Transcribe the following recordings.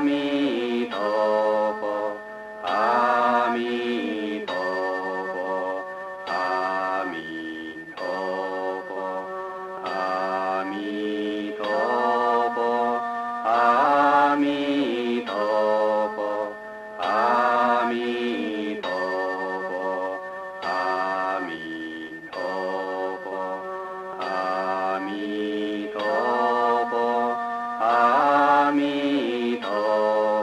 弥陀佛，阿弥陀佛，阿弥陀佛，阿弥陀佛，阿弥陀佛，阿弥陀佛，阿弥陀佛，阿弥陀佛，阿弥陀佛。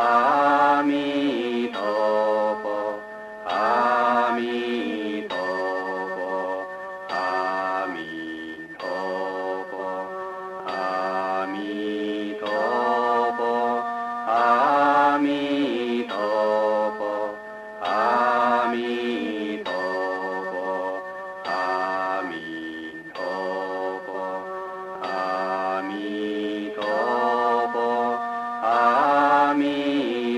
阿弥陀佛，阿弥陀佛，阿弥陀佛，阿弥陀佛，阿弥陀佛，阿弥陀佛，阿弥陀佛，阿弥陀佛，阿弥。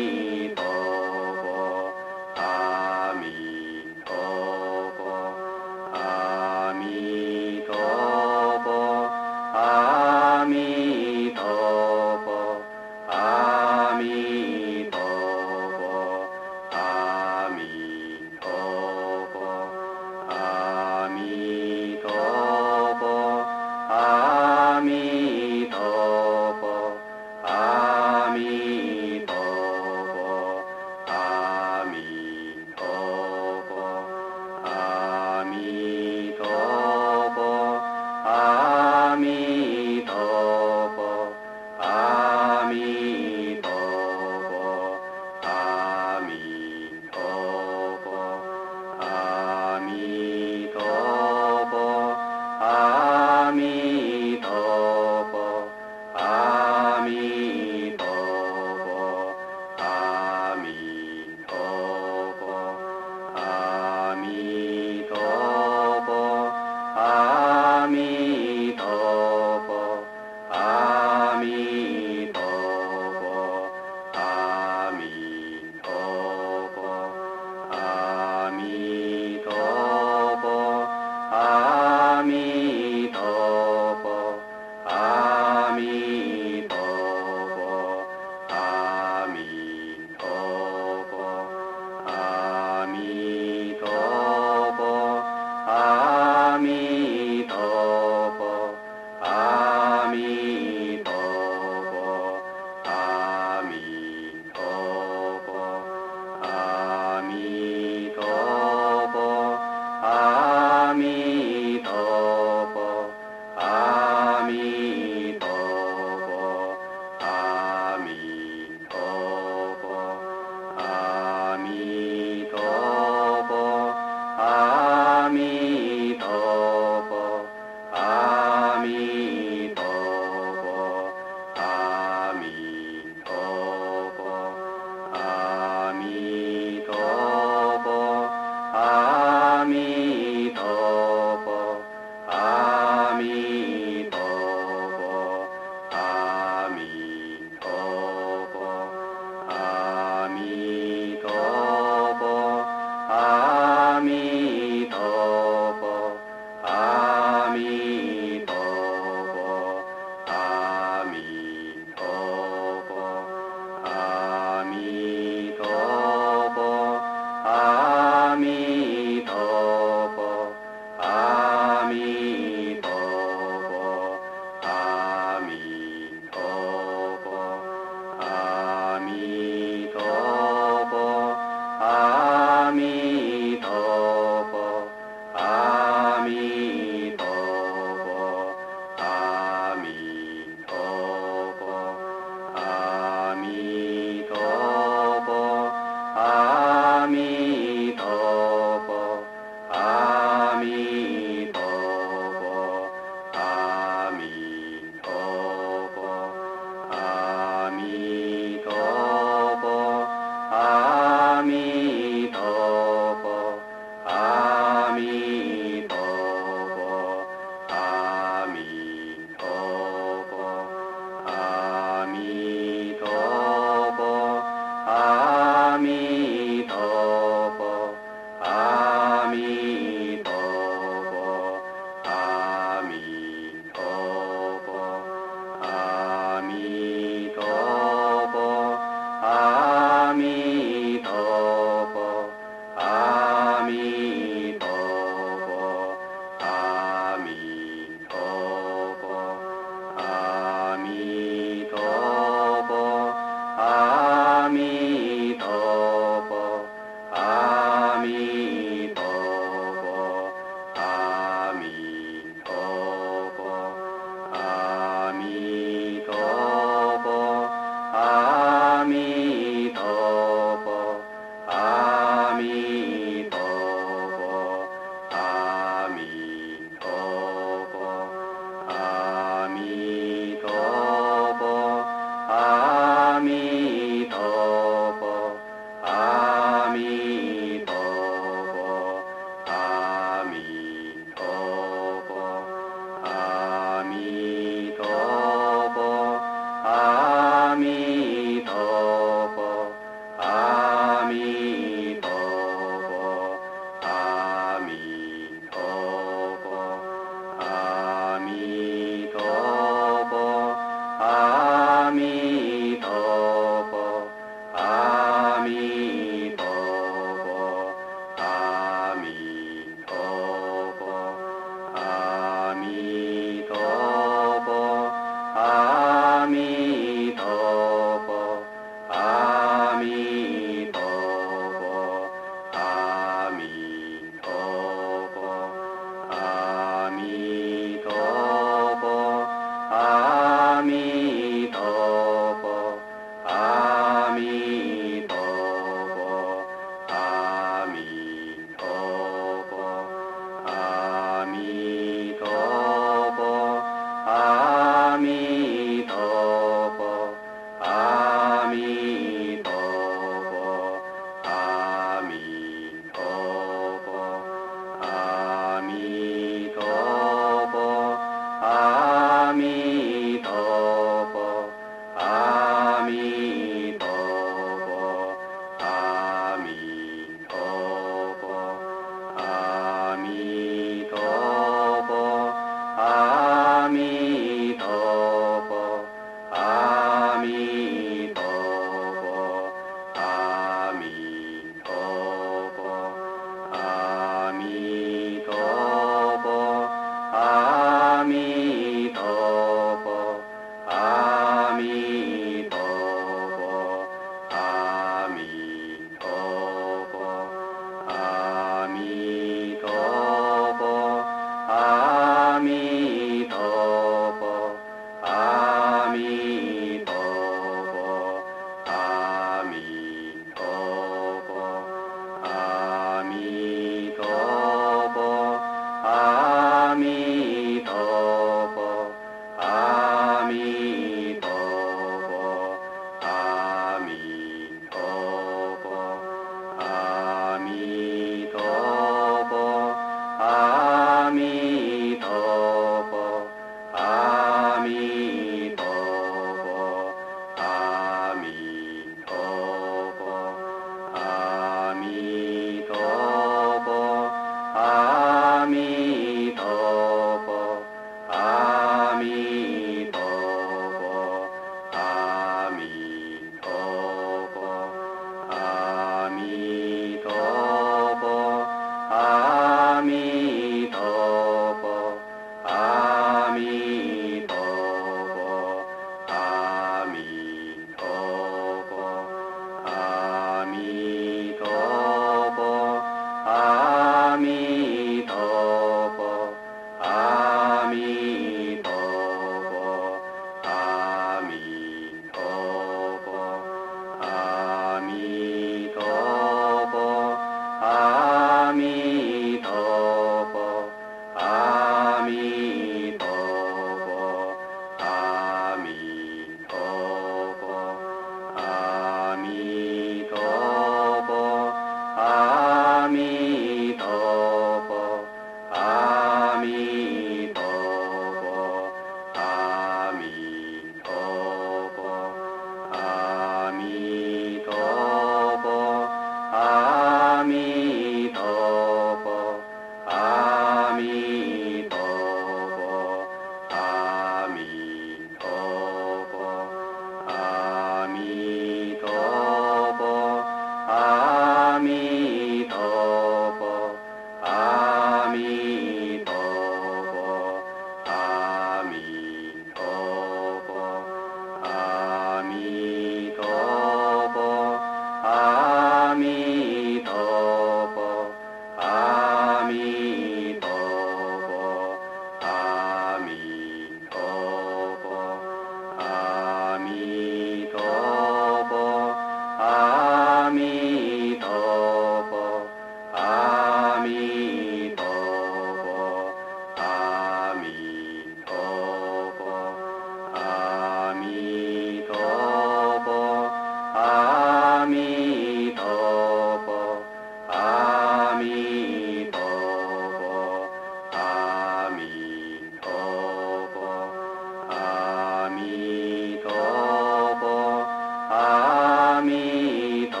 弥陀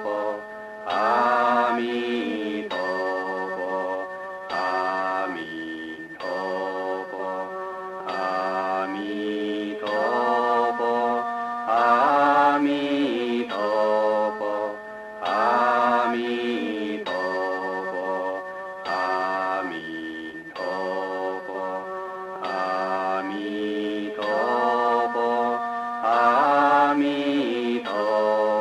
佛，阿弥陀佛，阿弥陀佛，阿弥陀佛，阿弥陀佛，阿弥陀佛，阿弥陀佛，阿弥陀佛，阿弥陀佛。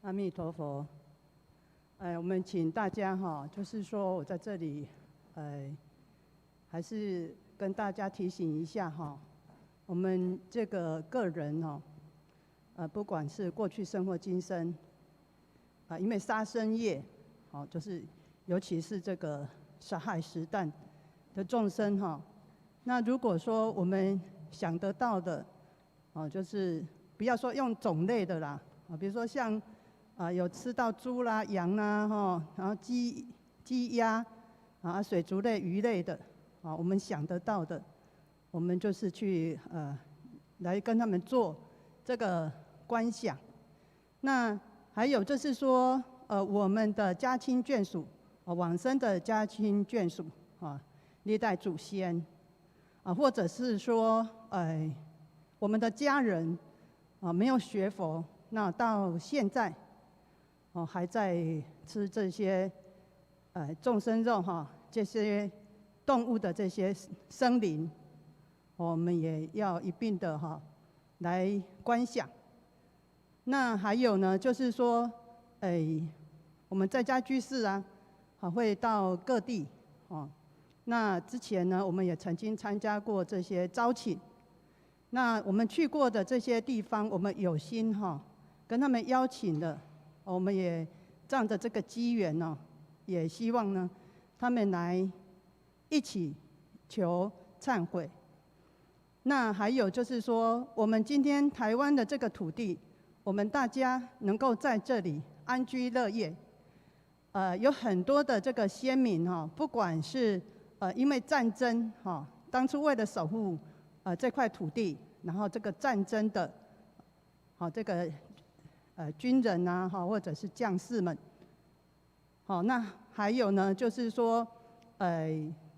阿弥陀佛。我们请大家就是说我在这里，还是跟大家提醒一下我们这个个人不管是过去生或今生，因为杀生业，就是尤其是这个杀害十担的众生那如果说我们想得到的，就是不要说用种类的啦，比如说像有吃到猪啦、羊啦然后鸡、鸭水族类、鱼类的我们想得到的，我们就是去来跟他们做这个观想。那还有就是说我们的家亲眷属往生的家亲眷属历代祖先或者是说我们的家人没有学佛，那到现在还在吃这些众生肉这些动物的这些生灵，我们也要一并的来观想。那还有呢，就是说我们在家居士会到各地那之前呢，我们也曾经参加过这些招请。那我们去过的这些地方，我们有心跟他们邀请的，我们也仗着这个机缘也希望呢，他们来一起求忏悔。那还有就是说，我们今天台湾的这个土地，我们大家能够在这里安居乐业，有很多的这个先民不管是因为战争当初为了守护这块土地，然后这个战争的这个军人或者是将士们，那还有呢，就是说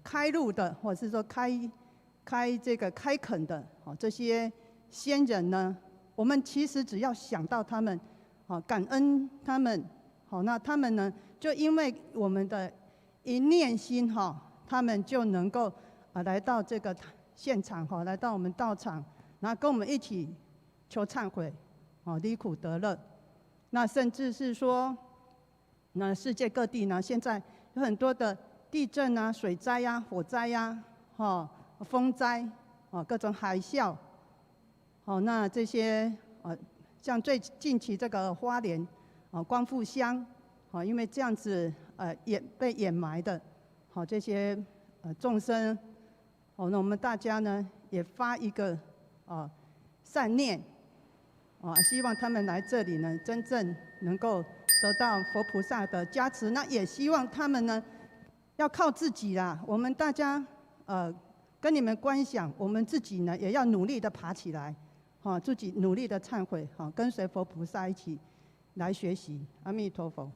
开路的，或者是说开垦的这些先人呢，我们其实只要想到他们感恩他们那他们呢，就因为我们的一念心他们就能够来到这个现场来到我们道场，然后跟我们一起求忏悔离苦得乐。那甚至是说，那世界各地呢，现在有很多的地震水灾火灾风灾各种海啸那这些像最近期这个花莲光复乡因为这样子被掩埋的这些众生那我们大家呢也发一个善念希望他们来这里呢，真正能够得到佛菩萨的加持。那也希望他们呢，要靠自己啦。我们大家跟你们观想，我们自己呢也要努力的爬起来，自己努力的忏悔，跟随佛菩萨一起来学习。阿弥陀佛。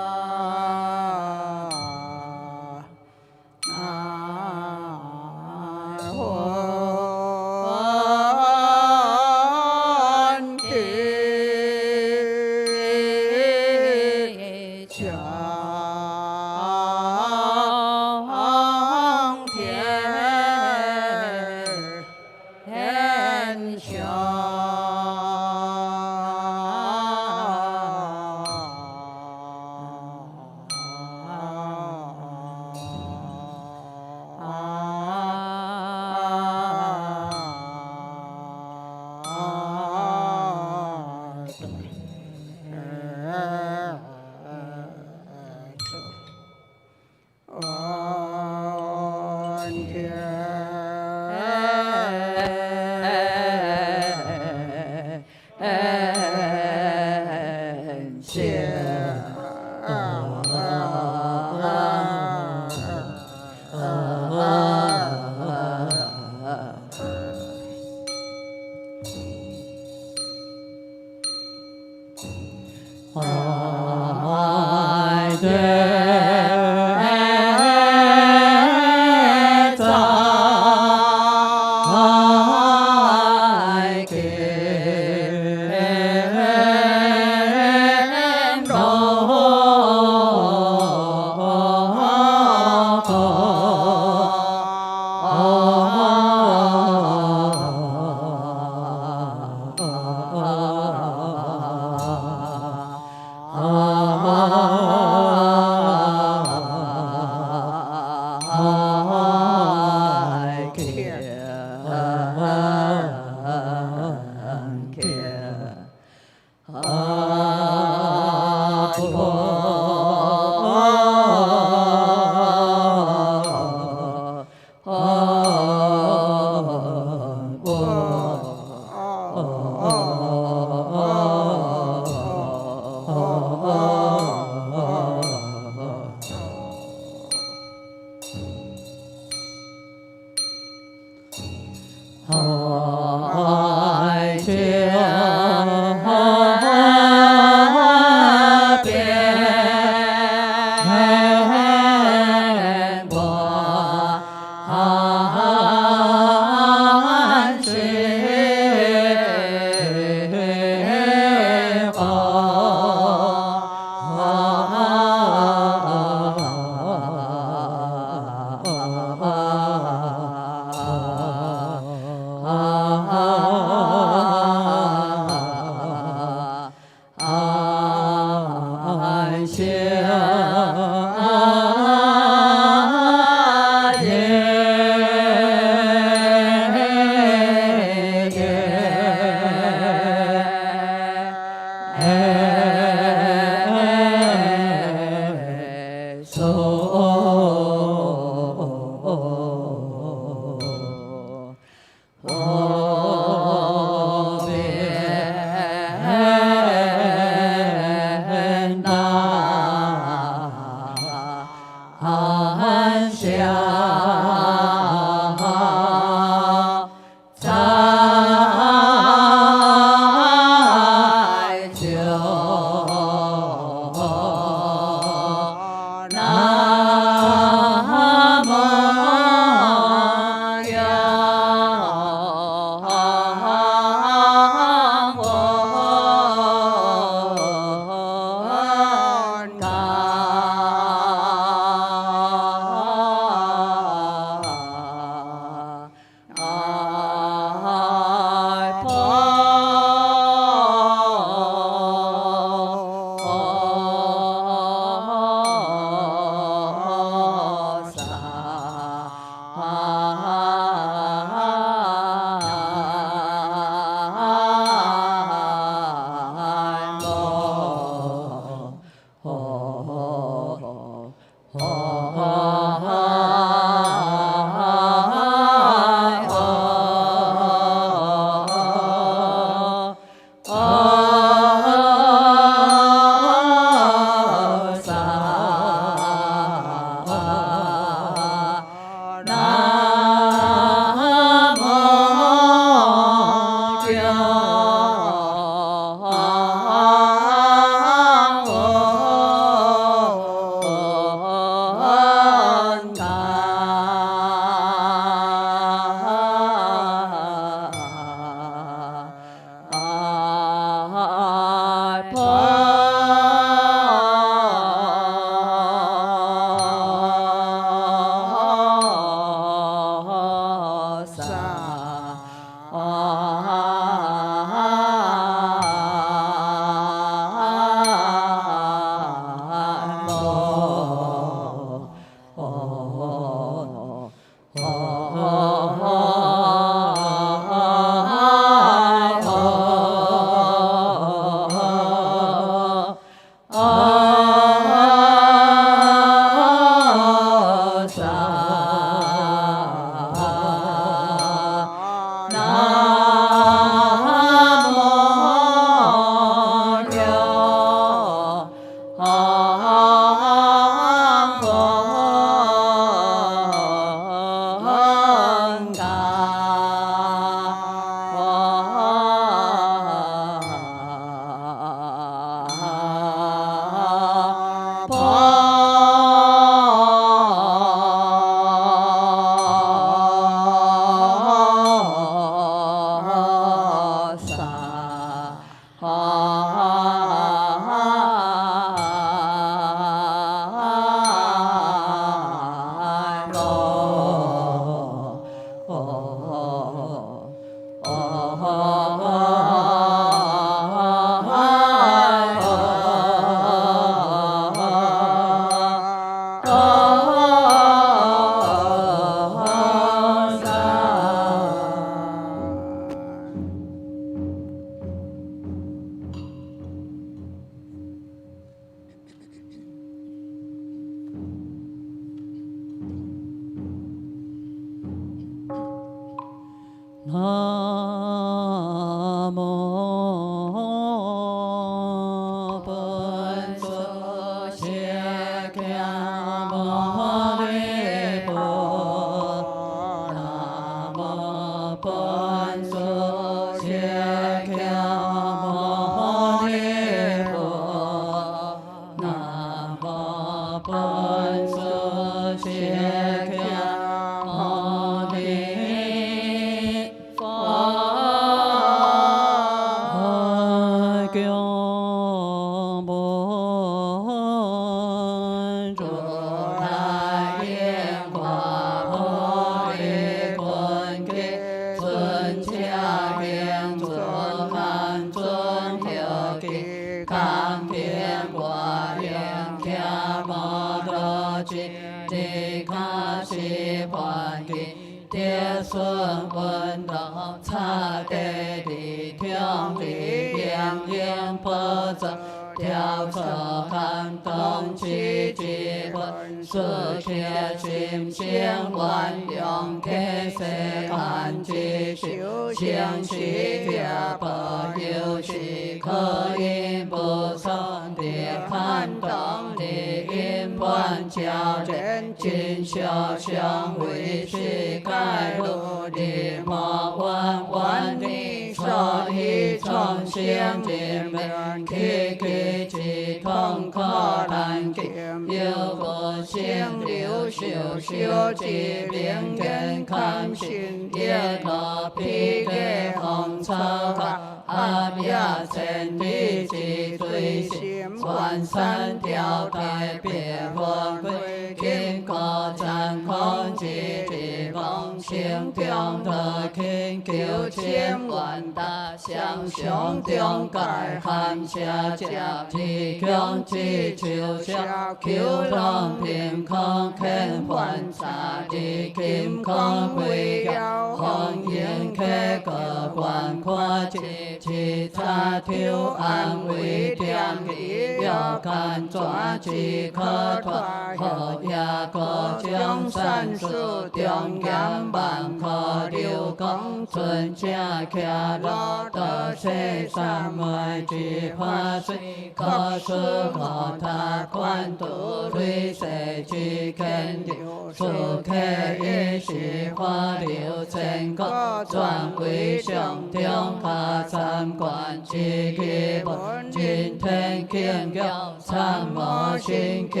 世三昧之法水，可说可他观度对世之根流，所刻一时化流成果，转为上中下三观之基本，今天见教参摩心教，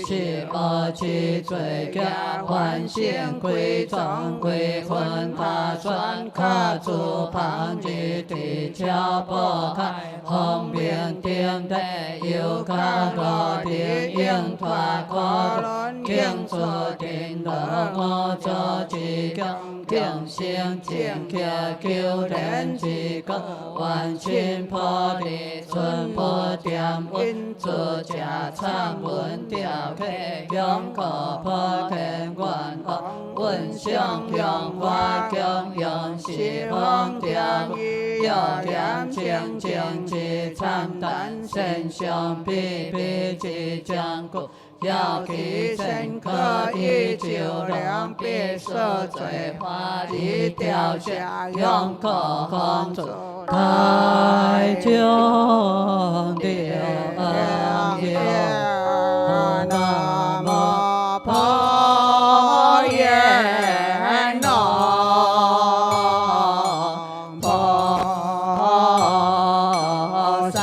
是恶之罪加还现归藏归魂他转卡住旁之地桥破开，红遍天地有卡多电应团可经出定罗我做之根，定性正确救人之根，万千破地存破点因作假参文调开，永可破天观问相用花供用是风调，有两清净之参淡，身相必必之将故。要其身可以救良必赦罪化一条下永可恒住太宗的恩友。南无婆耶那婆萨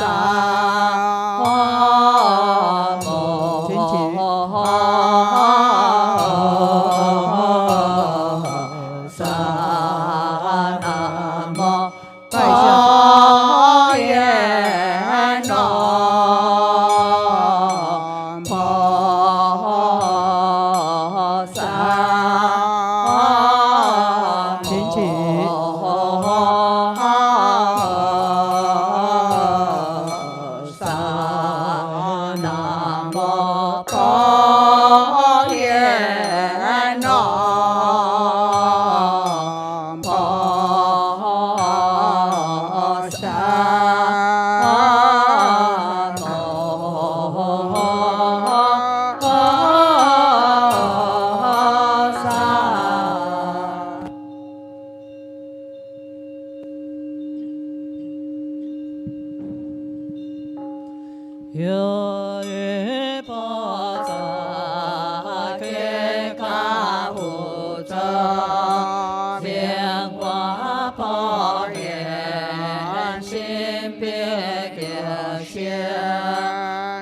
摩。有余波萨给卡布扎，莲花宝莲心别给现，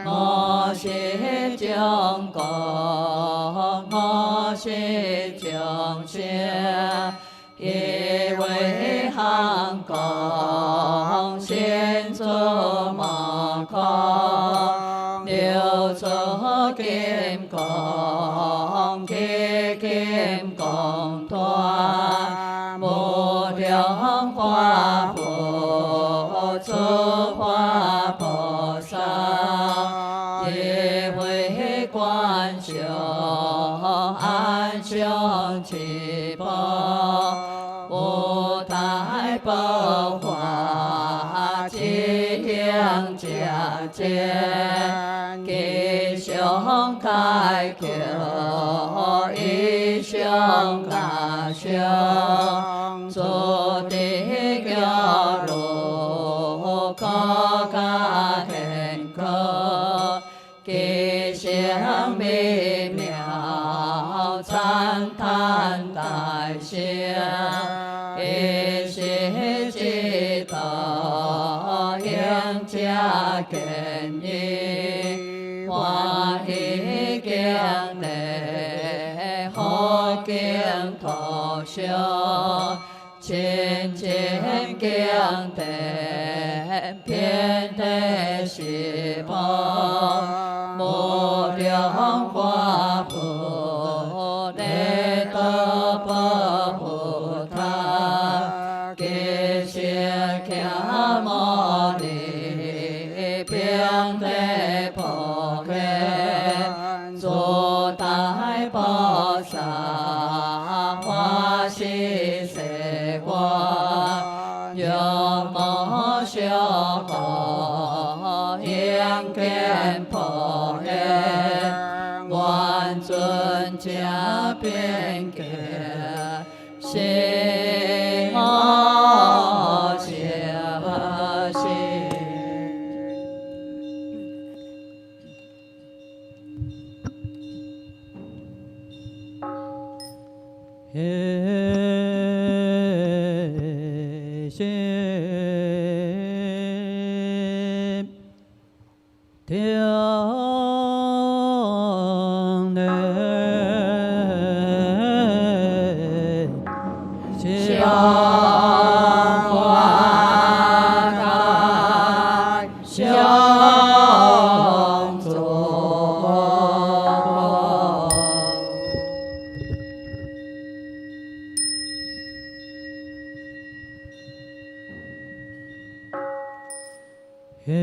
我是将功，我是将先，以为行功，先做莫空，留作金刚，给金刚断，无量花佛，诸花菩萨，也为观修安详七宝，无大宝华吉祥家见，吉祥开口，一祥阿祥，做地教路，高嘎天高，吉祥美妙，赞叹大祥，一时之道，应家根义，欢喜敬礼，好敬头上，亲亲敬地，遍地是宝，无量花佛，雷多波菩萨，吉祥伽摩尼，遍地婆诃，诸大菩萨，花喜色光，有摩修好，应见婆诃，万尊加遍给，心我修。是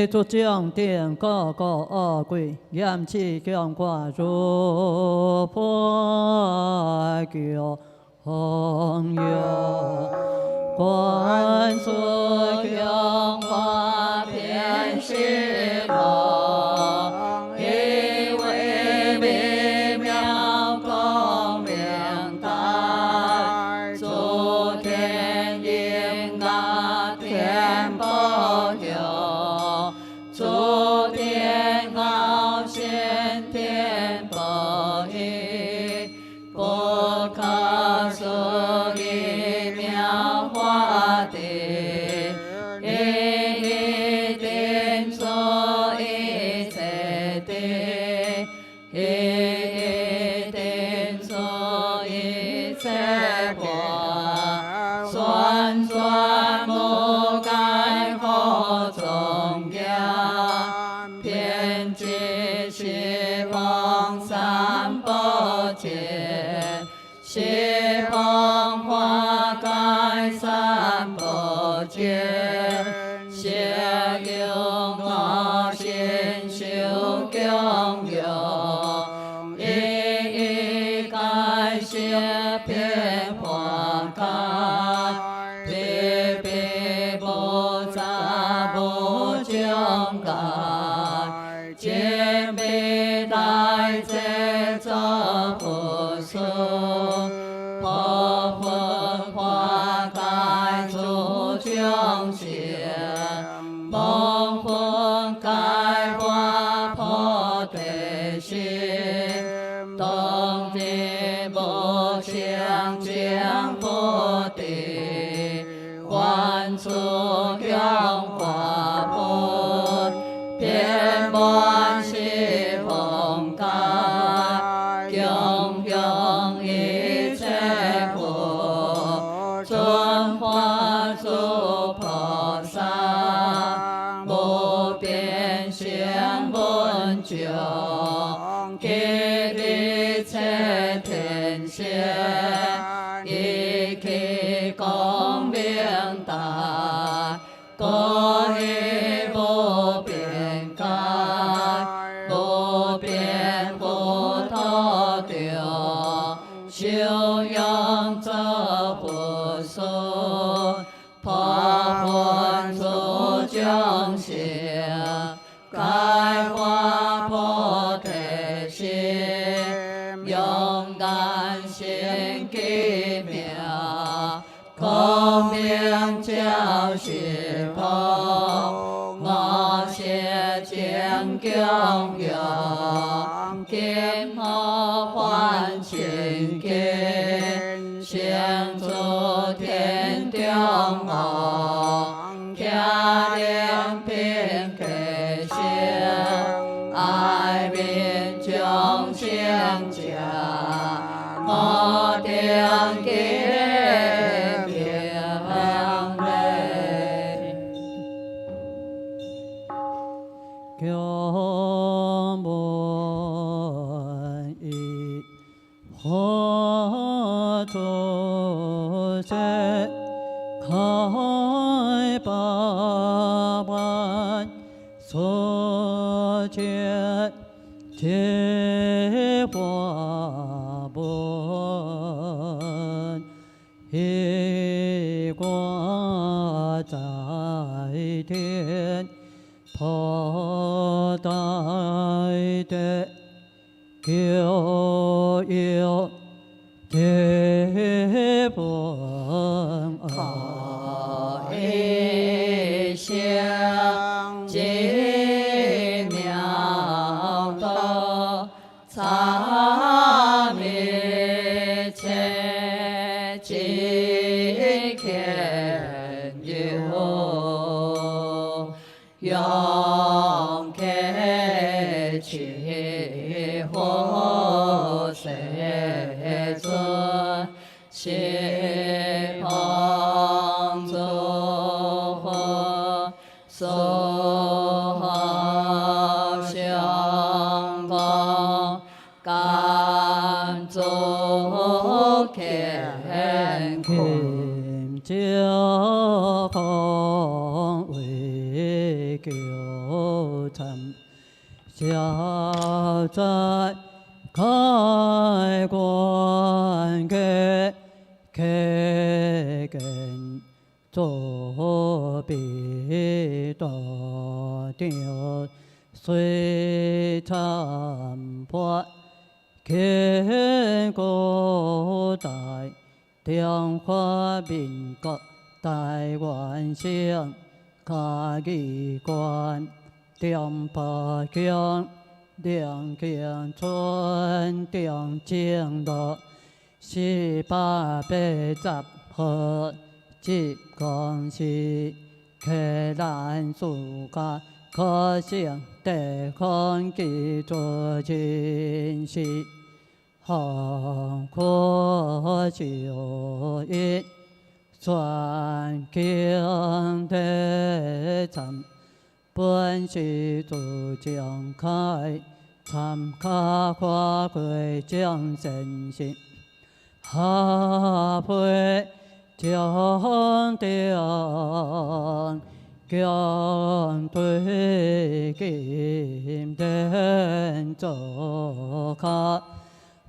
诸将殿各个恶鬼，严持强挂如破教红油，观世强化遍虚空，以为微妙光明大，诸天应啊天保佑。诸天高显天保佑，不可思议妙法地，一定所一切地，一定所一切法，算算无盖何中央，遍知十方三宝界，十方花盖三宝界，谢用我心修供养，一一盖谢遍花盖，彼彼不杂不将盖，见彼大智作不俗，破分花盖诸将邪，梦分盖花破对心，东地不相将不地，万处香花分，遍满西风盖，永永一切佛，尊化诸菩萨，无边相闻觉，给一切天下，一气光明大，各一无边界，无边不脱掉，修养则不俗，破分诸将邪，开花菩提心，勇敢心奇妙，光明照十方，我谢将供养，今后还清净，相助天中王，家庭平吉祥，爱民众生家，我定见平嘞。供闻一佛诸世，开八万所见皆花本，一挂在天，破大地，救有皆本可以相极妙德，参灭切即天有，永开其火世尊，西方诸佛所相光，甘诸天kim chiếu không vì kiều thầm xiao在开关给根作彼多丢虽参破天国大中华民国台湾省嘉义县中埔乡两江村中正路480号集公司客兰暑假可省地方居住人士航可就业全经地站本是自将开参加花会将神性下会将定将对金天做卡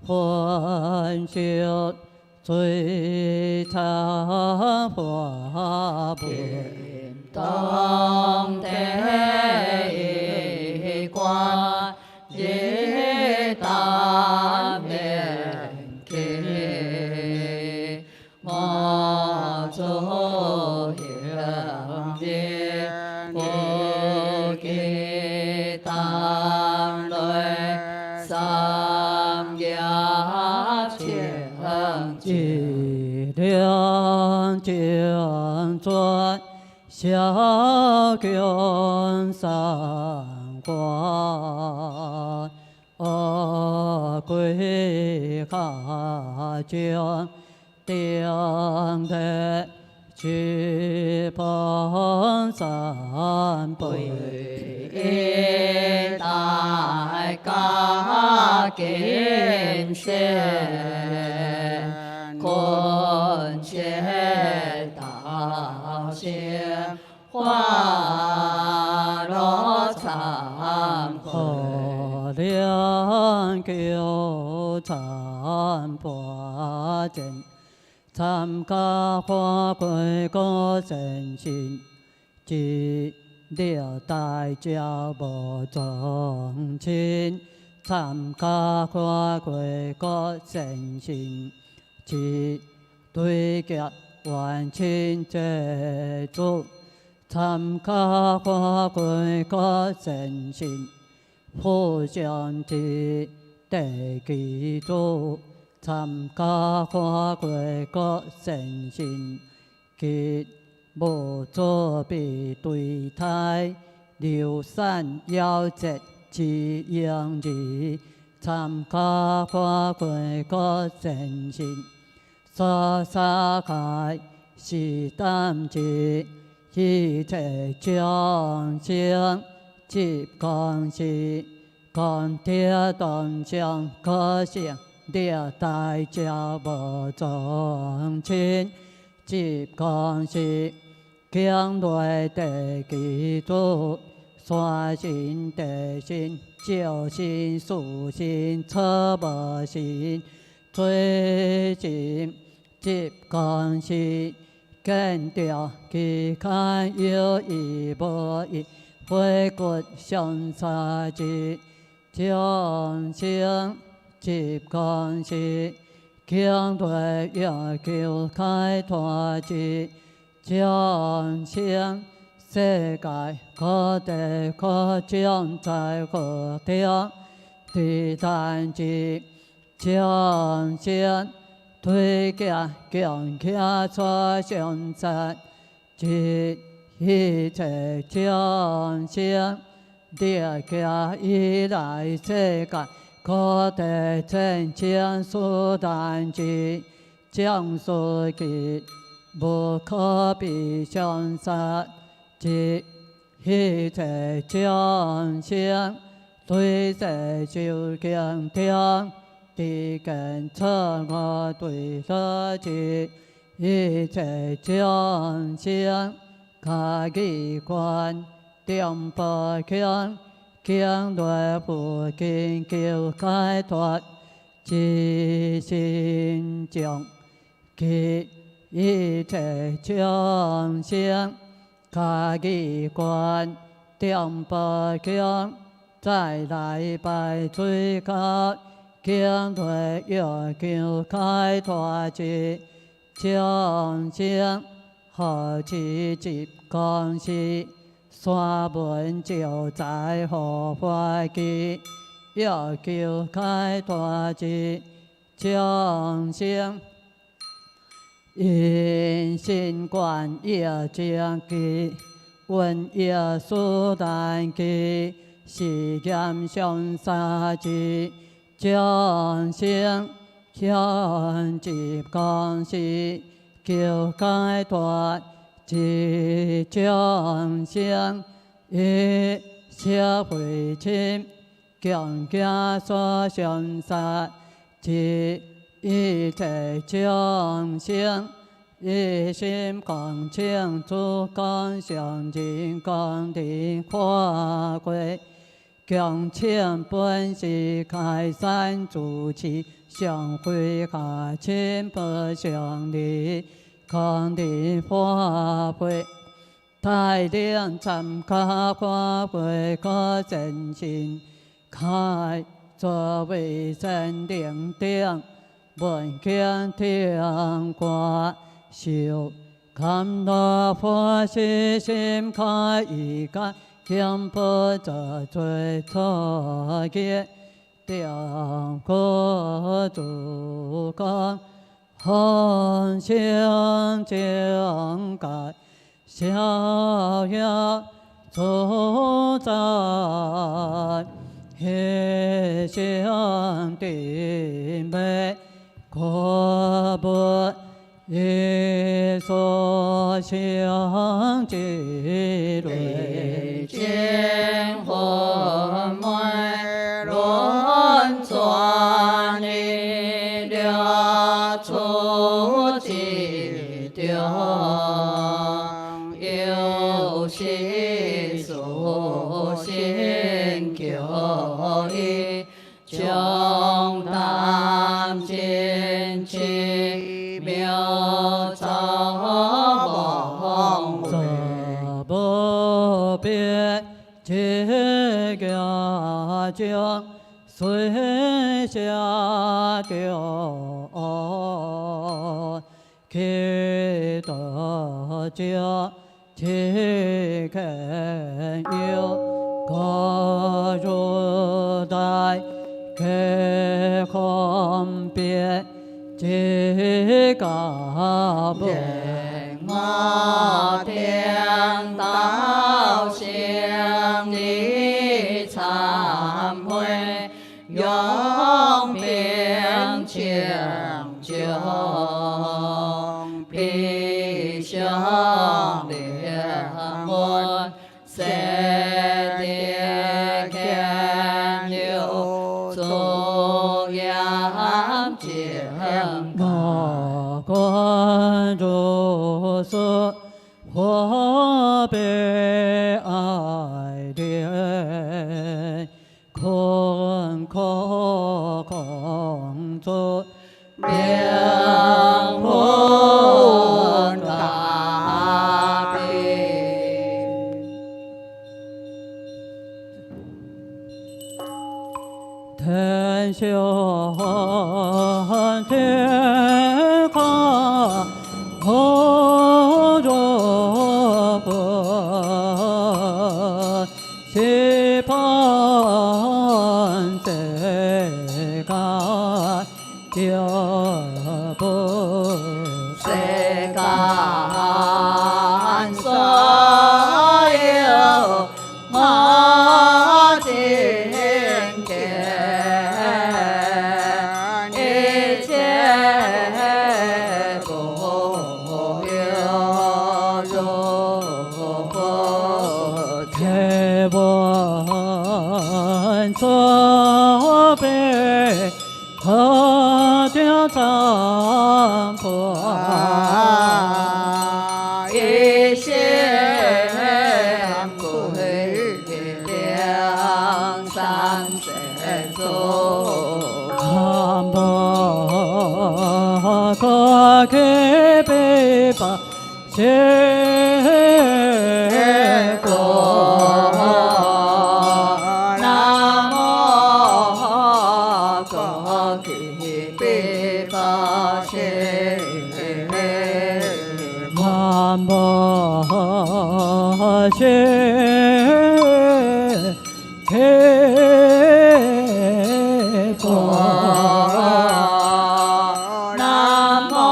欢笑最差花本当地一观一大面给我做样的不给当来三家情一两将转小强三关，归下将定得去帮三辈。大家敬善，观切道先花落参会，两求参八正，参加花归个真心，只了大家无忠亲，参加花归个真心，只对脚完亲这主。参加花归个真心，互相之地基础。参加花归个真心，结无作弊对待，流散夭折之样子。参加花归个真心，所撒开是担之。一切将相即公司，干爹当将可想了大家无忠亲，即公司将来地基础，山神、地神、照神、树神、草木神、水神、集光神，见着其间有异无异，回骨相差之，众生集光神，强对要求开拓之，众生。世界各地各种在各地，地坛之众生推荐强强所相赞，即一切众生列家以来世界各地真情所谈之，将所记无可比相杀。即一切众生对世就强调，地根错我对所之一切众生，家己观点不强，强对不紧求解脱，即心中其一切众生。家己观点不强，再来拜最高，强对要求开拓之众生，何其集光是山门就在何怀机，要求开拓之众生。因心观业正机，闻业苏但机，是严相杀之众生，向集光是求解脱之众生，以社会亲强家所相杀之。一切众生，一心恭敬主公上人公的花贵，恭请本是开山主持，上会下亲不相离，公的花贵。带领参加花会可真心开，作为神灵顶。闻经听歌，受甘乐佛是心开意解，经不着罪错业，定国主公，恒心正改，逍遥自在，一生定美。可不以所相之类，见魂昧轮转你了出极定，有心所心求意，将当见其妙造梦不别结家将随下掉，祈祷家其肯有各如来。开空别即高不我听到心里忏悔，永并清净，必相连门，谁的看流足阳净。我观如是，我被爱的灵魂大悲。天上天下无着佛，西方世界叫不世間所有我今見，一切不有如佛天文作悲，何叫丈夫？一切不会两三世中。南无大慈悲法谢佛，南无大慈悲法谢南无谢佛，南无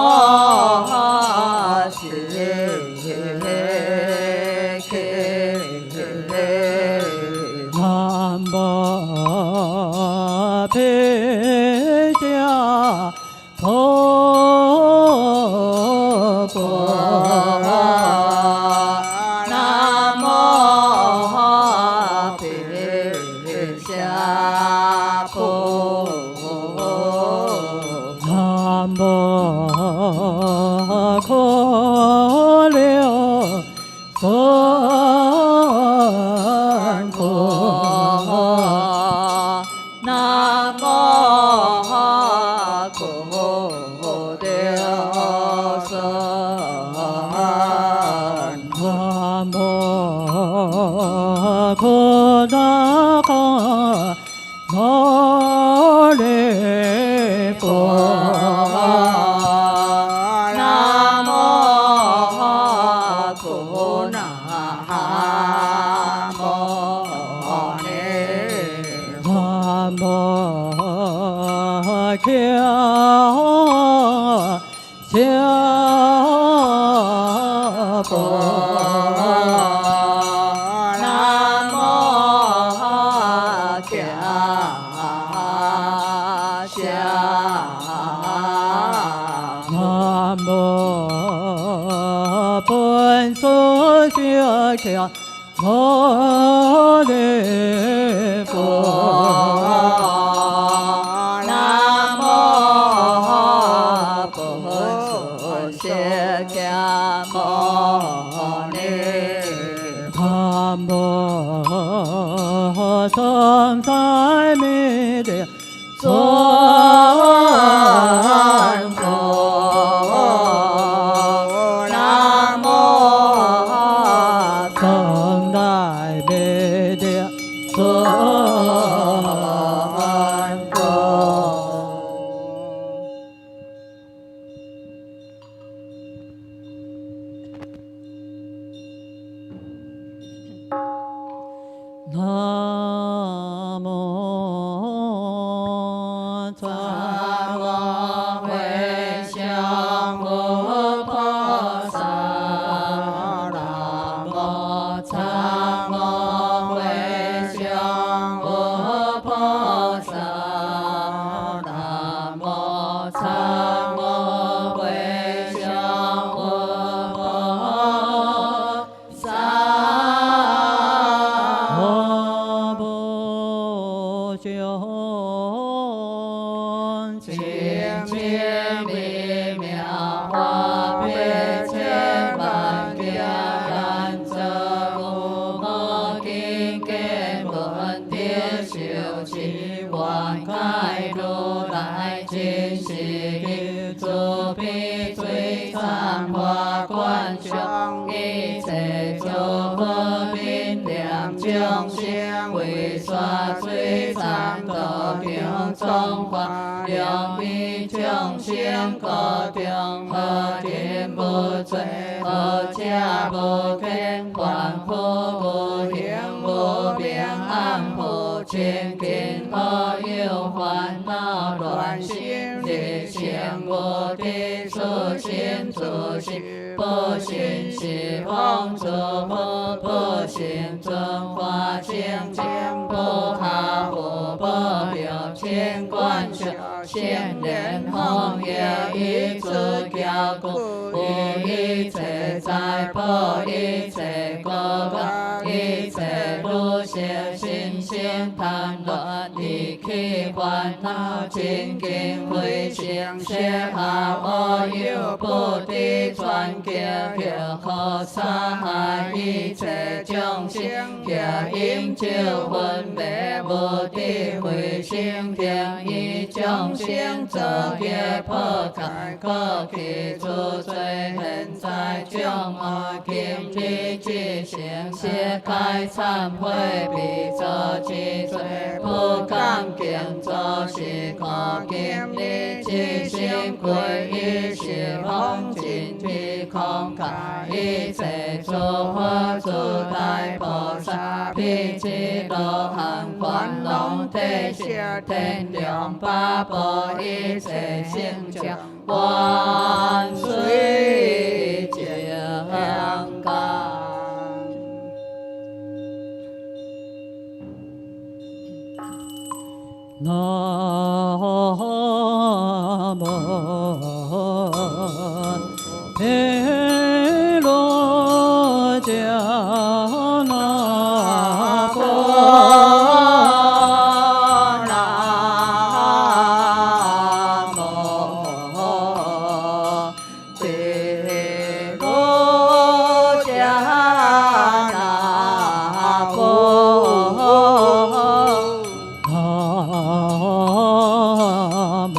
是南无毗迦陀佛，南无毗迦佛，南无可流尊佛，南无可流尊南无可那哈摩利佛，南无可那摩利南无巧笑佛，南无巧笑南无本尊学巧摩利佛，南无本尊释迦牟尼，南无三代弥勒尊佛，南无三代弥勒尊佛。南无参我回向无菩萨，南无参我回向无菩萨，南无参我回向无菩萨。阿婆众生为沙水长道中中法，两面众生各中何天无罪，何者无见凡夫无形无明暗无清净，何有烦恼乱心日生无地出心自心，不信是方诸佛，不信尊法清净，不下无不表千观修，现莲红叶一足教故，无一切灾报，一切果报，一切如是心心贪乱，离去烦恼，清净慧性，舍下我有不地传教，可杀害一切众生，因救分别无地慧性，定以众生作业破开，过去诸罪现在众恶，今日之行，揭开忏悔，必作之罪，不敢敬作是可今日之心归于是空尽体空开，一切诸佛诸大菩萨，辟支罗汉烦恼地下天良八宝，一切性教万岁将干。南无毗罗迦那佛，南无毗罗迦那佛。南无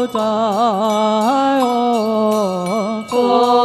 在我佛。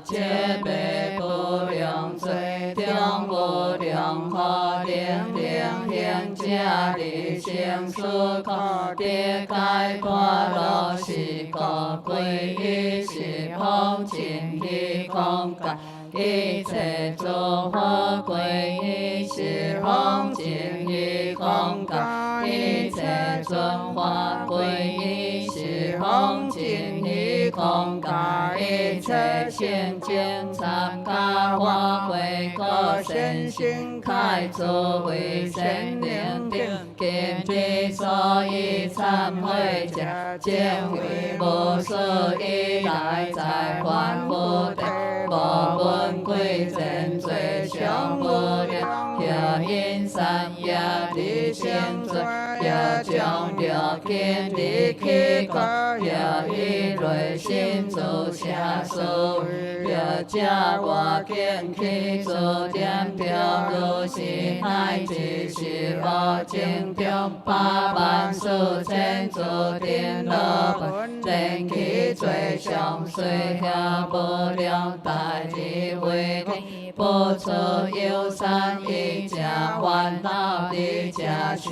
皆被不良罪，丢量无量法，灵灵行者利生死苦，地界波罗是故归依十方尽虚空界。一切诸佛归依十方尽虚空界，一切尊法归依十方尽虚空界，一切现前参加法归各身心开诸为神灵定，今之所以忏悔者，见为无始以来在凡夫地无分贵真罪上无量，又因三业力成罪，又将六根离去过，又以内心自下所又加我见去诸点表，如是乃至是无正中八万四千诸天罗本，正其罪上虽下无量大智慧力，不出有三一假烦恼的假是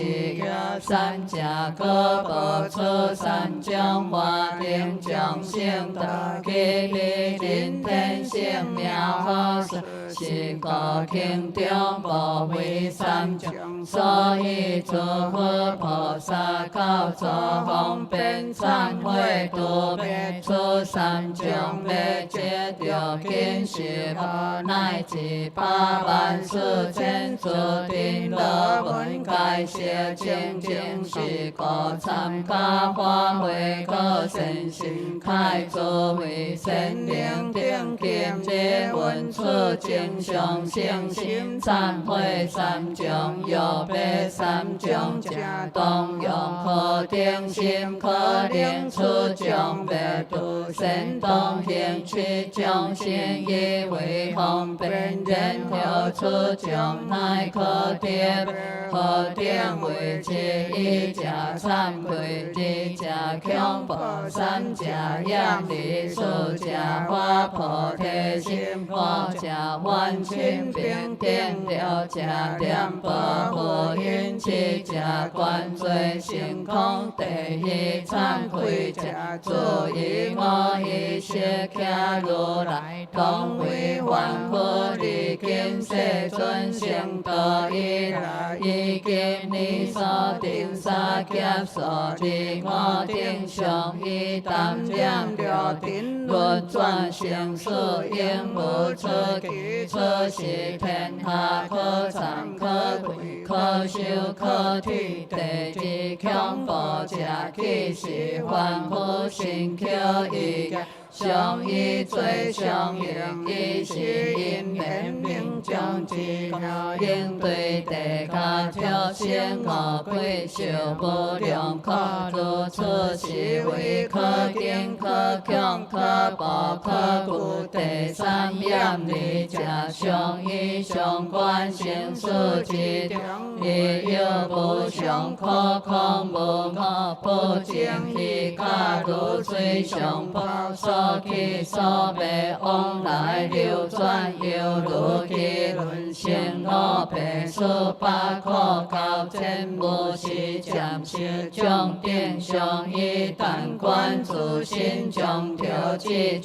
三假各不出三种法定种性德，其力今天性妙好事，是个经中无为三种，所以诸佛菩萨告诸方便忏悔度灭出三种灭绝六根十法，乃至八万四千诸天罗本该写清净是个参加发挥个身心开诸为神灵定见皆闻出经上性心忏悔三种有别三种假动用可定心可令出种别度神动行去种心以为方便人有出种乃可定可定为之一假忏悔二假恐怖三假仰力四假发菩提心五假完全并定六假念佛福音七假观罪性空第一忏悔假注意我一切假如来同为凡夫离今世尊成道以来，已经你所定三劫所定我定上以担任六定轮转生死应无出其出是天下可藏可贵可修可体第一恐怖假起是凡夫心求一上以最上应以是因缘明将之条应对地下挑选我归修不良可如出是为可定可强可保可固第三样理假上以上观心事之亦有不上可空无我不净以假如最上报所其所被往来流转，犹如其轮行我被数百可高真无是暂时将定上一旦观自心将调节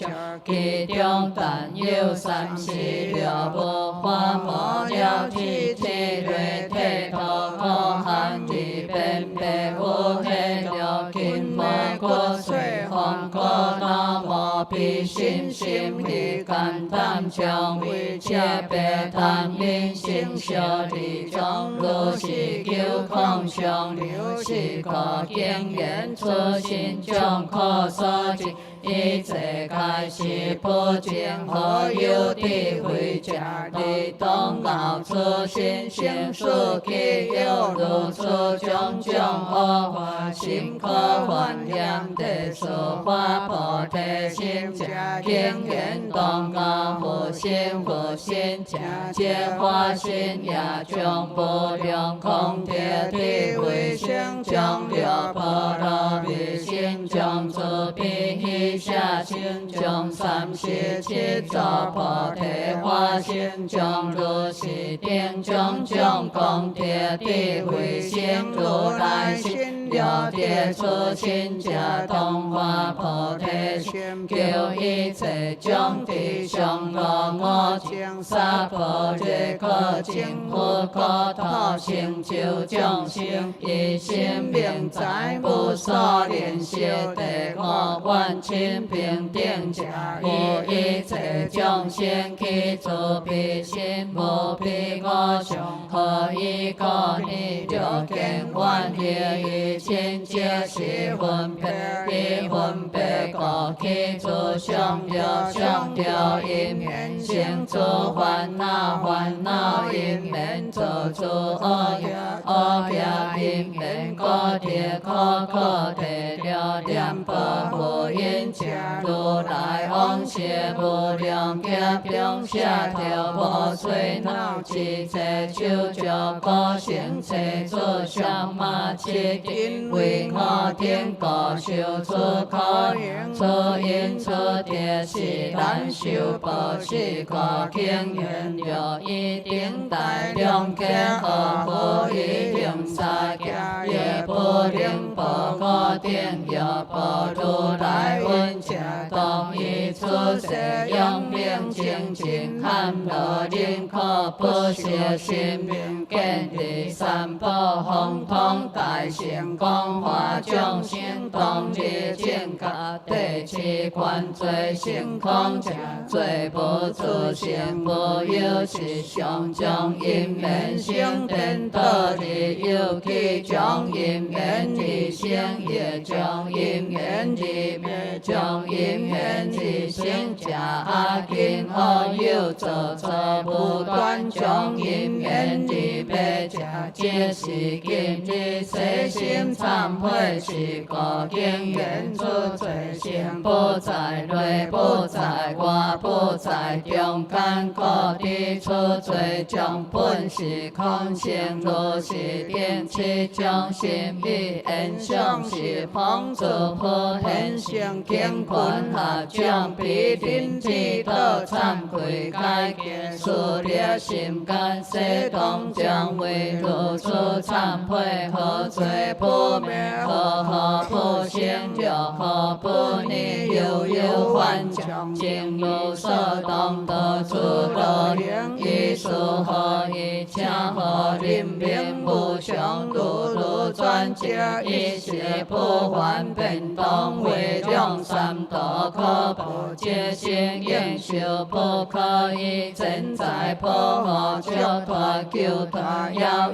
其中但有36部法魔了体体类体头可含地本被无黑了金魔过水黄过那么必心心力感叹将为切别谈因心修理中如是求空相流是可经验出心中可所及一切开始不见何有地会假理东脑出心行数其有如出种种恶化心可还量的所发菩提心假经验东高无心无心假皆化心也将不良空铁体为心将了波罗蜜心将自彼以下清将三世七造菩提化身，将如是定将功德智慧心如来心，了知初心者同化菩提心，求一切众地上乐我净萨婆苾可净佛可讨成就众生，以心明在无所联修第五愿清平定者，以一切众生起自悲心，无悲我相，何以故你六根愿力以亲皆是分别，以分别故起自相了因缘生诸烦恼，烦恼因缘造诸恶业，恶业因缘果地可得了念佛无因者，如来往昔无量劫中下条无吹恼，一切手脚各成切诸相马七因为我天各修出可应，出因出地是难修报，是果经验了一定大量劫，何不一定三劫，也不能报我定了报如来恩者，当以出世用明精进含乐宁可不舍心明见第三宝宏通大成光华众生当日正觉第七观最性空者，最不自性不有是上将因缘生天得利，有其将因缘利生，也将因缘利灭，将因缘利生者阿今何有作错不断，将因缘利灭者，皆是今日细心忏悔，是故经缘出罪行，不在内，不在外，不在中间，各地出罪，将本是空性，如是定七将心意缘相是方诸佛现象经观下，将必定知道忏悔改结，速烈心间世当将为如此忏悔，何罪不灭，何不生，又何不逆，有幻将经如所当得诸乐灵，以是何以请何临命无常，如专家一切不还变动，为量三多可不皆行应修，不可以真在破惑，救脱救脱遥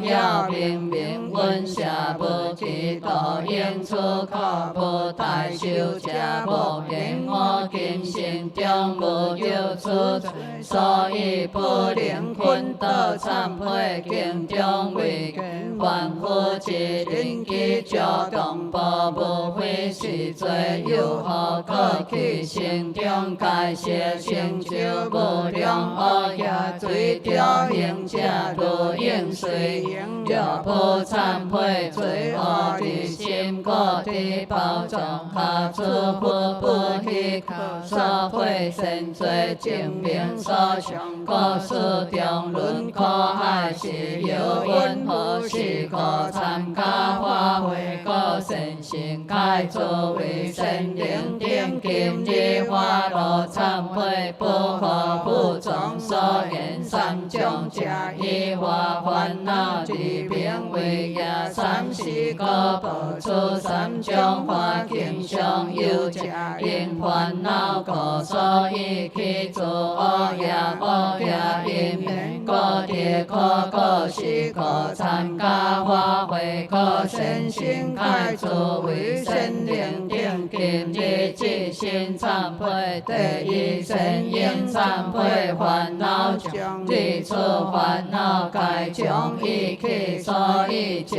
明问下不记道应出可不大修者，无明我今心中无有出罪，所以不能困得忏悔经中为凡夫之灵机作动报不非是罪，又何可去心中改邪成就无量恶业，罪掉应者如应随应，若不忏悔罪恶的心，各地保障下诸佛不虚口所会生罪，证明所想各事中轮廓还是有温和是可参加发挥个身心开作为神灵定今日花落忏悔，不可不众所言三种者，以化烦恼之病为业，三世各报出三种化经上有者，因烦恼故所以去做恶业，恶业因缘各地各是可参加发挥个身心开作为神灵定今日自心忏悔，第一神应忏悔烦恼将离出烦恼该将一起所以者，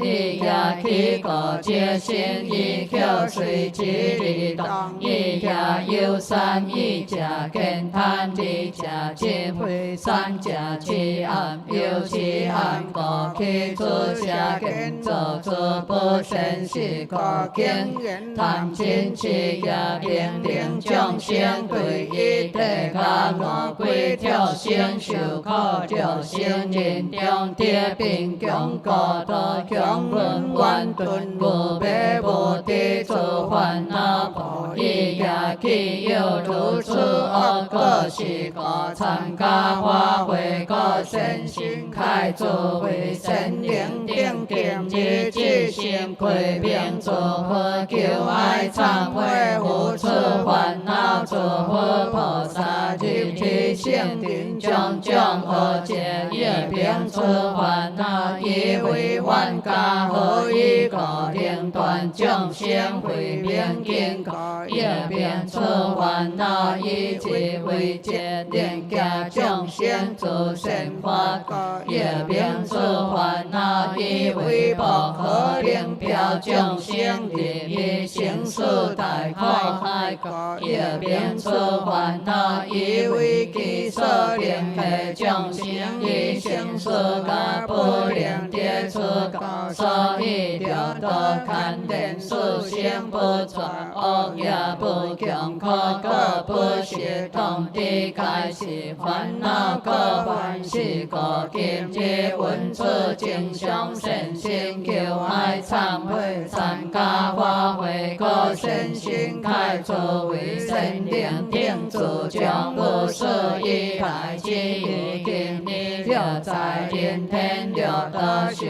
一也去一个皆心一口随之律动，一下有三一假见贪一假见慧三假七暗有七暗个起出下见做出不生是个见贪嗔痴也平等众生对一体假我归跳生受苦着生人中跌并强过多强论万顿无悲无地诸烦恼破一也起有如此恶果是个参加发挥个身心开作为神灵定定之之心归并作佛求爱忏悔无处烦恼作佛菩萨具体性定种种恶解业并出烦恼以为万家何以个令断众生会变经个业并出烦恼以及为解令家众生自身发个业并出烦恼以为不可令表众生利益行事大苦害个业并出烦恼以为其所令的众生以行事个不令跌出个所以了得看见事性不转恶也不强可个不是同的开始烦恼个凡是个今日文出正常身心求爱忏悔参加发挥个身心开作为神灵定主将无事以来之已经你了在天天了得受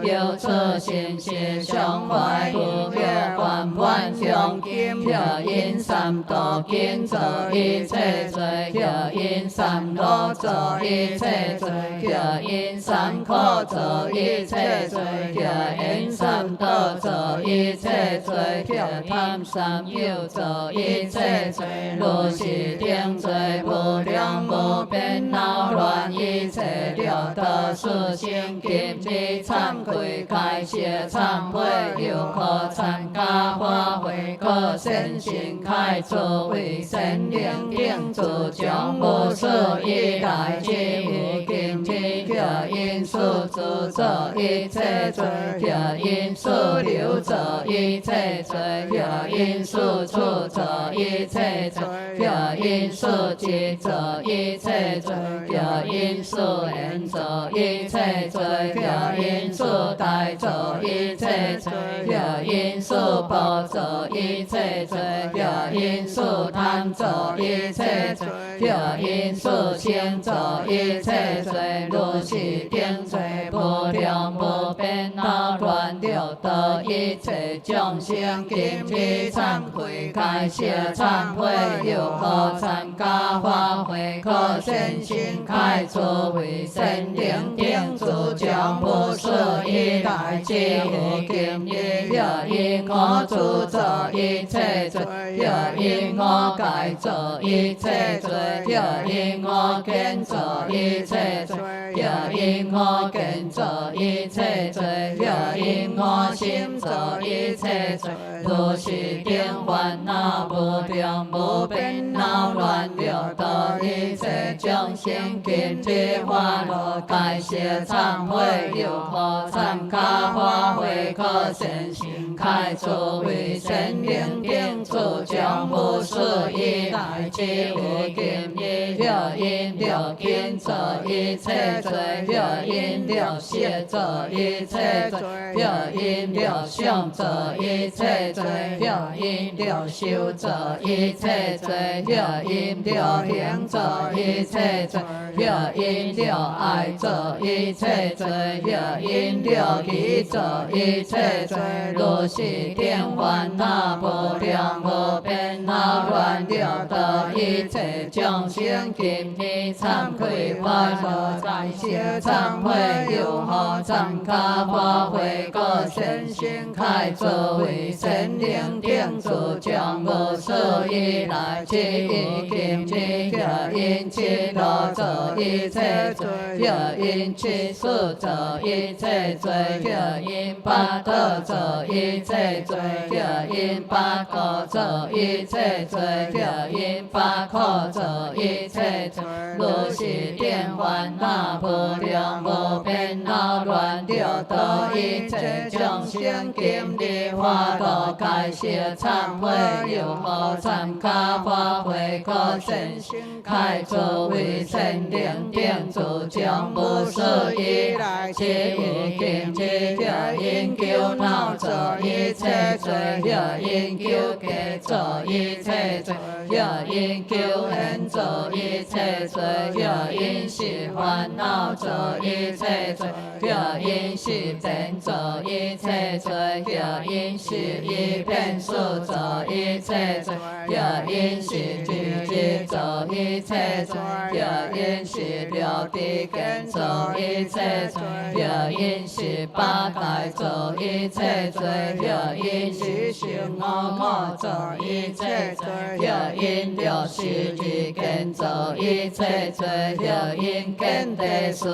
有此心是常怀不了万万相金了因三多金则一切罪了因三多则一切罪了因三苦则一切罪了因三多则一切罪了贪三有则一切罪如是定罪不良无边恼乱一切了得事心今日忏悔开谢忏悔又可参加发挥个身心开作为神灵定主将无事以来之无今日了因数主者一切罪了因数留者一切罪了因数处者一切罪了因数记者一切罪了因数言者一切罪了因数代者一切罪了因数报者一切罪了因数贪者一切罪了因数轻者一切罪如是定罪不良不变恼乱了得一切众生今日忏悔开谢忏悔又可参加发挥可身心开作为神灵定主将无事以来之无今日了因我主者一切罪了因我改者一切罪了因我见者一切罪了因我见者一切罪了因我心者一切罪如是定烦恼不定不变恼乱了得一切众生今日发落改谢忏悔又可参加发挥可身心开作为神灵定主将无事以来之无今日了因了因者一切罪了因了谢者一切罪了因了想者一切罪了因了修者一切罪了因了行者一切罪了因了爱者一切罪了因了义者一切罪如如是定烦恼无量无边恼乱六道一切众生今日惭愧发无在世忏悔有何参加发挥个身心开作为神灵定主将无所以来去以今之个因其罗作一切罪个因其数作一切罪个因八道作一切罪个因八苦作一切罪个因八苦作一切罪如是定烦恼无量无边恼乱六道一切众生今日发度开示忏悔有何参加发挥个身心开作为神灵定主将无所以来去以今之个因求恼作一切罪个因求假作一切罪个因求恨作一切罪个因是烦恼作一切罪个因是真作一切罪个因是一片数作一切罪个因是聚集作一切罪个因是六地根作一切罪个因是八界作一切罪个因是成五苦作一切罪个因六世之根作一切罪个因根地数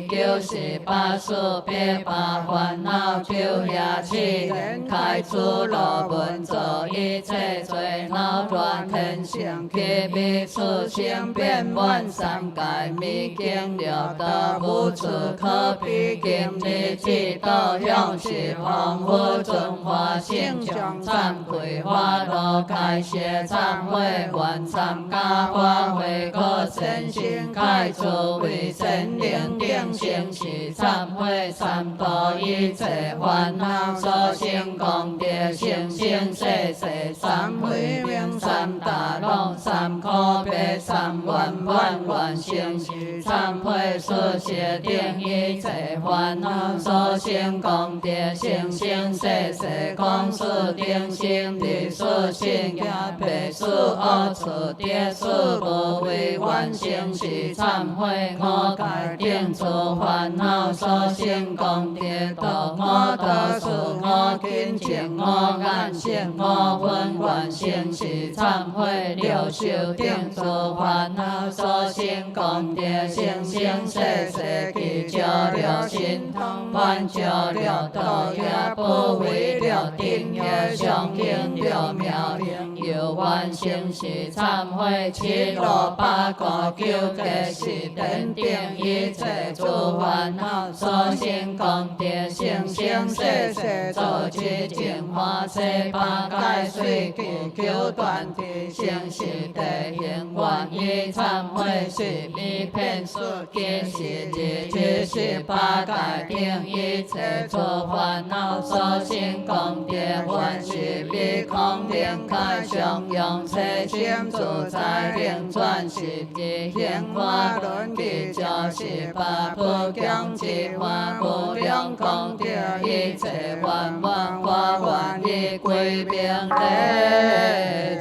就是八数别八烦恼求也起开出罗文作一切罪恼乱天性起秘数性变满三界秘经六道无处可比今日之道向是丰富尊化性上忏悔花路开示忏悔愿参加发挥个身心开出为神灵定性是忏悔三道一切烦恼所生功德生生世世三慧命三大龙三苦悲三愿愿愿生是忏悔所写定一切烦恼所生功德生生世世光速定心地所生也悲数恶处跌数无为愿生是忏悔我改定诸烦恼所生功德道我道数我根情我眼性我分愿生是忏悔六受定诸烦恼所生功德生生世世去照了心通万照了道也不为了定也上应了妙灵有愿生是忏悔七罗八果九界是等定一切诸烦恼所生功德生生世世做之净化世八界水具九断地生是地行愿意忏悔是一片数皆是只是八界定一切诸烦恼所生功德愿是比空灵开上用车心自在灵转是之显化轮地就是八不将之花无量功德一切万万法愿意归命地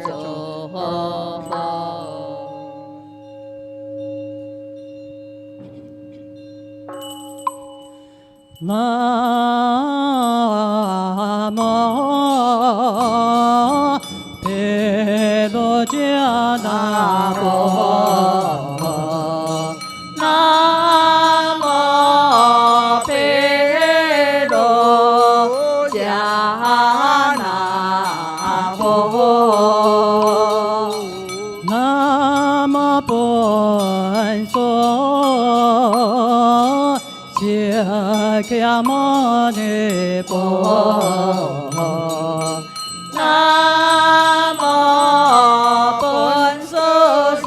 诸佛。南无毗卢遮那佛，南无毗卢遮那佛，南无本所释迦牟尼佛，南无本所释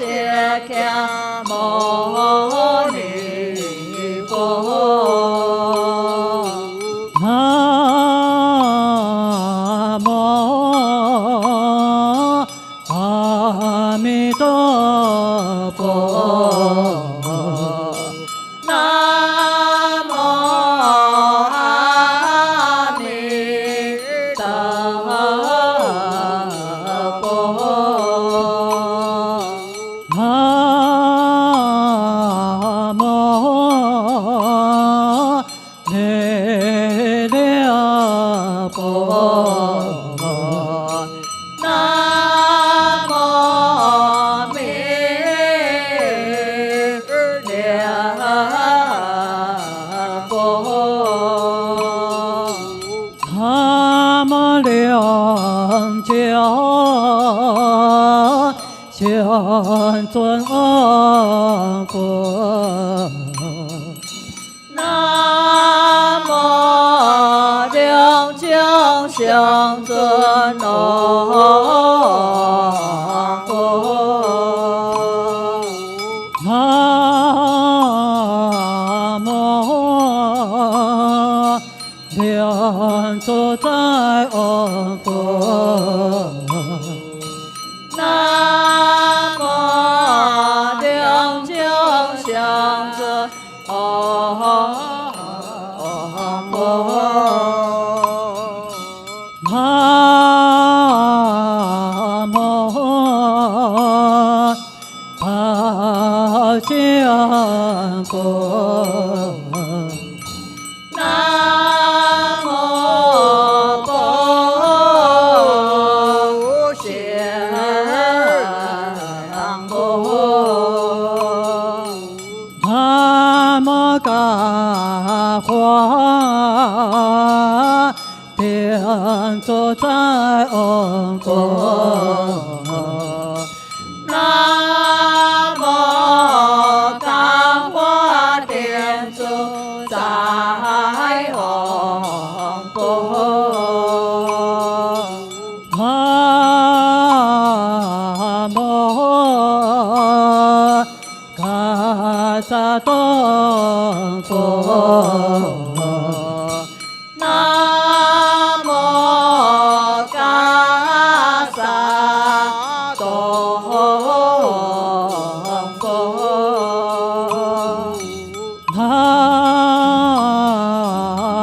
迦牟尼佛，南无阿弥陀佛。南无阿弥陀向尊恩佛。南无两江相尊恩佛。南无两座在恩佛。南无两江相尊恩佛。南无大香佛。南无宝香佛。南无感化殿坐在恩佛。南无感化殿坐在恩佛。南无嘎扎东佛。南无嘎萨东佛。南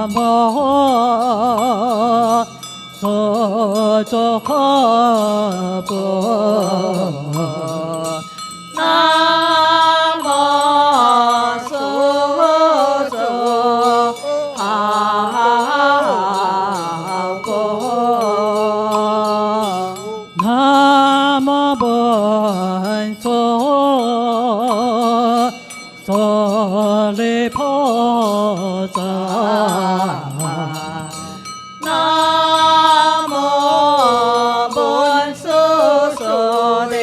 无所作诃婆。南无苏州好佛。南无本所所利菩萨。南无本师所利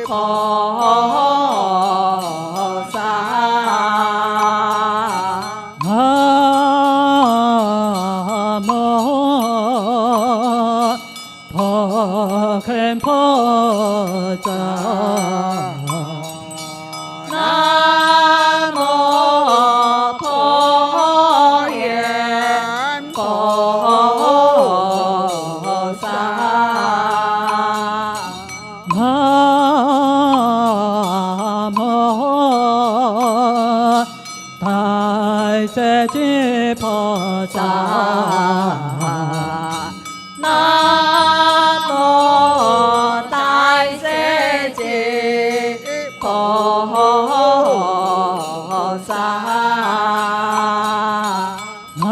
菩萨。南无普贤菩萨。南无普贤菩萨。南无大势至菩萨。南无大势至菩萨。南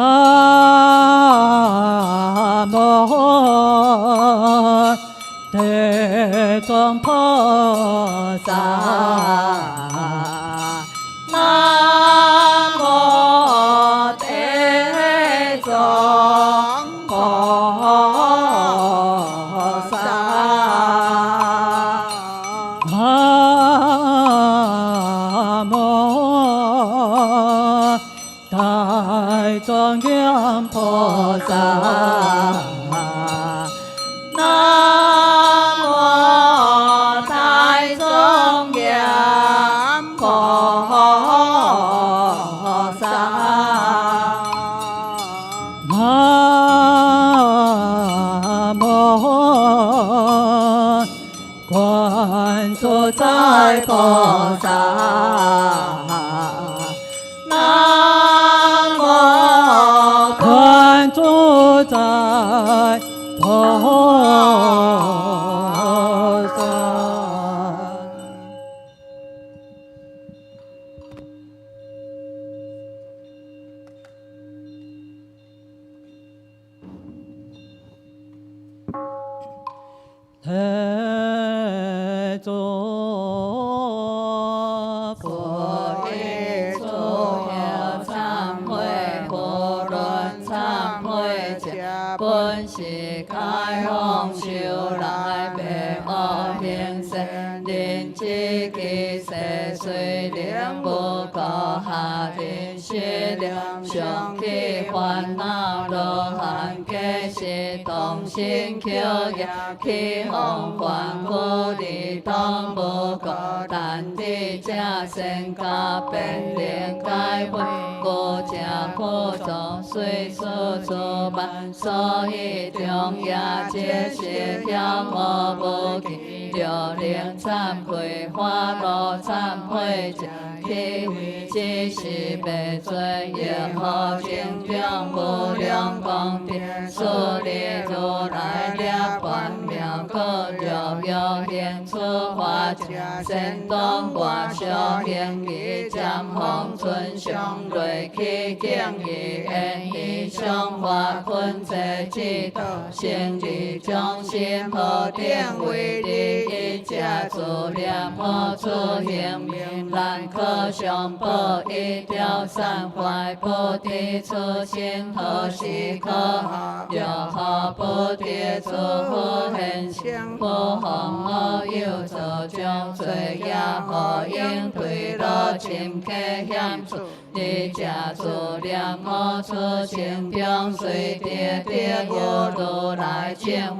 无地藏菩萨。南无地藏菩萨。南无大庄严菩萨。南无大庄严菩萨。南无观自在菩萨。南无观自在菩萨。太祖佛一主要忏悔，不论忏悔者，本是开放修来被恶行善。人知其世虽灵无故下人失灵上起烦恼罗汉皆是同心求业起往还故离当无故但地者身加变灵解慧故者苦众虽所作万所以中也皆是向我无记六灵忏悔花路忏悔者起为只是被罪业何情中无量光天所立如来了观妙各有有现出化者神东外小行义占风存上瑞起敬意愿以上化困者之道成理中心何定为第一家自念何出行名难可上报一条善怀菩提初心何时可又何菩提出何现行不红何有作将罪业何应退落深刻险处你家自念何出行中随跌跌有如来见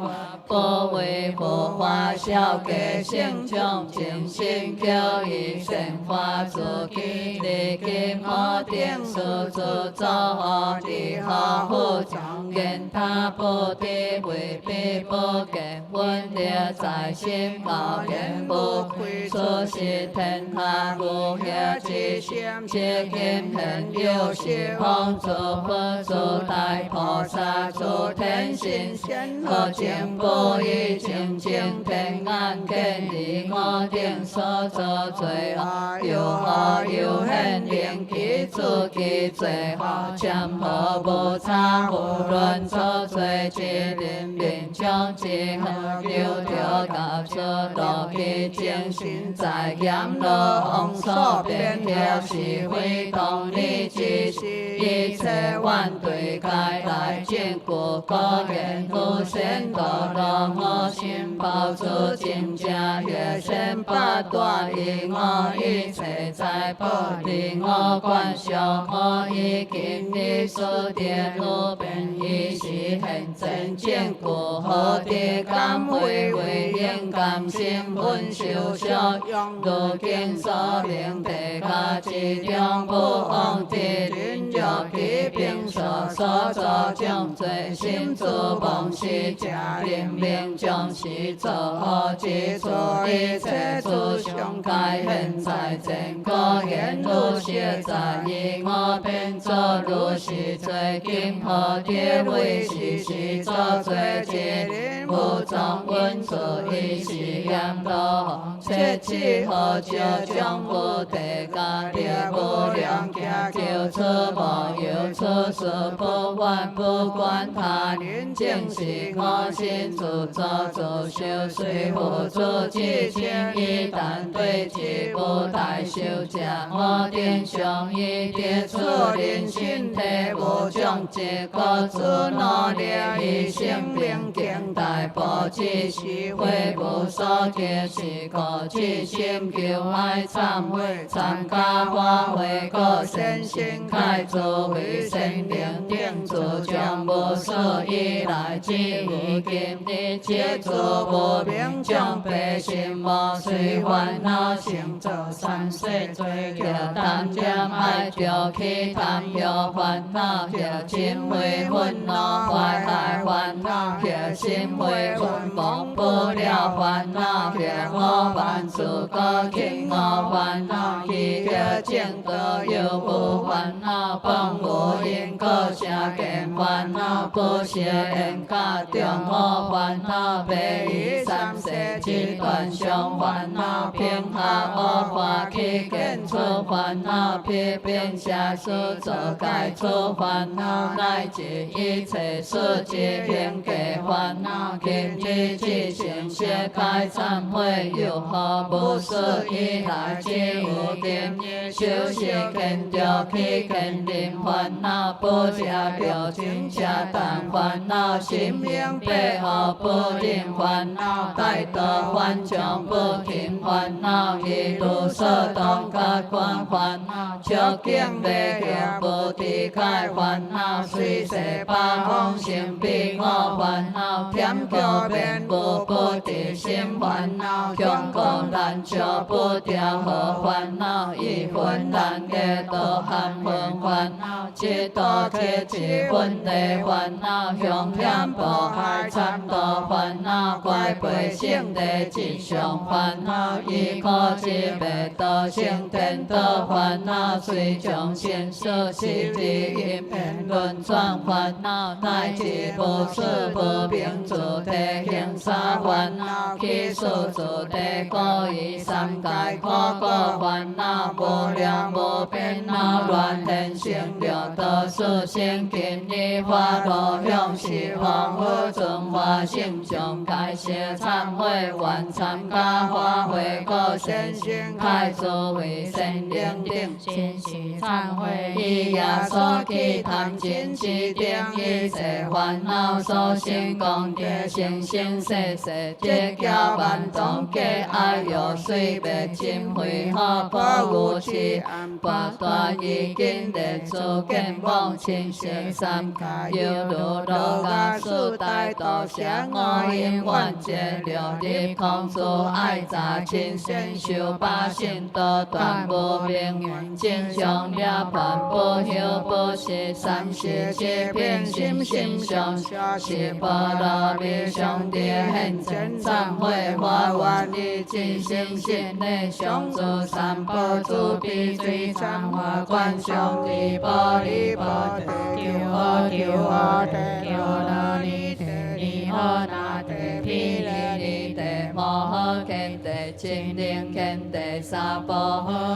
不为佛法小给性中尽心求以生化自己历经何定所作造何地何护障言他菩提为彼不给分裂在心高言不愧所是天下无暇之心皆今很有是方诸佛诸大菩萨诸天神仙何见不以清净平安见离我定所作罪恶又何有现灵其自己罪何참何无差无论作罪之人命中之何有条教出落其精神在严罗王所变调是非同理之事一切万对该来见故可言无限多罗我心抱住真正热身八大以我一切在不离我观想我已经你所跌路边已是很真见故何地甘会为应甘心本修修用如经所令地下之中不枉地临若其并所作将罪心自忘是假灵命将是作恶之作一切诸相该现在整个言如是在以我变作如是罪今何地为是作罪之人无中温处以是严罗切切何就将无地家地无量家救出无有出世不还不管他人正是我心自作自修虽不作之前一旦对之不待修者我定上一跌出人心体无将结果自努力以生命经大报之是会无所结是个之心求爱忏悔参加花卉个身心开作为神灵定主将无所依赖之意今日皆作无明将百姓无随烦恼成就三世罪孽担将爱着去贪欲烦恼也心为愤怒怀害烦恼也心为愤忘不了烦恼也我万事个轻我烦恼一个见得有无烦恼帮我因个下见烦恼不是因家中我烦恼被以三世之断上烦恼平下我化去见出烦恼批评下所作该出烦恼乃至一切世界偏给烦恼今日之前些该忏悔又何不是依赖之无今日修习见着去见临烦恼不加表情加淡烦恼心命背后不定烦恼待得烦将不停烦烦恼，一路所动甲观烦恼，触境未行无知解烦恼，随世八方生彼我烦恼，添过面无不知心烦恼，强过难笑不掉好烦恼，一分难解多含分烦恼，一道起一分的烦恼，凶险迫害惨多烦恼，怪背性的一上烦恼，依靠一味道生天道烦恼，随众生所习之因缘轮转烦恼，乃至无事无明自地行三烦恼，起事自地故意三界苦果烦恼，无量无边恼乱天生六道四生今日法路向是方好存化性上界谢忏悔愿参加花卉果先生开诸位神灵顶心是忏悔，以耶所起贪嗔痴定一切烦恼所生功德生生世世结交万众皆爱欲水灭尽慧好保有痴暗八大已经列诸见望亲生三界犹如罗伽树大道相我因缘结六日空诸爱杂亲身修八信多断无明缘正常了凡不休不是三世皆平心心上下是波罗蜜上帝现前忏悔花愿以真心信内上诸三宝诸比最忏悔观上帝波利波提丢阿丢阿提丢那尼提尼阿那提毗利利提摩诃견帝真灵견帝萨婆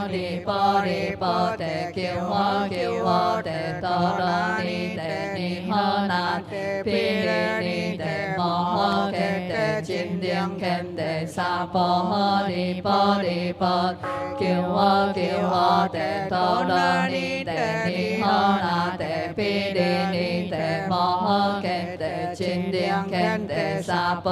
利波利波提救我提多罗尼提尼诃那提毗利利提摩诃견帝真灵견帝萨婆利波利波提救我提多羅尼提尼诃那提毗利利提摩訶견帝真靈견帝薩婆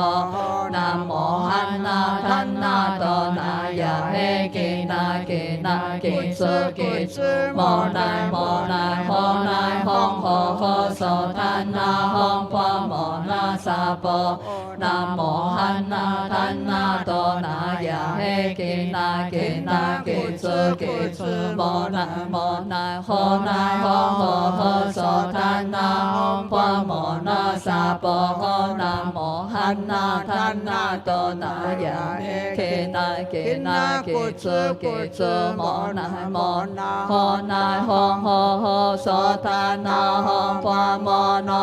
南無漢那檀那多那呀嘿吉那吉那吉蘇吉蘇摩那摩那摩那吽呵呵娑檀那吽婆摩那薩婆南無漢那檀那多那呀嘿吉那吉那吉蘇吉蘇摩那摩那吽那吽呵呵娑檀那吽婆摩那薩婆南無漢那檀那多那呀嘿那吉那吉蘇吉蘇摩那摩那吽那吽呵呵娑檀那吽婆摩那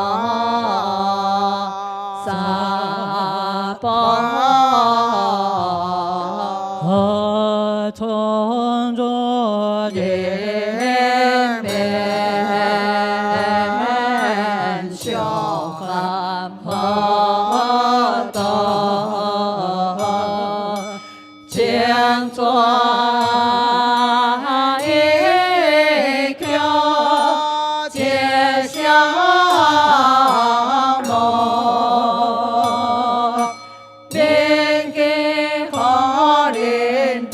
薩婆從若夜面修含何多將作一口皆消沒遍給可憐多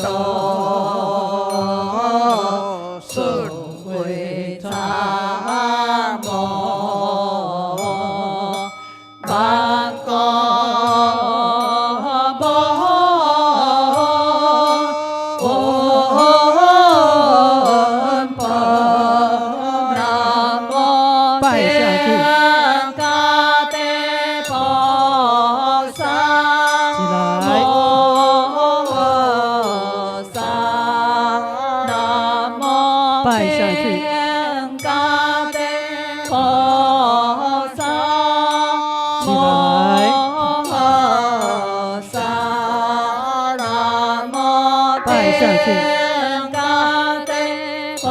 順會參謀萬國無恩報南無天下地菩薩摩薩南無天下地菩薩摩薩南無天下地菩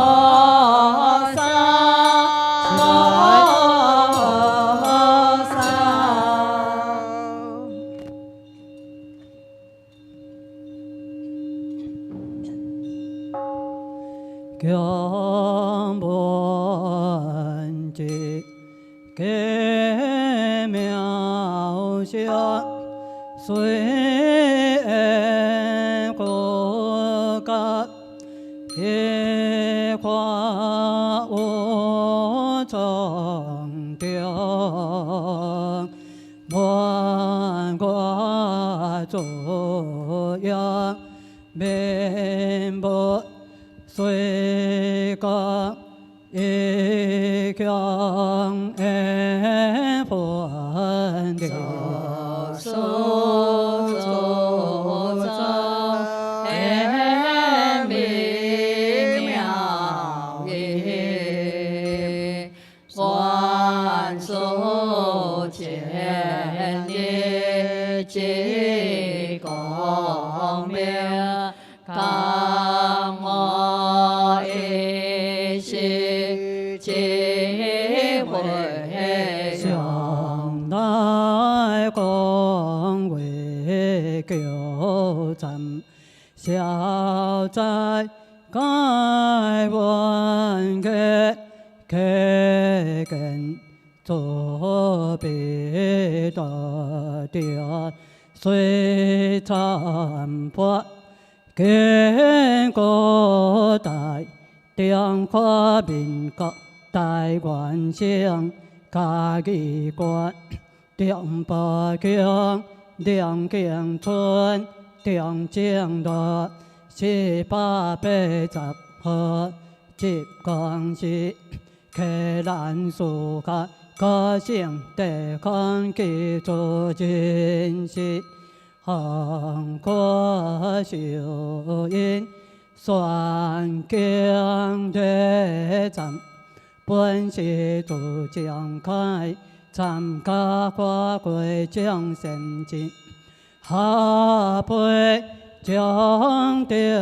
薩摩경본지 개명시虽故个一花无从定，万国主阳，民不随个一强恩分的。消灾解冤结，开根作必得定，虽参破建国大，中华民国大元星，家己关中北京，两京村。中正路480号，集光市溪南树下高省地方基础建设，韩国秀英选景地站，本市主将开参加花卉奖成绩。下辈将定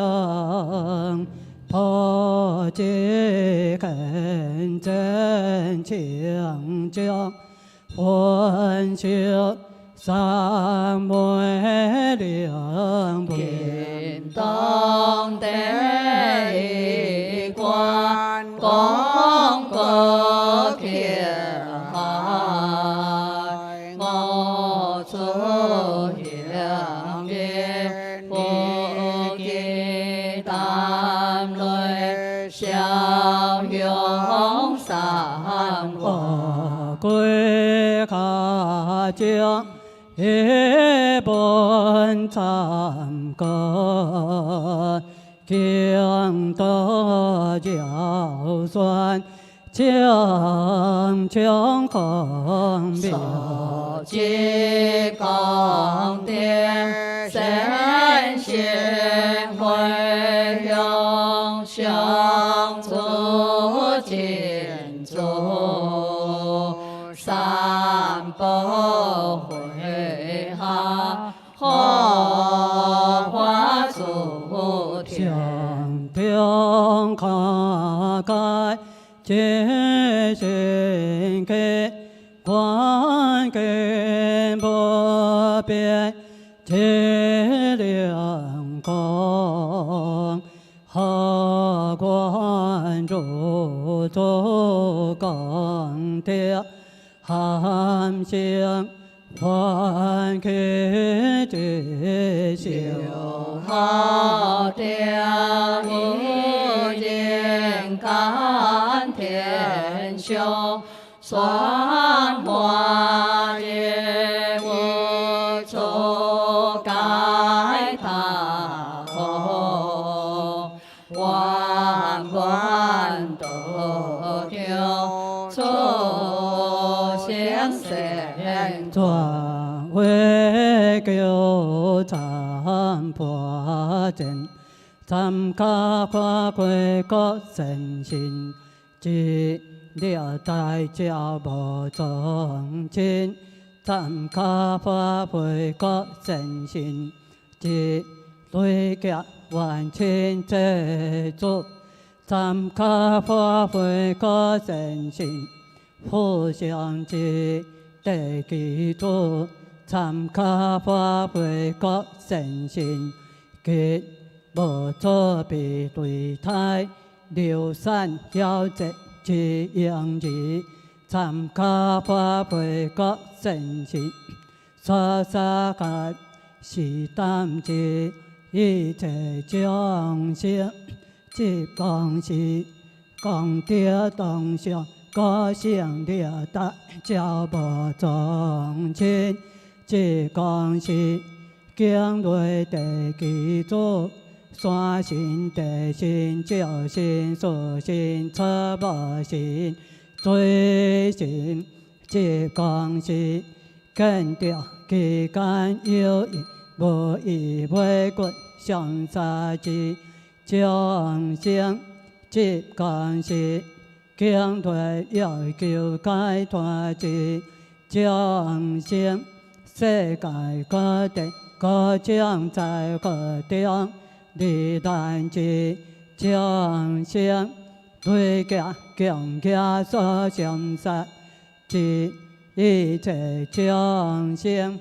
破积恨真情将分修三昧两遍当地观光国天海，我出。归家将一本参歌，经得教算将将空明，即光殿神仙会用相助建筑。三宝会下，荷花足田，向天开盖，皆心开，观根不变，皆亮光，下观主做光调。含香欢开之心，好调无言甘甜秀，双花叶无处盖他后，万贯都丢出。转为求参破阵，参加花卉各神仙，只了大教无忠亲，参加花卉各神仙，只累夹万千制作，参加花卉各神仙。互相之地基础，参加花卉各神仙，结无错别对待，流散夭折之样子，参加花卉各神仙，沙沙格是担之，一切众生，即公是功德当上，高胜了达，照无众亲，即公是经雷地基主。山神、地神、照神、树神、草木神、水神，即公是见着其间有异，无异袂骨，上三之众生，即公是经雷要求解脱之众生，世界各地各种在各中。历代之众生，累加强加所相杀之一切众生，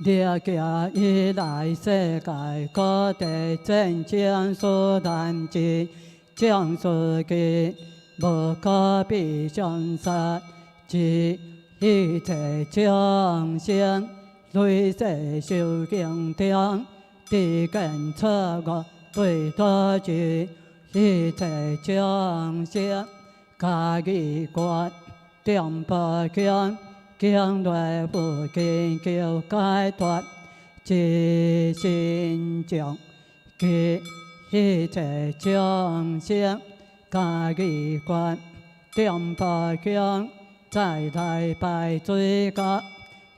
列加以来世界各地真正所谈之将士基，无可比相杀之一切众生，累世修行中。地根错误对多之一切众生，家己观点破经，经来不经求解脱之心中，其一切众生，家己观点破经，在大拜罪家，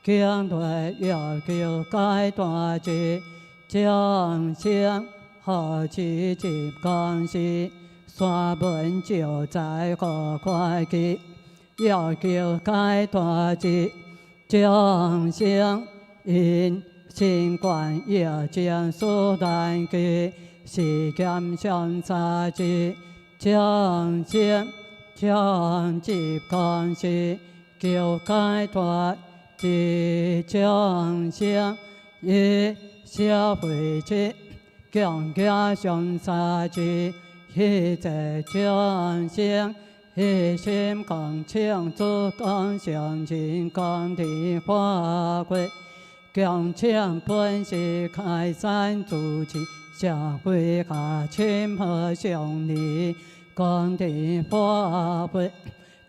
经来要求解脱之。众生何其集公是，山本就在何快去，要求解脱之众生，因心观业将所难去，是减相杀之众生，将集公是，求解脱之众生，以消费之强加相杀之一切众生，一心共庆诸共相亲共地化会，共庆本是开山主持，社会下亲和相离，共地化会，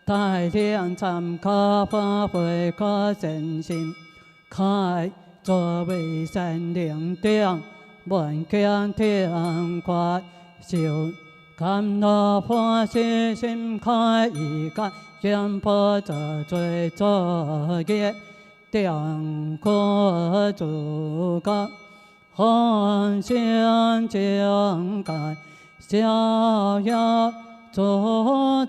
带领参加法会可真心开。作为神灵顶，万境天国修，甘露欢喜心开意解，愿破这罪作业，定国主告，欢喜将改，逍遥自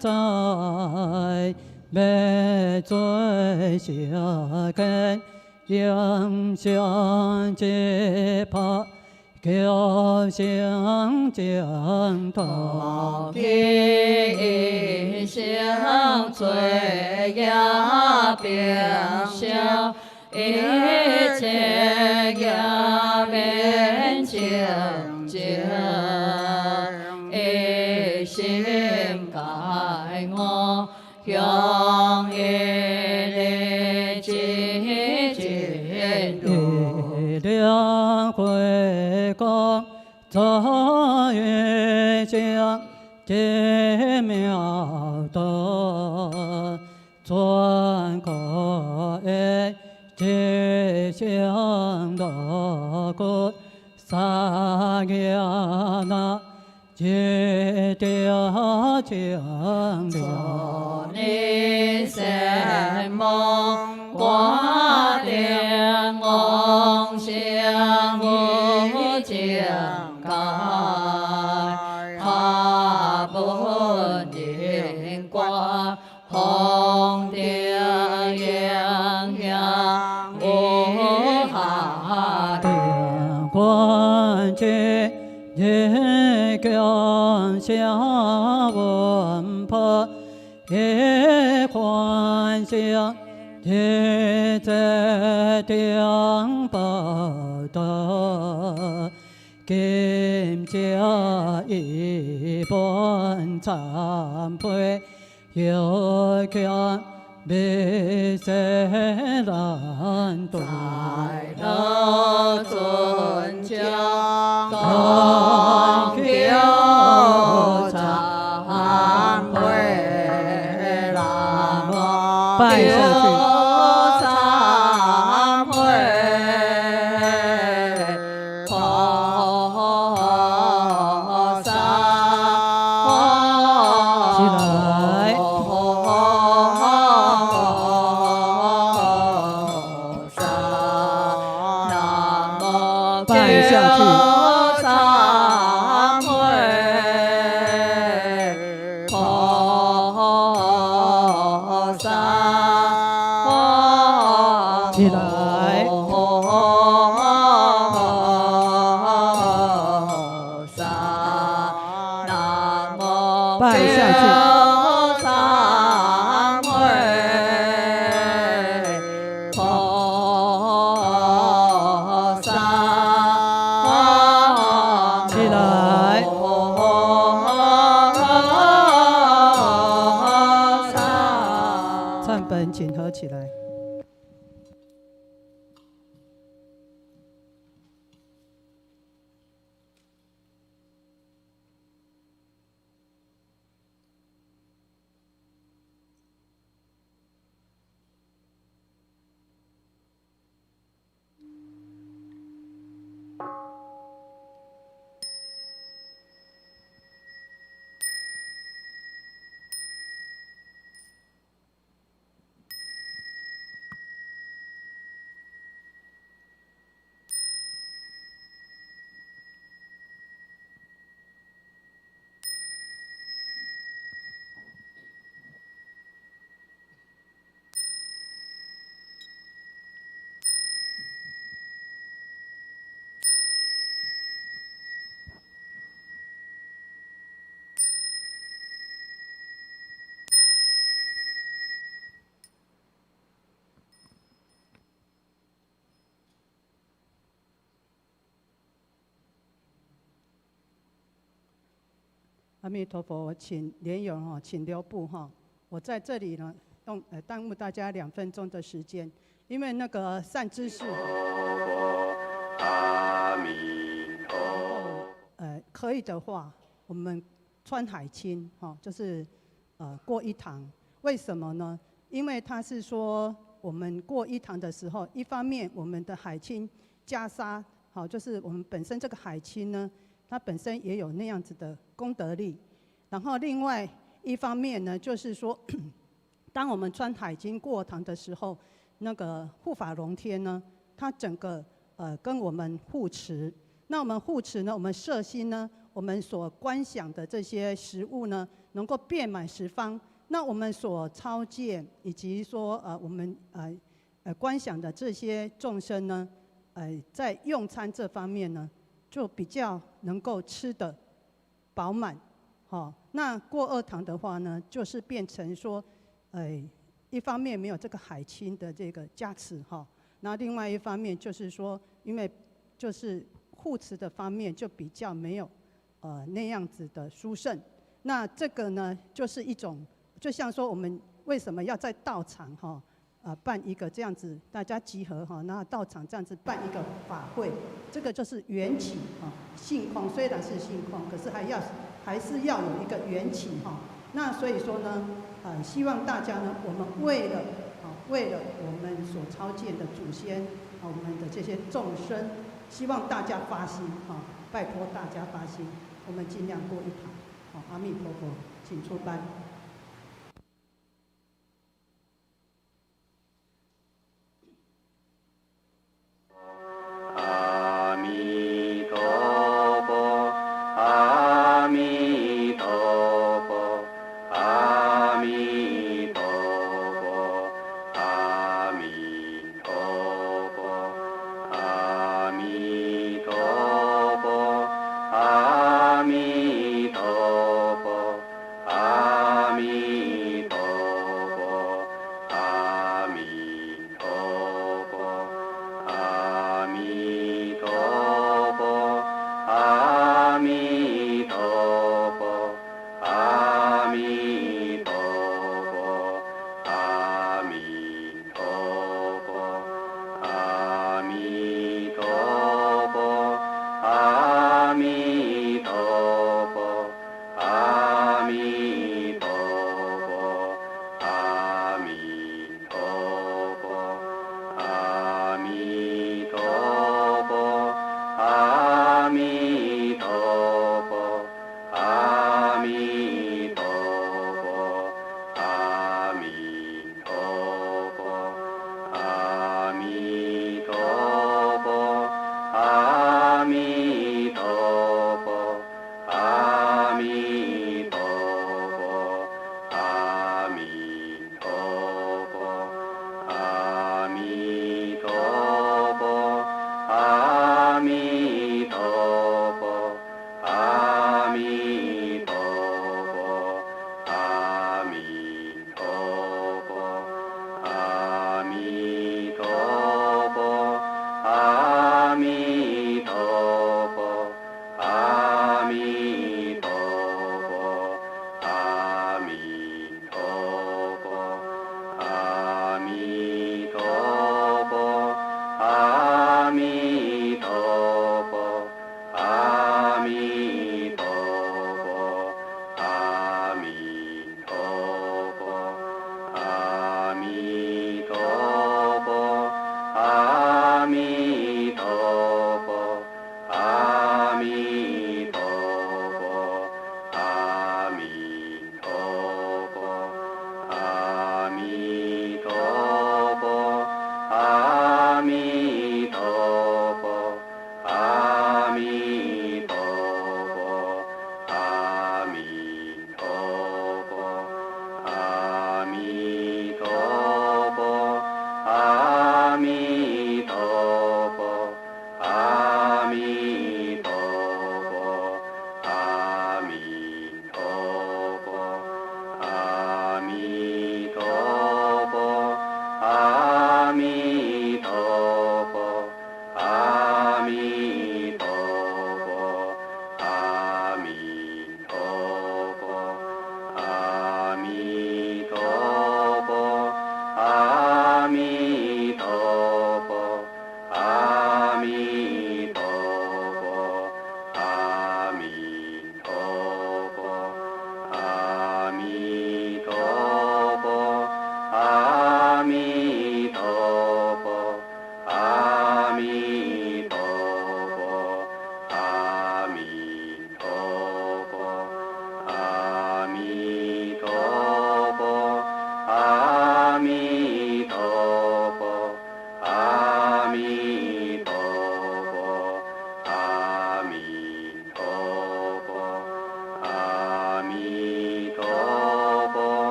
在，灭罪消根。应相结拍，求相将道，一生罪业并消，一切业免清净，一心改我向一量回光，作业将皆妙道，转可爱皆相道故，萨耶那皆调将作你神梦挂定梦想无将改，他不定挂红定洋洋无下定观觉也共相闻破，也观相。也在定报道，今朝一般参会，有强弥色兰多，在了尊将当求忏悔南无拜下去忏悔菩萨起来拜下去起来拜下去起来唱本请合起来。阿弥陀佛，我请莲友哈，请留步哈。我在这里呢，耽误大家2分钟的时间，因为那个善知识，阿弥陀。可以的话，我们穿海青哈，就是过一堂。为什么呢？因为他是说，我们过一堂的时候，一方面我们的海青袈裟，好，就是我们本身这个海青呢。它本身也有那样子的功德力，然后另外一方面呢，就是说，当我们穿海青过堂的时候，那个护法龙天呢，它整个跟我们护持。那我们护持呢，我们摄心呢，我们所观想的这些食物呢，能够遍满十方。那我们所操见以及说我们观想的这些众生呢，在用餐这方面呢。就比较能够吃得饱满，好。那过2堂的话呢，就是变成说，一方面没有这个海青的这个加持哈，那另外一方面就是说，因为就是护持的方面就比较没有那样子的殊胜。那这个呢，就是一种，就像说我们为什么要在道场哈？办一个这样子，大家集合哈，然后到场这样子办一个法会，这个就是缘起啊，性空虽然是性空，可是还是要有一个缘起哈。那所以说呢，希望大家呢，我们为了我们所操见的祖先我们的这些众生，希望大家发心拜托大家发心，我们尽量过一堂。阿弥陀佛，请出班。阿弥陀佛，阿弥陀佛，阿弥陀佛，阿弥陀佛，阿弥陀佛，阿弥陀佛，阿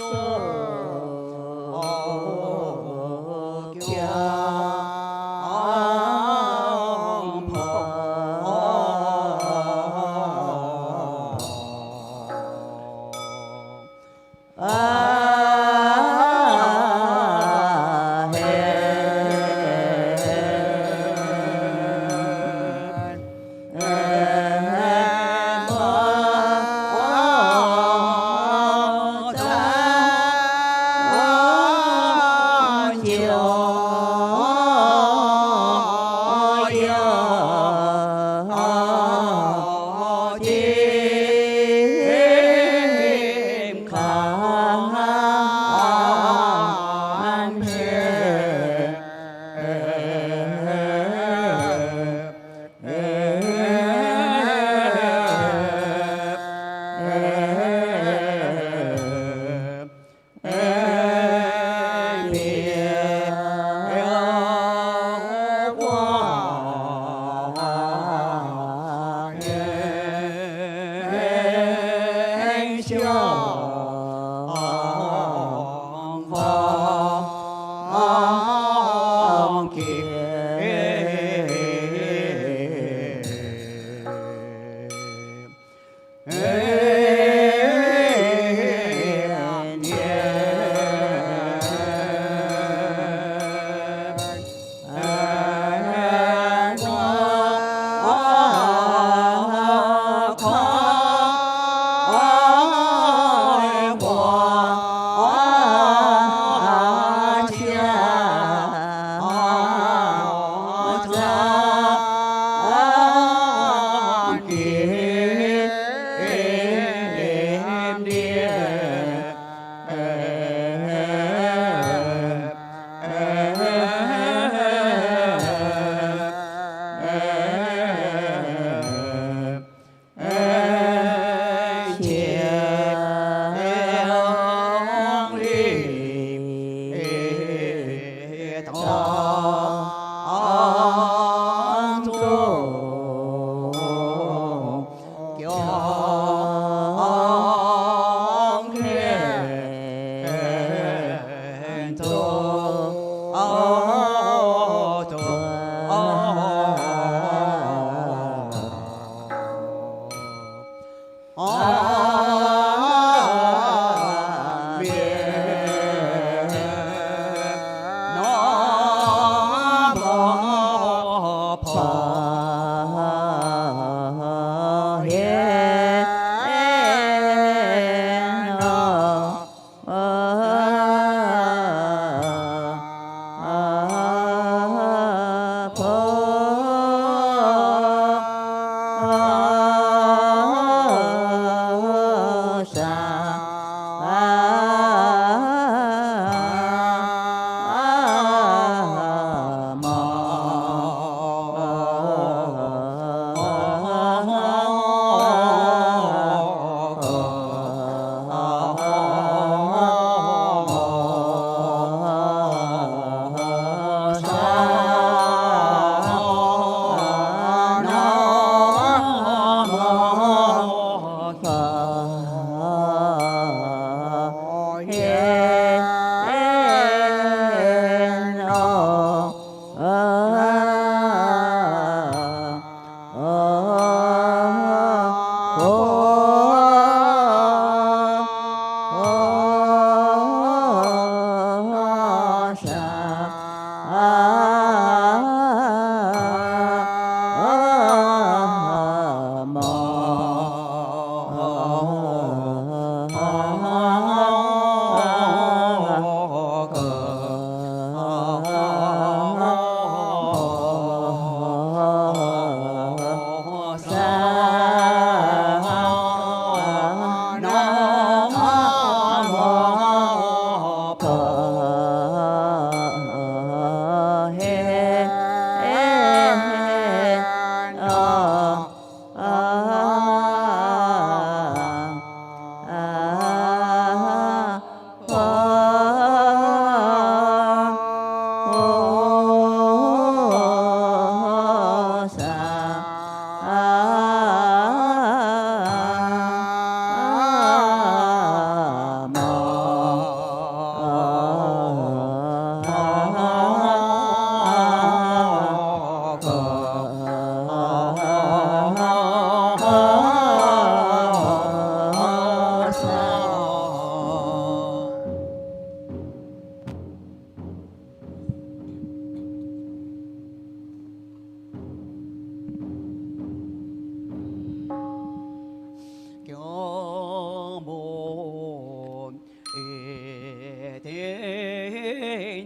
啊。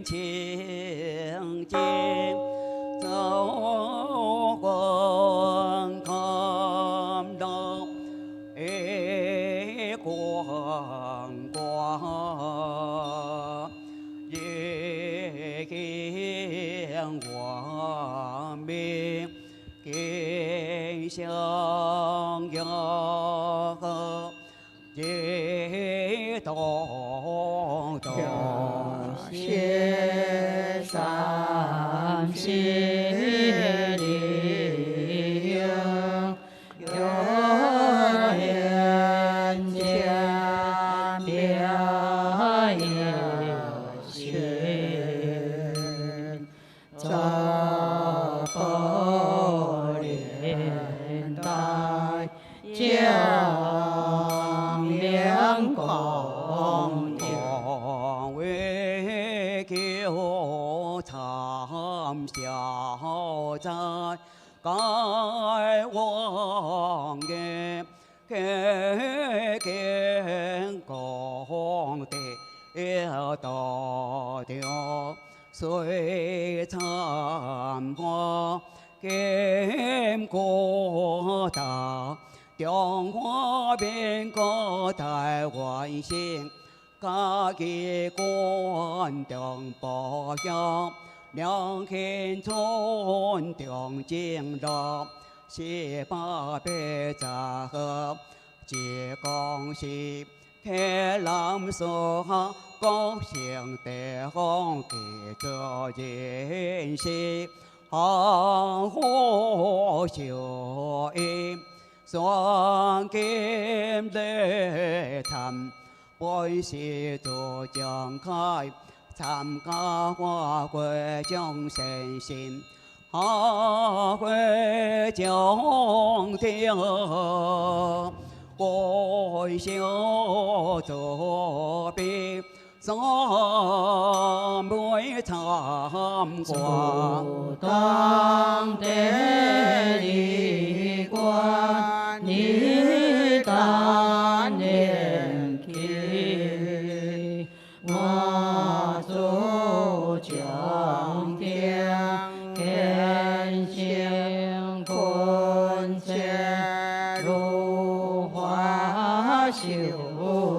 清净，走观看到光光，夜见光明，见相邀，夜动动。谢三世利应，有缘见表也心，则不连带将明公定。求参小在该王爷，见公的道调，虽参花见过大，中华变个台湾省。家己观中保佑，两千村中敬乐，十八辈杂合，皆恭喜天南所下，高兴地方给做人事，好好修因，双金来参。本是做将开，参加花会将身心，花会将天，我修作笔，三昧参观，当得离观，你当念。我主将天天行坤切如花修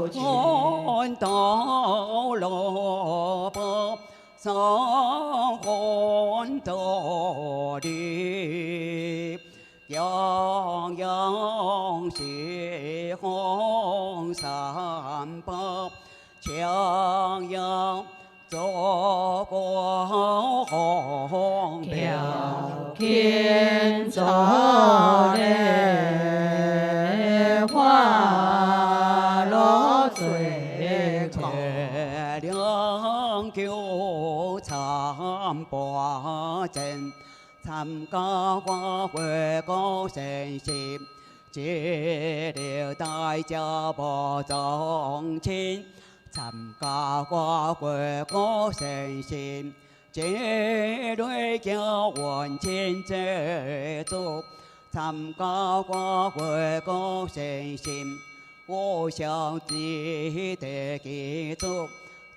净，到罗卜三魂斗里，样样是红三宝。强阳做过红条件做嘞花落最高，两九参八阵，参加花会高神心，接了大家不中亲。参加花会高神心，这类叫万千制作。参加花会高神心，我想记得记住。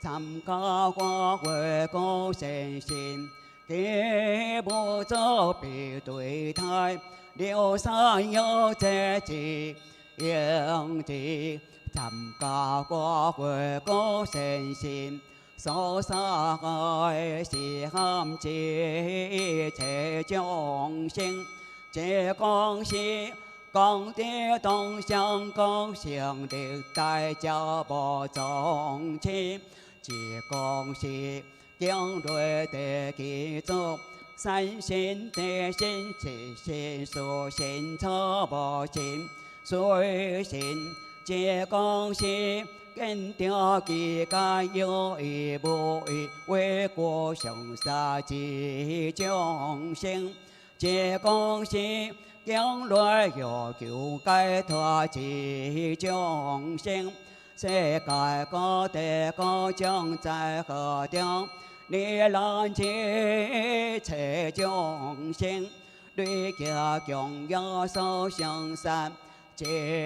参加花会高神心，给不走别对待，留山有这己应记。参加花会高神心，所杀害是含劫切众生，这恭喜讲的东乡高兴的大家不中亲，这恭喜将来的记住。三心的心，七心所心错不心，随心。这恭喜跟着几个有意无意，为国上杀之众生。这恭喜将来要求解脱之众生。世界各地各将在何地？你拦截切众生，对家共要受相善。这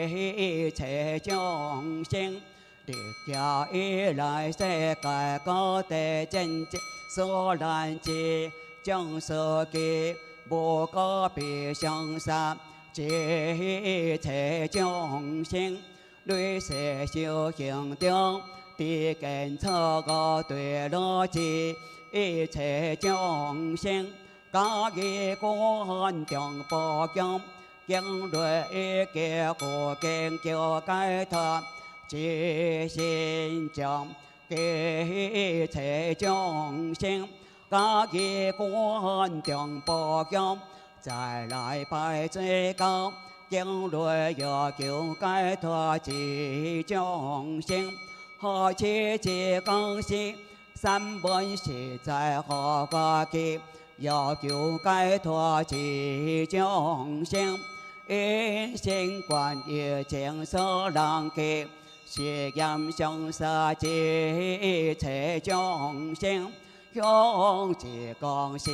一切众生，地家以来世界各地真正所难知，将所记无个别相杀，一切众生累世修行中，地根错误对逻辑，一切众生家己观众不强。经略一个古经叫解脱，即心将一切众生，家己观众不强，再来拜最高，经略要求解脱即众生，何其之公事，三本是在何个记，要求解脱即众生。因心观业情所能记，是严相杀一切众生，向之公事，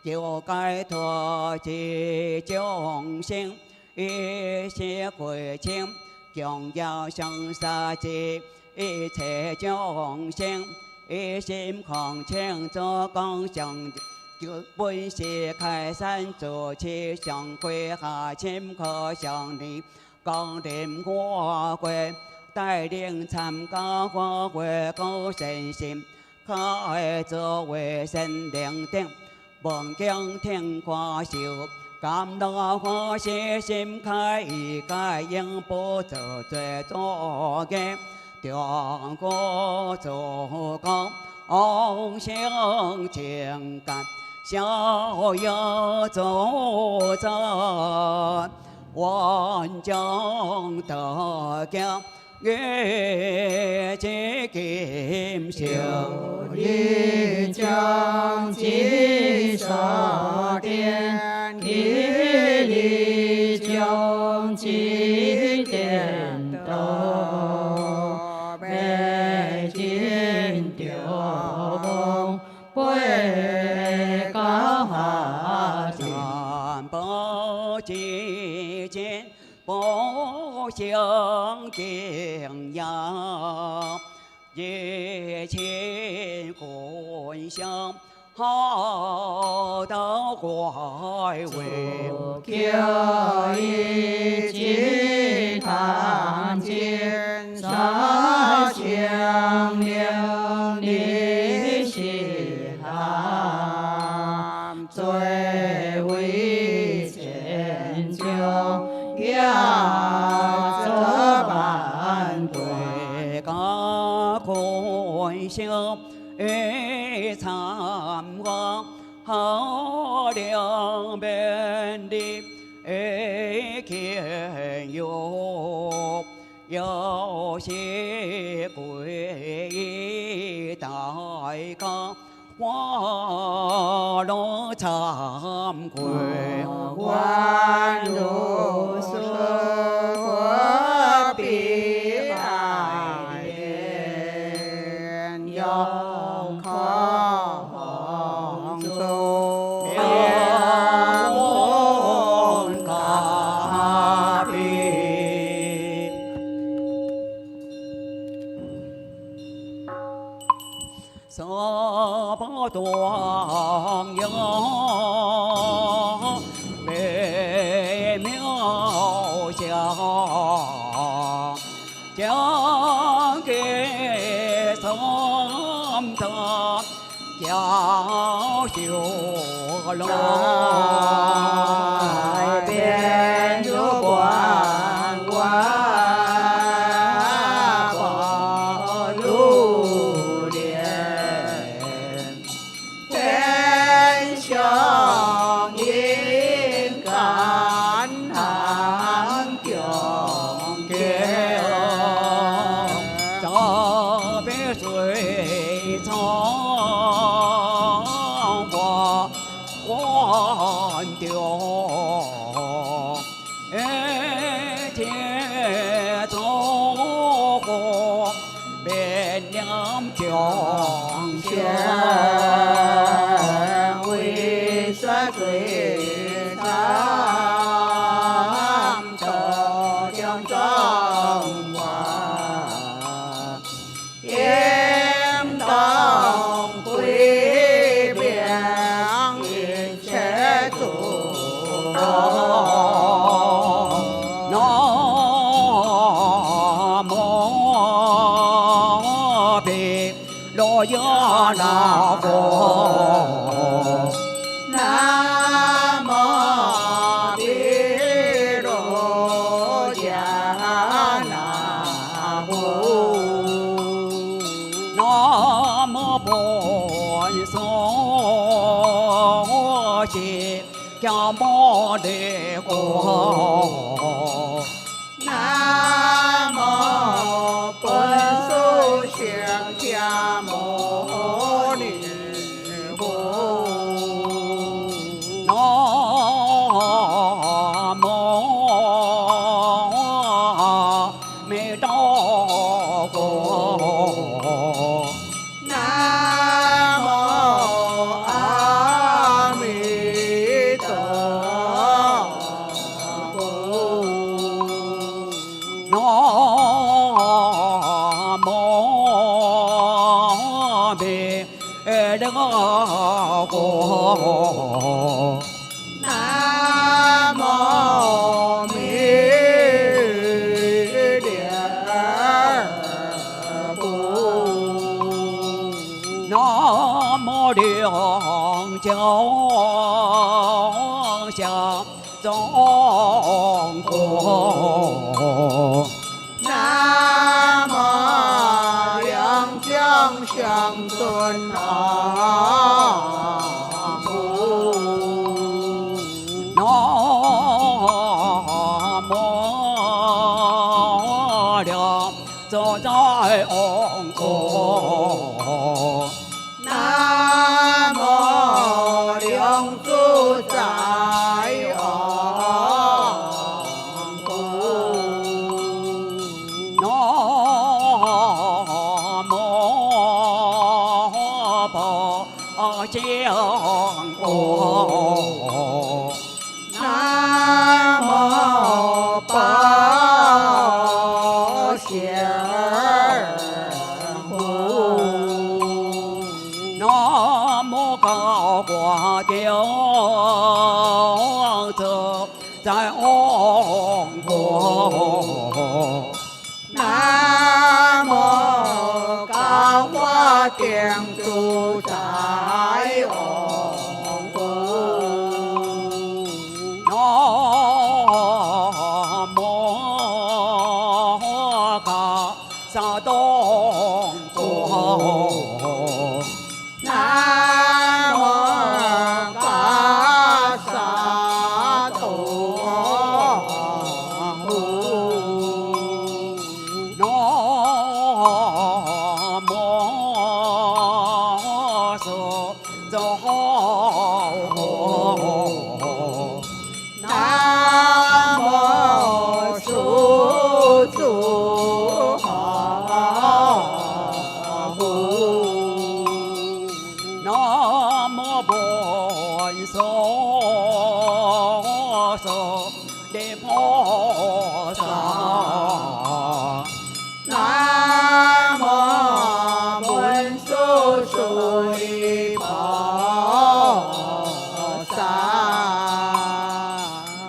求解脱之众生，一切归清，供养相杀之一切众生，一心空清做共相。本是开山祖师上归下签可相离，光临我国，带领参加花会高神心，开作为神灵顶，梦境天挂秀，甘乐欢喜心开意解应不走最作业，中国祖公红星情感。逍遥走在万众得奖，月节金秀一将金沙殿，一里将金殿斗，北京雕工北。之间不相敬仰，一切观相好道怪味，叫一起谈经沙相令离西汉，最为前就要这般对个观相一参望。好两边的天有，有些归大家花落参归，万如是何必爱言要靠走两岸咖啡，所不动摇，微渺小，将给从他教修罗，改变如观观不如莲，天上应感叹中间，这杯水从我换丢，天中国变两江天为山水长，斗将壮观，比罗呀那佛。南无比罗呀那佛。南无本师释迦牟尼佛。南无本师释迦牟尼佛。南无阿弥陀佛。南无阿弥陀佛。南无阿弥陀佛。南无弥勒佛。南无两教下中国。南无两江相尊阿母。南无两走在王国。南无两祖在王国。南无宝江国。南无宝祥佛。南无高挂吊者在王国。南无高华殿主在王国。南无高沙东国。南无嘎萨多夫。南无释迦佛。南无苏祖哈佛。南无本师利菩萨。南无文殊师利菩萨。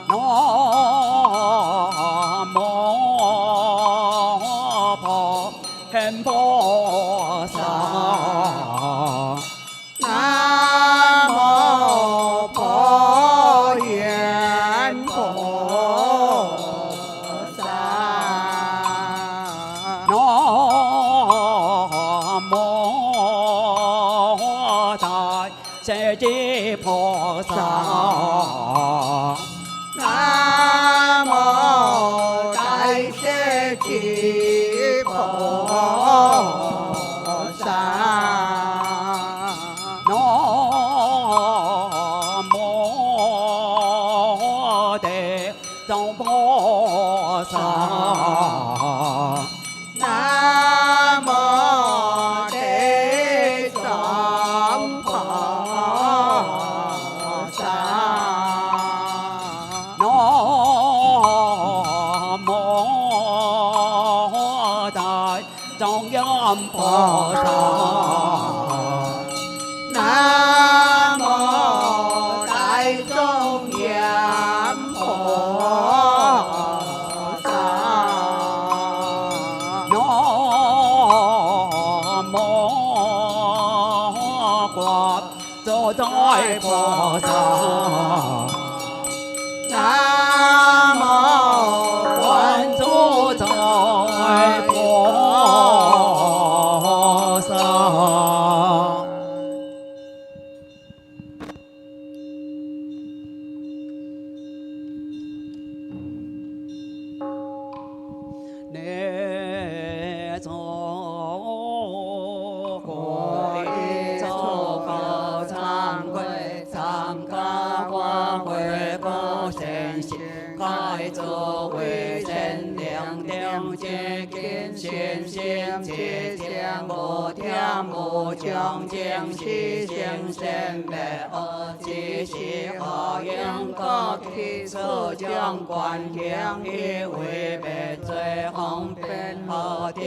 南无普贤菩萨。南无普贤菩萨。南无大势至菩萨。南无大势至菩萨。南无地藏菩萨。南无地藏菩萨。南无大庄严菩萨。南无大庄严菩萨。南在菩萨。南无观主在菩萨。你做过的做好惭愧，参加花会过善行，该做为善良良接近信心接将无听无将将是行善灭恶，只是何应各起所将观听以为灭罪方便何定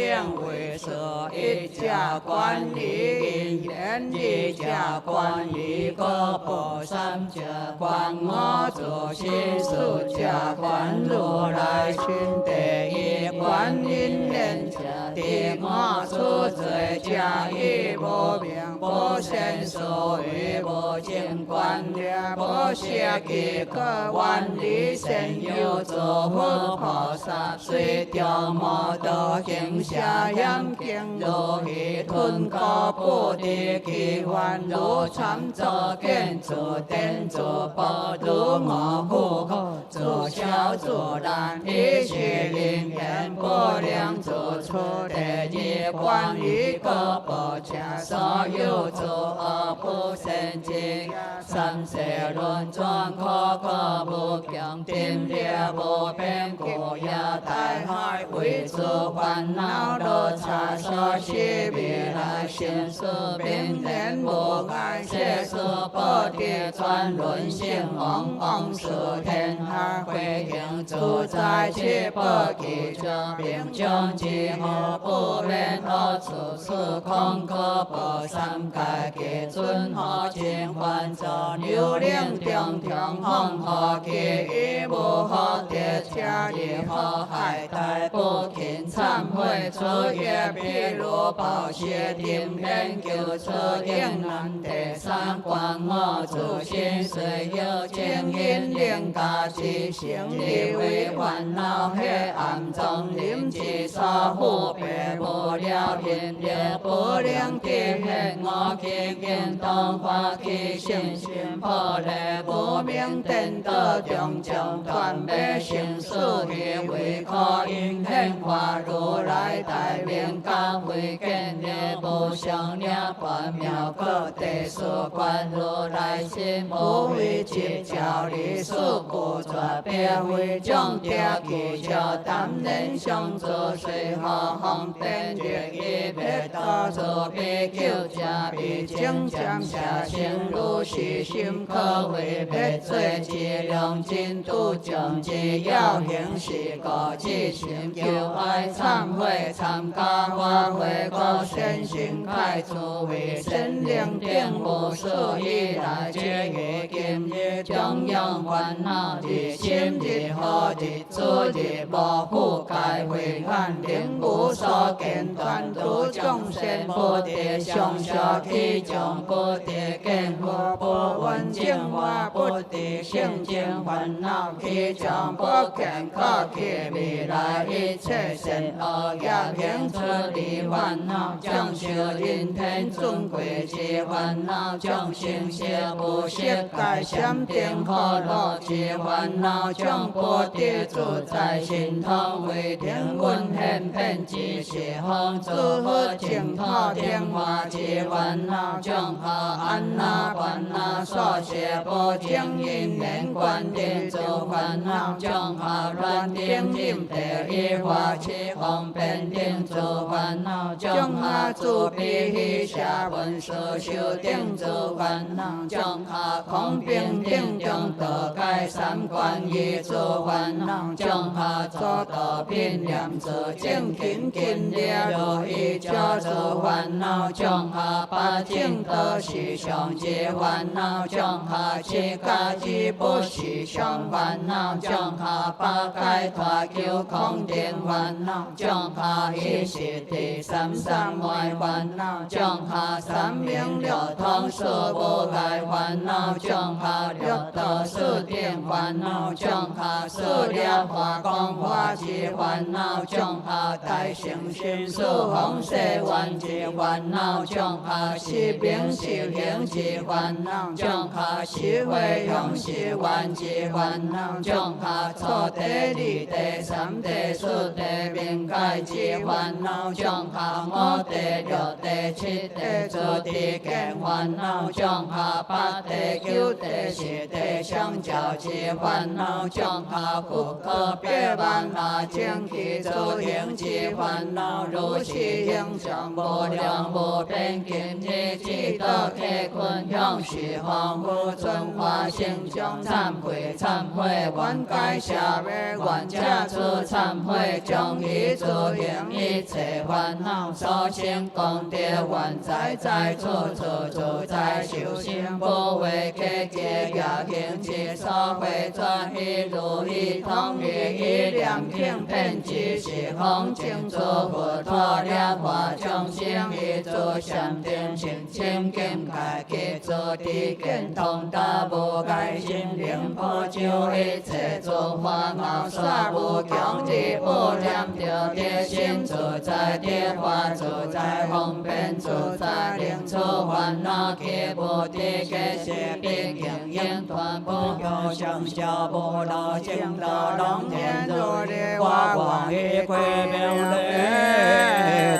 为所一家观理言一家观理个不三家观我做心数家观如来群第一观音莲家第五出罪家义无明无善所欲无见观念无邪计个万里善有作佛菩萨虽掉魔道行下严经如意吞高不敌其幻如参作见主天主宝如我护口主小主难一切灵言不良主出第一关一个不假所有主恶不善经三世轮转可可不强定烈不变故呀大海为主烦恼罗刹所需未来现世明年无碍切所不跌转轮性往往是天下会应主宰其不记者并将其何不变何处处空可不三界其尊何情幻者流灵中中风何其一无何跌加一何海带不勤忏悔出业譬如宝血定天救出应难第三关我主心虽有情因令家之行以为烦恼黑暗中临至所护别不了因也不良地现我其见当发其心心破裂不明den道中将断灭行事以为可应现化如来大明教会见也不想了半秒各地所观如来心不为执教理事故作别会将地其教担任相助随何方便决一别道作比丘加比经将下行如是心可为别罪之量尽度将之要行是个之行求爱忏悔参加花卉高善行开除为神灵定无数以来皆于今日中央烦恼之心之后之主之无覆盖为汉灵无所见断度众生不得相小其中不得见佛不闻净化不得性净烦恼其中不见可其未来一切善恶业行出离烦恼将修因天尊贵之烦恼将行邪不邪改相定可乐之烦恼将不得住在心头为天闻现遍之邪风诸佛净土天华之烦恼将何安那烦恼所邪不净因缘观点诸烦恼将何乱定因得一化其方便定诸烦恼将何诸彼下文殊修定诸烦恼将何空并定中得解三观一诸烦恼将何作得变量诸正勤勤烈如意叫做烦恼种下八正道是上一烦恼种下七加之不是上烦恼种下八解脱求空定烦恼种下一是第三昧烦恼种下三明六通四无碍烦恼种下六道四定烦恼种下四了化光化之烦恼种下大乘心四方世愿之烦恼种下是名是行之烦恼种下是会用是愿之烦恼种下初地二地三地四地明解之烦恼种下五地六地七地诸地见烦恼种下八地九地十地相交之烦恼种下复可百万那正气诸行之烦恼如是形象无量无边今日之道客困向是方无存化性中忏悔忏悔愿解舍灭愿者出忏悔将以诸行一切烦恼所生功德愿在在处处自在修行不为结结也行之所会转依如意通于一念听遍之是风净土佛陀了化众生一诸禅定心清净开基诸地见通达无碍心灵破旧一切诸烦恼所无强之无量着的心自在的法自在方便自在令诸烦恼皆不地皆是毕竟因断不有相消不老净道龙天如力华光一归命力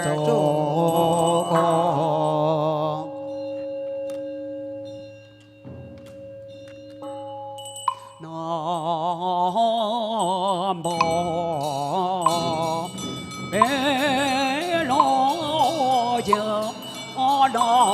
诸公。南无北罗经南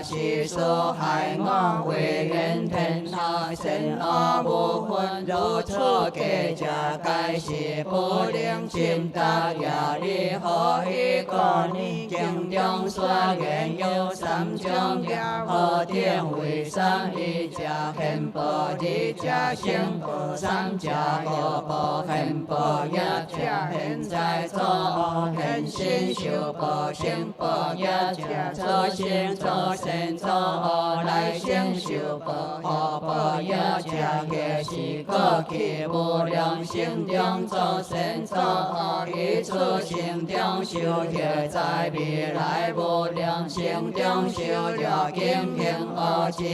是所害我为怨天。他身恶无分，如初计者皆是不能尽达也。你何以故呢？经中所言有三种业，何定为三？一者显报，二者成报，三者恶报。显报业者现在作恶，现身受报；成报业者作成作善作恶，来生受报。恶报业者皆是过去无良心中作善作恶，以此心中受业，在未来无良心中受了经行恶之。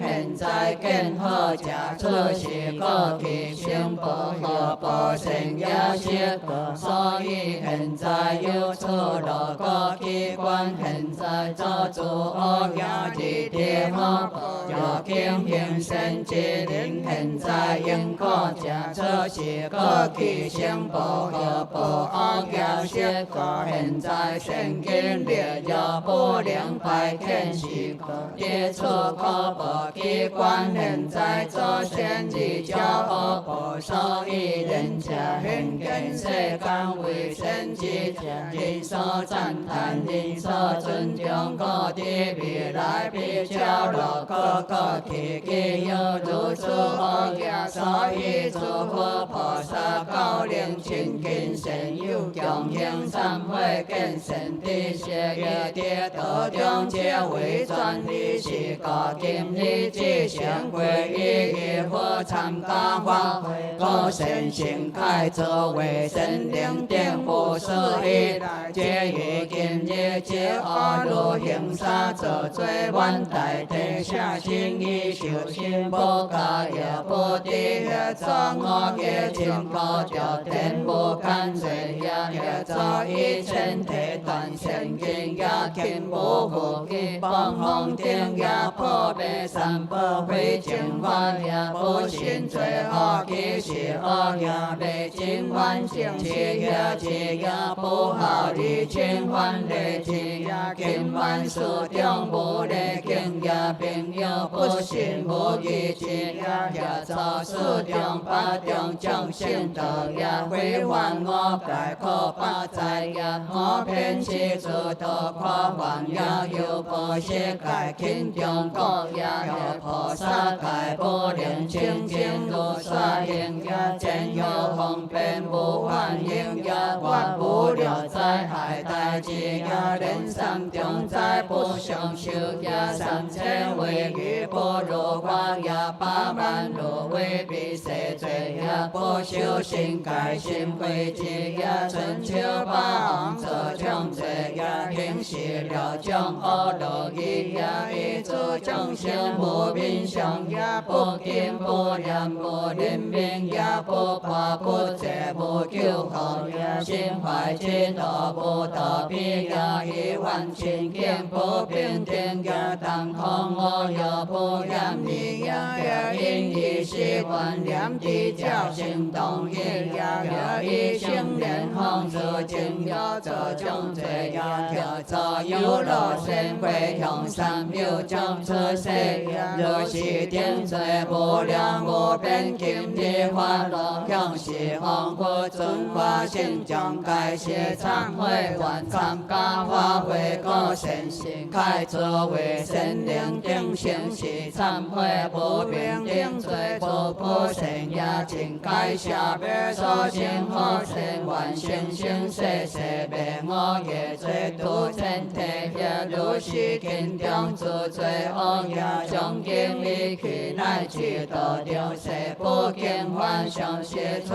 现在见好者，此是过去成报恶报善业失过，所以现在有错路过机关，现在做主恶业之地方，有经行善之人，现在应可者，此是过去成报恶报恶业失过，现在善经列有不能排遣是过，跌错可报机关，现在做善之教恶报，所以人者现见世间为善之者，人所赞叹，人所尊重，各地未来必教路，各去既有如此恶业，所以诸佛菩萨高龄亲近善友，共行三会见善知识，业地道中皆为专利，是个今日之成归依佛参加法会，各善行开作为神灵定不是以来，皆于今日之恶路行杀作罪，愿代替下心意修心不加也不低也作恶业尽高调天不堪罪也作一切体断善经也勤不护己帮风定也破灭三宝非正法也不信罪恶其是恶也未尽完成其业之也不好理清反理之也勤万事中无力经也朋友不信无义之也造事中八中正信道也毁犯我改可八灾也我偏其主道夸还也有不是改轻中国也有菩萨改不能清净如所应也真有方便无反应也我无了灾害大智也人生中灾不相修也三千为余不如法也八万如为必世罪也不修心改心归之也春秋八王作众罪也平息了众恶乐意也一诸众生无名相也不敬不念不怜悯也不怕不责不救后也心怀之道不得必也一万千见不平定也当空我也不言你也因以习惯念地教行动也一生莲红自经有这种罪也做有乐生会向三有将出世若是定罪无量无边今日法乐向西方国尊法性将该些忏悔还参加法会各善行开作为神灵定性是忏悔不明定罪不善也尽该下边所行好善完成行世世别恶业罪度身体也如是经中诸罪恶业将经离去乃至道掉世不见幻想写出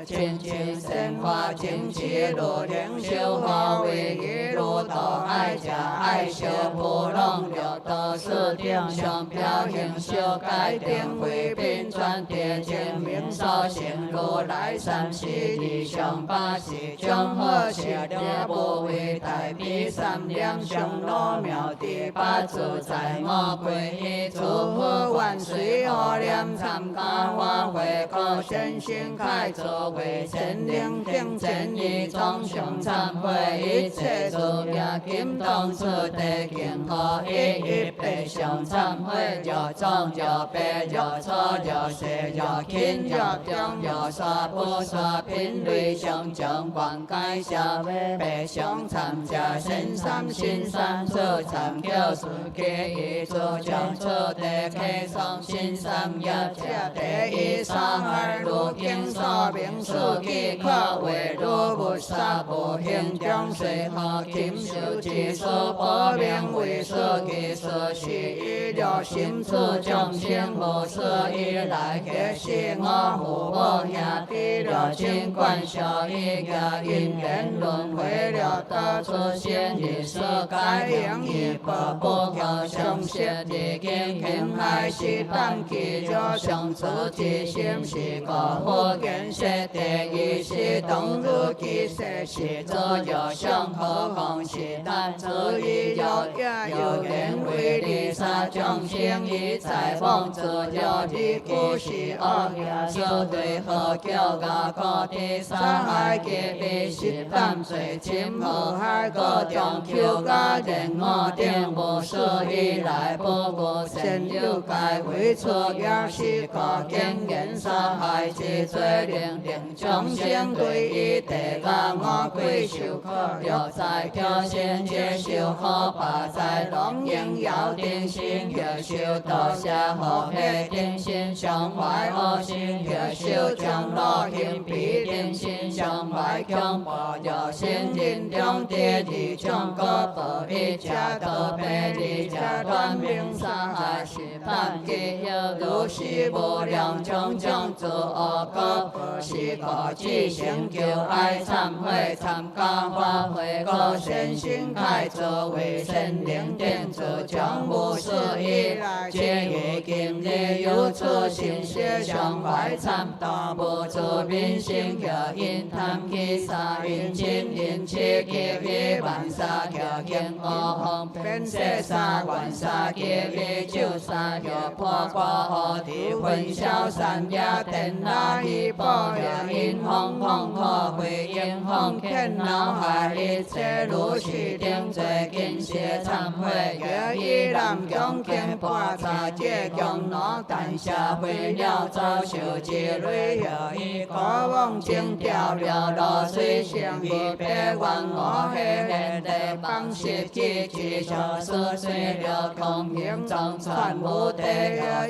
亲亲生化经济路灵修化为一路道爱家爱修不弄了道是定向表现修改定为并传叠见明少行如来三世理想八世将和谐列不为大比三两相罗妙第八自在我归依诸佛万岁护念参加花卉高先生开作为神灵敬前以众上忏悔一切诸命金当出地敬贺一百上忏悔若壮若白若粗若细若轻若重若沙不沙品类上将观界社会白上参加神三新三出参教书记一主将出地开上新三业者第一三二路经所名书记可为如无沙无形中随后金手指所保名为书记所是一了心处众生无所依来结是我父母兄弟了亲关小一个因缘轮回了得出现一所该应一报不可上学的经经还是当记着上自己心是个福建设第一是当如其实是做有上何况是但自己有也有缘为你杀众生以财丰自有的故事恶业小对和叫个个的杀害嘅被是担罪侵无害个中求个人我定无所以来不过神有该为错也是个经验杀害之罪令众生对于地个我归受苦若在挑选接受可把在龙应要定心要受到下好黑定心上怀恶心要受将落行必定心上怀强迫要心灵中的地中个不一家都被你家断命杀害是判给有如是无量种种作恶个不是个只成就爱忏悔参加花卉个身心开作为神灵点主将无事以来皆以今日有出心血上怀参道不足民心个因贪起杀因亲因切结一万杀个见恶风变色杀万杀结一九杀个破瓜何地混淆三也天那一波也因风风可回应风天脑海一切如是定罪今世忏悔也依然恭敬破查这强恼但社会了遭受之类有一个往情掉了落水上不别怨我黑黑的方式支持小事虽了空行中传无地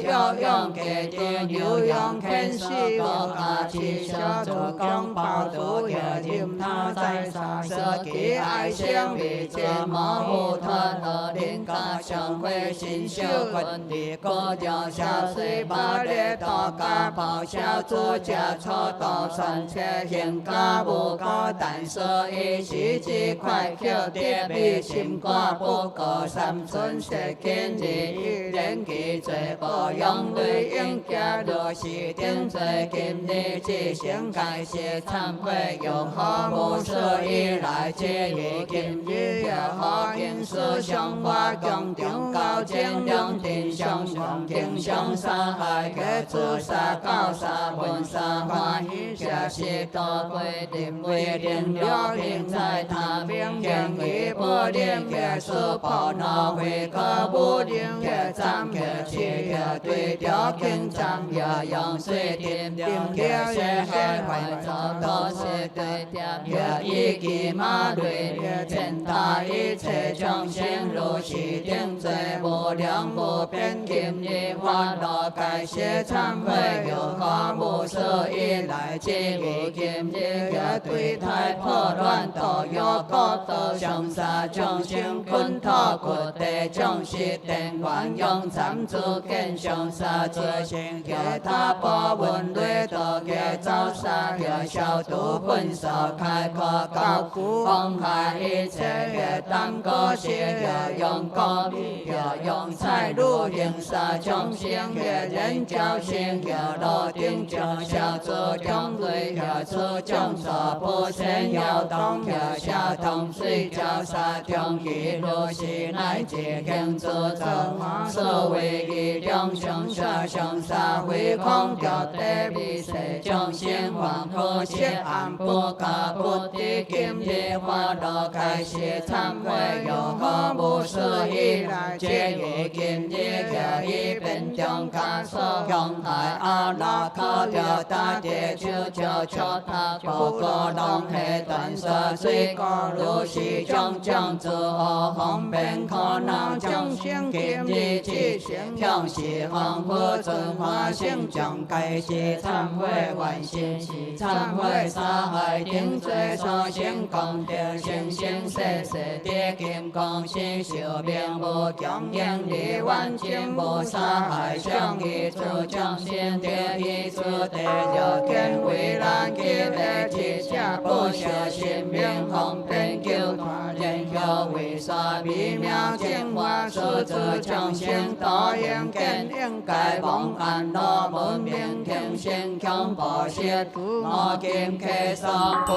要用给的有用天使我阿起小做公报都要任他在杀舍己爱心为节毛糊团的灵家上会心修困的国家下水把列大家报销做家错到算车行家无高但所以是只快口的比心肝不过三寸石坚利人其最不用对应家若是定罪今日只想改写忏悔用何无所以来接以今日有何因思想法共中高正两定相同定相杀害嘅自杀高杀本杀欢喜这是多规定为定了定在他边境一不定嘅是破闹会个不定嘅zam嘅切嘅对调经常要用水定定嘅是害坏糟糕是对调嘅一记马对嘅天大一切众生如是定罪无量无边今日花落该些忏悔有何无所以来之于今日嘅对太破乱都有各都上杀众生困托故地众是定愿用参诸见上杀罪行嘅他波纹类多嘅遭杀嘅消毒焚烧开阔高古红海一切嘅当个是嘅用高嘅用财路行杀众生嘅人教性嘅路定就小做中类嘅出众所不先要动嘅小动水教杀中一路是乃至行主正所谓力量上下上下回空着地未世众生还可惜暗不加不知今日法乐开始忏悔又可无事以来皆于今日下已变中加所向大阿那可着大地手脚脚他不过拢系断说水果如是种种自我方便可能众生今日之成向是方不准化性将该是忏悔完成是忏悔杀害定罪所成功德生生世世的金刚是寿命无强硬力完全无杀害上一主将先的一主的有见为难记得之下不舍性命方便救他人有为啥微妙净化数字将先导应见应该望安乐文明天性强暴些我今开上会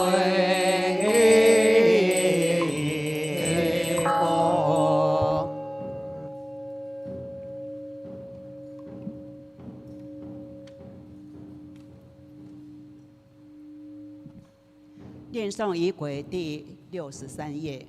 过。念诵仪轨第63页。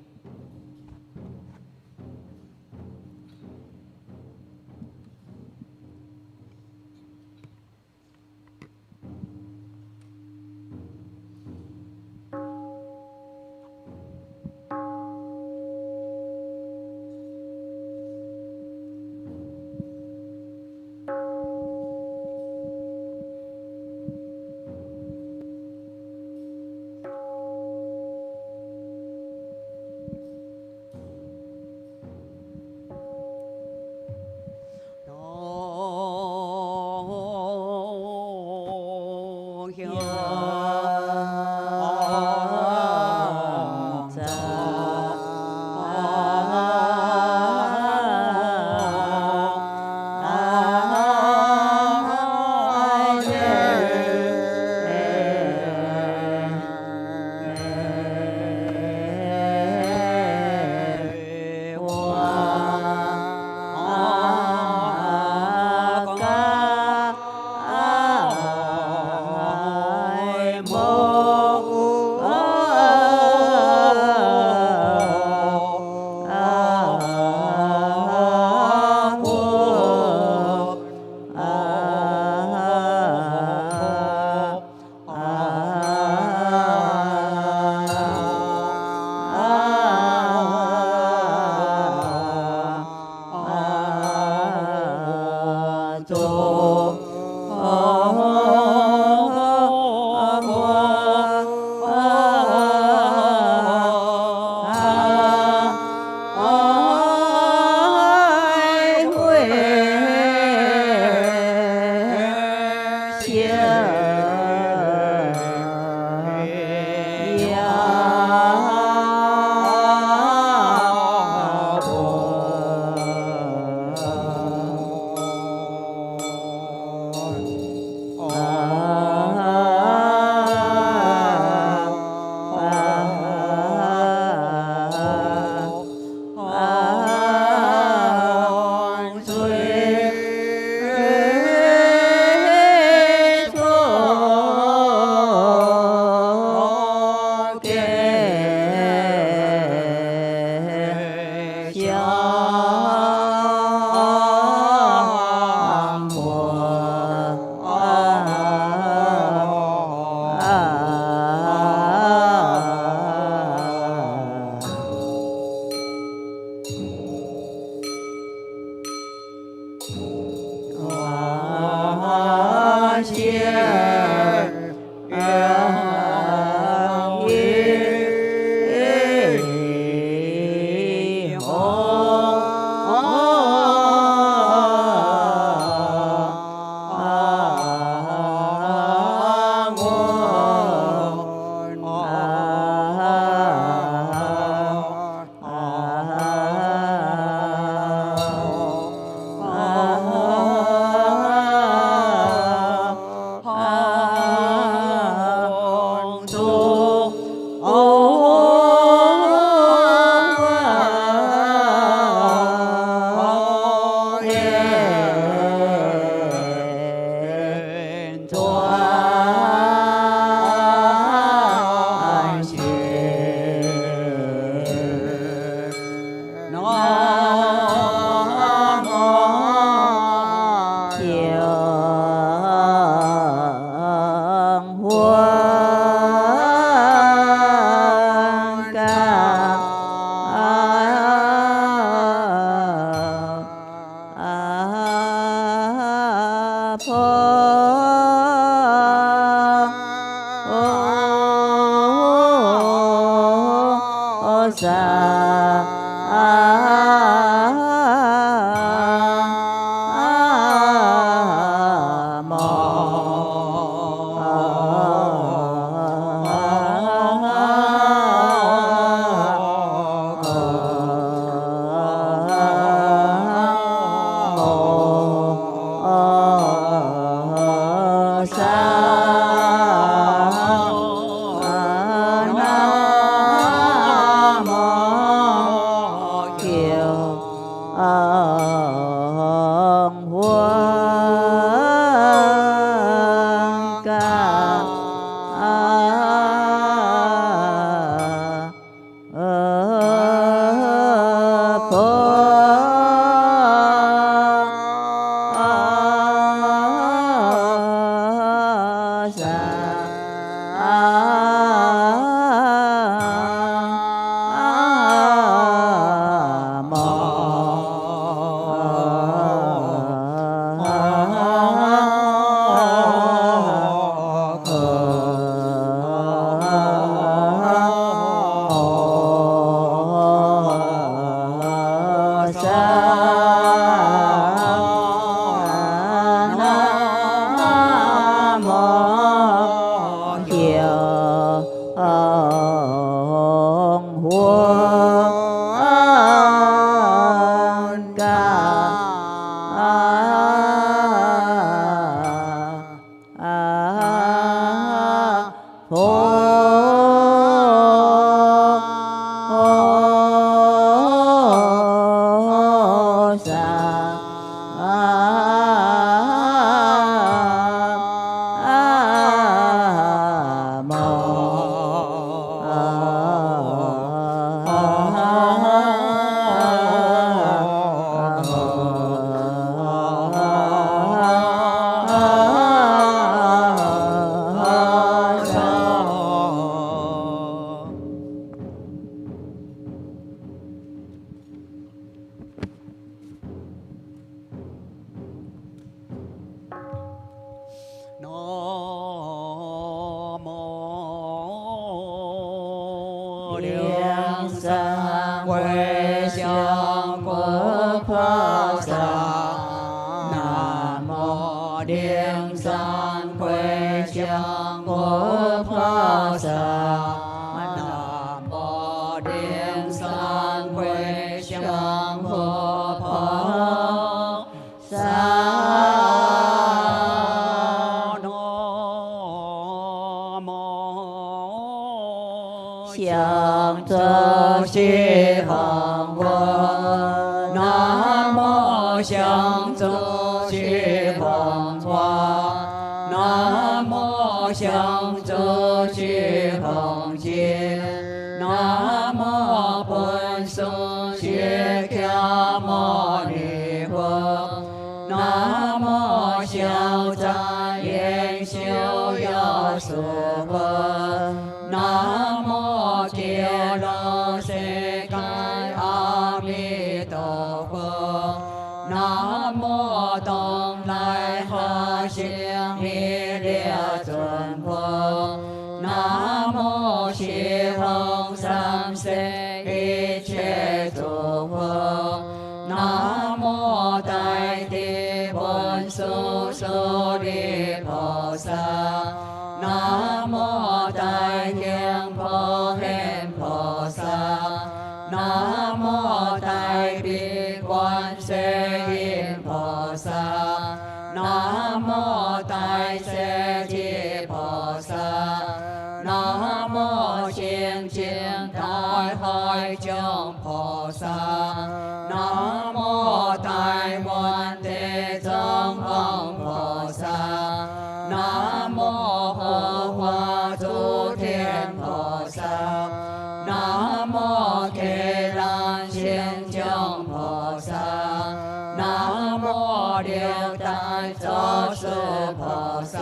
Nam mô Điều Tại Chỗ 多数菩萨，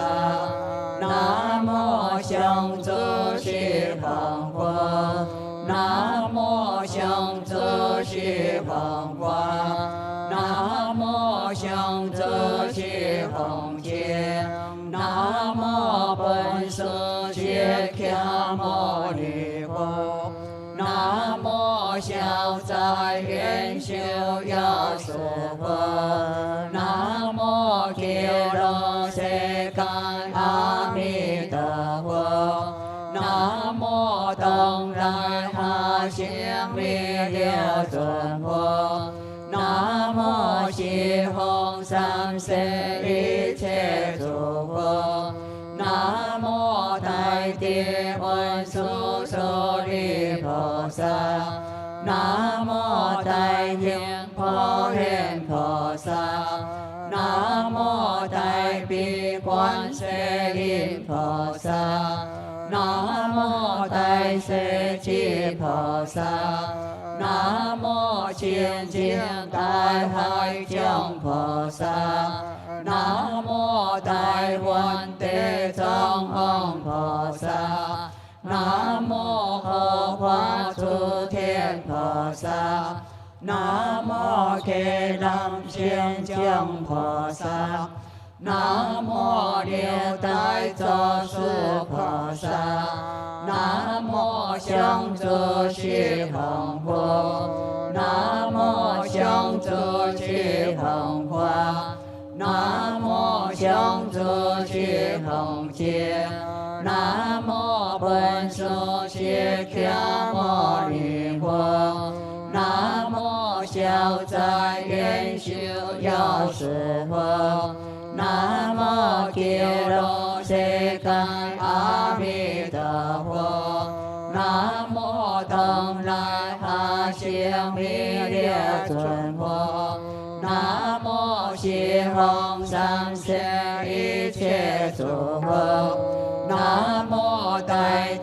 南无上祖师法华，南无上祖师法华，南无上祖师法界，南无本师释迦牟尼佛，南无消灾延寿药师佛，南无极乐世界阿弥陀佛，南无东来哈星弥勒尊佛，南无西方三世一切诸佛，南无大地文殊舍利菩萨，南无大天普贤菩萨，南无大悲观世音菩萨，南无大势至菩萨，南无清净大海将菩萨，南无大愿地藏王菩萨，南无护法诸天菩萨，南无伽蓝仙将菩萨，南无六大作树菩萨，南无上祖师法华，南无上祖师法华，南无上祖师法界，南无本师释迦牟尼佛，南无消灾延寿药师佛，南无极乐世界阿弥陀佛，南无东来哈星弥勒尊佛，南无西方三世一切诸佛，南无大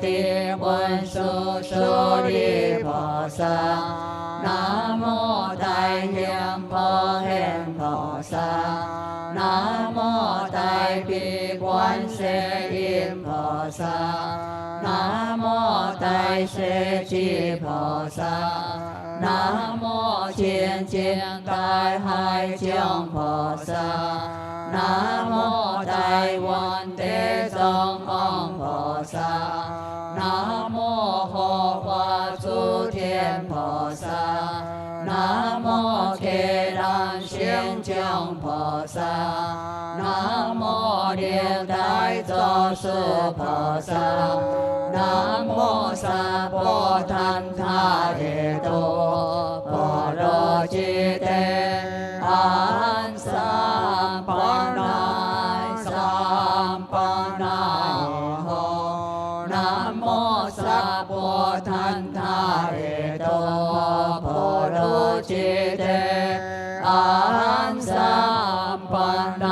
地文殊舍利菩萨，南无大天普贤菩萨，南无大悲观世音菩萨，南无大势至菩萨，南无清净大海将菩萨，南无大愿地藏王菩萨，南无护法诸天菩萨，南无伽蓝仙将菩萨，南无六大作树菩萨，南无萨婆檀他耶多波罗揭谛安三巴那三巴那吽，南无萨婆檀他耶多波罗揭谛安三巴那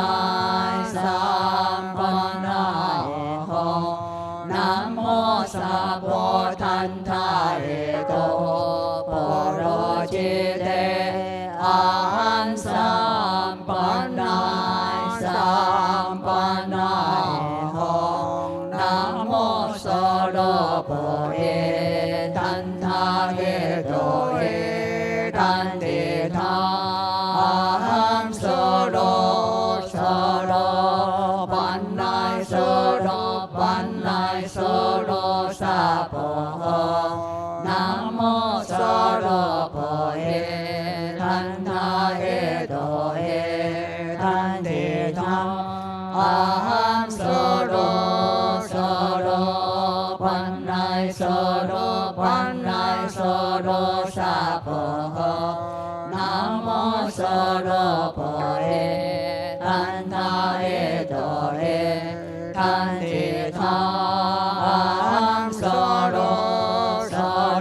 三巴那吽，南无萨婆檀他耶多波罗揭谛安三巴那三巴那吽，南无娑罗婆耶檀他耶多耶檀提他娑罗娑罗班那娑罗班那娑罗萨婆诃，南无娑罗婆耶檀他耶多耶檀提他娑罗娑罗班那娑罗班那娑罗萨婆诃，南无娑罗婆耶檀他耶多耶檀提他娑罗娑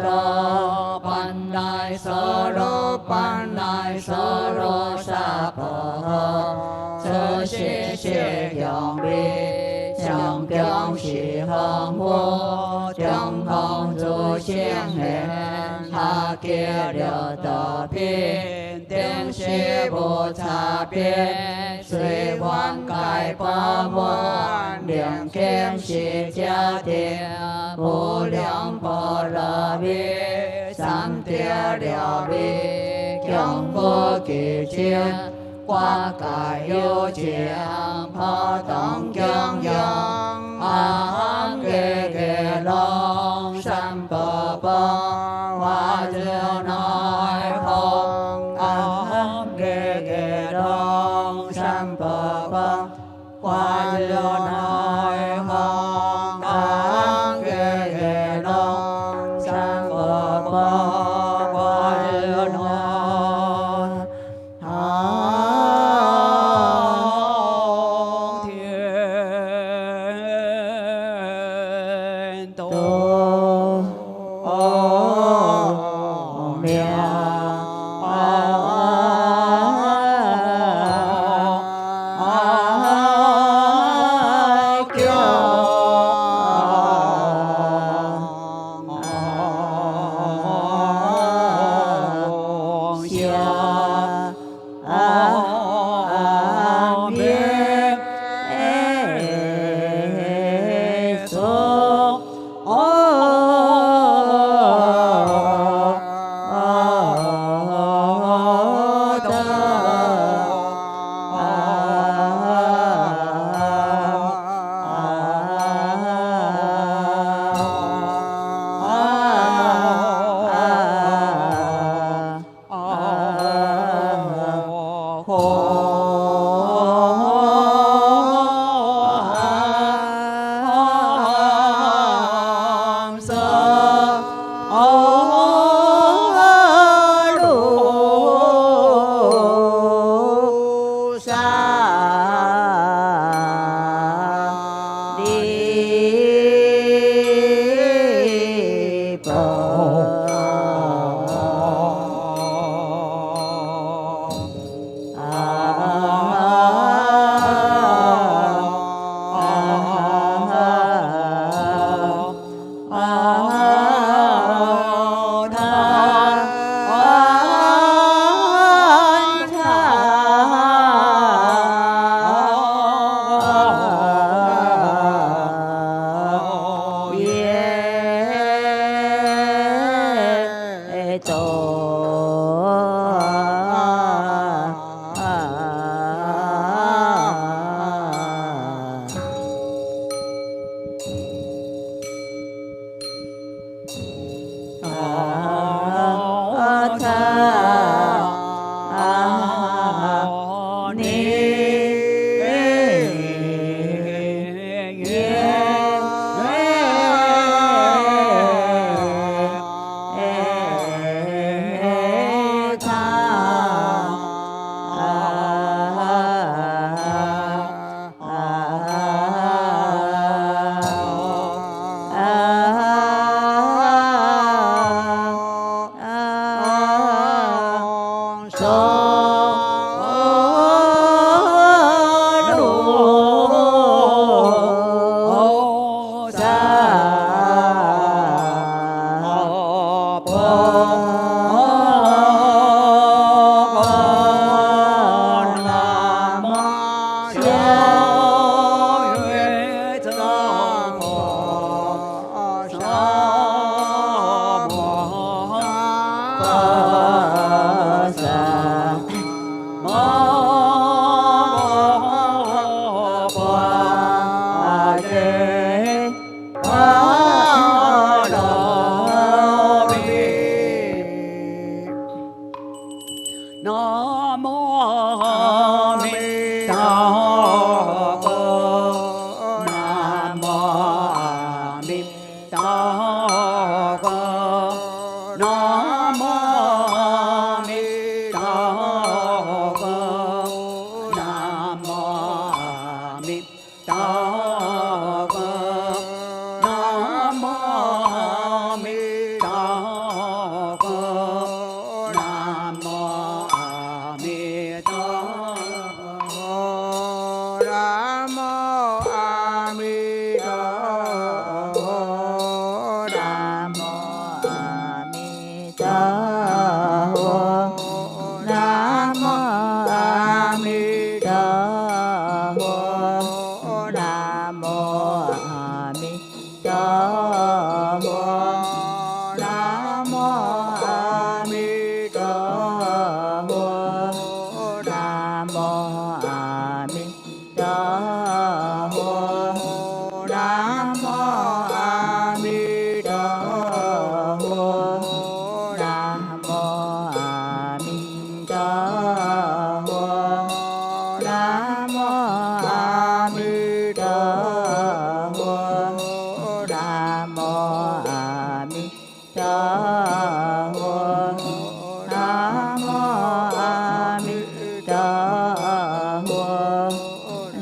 罗班那娑罗班那娑罗萨婆诃，这是是用力将将是恒我将恒诸行愿阿揭六道品，定是无差别，随缘界法门，良见是家定，无量波罗蜜，三地了蜜，强佛其经。我界有情，破东江洋，阿给给龙山宝宝，我就来红，阿给给龙山宝宝，我就来红，阿给给龙山宝宝，我就来。Da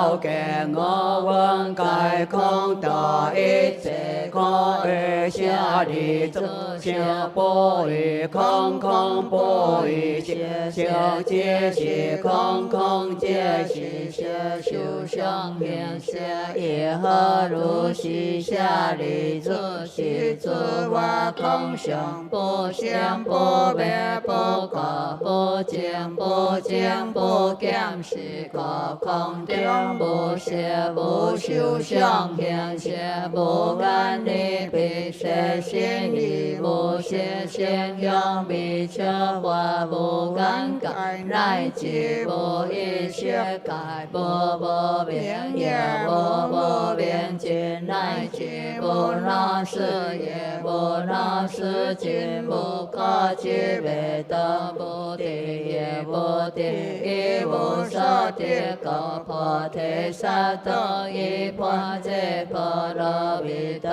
照见我闻皆空得一切苦为下利子，行不于空，空不于界，修皆是空，空皆是邪，修相现邪，耶和如是下利子，是自我空相，不相不灭，不可不净，不净不减，是个空中不邪，不修相现邪，不安利彼邪心理，不邪心用彼切化，不敢改乃至不一切改，不变也不变尽，乃至不那是也不那是尽，不可知为得不地也不地，一无所地个菩提萨埵一般皆波罗蜜多，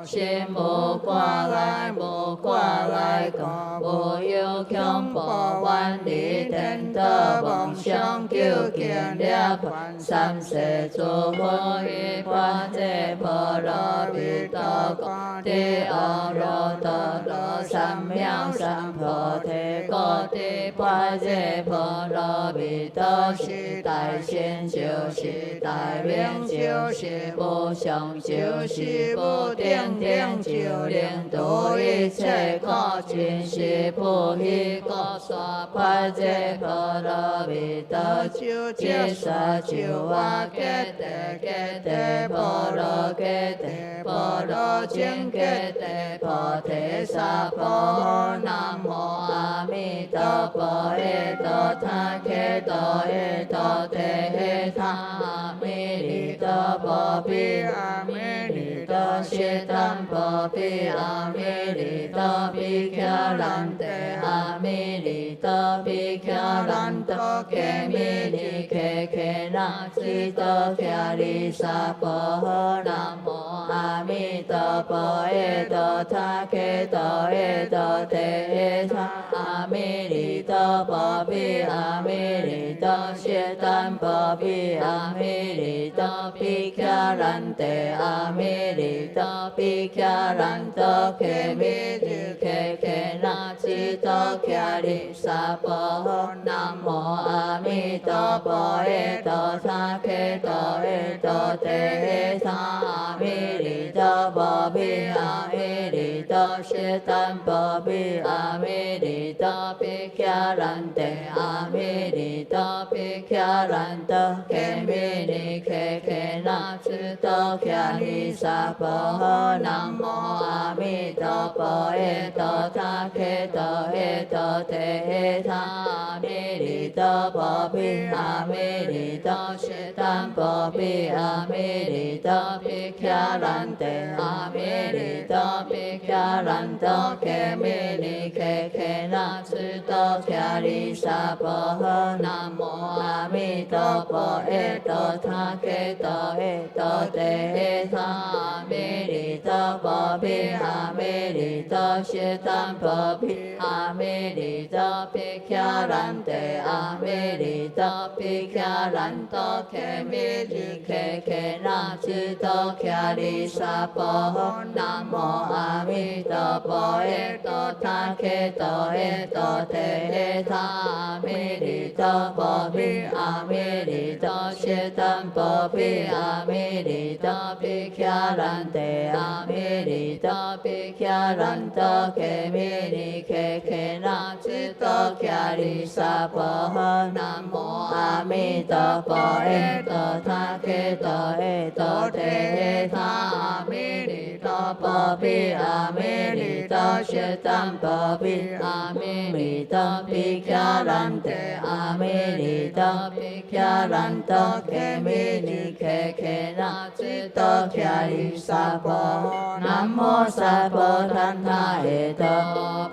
心无挂碍，无挂碍个，无有恐怖万利天得妄想究竟了凡三世诸佛一般皆波罗蜜多个，地阿罗多罗三藐三菩提个，地般皆波罗蜜多是大仙就是大名就是不相就是不定定就令度一切苦尽是不虚个，娑婆皆波罗蜜多就结萨就阿揭谛揭谛波罗揭谛波罗僧揭谛菩提萨婆诃。南无阿弥陀佛，阿多他揭多阿多地阿他阿弥利多波比阿弥利多悉檀波比阿弥利多比迦兰地阿弥利多比迦兰多揭弥利揭揭那智多迦利萨婆诃。南无阿弥陀佛，阿多他揭多阿多地阿他阿弥利多波比阿弥利多悉檀波比阿弥利多比迦兰地阿弥利多比迦兰多揭弥利揭揭那智多迦利萨婆诃。南无阿弥陀佛，阿多他揭多阿多地阿他阿弥利多波比阿弥利多悉檀波比阿弥利多比迦兰地阿弥利多比迦兰多揭弥利揭揭那智多迦利萨婆诃。南无阿弥陀佛，阿多他揭多阿多地阿他阿弥利多波比阿弥利多悉檀波比阿弥利多比迦兰地阿弥利多比迦兰多揭弥利揭揭那智多迦利萨婆诃。南无阿弥陀佛，阿多他揭多阿多地阿他阿弥利多波比阿弥利多悉檀波比阿弥利多比迦兰地阿弥利多比迦兰多揭弥利揭揭那智多迦利萨婆诃。南无阿弥陀佛，阿多他揭多阿多地阿他阿弥利多波比阿弥利多悉檀波比阿弥利多比迦兰地阿弥利多比迦兰多揭弥利揭揭那智多迦利萨婆诃。南无阿弥陀佛，阿多他揭多阿多地阿他阿弥利多波比阿弥利多悉檀波比阿弥利多比迦兰地阿弥利多比迦兰多揭弥利揭揭那智多迦利萨婆诃。南无萨婆檀他耶多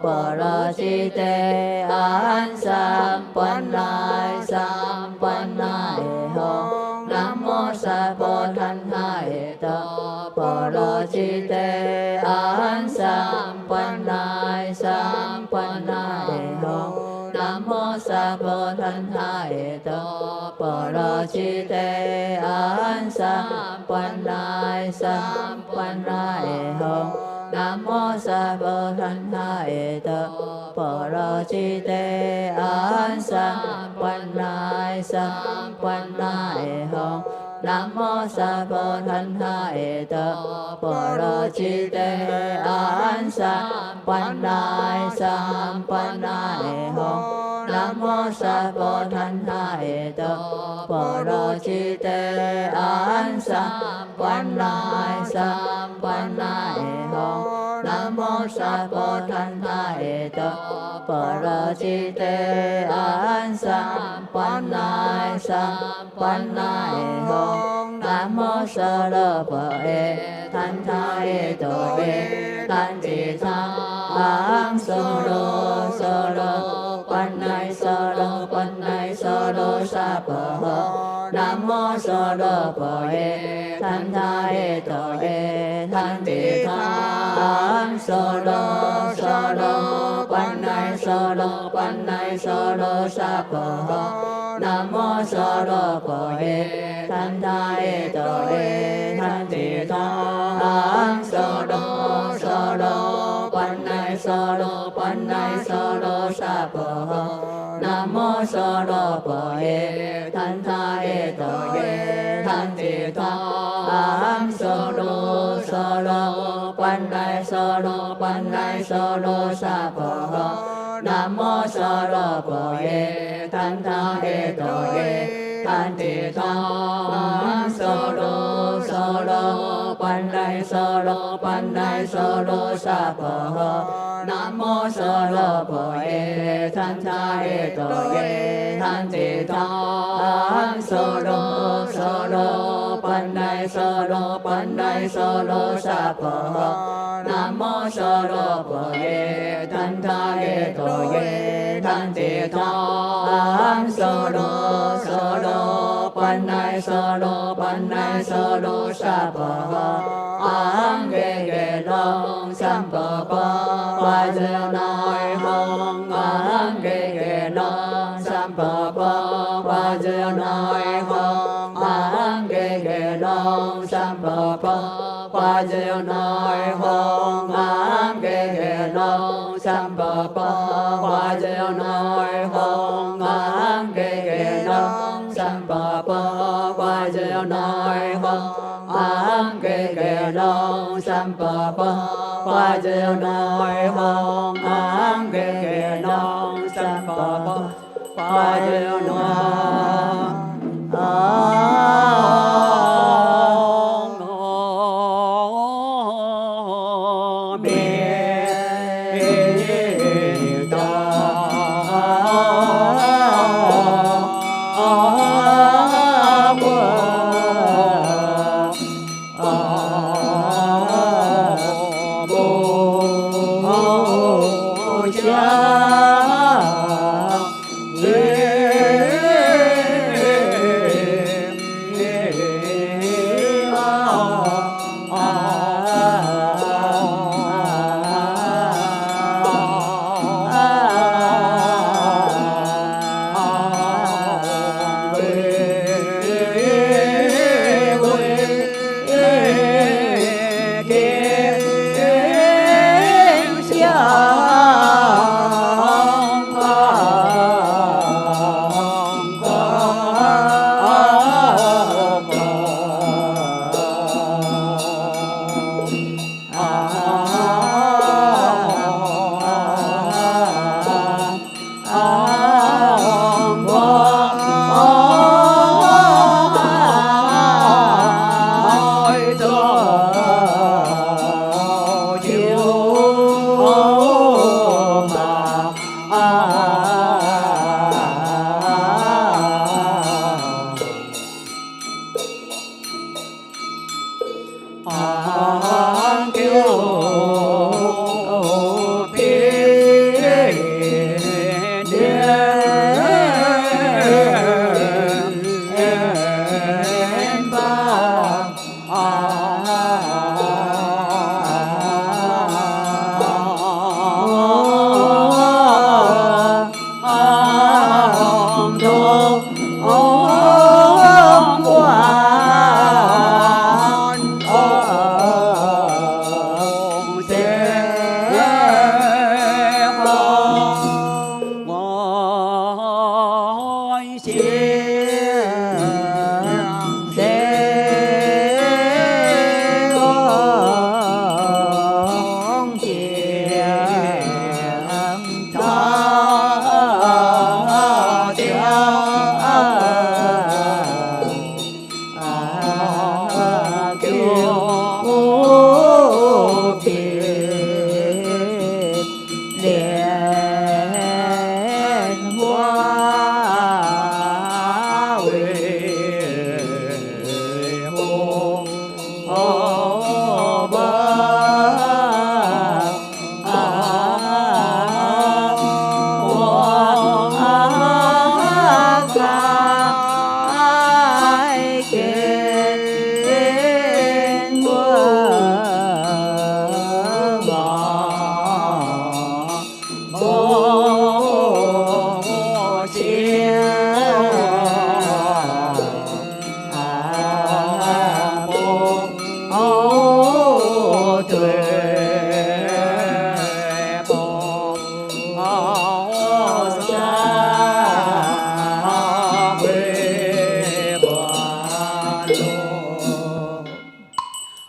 波罗揭谛阿含三般那三般那耶吼。南无萨婆檀他耶多波罗揭谛阿含三般那三般那耶吼。南无萨婆檀他耶多波罗จิเตอันสัมปันนายสัมปันนายหงนะโมสัพพันธายโตปรจิเตอันสัมปันนายสัมปันนายหงนะโมสัพพันธายโตปรจิเตอันสัมปันนายสัมปันนายหงนะโมสัพพันธายโตปรจิเตอันสัมปันนายสัมปันนายหงนะโมสัพพันธายโตปรจิเตอันสัมปันนายสัมปันนายหงนะโมสโลปเอทันทายโตเอทันติทังโสโลโสโลปันไนโสโลปันไนโสโลสัพพะนะโมสโลปเอทันทายโตเอทันติทังโสโลโสโลปันไนโสโลปันไนโสโลสัพพะนะโมสโลปเอทันทายโตเอทันติทังโสโลโสโลปันไนโสโลปันไนโสโลสัพพะนะโมสโลปเอทันทายโตเอทันติทังโสโลโสโลปันไนโสโลปันไนโสโลสัพพะนะโมสโลปเอทันทายโตเอทันติทังโสโลโสโลปันไนโสโลปันไนโสโลสัพพะนะโมสโลปเอทันทายโตเอทันติทังโสโลโสโลปันไนโสโลปันไนโสโลสัพพะนะโมสโลปเอทันทายโตเอทันติทังโสโลโสโลปันไนโสโลปันไนโสโลสัพพะอังเกเกลงสัมปปะวะเจนายหังอังเกเกลงสัมปปะวะเจนายหังอังเกเกลงสัมปปะวะเจนายหังอังเกเกลงสัมปปะวะเจนายหังอังเกเกลงสัมปปะวะเจนายหังอังเกเกลงสัมปปะวะเจนายหังอังเกเกลงสัมปปะวะเจนโ无边莲花为红，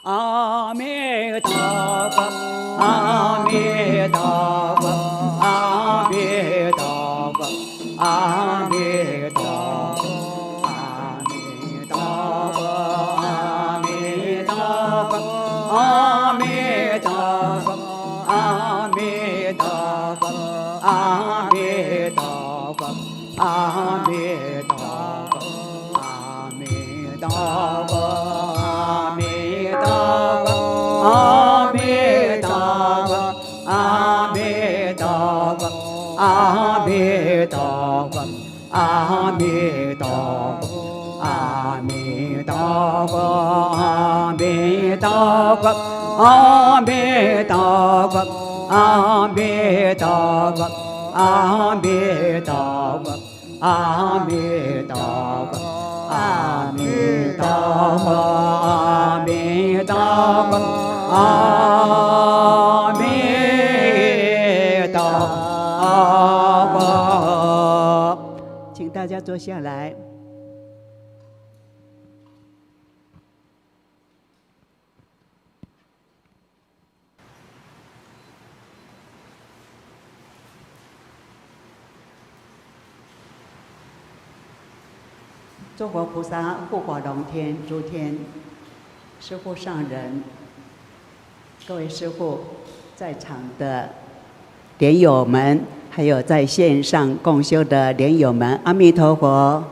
阿弥陀佛，阿弥陀佛，阿弥陀佛，阿弥陀佛，阿弥陀佛，阿弥陀佛，阿弥陀佛，阿弥陀佛，阿弥陀佛，阿弥陀佛，阿弥陀佛。阿弥陀佛，阿弥陀佛，阿弥陀佛，阿弥陀佛，阿弥陀佛，阿弥陀佛，阿弥陀佛，阿弥陀佛，阿弥陀佛，阿弥陀佛，阿弥陀佛，阿弥陀佛。阿弥陀佛，请大家坐下来。诸佛菩萨护法龙天诸天，师父上人。各位师父，在场的莲友们，还有在线上共修的莲友们，阿弥陀佛！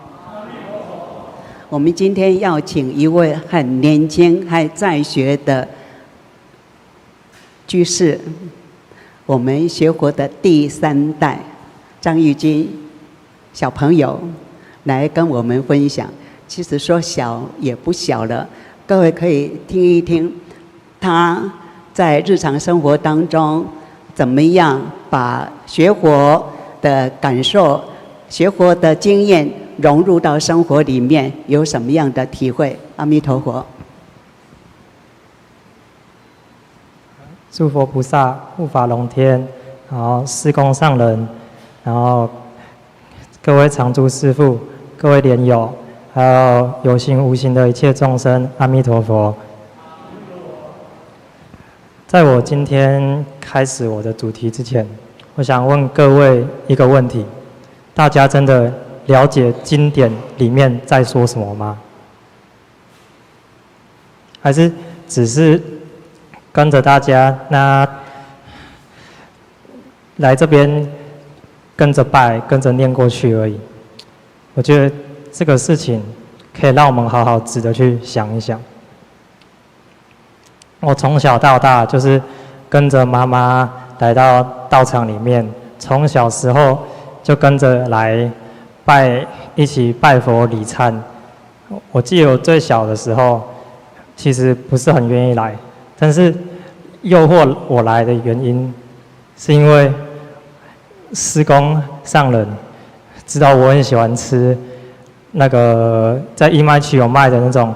我们今天要请一位很年轻还在学的居士，我们学佛的第3代张玉金小朋友来跟我们分享。其实说小也不小了，各位可以听一听他在日常生活当中，怎么样把学佛的感受、学佛的经验融入到生活里面，有什么样的体会？阿弥陀佛！诸佛菩萨护法龙天，然后师公上人，然后各位常住师父、各位莲友，还有有形无形的一切众生，阿弥陀佛！在我今天开始我的主题之前，我想问各位一个问题：大家真的了解经典里面在说什么吗？还是只是跟着大家来这边跟着拜、跟着念过去而已？我觉得这个事情可以让我们好好值得去想一想。我从小到大就是跟着妈妈来到道场里面，从小时候就跟着来一起拜佛礼忏。我记得我最小的时候，其实不是很愿意来，但是诱惑我来的原因，是因为师公上人知道我很喜欢吃那个在义卖区有卖的那种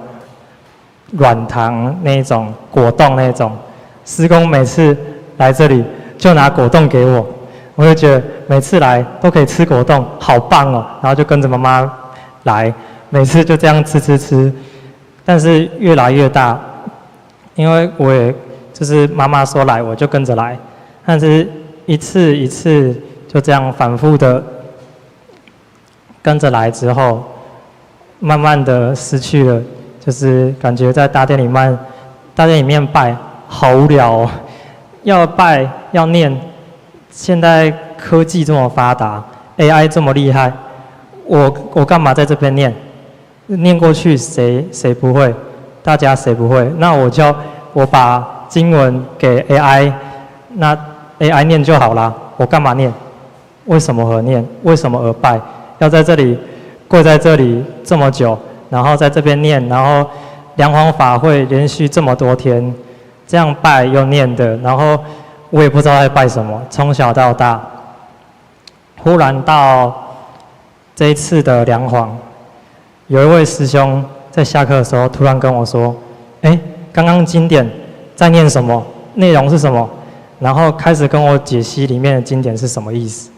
软糖那种果冻那种，师公每次来这里就拿果冻给我，我就觉得每次来都可以吃果冻，好棒哦！然后就跟着妈妈来，每次就这样吃。但是越来越大，因为我也就是妈妈说来我就跟着来，但是一次一次就这样反复的跟着来之后，慢慢的失去了。就是感觉在大殿里面大殿里面拜，好无聊哦，要拜要念。现在科技这么发达 ，AI 这么厉害，我干嘛在这边念？念过去谁不会？大家谁不会？那我把经文给 AI， 那 AI 念就好啦。我干嘛念？为什么而念？为什么而拜？要在这里跪在这里这么久，然后在这边念，然后梁皇法会连续这么多天，这样拜又念的，然后我也不知道在拜什么，从小到大，忽然到这一次的梁皇，有一位师兄在下课的时候突然跟我说：“刚刚经典在念什么？内容是什么？”然后开始跟我解析里面的经典是什么意思。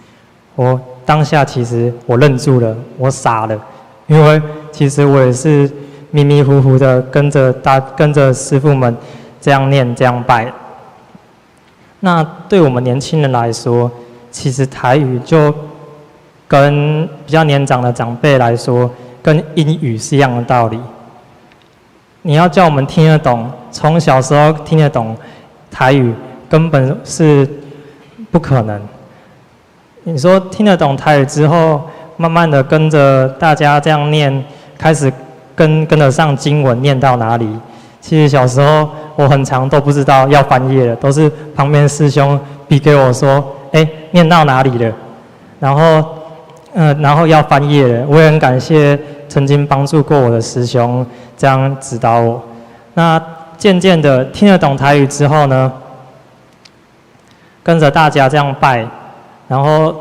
我当下其实我愣住了，我傻了，因为其实我也是迷迷糊糊的跟着师父们这样念这样拜。那对我们年轻人来说，其实台语就跟比较年长的长辈来说，跟英语是一样的道理。你要叫我们听得懂，从小时候听得懂台语，根本是不可能。你说听得懂台语之后，慢慢的跟着大家这样念，开始跟得上经文，念到哪里？其实小时候我很常都不知道要翻页了，都是旁边师兄比给我说，念到哪里了？然后要翻页了。我也很感谢曾经帮助过我的师兄这样指导我。那渐渐的听得懂台语之后呢，跟着大家这样拜，然后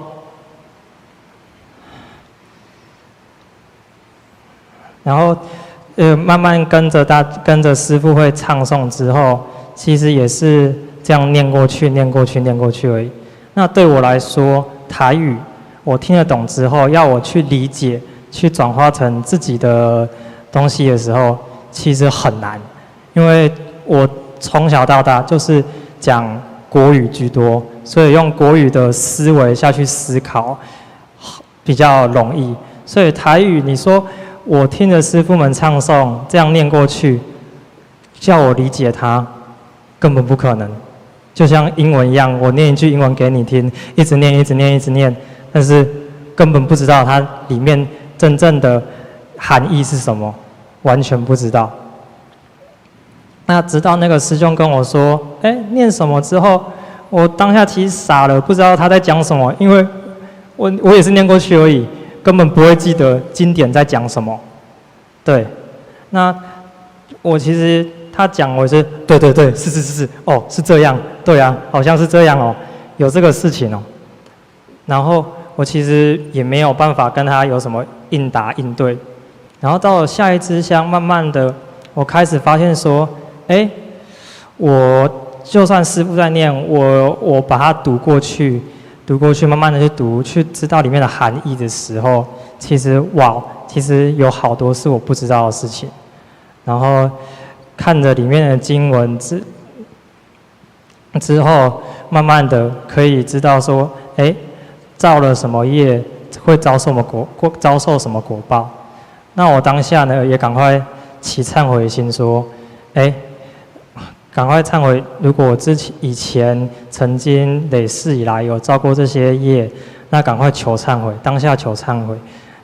慢慢跟着师父会唱诵之后，其实也是这样念过去而已。那对我来说，台语我听得懂之后，要我去理解、去转化成自己的东西的时候，其实很难，因为我从小到大就是讲国语居多，所以用国语的思维下去思考比较容易。所以台语，你说我听着师父们唱诵，这样念过去，叫我理解它，根本不可能。就像英文一样，我念一句英文给你听，一直念，但是根本不知道它里面真正的含义是什么，完全不知道。那直到那个师兄跟我说，念什么之后，我当下其实傻了，不知道他在讲什么，因为我也是念过去而已，根本不会记得经典在讲什么。对，那我其实他讲我是对，是哦，是这样，对啊，好像是这样哦，有这个事情哦。然后我其实也没有办法跟他有什么应答应对。然后到了下一支香，慢慢的我开始发现说，我就算师父在念，我把它读过去，慢慢的去读，去知道里面的含义的时候，其实有好多是我不知道的事情。然后看着里面的经文之后，慢慢的可以知道说，造了什么业会遭受什么果报。那我当下呢也赶快起忏悔心，说，赶快忏悔，如果我以前曾经累世以来有造过这些业，那赶快求忏悔，当下求忏悔，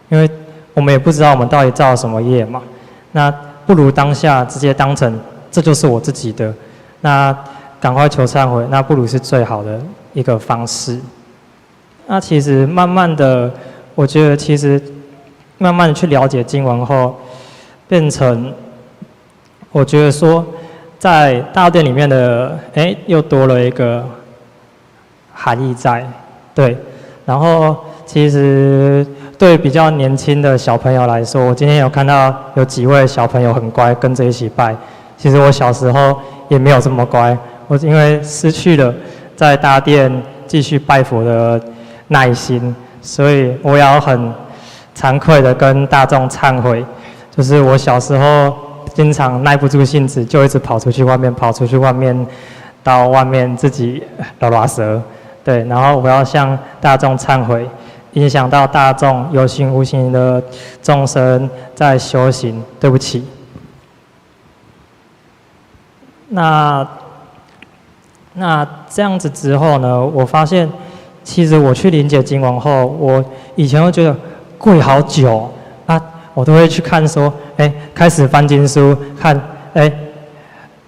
因为我们也不知道我们到底造了什么业嘛。那不如当下直接当成这就是我自己的，那赶快求忏悔，那不如是最好的一个方式。那其实慢慢的，我觉得其实慢慢的去了解经文后，变成我觉得说，在大殿里面的又多了一个含义在，对。然后其实对比较年轻的小朋友来说，我今天有看到有几位小朋友很乖，跟着一起拜。其实我小时候也没有这么乖，我因为失去了在大殿继续拜佛的耐心，所以我要很惭愧的跟大众忏悔，就是我小时候经常耐不住性子，就一直跑出去外面，到外面自己拉舌，对，然后我要向大众忏悔，影响到大众有形无形的众生在修行，对不起。那这样子之后呢，我发现其实我去临解经文后，我以前会觉得跪好久啊，我都会去看说，开始翻经书，看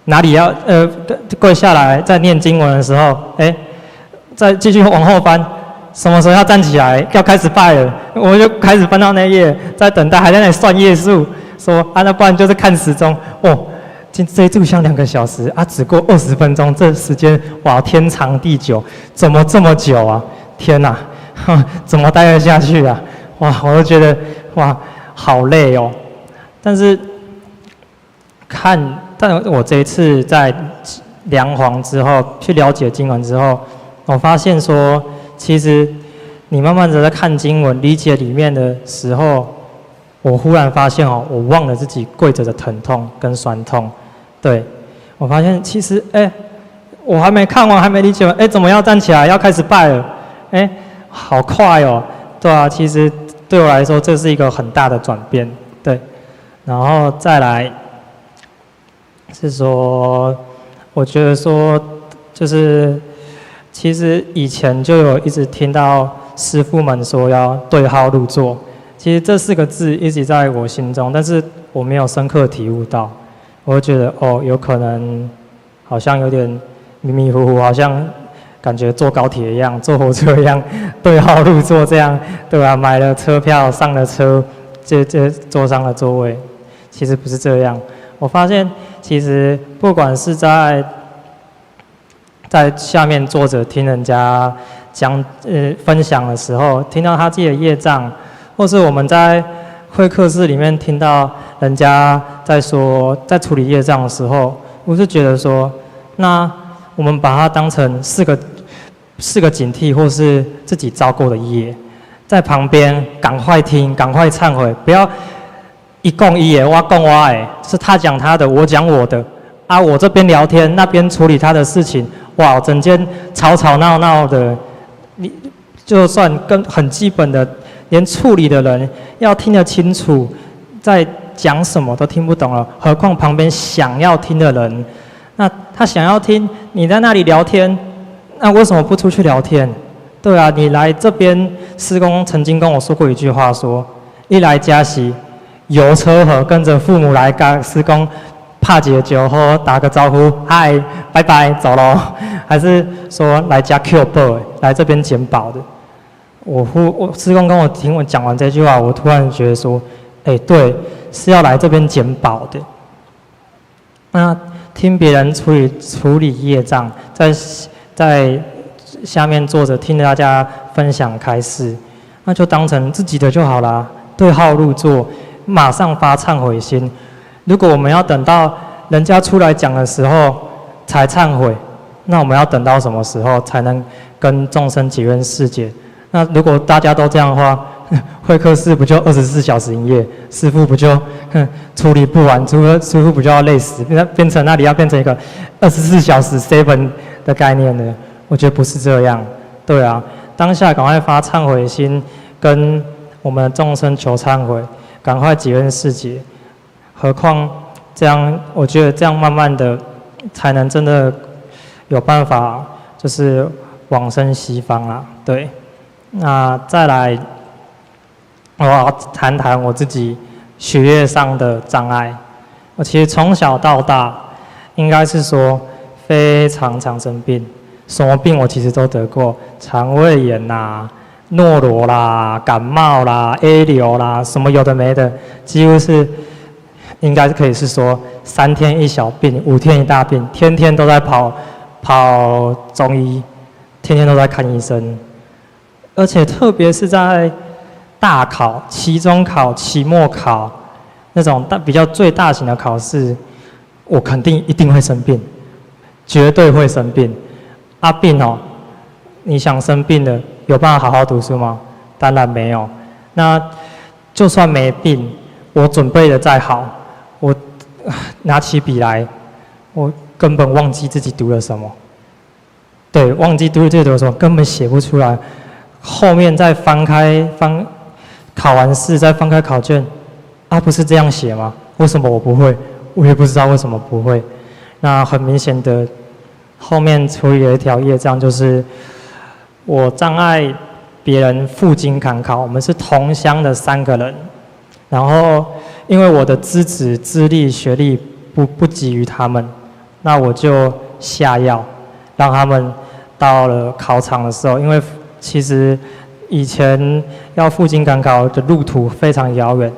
哪里要跪下来，在念经文的时候，再继续往后翻，什么时候要站起来，要开始拜了，我就开始翻到那页，在等待，还在那里算页数，说那不然就是看时钟，这一炷香2个小时啊，只过20分钟，这时间哇，天长地久，怎么这么久啊？天哪，怎么待得下去啊？哇，我就觉得哇，好累哦。但我这一次在梁皇之后，去了解经文之后，我发现说，其实你慢慢的在看经文、理解里面的时候，我忽然发现我忘了自己跪着的疼痛跟酸痛。对，我发现其实我还没看完，还没理解完，怎么要站起来，要开始拜了？好快哦！对啊，其实对我来说，这是一个很大的转变。对，然后再来是说，我觉得说，就是其实以前就有一直听到师父们说要对号入座，其实这4个字一直在我心中，但是我没有深刻体悟到。我就觉得有可能好像有点迷迷糊糊，好像感觉坐高铁一样，坐火车一样，对号入座这样，对吧？买了车票，上了车，这坐上了座位，其实不是这样。我发现其实不管是在下面坐着听人家分享的时候，听到他自己的业障，或是我们在会客室里面听到人家在处理业障的时候，我是觉得说，那我们把它当成四个警惕，或是自己遭过的业，在旁边赶快听，赶快忏悔，不要一共一耶，我共我耶，是他讲他的，我讲我的，我这边聊天，那边处理他的事情，哇，整间吵吵闹闹的，你就算跟很基本的。连处理的人要听得清楚，在讲什么都听不懂了，何况旁边想要听的人，那他想要听你在那里聊天，那为什么不出去聊天？对啊，你来这边，师公曾经跟我说过一句话说，一来家时游车河，跟着父母来跟师公拍一个招呼，打个招呼，嗨，拜拜，走喽，还是说来家 Q 宝，来这边捡宝的？我师公跟我听我讲完这句话，我突然觉得说，对，是要来这边捡宝的。那听别人处理业障，在下面坐着听大家分享开示，那就当成自己的就好啦，对号入座，马上发忏悔心。如果我们要等到人家出来讲的时候才忏悔，那我们要等到什么时候才能跟众生结缘释解？那如果大家都这样的话，会客室不就24小时营业？师父不就处理不完？师父不就要累死？变成那里要变成一个24小时 7的概念呢？我觉得不是这样。对啊，当下赶快发忏悔心，跟我们的众生求忏悔，赶快结缘释解。何况这样，我觉得这样慢慢的才能真的有办法，就是往生西方啦。对。那再来，我要谈谈我自己学业上的障碍。我其实从小到大，应该是说非常常生病，什么病我其实都得过，肠胃炎啦、诺罗啦、感冒啦、A 流啦，什么有的没的，几乎是应该可以是说3天一小病，5天一大病，天天都在跑中医，天天都在看医生。而且特别是在大考、期中考、期末考那种比较最大型的考试，我肯定一定会生病，绝对会生病。病你想生病了，有办法好好读书吗？当然没有。那就算没病，我准备的再好，我拿起笔来，我根本忘记自己读了什么。对，忘记读了这读什么，根本写不出来。后面再考完试再翻开考卷，不是这样写吗？为什么我不会？我也不知道为什么不会。那很明显的，后面处理了一条业障，就是我障碍别人赴京赶考，我们是同乡的3个人，然后因为我的资质、资历、学历不及于他们，那我就下药，让他们到了考场的时候，因为其实以前要赴京赶考的路途非常遥远，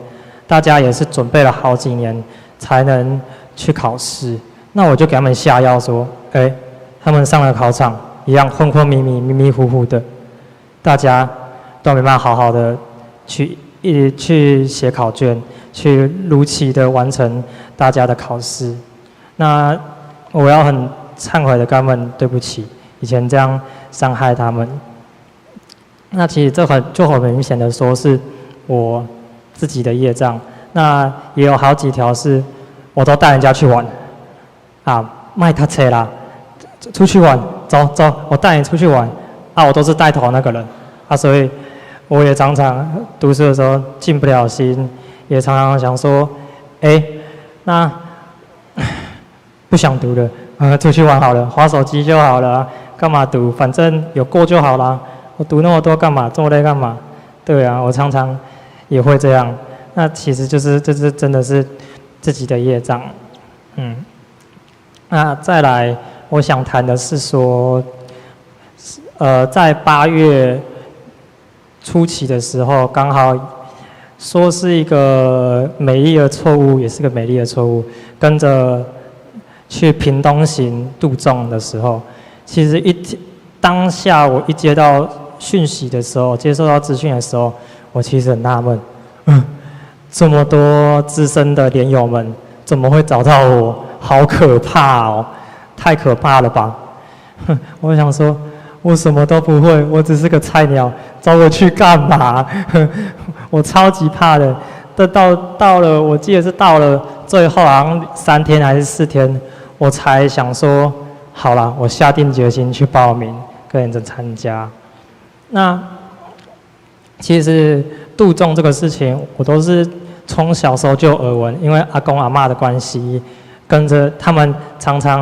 大家也是准备了好几年才能去考试。那我就给他们下药说，他们上了考场一样昏昏迷迷、迷迷糊糊的，大家都没办法好好的去写考卷，去如期的完成大家的考试。那我要很忏悔的跟他们对不起，以前这样伤害他们。那其实这很明显的说是我自己的业障。那也有好几条是我都带人家去玩啊，卖他车啦，出去玩，走，我带你出去玩啊，我都是带头那个人啊，所以我也常常读书的时候静不了心，也常常想说，那不想读了，出去玩好了，滑手机就好了，干嘛读？反正有过就好啦。我读那么多干嘛？这么累干嘛？对啊，我常常也会这样。那其实这真的是自己的业障。那再来，我想谈的是说，在8月初期的时候，刚好说是一个美丽的错误，也是个美丽的错误。跟着去屏东行度众的时候，其实当下我一接到讯息的时候，接受到资讯的时候，我其实很纳闷，这么多资深的莲友们怎么会找到我？好可怕哦，太可怕了吧！我想说，我什么都不会，我只是个菜鸟，找我去干嘛？我超级怕的。到了，我记得是到了最后好像3天还是4天，我才想说，好啦，我下定决心去报名，跟着参加。那其实度众这个事情，我都是从小时候就有耳闻，因为阿公阿嬷的关系，跟着他们常常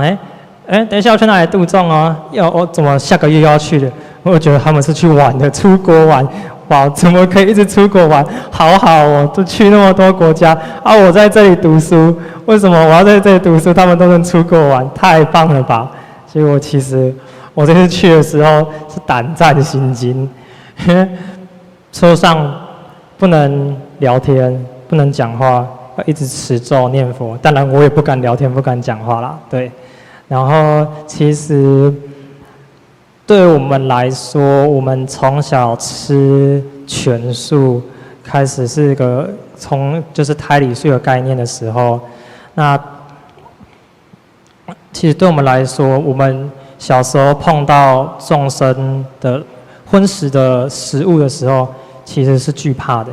等一下要去哪里度众哦？我怎么下个月又要去了？我觉得他们是去玩的，出国玩。哇，怎么可以一直出国玩？好好哦，都去那么多国家啊！我在这里读书，为什么我要在这里读书？他们都能出国玩，太棒了吧！所以其实我这次去的时候是胆战心惊，因为车上不能聊天，不能讲话，要一直持咒念佛。当然我也不敢聊天，不敢讲话啦，对。然后其实对我们来说，我们从小吃全素，开始是一个就是胎里素的概念的时候，那其实对我们来说，我们小时候碰到众生的荤食的食物的时候，其实是惧怕的，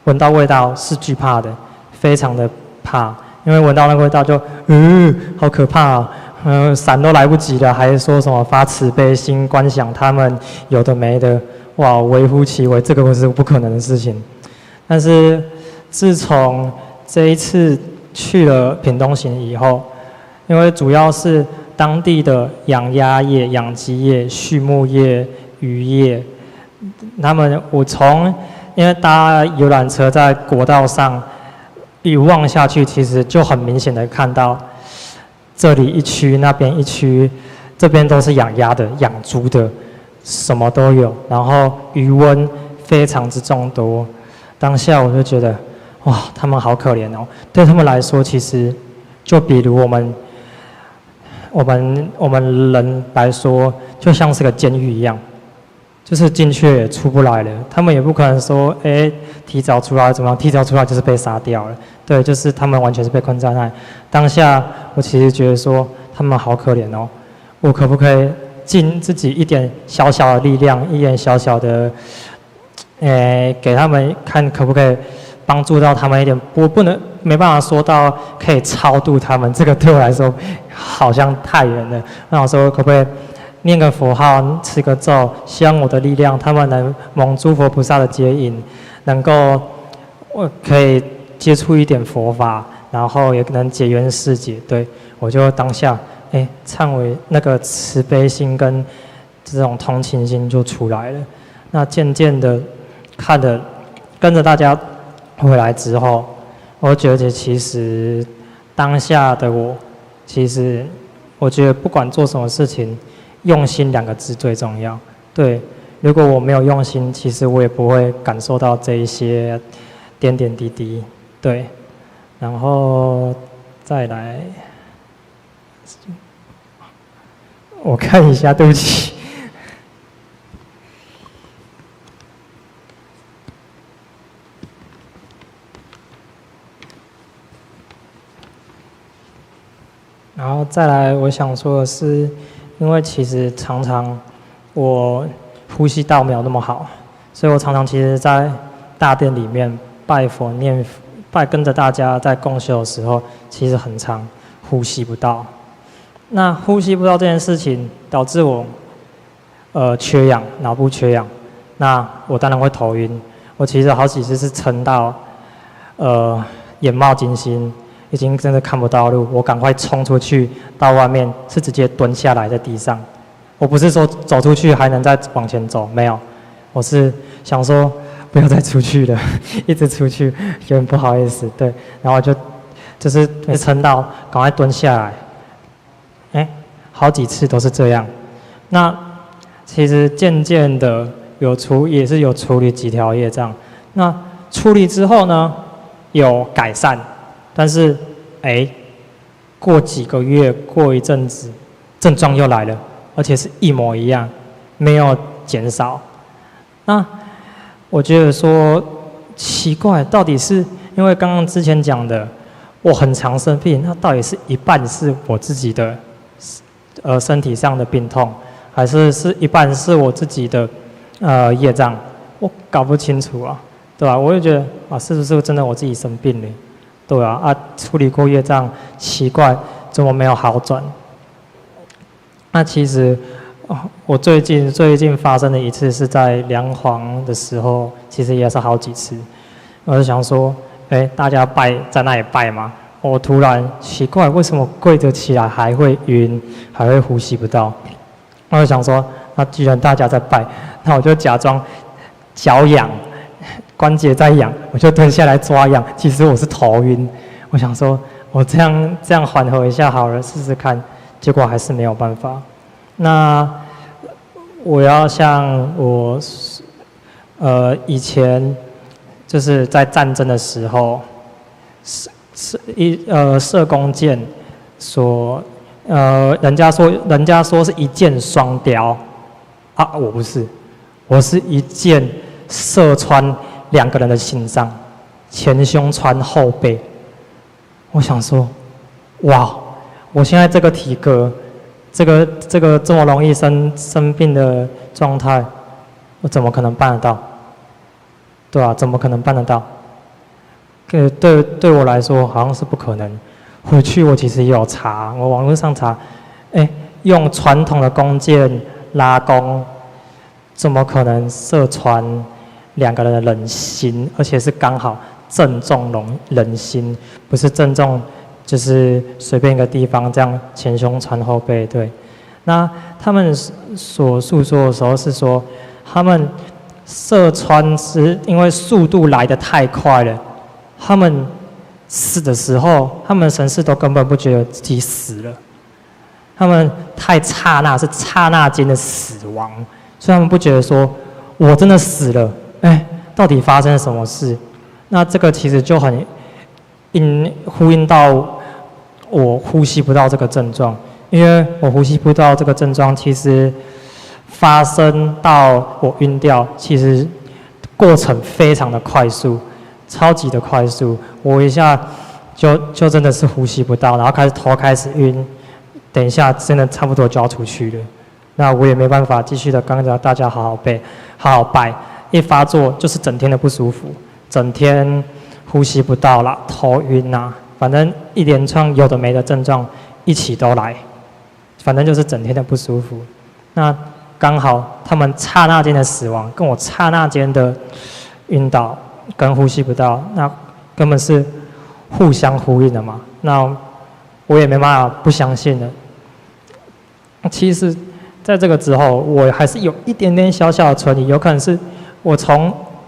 闻到味道是惧怕的，非常的怕，因为闻到那个味道就好可怕啊！闪都来不及了，还说什么发慈悲心观想他们有的没的，哇，微乎其微，这个是不可能的事情。但是自从这一次去了屏东行以后，因为主要是当地的养鸭业、养鸡业、畜牧业、渔业，因为搭游览车在国道上一望下去，其实就很明显的看到。这里一区，那边一区，这边都是养鸭的、养猪的，什么都有。然后渔翁非常之众多。当下我就觉得，哇，他们好可怜哦。对他们来说，其实就比如我们人来说，就像是个监狱一样，就是进去也出不来了。他们也不可能说，提早出来怎么样？提早出来就是被杀掉了。对，就是他们完全是被困在那里。当下，我其实觉得说他们好可怜哦。我可不可以尽自己一点小小的力量，一点小小的，给他们看可不可以帮助到他们一点？我没办法说到可以超度他们，这个对我来说好像太远了。那我说可不可以念个佛号，持个咒，希望我的力量，他们能蒙诸佛菩萨的接引，能够可以接触一点佛法，然后也能解冤释结。对，我就当下忏悔那个慈悲心跟这种同情心就出来了。那渐渐的看着跟着大家回来之后，我觉得其实当下的我，其实我觉得不管做什么事情，用心2个字最重要。对，如果我没有用心，其实我也不会感受到这一些点点滴滴。对，然后再来，我看一下，对不起。然后再来，我想说的是，因为其实常常我呼吸道没有那么好，所以我常常其实在大殿里面拜佛念拜，跟着大家在共修的时候，其实很常呼吸不到。那呼吸不到这件事情，导致我缺氧，脑部缺氧，那我当然会头晕。我其实好几次是撑到眼冒金星。已经真的看不到路，我赶快冲出去，到外面是直接蹲下来在地上。我不是说走出去还能再往前走，没有，我是想说不要再出去了，一直出去有点不好意思，对，然后就是撑到赶快蹲下来，好几次都是这样。那其实渐渐的也是有处理几条业障，那处理之后呢，有改善。但是，过几个月，过一阵子，症状又来了，而且是一模一样，没有减少。那我觉得说奇怪，到底是因为刚刚之前讲的，我很常生病，那到底是一半是我自己的身体上的病痛，还是一半是我自己的业障？我搞不清楚啊，对吧？我就觉得是不是真的我自己生病了？对啊，处理过业障，奇怪，怎么没有好转？那其实，我最近发生的一次是在梁皇的时候，其实也是好几次。我就想说，大家在那里拜嘛，我突然奇怪，为什么跪着起来还会晕，还会呼吸不到？我就想说，那既然大家在拜，那我就假装脚痒。关节在痒，我就蹲下来抓痒。其实我是头晕，我想说，我这样缓和一下好了，试试看。结果还是没有办法。那我要像我以前就是在战争的时候，射弓箭人家说是一箭双雕啊，我不是，我是一箭射穿2个人的心脏，前胸穿后背。我想说，哇，我现在这个体格，这个这么容易生病的状态，我怎么可能办得到？对啊，怎么可能办得到？对我来说好像是不可能。回去我其实也有查，我网络上查，用传统的弓箭拉弓，怎么可能射穿2个人的人心，而且是刚好正中人心，不是正中就是随便一个地方这样前胸穿后背。对，那他们所诉说的时候是说，他们射穿是因为速度来得太快了，他们死的时候，他们神识都根本不觉得自己死了，他们太刹那，是刹那间的死亡，所以他们不觉得说我真的死了。到底发生了什么事？那这个其实就很呼应到我呼吸不到这个症状，因为我呼吸不到这个症状，其实发生到我晕掉，其实过程非常的快速，超级的快速。我一下就真的是呼吸不到，然后头开始晕，等一下真的差不多就要出去了。那我也没办法继续的跟着大家好好拜。一发作就是整天的不舒服，整天呼吸不到啦，头晕啊，反正一连串有的没的症状一起都来，反正就是整天的不舒服。那刚好他们刹那间的死亡，跟我刹那间的晕倒跟呼吸不到，那根本是互相呼应的嘛。那我也没办法不相信了。其实在这个之后，我还是有一点点小小的存疑，有可能是我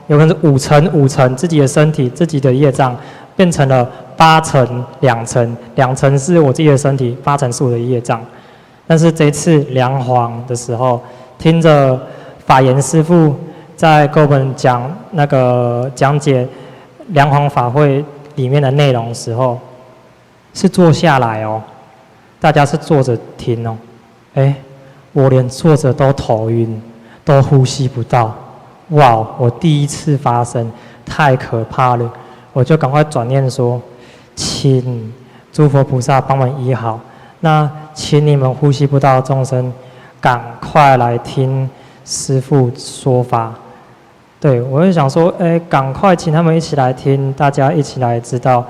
有可能是5层自己的身体、自己的业障，变成了8层2层，2层是我自己的身体，8层是我的业障。但是这一次梁皇的时候，听着法言师父在跟我们讲解梁皇法会里面的内容的时候，是坐下来哦，大家是坐着听哦，我连坐着都头晕，都呼吸不到，哇！我第一次发生，太可怕了，我就赶快转念说，请诸佛菩萨帮忙医好，那请你们呼吸不到的众生，赶快来听师父说法。对，我就想说，赶快请他们一起来听，大家一起来知道，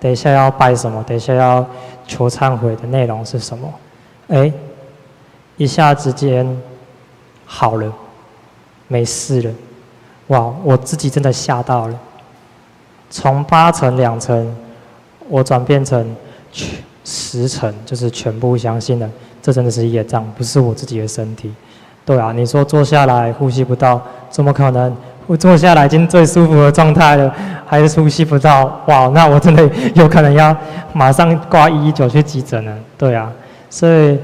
等一下要拜什么，等一下要求忏悔的内容是什么。一下之间好了，没事了，哇！我自己真的吓到了，从8层2层，我转变成10层，就是全部相信了，这真的是业障，不是我自己的身体。对啊，你说坐下来呼吸不到，怎么可能？我坐下来已经最舒服的状态了，还是呼吸不到，哇！那我真的有可能要马上挂119去急诊了。对啊，所以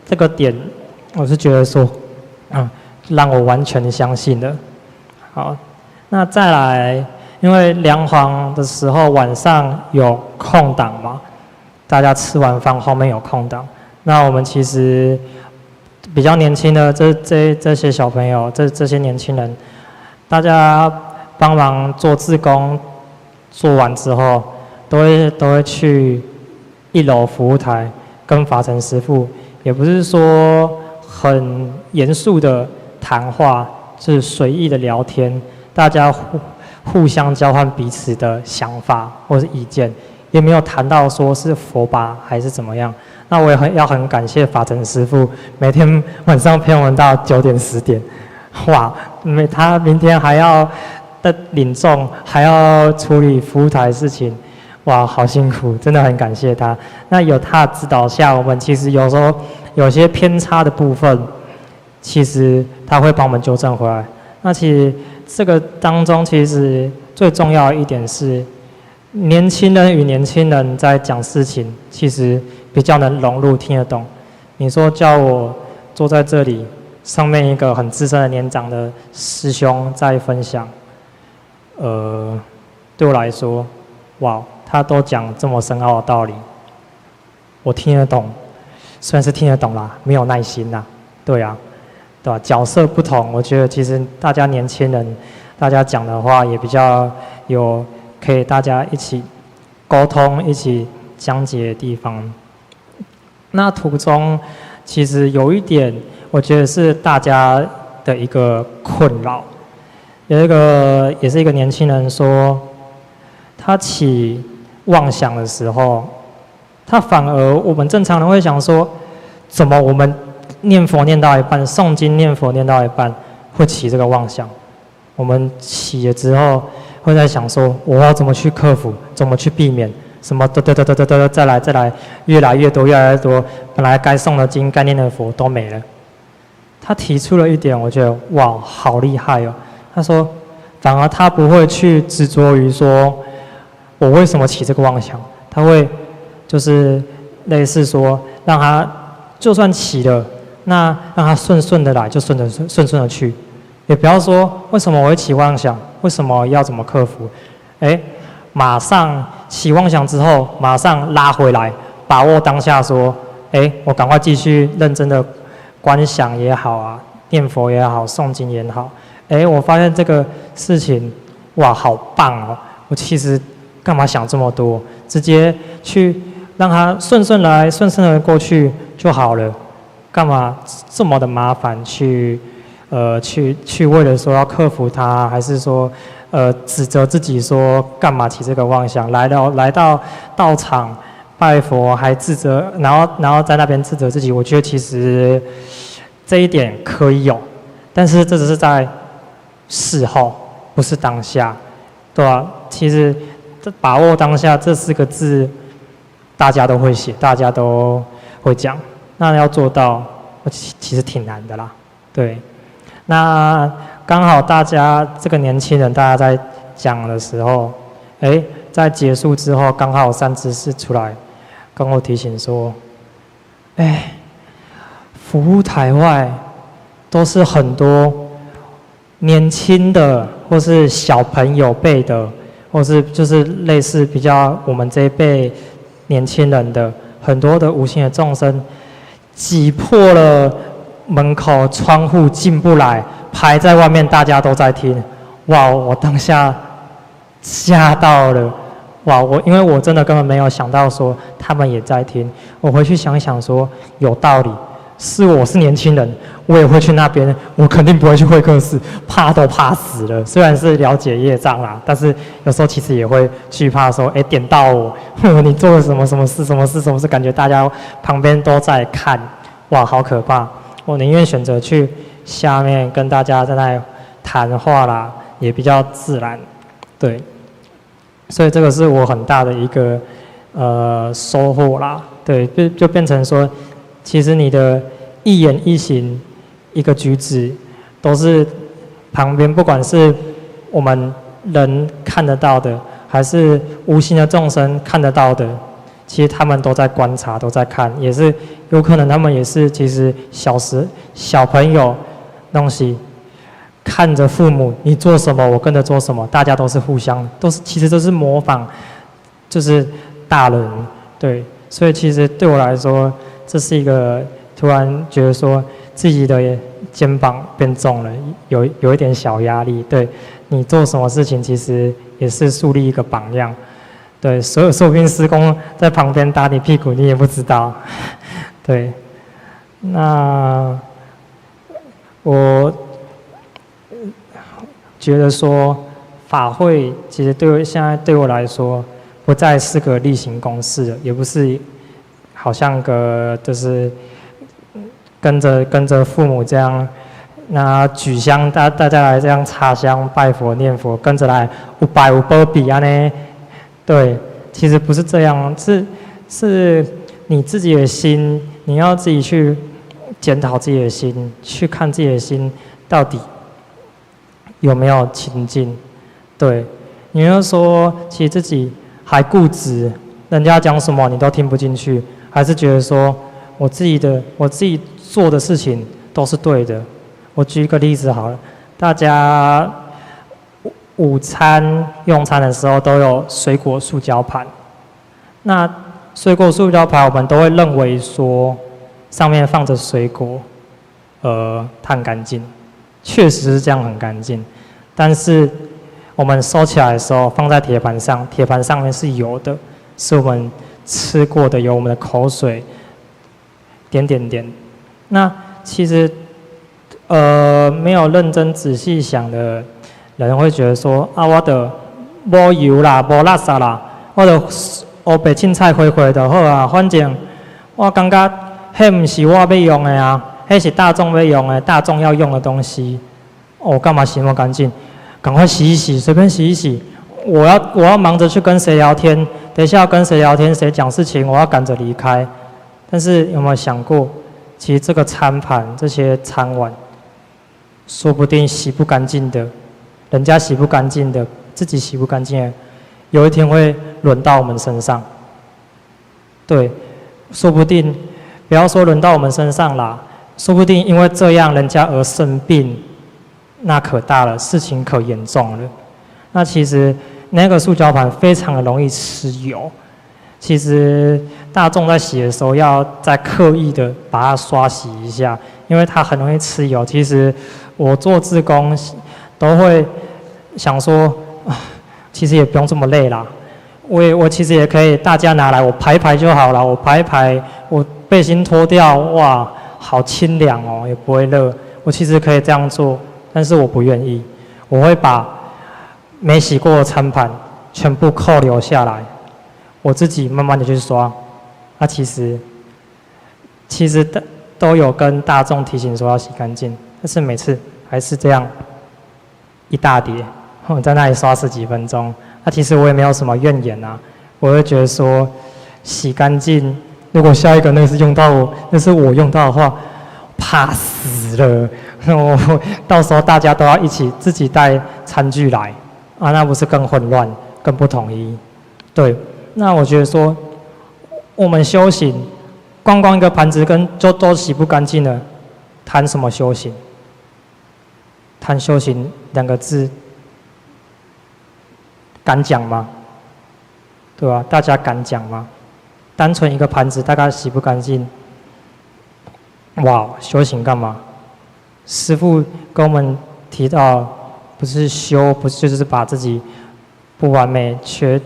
这个点我是觉得说，让我完全相信的。好，那再来，因为梁皇的时候晚上有空档嘛，大家吃完饭后面有空档，那我们其实比较年轻的这些小朋友，这些年轻人，大家帮忙做志工，做完之后都会去1楼服务台跟法成师父，也不是说很严肃的谈话，是随意的聊天，大家互相交换彼此的想法或是意见，也没有谈到说是佛法还是怎么样。那我也很感谢法成师父，每天晚上陪我们到9点10点，哇！他明天还要领众，还要处理服务台的事情，哇，好辛苦，真的很感谢他。那有他的指导下，我们其实有时候有些偏差的部分，其实他会帮我们纠正回来。那其实这个当中，其实最重要的一点是，年轻人与年轻人在讲事情，其实比较能融入，听得懂。你说叫我坐在这里，上面一个很资深的年长的师兄在分享，对我来说，哇，他都讲这么深奥的道理，我听得懂，虽然是听得懂啦，没有耐心啦，对啊，对吧？角色不同，我觉得其实大家年轻人，大家讲的话也比较有可以大家一起沟通、一起讲解的地方。那途中其实有一点，我觉得是大家的一个困扰。也是一个年轻人说，他起妄想的时候，他反而我们正常人会想说，怎么我们念佛念到一半，诵经念佛念到一半，会起这个妄想？我们起了之后，会在想说，我要怎么去克服，怎么去避免？什么再来，越来越多，本来该诵的经、该念的佛都没了。他提出了一点，我觉得哇，好厉害哦。他说，反而他不会去执着于说，我为什么起这个妄想？他会就是类似说，让他就算起了，那让他顺的来，就顺的去，也不要说为什么我会起妄想，为什么要怎么克服？马上起妄想之后，马上拉回来，把握当下，说，我赶快继续认真的观想也好啊，念佛也好，诵经也好。我发现这个事情，哇，好棒哦！我其实干嘛想这么多？直接去让它顺来，顺的过去就好了。干嘛这么的麻烦？去为了说要克服它，还是说指责自己说干嘛起这个妄想？来到道场拜佛，还自责，然后在那边自责自己。我觉得其实这一点可以有，但是这只是在事后，不是当下，对吧？其实把握当下这4个字，大家都会写，大家都会讲。那要做到，我其实挺难的啦。对，那刚好大家这个年轻人大家在讲的时候，在结束之后，刚好三知识出来跟我提醒说，服务台外都是很多年轻的，或是小朋友辈的，或是就是类似比较我们这一辈年轻人的很多的无形的众生，挤破了门口窗户进不来，排在外面，大家都在听。哇！我当下吓到了。哇！因为我真的根本没有想到说他们也在听。我回去想一想说，有道理。我是年轻人，我也会去那边，我肯定不会去会客室，怕都怕死了。虽然是了解业障啦，但是有时候其实也会惧怕说，点到我，你做了什么事，感觉大家旁边都在看，哇，好可怕！我宁愿选择去下面跟大家在那谈话啦，也比较自然，对。所以这个是我很大的一个收获啦，对，就变成说，其实你的一言一行、一个举止，都是旁边不管是我们人看得到的，还是无形的众生看得到的，其实他们都在观察，都在看，也是有可能他们也是其实小朋友东西。看着父母，你做什么，我跟着做什么，大家都是互相，其实都是模仿，就是大人，对，所以其实对我来说，这是一个突然觉得说自己的肩膀变重了，有一点小压力，对，你做什么事情其实也是树立一个榜样，对，所有受兵师公在旁边打你屁股，你也不知道，对，那我。觉得说法会其实现在对我来说不再是个例行公事了，也不是好像个就是跟着父母这样，那举香大家来这样插香拜佛念佛，跟着来有拜有保庇啊呢。对，其实不是这样，是你自己的心，你要自己去检讨自己的心，去看自己的心到底。有没有亲近？对，你要说其实自己还固执，人家讲什么你都听不进去，还是觉得说我自己做的事情都是对的。我举一个例子好了，大家午餐用餐的时候都有水果塑胶盘，那水果塑胶盘我们都会认为说上面放着水果，它很干净。确实是这样很干净，但是我们收起来的时候放在铁盘上，铁盘上面是油的，是我们吃过的，有我们的口水，点。那其实没有认真仔细想的人会觉得说啊，我的无油啦，无垃圾啦，我的黑白凊彩花花就好啊，反正我感觉迄不是我要用的啊。那是大众要用的，大众要用的东西，我干嘛洗那么干净？赶快洗一洗，随便洗一洗。我要忙着去跟谁聊天，等一下要跟谁聊天，谁讲事情，我要赶着离开。但是有没有想过，其实这个餐盘、这些餐碗，说不定洗不干净的，人家洗不干净的，自己洗不干净的，有一天会轮到我们身上。对，说不定不要说轮到我们身上啦。说不定因为这样人家而生病，那可大了，事情可严重了。那其实那个塑胶盘非常的容易吃油，其实大众在洗的时候要再刻意的把它刷洗一下，因为它很容易吃油。其实我做志工都会想说，其实也不用这么累啦。我其实也可以大家拿来我排一排就好了，我排一排，我背心脱掉，哇！好清凉哦，也不会热。我其实可以这样做，但是我不愿意。我会把没洗过的餐盘全部扣留下来，我自己慢慢的去刷。那其实都有跟大众提醒说要洗干净，但是每次还是这样一大叠，我在那里刷10几分钟。那其实我也没有什么怨言啊，我会觉得说洗干净。如果下一个那是我用到的话，怕死了。到时候大家都要一起自己带餐具来啊，那不是更混乱、更不统一？对，那我觉得说，我们修行，光一个盘子就都洗不干净了，谈什么修行？谈修行2个字，敢讲吗？对吧？大家敢讲吗？单纯一个盘子大概洗不干净，哇，修行干嘛？师父跟我们提到，不是修，不是就是把自己不完美、缺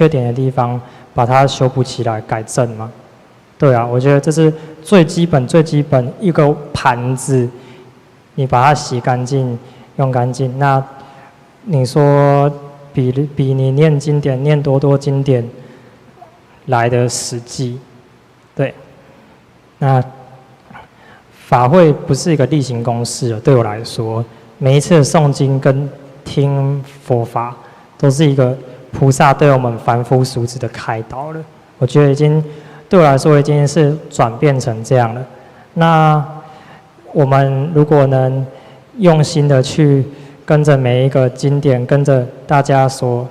点的地方，把它修补起来、改正吗？对啊，我觉得这是最基本一个盘子，你把它洗干净、用干净，那你说比你念经典、念多经典来的实际，对，那。法会不是一个例行公事，对我来说，每一次的诵经跟听佛法，都是一个菩萨对我们凡夫俗子的开导了。我觉得对我来说已经是转变成这样了。那我们如果能用心的去跟着每一个经典，跟着大家所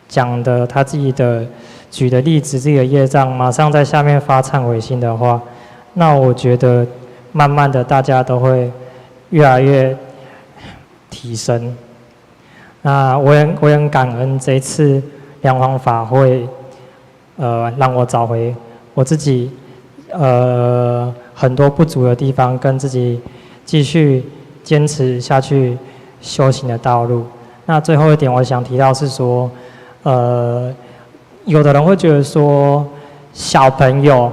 讲的他自己的举的例子、自己的业障，马上在下面发忏悔心的话，那我觉得。慢慢的，大家都会越来越提升。那我也很感恩这一次梁皇法会，让我找回我自己很多不足的地方，跟自己继续坚持下去修行的道路。那最后一点，我想提到是说，有的人会觉得说，小朋友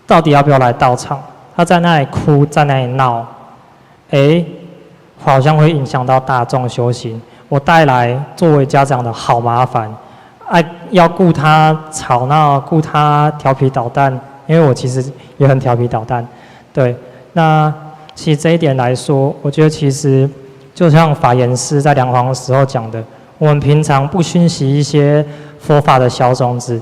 到底要不要来道场？他在那里哭，在那里闹，好像会影响到大众修行。我带来作为家长的好麻烦，要顾他吵闹，顾他调皮捣蛋，因为我其实也很调皮捣蛋。对，那其实这一点来说，我觉得其实就像法言师在梁皇的时候讲的，我们平常不熏习一些佛法的小种子，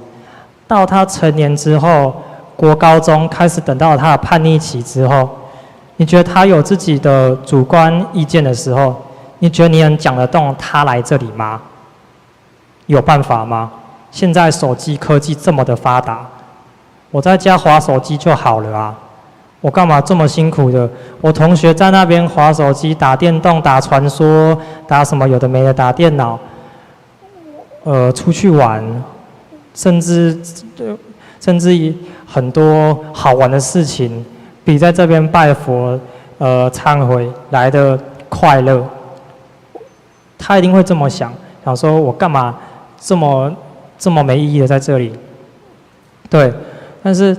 到他成年之后。国高中开始，等到他的叛逆期之后，你觉得他有自己的主观意见的时候，你觉得你能讲得动他来这里吗？有办法吗？现在手机科技这么的发达，我在家滑手机就好了啊！我干嘛这么辛苦的？我同学在那边滑手机、打电动、打传说、打什么有的没的、打电脑，出去玩，甚至很多好玩的事情，比在这边拜佛、忏悔来的快乐。他一定会这么想说我干嘛这么没意义的在这里？对，但是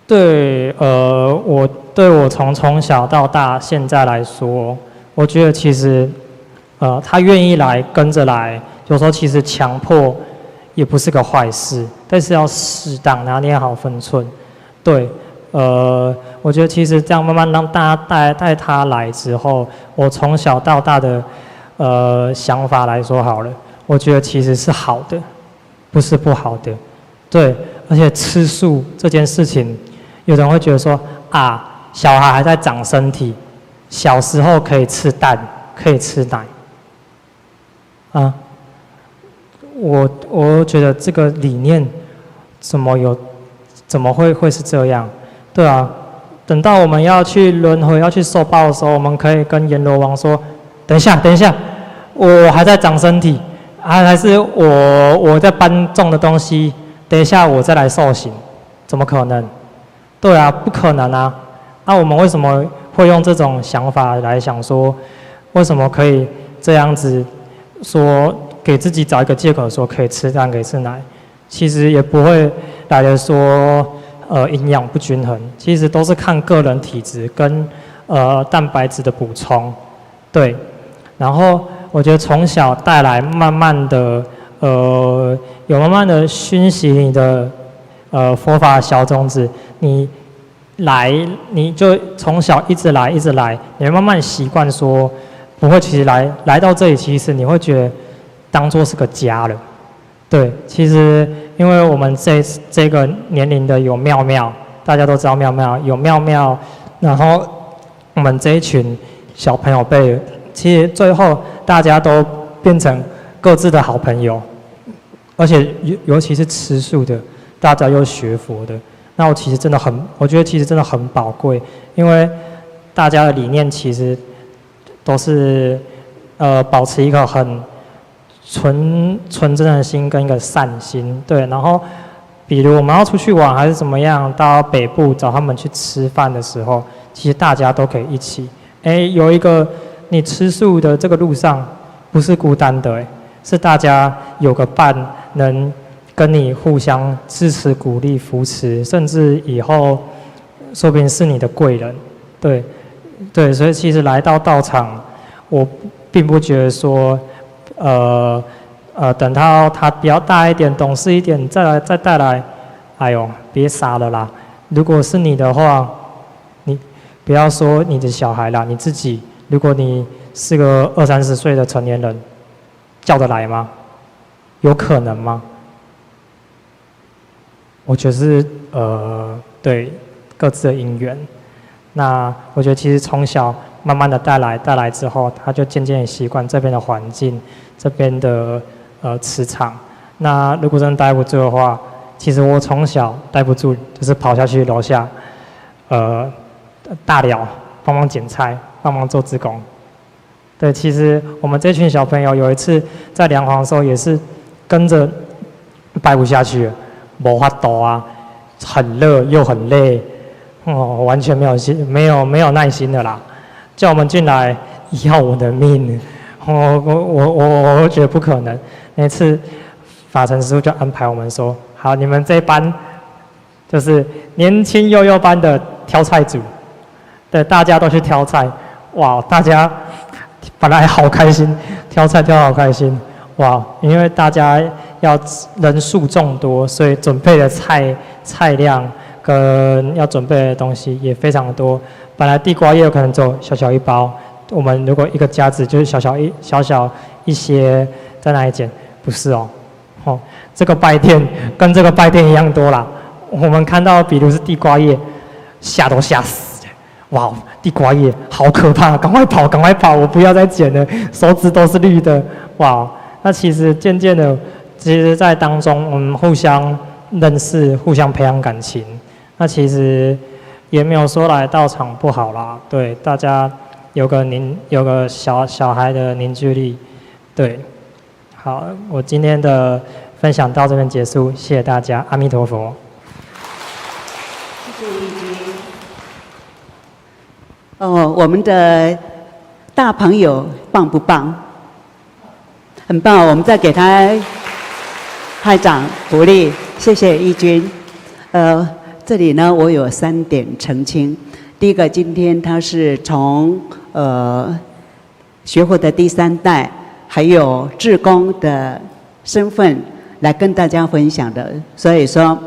对我从小到大现在来说，我觉得其实他愿意来跟着来，有时候其实强迫。也不是个坏事，但是要适当拿捏好分寸。对，我觉得其实这样慢慢让大家带他来之后，我从小到大的想法来说好了，我觉得其实是好的，不是不好的。对，而且吃素这件事情，有人会觉得说小孩还在长身体，小时候可以吃蛋，可以吃奶，我觉得这个理念怎么会是这样？对啊，等到我们要去轮回、要去受报的时候，我们可以跟阎罗王说：“等一下，我还在长身体，还是我在搬重的东西，等一下我再来受刑，怎么可能？”对啊，不可能啊！那我们为什么会用这种想法来想说，为什么可以这样子说？给自己找一个借口说可以吃蛋可以吃奶，其实也不会来的说营养不均衡，其实都是看个人体质跟蛋白质的补充，对。然后我觉得从小带来慢慢的慢慢的熏习你的佛法小种子，你就从小一直来，你会慢慢习惯说不会，其实来到这里，其实你会觉得。当作是个家了，对，其实因为我们这个年龄的有妙妙，大家都知道妙妙有妙妙，然后我们这一群小朋友辈，其实最后大家都变成各自的好朋友，而且尤其是吃素的，大家又学佛的，那我觉得其实真的很宝贵，因为大家的理念其实都是保持一个很纯真的心跟一个善心，对，然后比如我们要出去玩还是怎么样，到北部找他们去吃饭的时候，其实大家都可以一起。有一个你吃素的这个路上不是孤单的，是大家有个伴，能跟你互相支持、鼓励、扶持，甚至以后说不定是你的贵人。对，所以其实来到道场，我并不觉得说，等到他比较大一点、懂事一点，再带来，哎呦，别傻了啦！如果是你的话，你不要说你的小孩啦，你自己，如果你是个20-30岁的成年人，叫得来吗？有可能吗？我觉得是对各自的因缘。那我觉得其实从小慢慢的带来之后，他就渐渐也习惯这边的环境，这边的磁场。那如果真的待不住的话，其实我从小待不住，就是跑下去楼下，大寮帮忙捡菜，帮忙做志工。对，其实我们这群小朋友有一次在梁皇的时候，也是跟着待不下去了，没法度啊，很热又很累。完全没有耐心的啦，叫我们进来要我的命，我觉得不可能。那次法成师父就安排我们说，好，你们这班就是年轻幼幼班的挑菜组，对，大家都去挑菜，哇，大家本来好开心，挑菜挑好开心，哇，因为大家要人数众多，所以准备的菜量跟要准备的东西也非常多。本来地瓜叶有可能只有小小一包，我们如果一个夹子就是小小一些，在哪里捡？不是哦，这个拜店跟这个拜店一样多啦。我们看到比如是地瓜叶，吓都吓死，哇，地瓜叶好可怕，赶快跑，我不要再捡了，手指都是绿的，哇。那其实渐渐的，其实在当中我们互相认识，互相培养感情。那其实也没有说来道场不好啦，对，大家有个小孩的凝聚力，对。好，我今天的分享到这边结束，谢谢大家，阿弥陀佛。谢谢义军。我们的大朋友棒不棒？很棒，我们再给他拍掌鼓励，谢谢义军。这里呢，我有3点澄清。第一个，今天他是从学佛的第3代，还有志工的身份来跟大家分享的，所以说，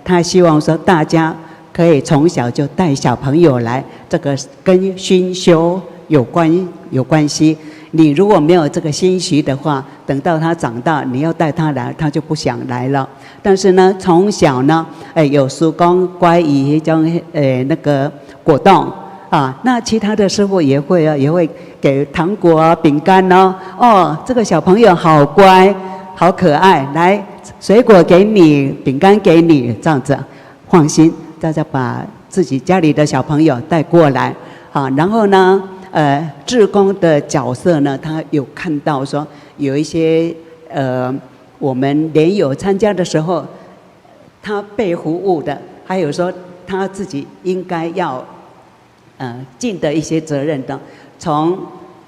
他希望说大家可以从小就带小朋友来，这个跟熏修有关系。你如果没有这个心习的话，等到他长大，你要带他来，他就不想来了。但是呢，从小呢，有叔公、乖姨种那个果冻啊，那其他的师父也会给糖果啊、饼干哦。这个小朋友好乖，好可爱，来，水果给你，饼干给你，这样子，放心，大家把自己家里的小朋友带过来啊，然后呢。志工的角色呢，他有看到说有一些我们莲友参加的时候，他被服务的，还有说他自己应该要尽的一些责任的，从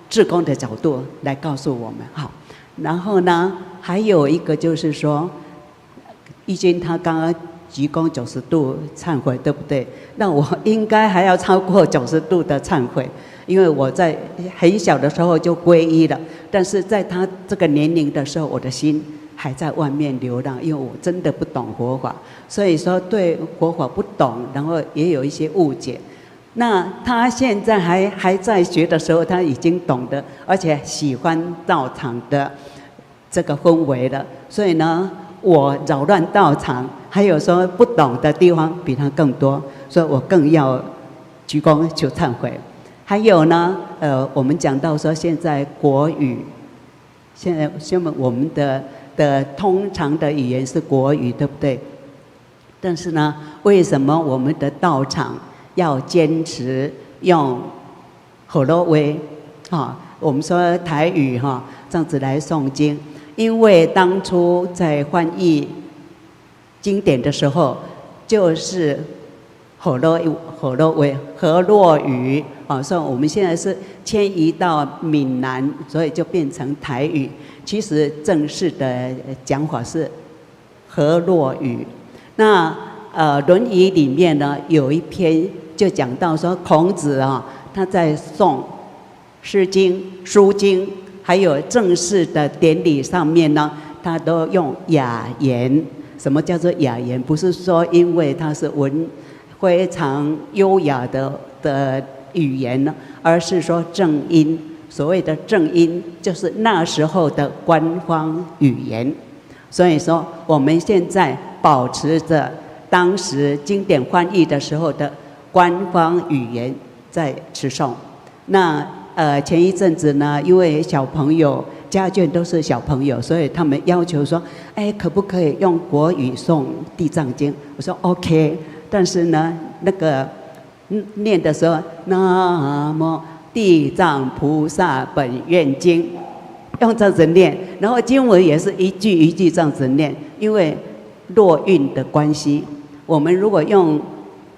志工的角度来告诉我们。好，然后呢，还有一个就是说，义军他刚刚鞠躬90度忏悔，对不对？那我应该还要超过90度的忏悔。因为我在很小的时候就皈依了，但是在他这个年龄的时候，我的心还在外面流浪，因为我真的不懂佛法，所以说对佛法不懂，然后也有一些误解。那他现在还在学的时候，他已经懂得，而且喜欢道场的这个氛围了。所以呢，我扰乱道场，还有说不懂的地方比他更多，所以我更要鞠躬求忏悔。还有呢，我们讲到说现在国语，现在我们的通常的语言是国语，对不对？但是呢，为什么我们的道场要坚持用河洛威我们说台语这样子来诵经？因为当初在翻译经典的时候，就是河洛语所以我们现在是迁移到闽南，所以就变成台语。其实正式的讲法是河洛语。那论语里面呢，有一篇就讲到说，孔子他在诵诗经、书经，还有正式的典礼上面呢，他都用雅言。什么叫做雅言？不是说因为它是非常优雅的语言呢，而是说正音。所谓的正音，就是那时候的官方语言。所以说，我们现在保持着当时经典翻译的时候的官方语言在持诵。那前一阵子呢，因为小朋友家眷都是小朋友，所以他们要求说，可不可以用国语诵《地藏经》？我说 OK， 但是呢，那个念的时候，南无地藏菩萨本愿经，用这样子念，然后经文也是一句一句这样子念，因为落韵的关系，我们如果用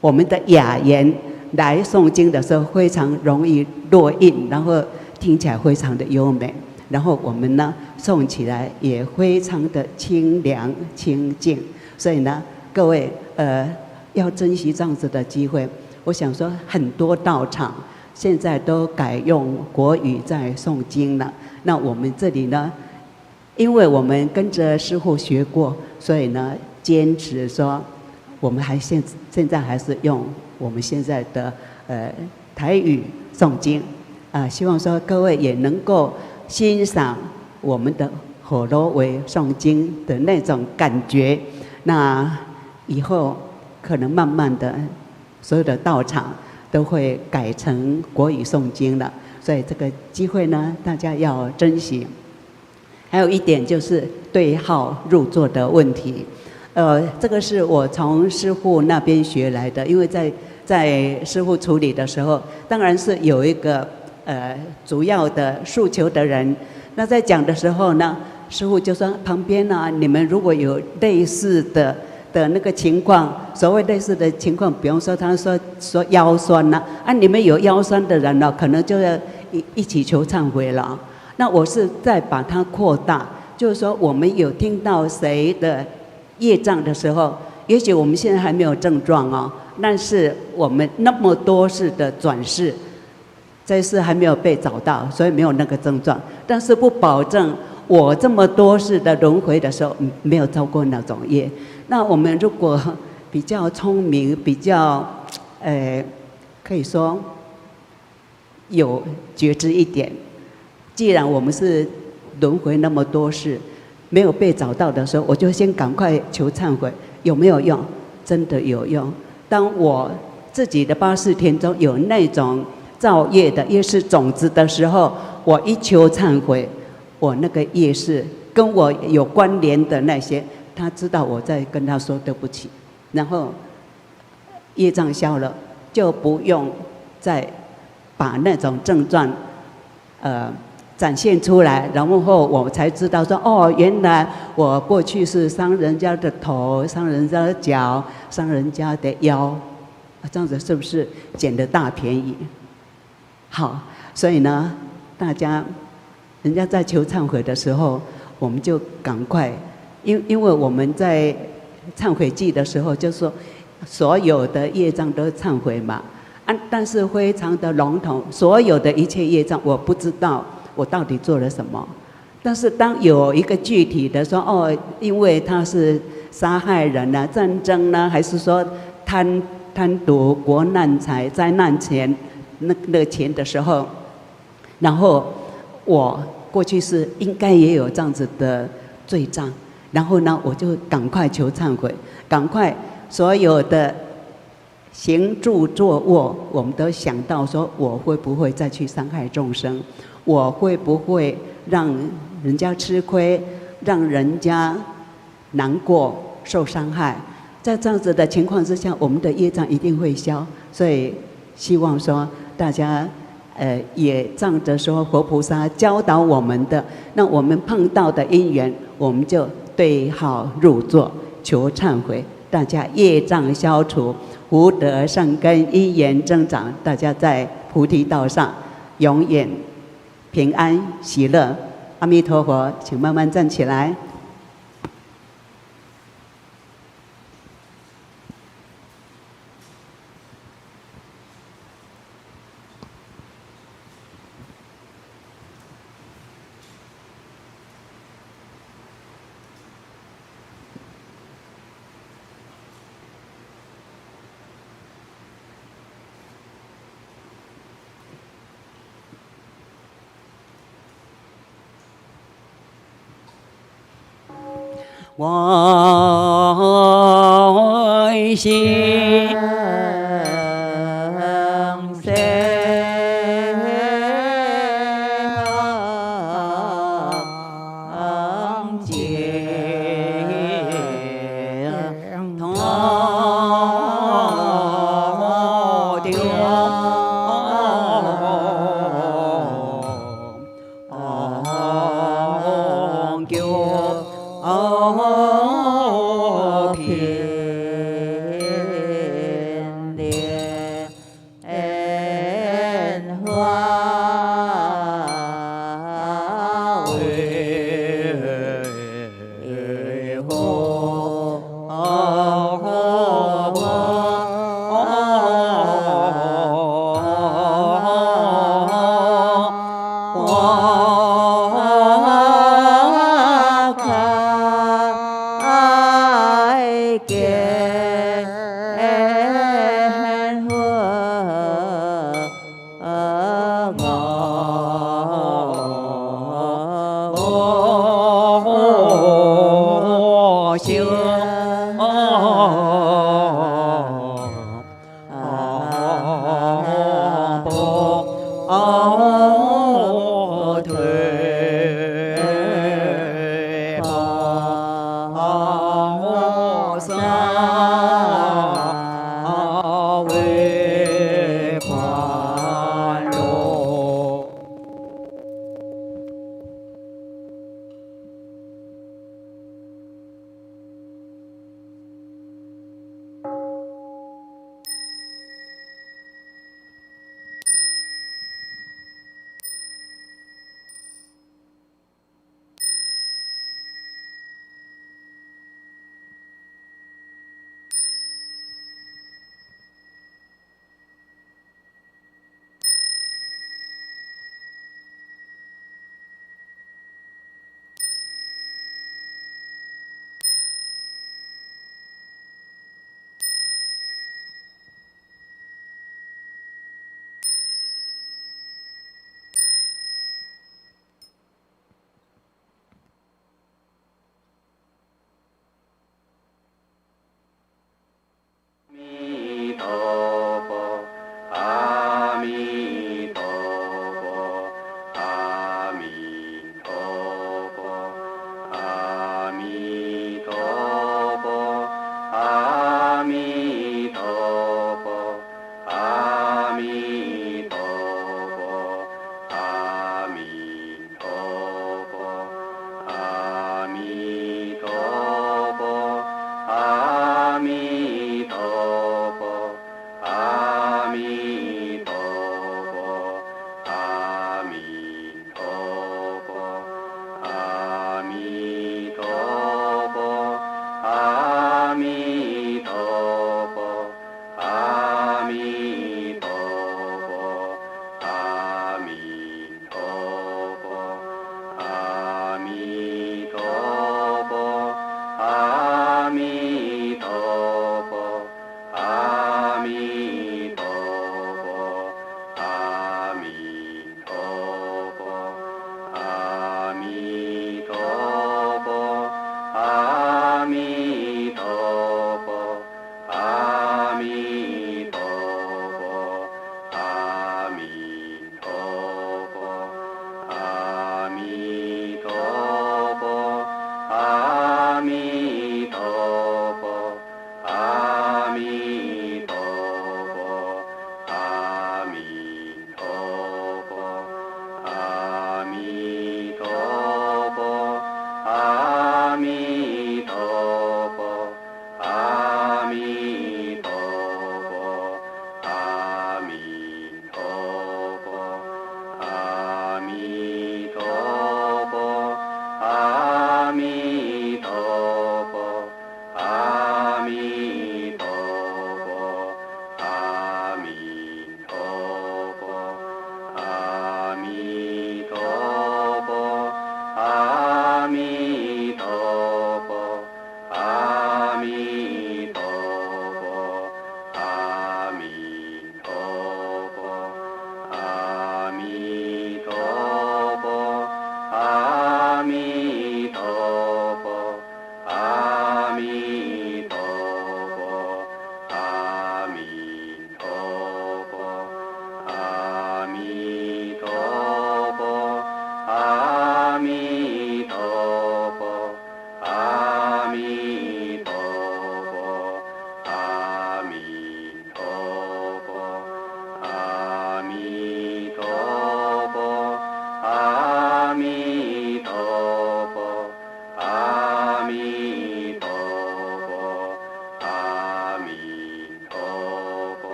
我们的雅言来诵经的时候，非常容易落韵，然后听起来非常的优美，然后我们呢诵起来也非常的清凉清净。所以呢，各位要珍惜这样子的机会。我想说，很多道场现在都改用国语在诵经了。那我们这里呢，因为我们跟着师父学过，所以呢，坚持说，我们现在还是用我们现在的台语诵经希望说各位也能够欣赏我们的火罗维诵经的那种感觉。那以后可能慢慢的，所有的道场都会改成国语诵经了，所以这个机会呢，大家要珍惜。还有一点就是对号入座的问题，这个是我从师父那边学来的，因为在师父处理的时候，当然是有一个主要的诉求的人，那在讲的时候呢，师父就说旁边你们如果有类似的那个情况，所谓类似的情况，比方说他说腰酸你们有腰酸的人可能就要一起求忏悔了。那我是在把它扩大，就是说我们有听到谁的业障的时候，也许我们现在还没有症状但是我们那么多世的转世，这世还没有被找到，所以没有那个症状，但是不保证我这么多世的轮回的时候没有遭过那种业。那我们如果比较聪明，比较可以说有觉知一点，既然我们是轮回那么多世没有被找到的时候，我就先赶快求忏悔。有没有用？真的有用。当我自己的八识田中有那种造业的业识种子的时候，我一求忏悔，我那个业识跟我有关联的那些，他知道我在跟他说对不起，然后业障消了，就不用再把那种症状展现出来，然后我才知道说原来我过去是伤人家的头，伤人家的脚，伤人家的腰，这样子是不是捡了大便宜？好，所以呢，大家人家在求忏悔的时候，我们就赶快，因为我们在忏悔祭的时候就说所有的业障都忏悔嘛，但是非常的笼统，所有的一切业障我不知道我到底做了什么。但是当有一个具体的说因为他是杀害人战争还是说贪渎国难财灾难钱那个钱的时候，然后我过去是应该也有这样子的罪障，然后呢，我就赶快求忏悔，赶快所有的行住坐卧，我们都想到说，我会不会再去伤害众生？我会不会让人家吃亏，让人家难过、受伤害？在这样子的情况之下，我们的业障一定会消。所以希望说大家，也仗着说佛菩萨教导我们的，那我们碰到的因缘，我们就对号入座，求忏悔，大家业障消除，福德善根因缘增长，大家在菩提道上永远平安喜乐。阿弥陀佛，请慢慢站起来。我心生净土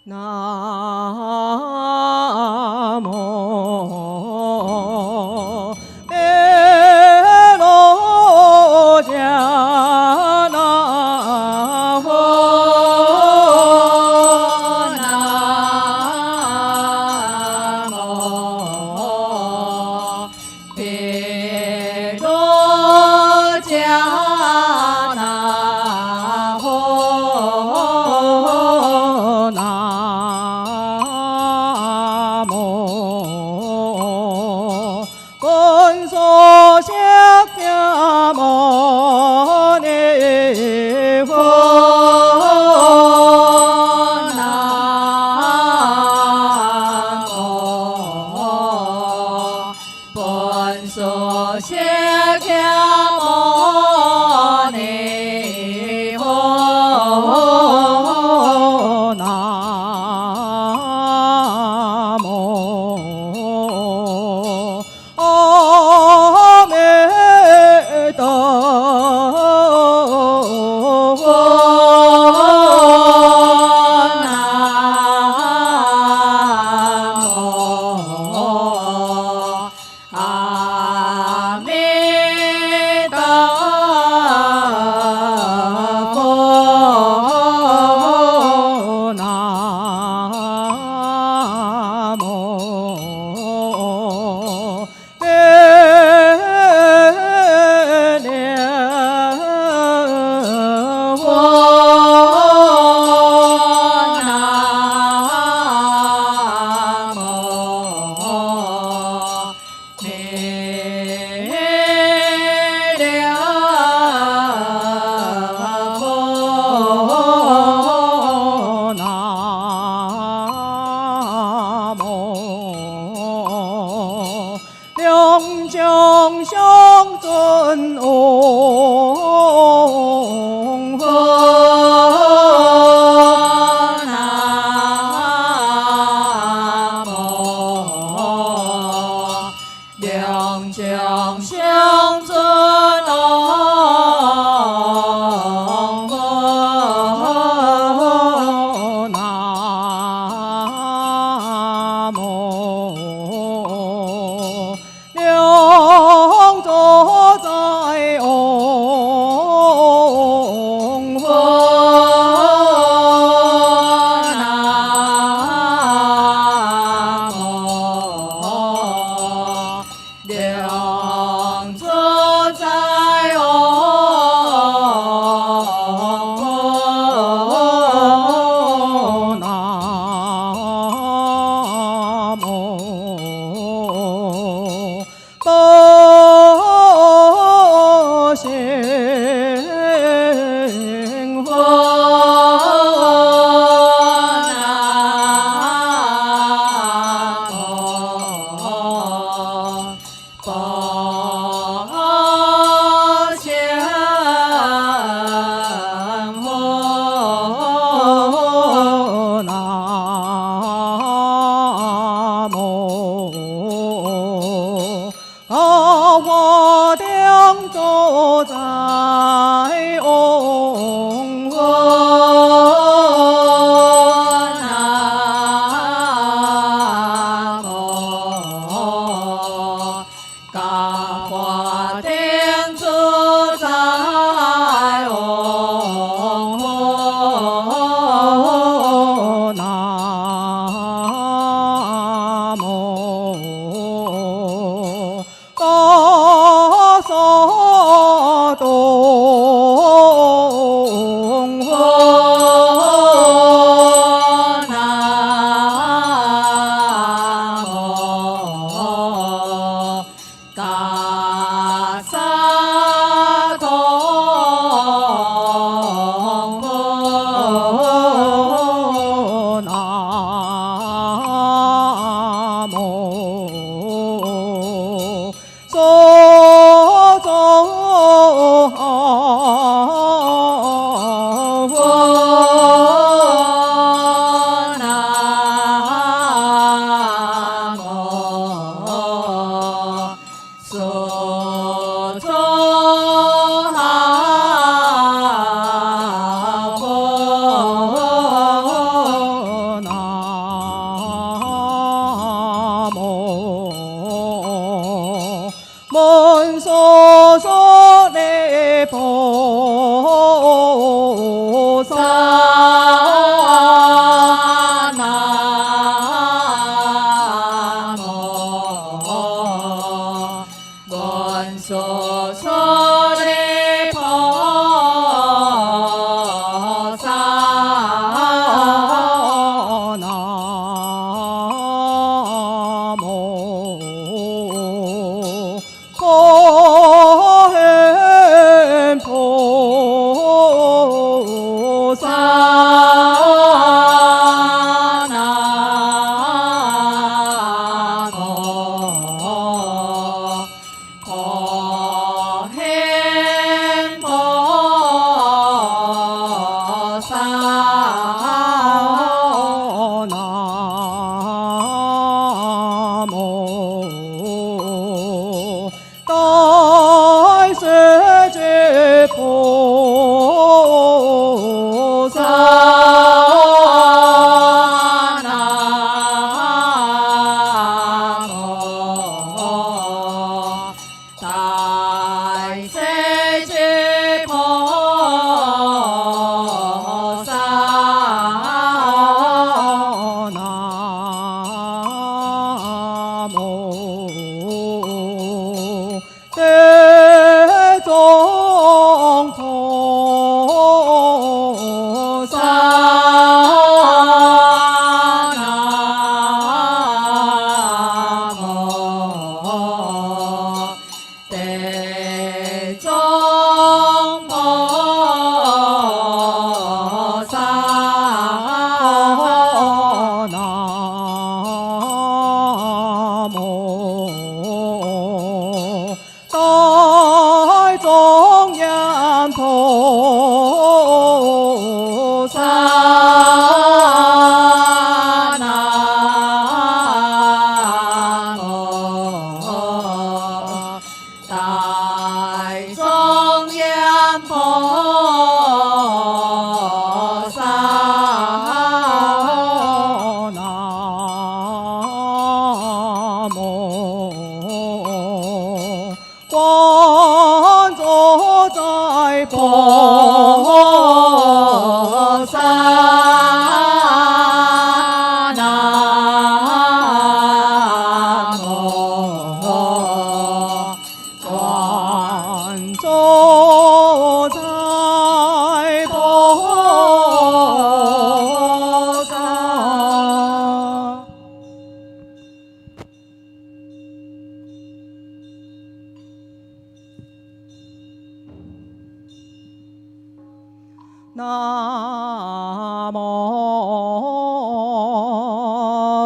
南无耶罗迦那佛，南无耶罗迦那佛，南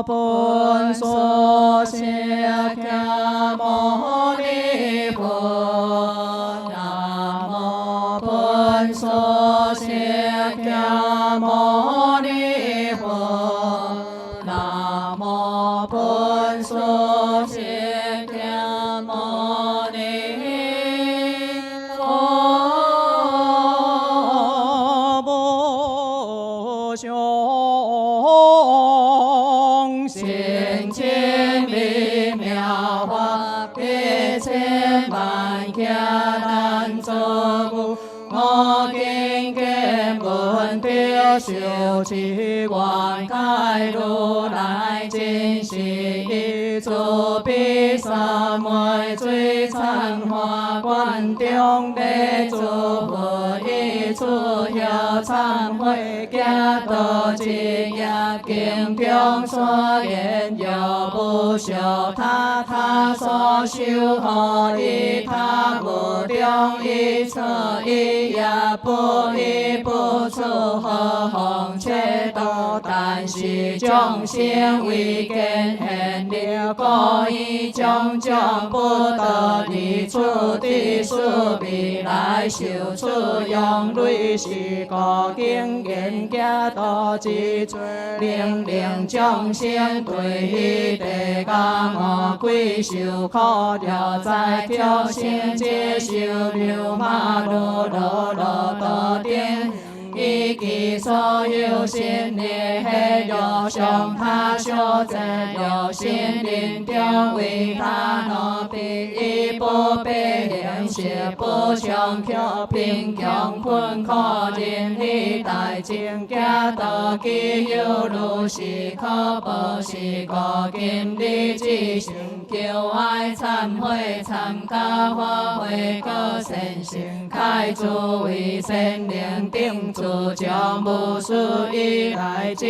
本所释迦牟尼佛，南无本所释迦牟尼佛，南无本所释迦牟尼佛，无上贤千微妙法，百千万劫难遭遇。我今见闻得受持愿解如来真实义，慈悲三昧最忏华观中的诸佛一处有忏悔家道之业，经中所言有不朽他所修何以他无中一处一也不依不出何况切度，但是众生未见现了故意种种不得离处的殊未来受处用类是故经言家道之罪，令众生对彼地家我归受苦了，在挑衅接受流马路道典。以其所有心力黑肉向他所在有心灵中为他努力，以不被连写不强求贫穷困苦人力大众家道基有如是可不是个今日之成就爱忏悔参加法会个善行开诸为善良定主将无数以来之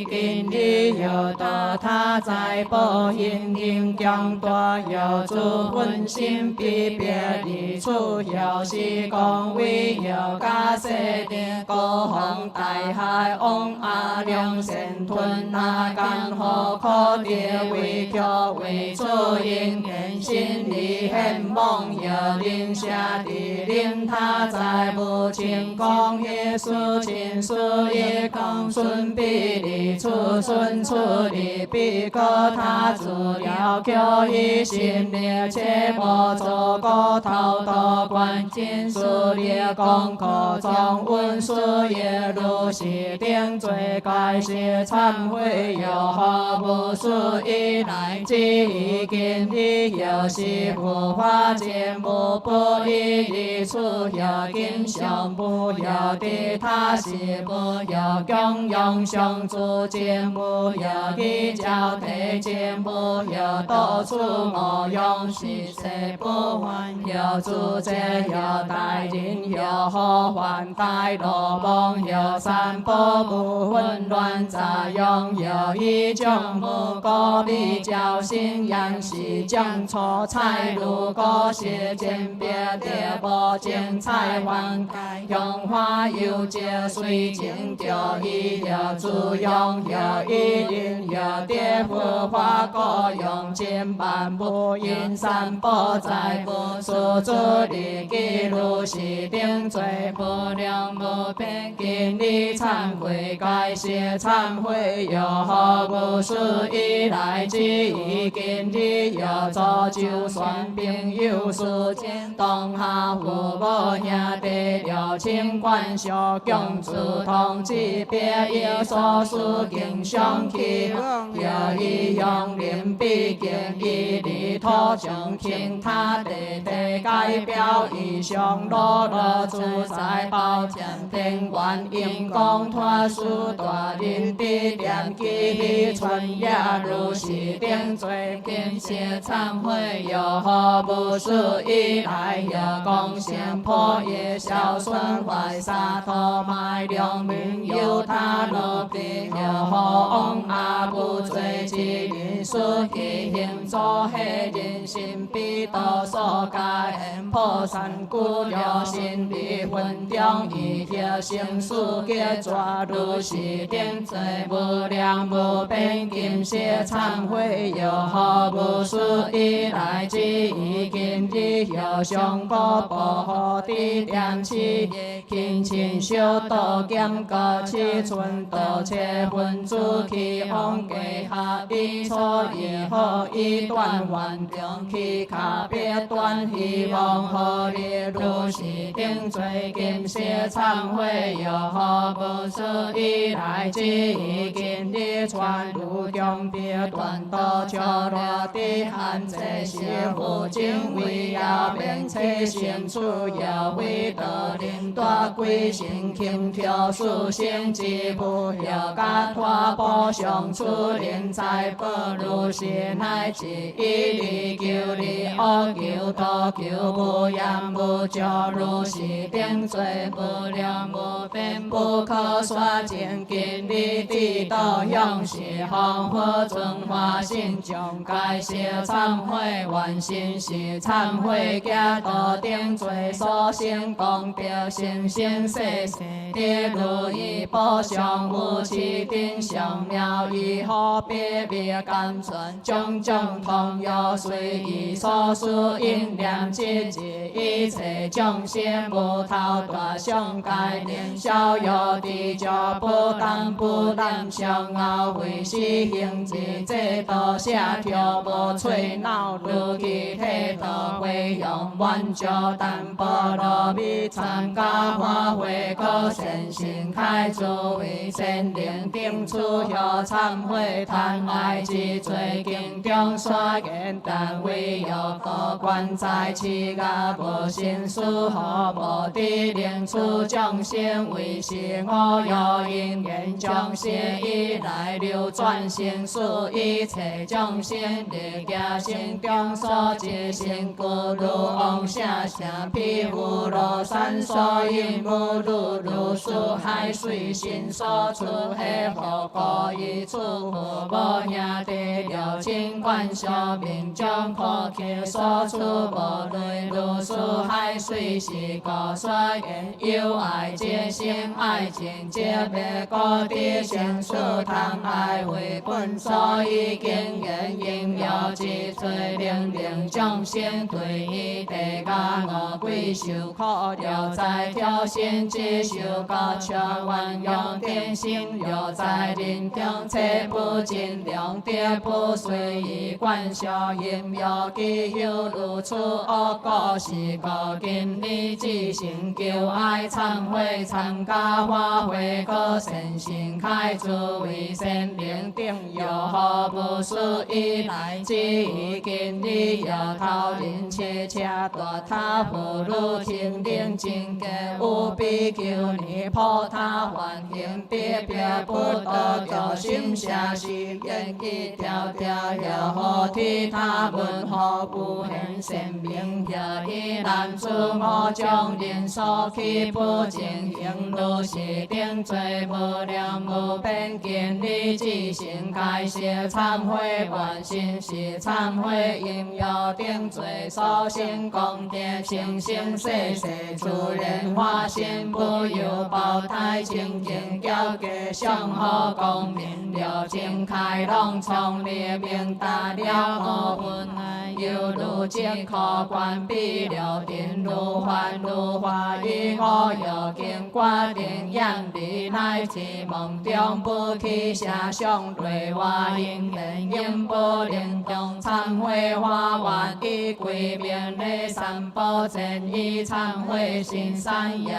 今日有得他在不因将多有诸分心必别离处有是讲为有假设的高洪大海往阿良善吞那干何可得为求为处因缘心里很梦有临下地令他在不清光耶稣亲属也讲顺必离处顺处离必个他自了求一心力切莫做个头头关键数列功课中文书也如是定罪改写忏悔有何无数以来之今日有是护法节目不依离处有经上不有的他是不有供养上主节目有的教地节目有到处我用是谁不还有主者有大人有何还大罗网有三波不混乱杂用有一种无个比较信仰是将错菜如果是鉴别的不见菜还用花有节水晶着一有主用有一人有的佛法各用千万不因三不在不所主的记录是定罪不良不偏今日忏悔改写忏悔有何无数以来之意今日有做就算朋友事间当下父母兄弟了清官小公主同志别有所属经上去有一用临必见一力托정听他地代表以上罗罗主宰保证天愿因公托书大人的念记春夜如是定罪见写忏悔有何无数以来有贡献破业孝顺怀洒脱卖良民有他努力有何往阿不罪之人事其行诸系人心彼道所解，破散故了心理分中，以叫生死结绝，如是定罪无量无边，今世忏悔又何无事以来之意，今日又上果报何地点起，亲亲小道减个七寸道切分主去往计下以错以后以断完中去卡别断希望何力如是定罪今世忏悔又何不事以来之意，今日传入中别断道求落地汉这是无尽为要免切生处要为得领大归心轻跳殊胜之不要解脱不上出人在不如是乃至一力求力恶求多求不言不就如是定罪无量无边不可说尽今日地道向是方佛尊化心中该谢忏悔完心是忏悔家道定罪所行功德生生世世地如意宝上无其定上妙以后别别甘传种种同有随意所属因缘之际一切众生无逃脱上界念逍遥地就不但相傲为是行之这道下条无吹闹如其体道会用万就但波罗蜜参加花卉可身心开诸为神灵定处有忏悔贪爱之罪经中所言但唯有个观在其家无心事何无地令处众生为是我有因缘众生以来流转生死一切众生历家心中所结心故如往下下毗富罗山所因无如数海水心所出黑火果一处无ญ地六清观小明中可求所出无类如数海水是果所言有爱皆心爱情皆别各地生死贪爱为本所以经验应有之罪令众生对于地家我归受苦了在挑衅之受高超万用天心了在林中切不尽量跌不随意观小因有基有如此恶果是个今日之行求爱忏悔参加花卉可身心开诸为神灵定有何不事以来之意今日有头人切大他不如听令境界无比求你破他幻境别不得着心下心愿一条条有何替他问何不现神明也以难助我将人所起不尽行如是定罪无量无边今日之行开谢忏悔完心是忏悔应有定罪所行功德生生世世诸人化身不由报胎清净交给上好光明了净开朗从列明达了无分有如今可关闭了定如幻如化以我有经挂定样里乃至梦中不起下上对话因缘因不灵中忏悔花完以归命的三宝真以忏悔心善也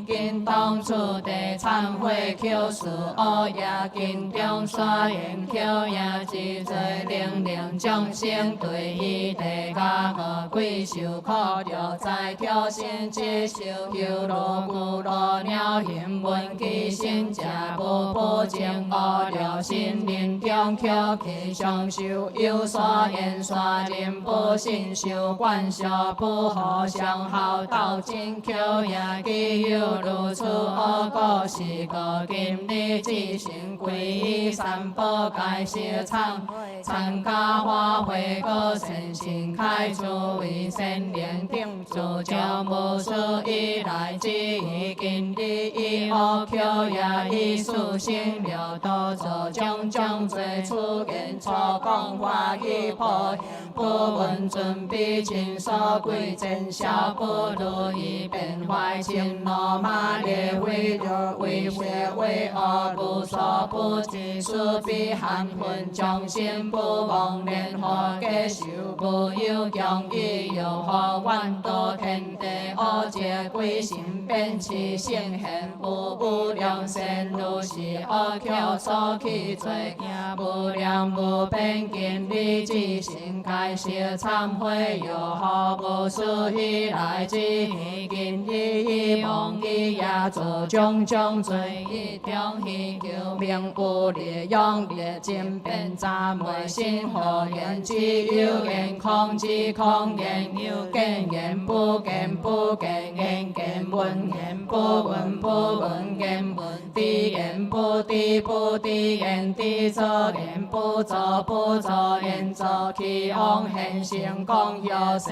经当初的忏悔求是恶也经中所言求也之罪令众生对于地家我归受苦了在挑衅之受有罗古罗鸟行闻其心假不净恶了心灵中求其上修有所言所人不信修观小不好相好道尽求也既有如此恶果是个今日之行归依三宝该谢忏参加花卉果善心开诸为善良定自教无私以来之以今日以后口也以书信了多做种种罪出言错讲话语破不闻准备亲所归真小不如意变坏情罗马列为弱为邪为恶不所不知事必含混将心不忘莲花结受不有强义有何万多天地恶劫归心变其性现无量善如是恶口所起罪业无量无边尽力之心开始忏悔有何无事以来之今日忘记也做种种罪业中希求名无力用力尽变赞美心何言之有言空之空言有见言不见不见言见闻言不闻不闻言闻知言不知不知言知作言不作不作言作其往现成讲有事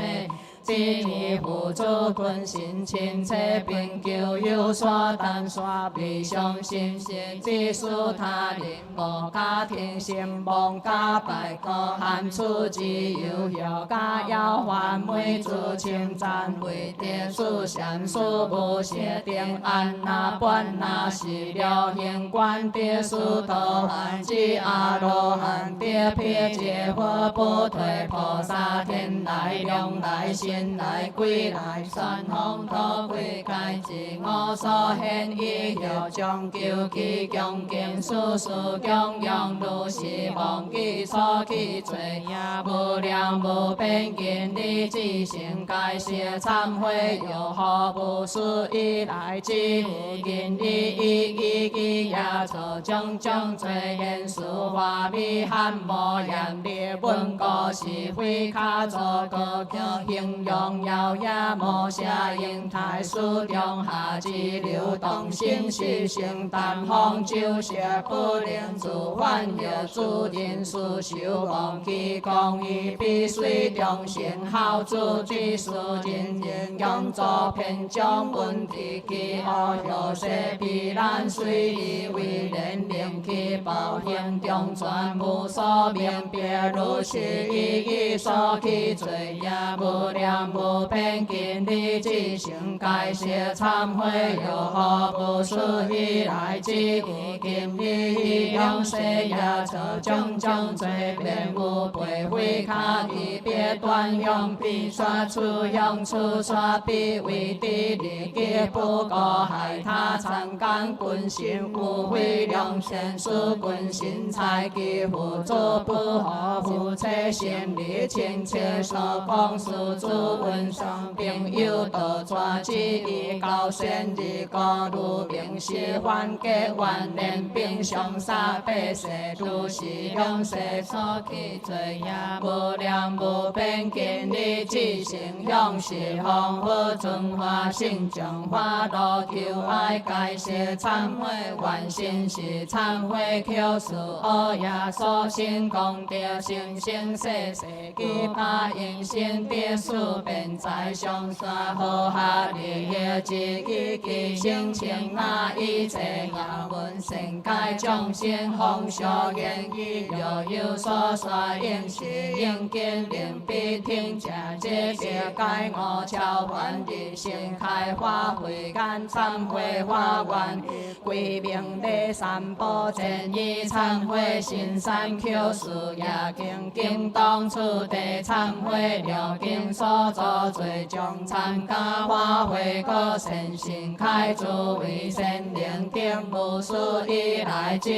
知义付出君心亲切并求有所但所必相信心之事他人无家庭心望家败个汉出之有效家要还每自称赞为地事善事无邪定安那本那是了现观地事陀还之阿罗汉地撇解佛不退菩萨天来量来心来归来善风土归开自我所现以后将求其恭敬事事供养如是忘记所起罪业无量无边尽力之行该写忏悔有何不事以来之今日一也做种种罪言事化美含无言列文果是非卡做个形容遥也无下应太书中下之流动心事性淡风就写不能自反有注定事受忘记讲义必须中心好自己事人人用作偏将问题去好有些必然随意为人令其保险中全无所明别如是意所起罪业无量无边尽力之行该写忏悔有何不事以来之今日用世也做种种罪便无背悔卡以别断用必刷出用出刷必为地利皆不过害他参干君心无非良善事君心才其辅助不合夫妻心理亲切所讲事主文上并有道抓之以高善而高如明是还结万年并相杀百世如是用世所起罪业无量无边尽力之行向是方佛尊化性净化路求爱该写忏悔愿心是忏悔求事恶业所行功德生生世世其他因心地事便在上山好下利益之意其性情那一切也闻成该众生奉小言语有所说应是应见令必听假这些该我超凡的心开花会干忏悔花愿归命的三宝正义忏悔心善求事也敬敬当初地忏悔了经所作罪将参加花卉果善心开诸为善良定无事以来之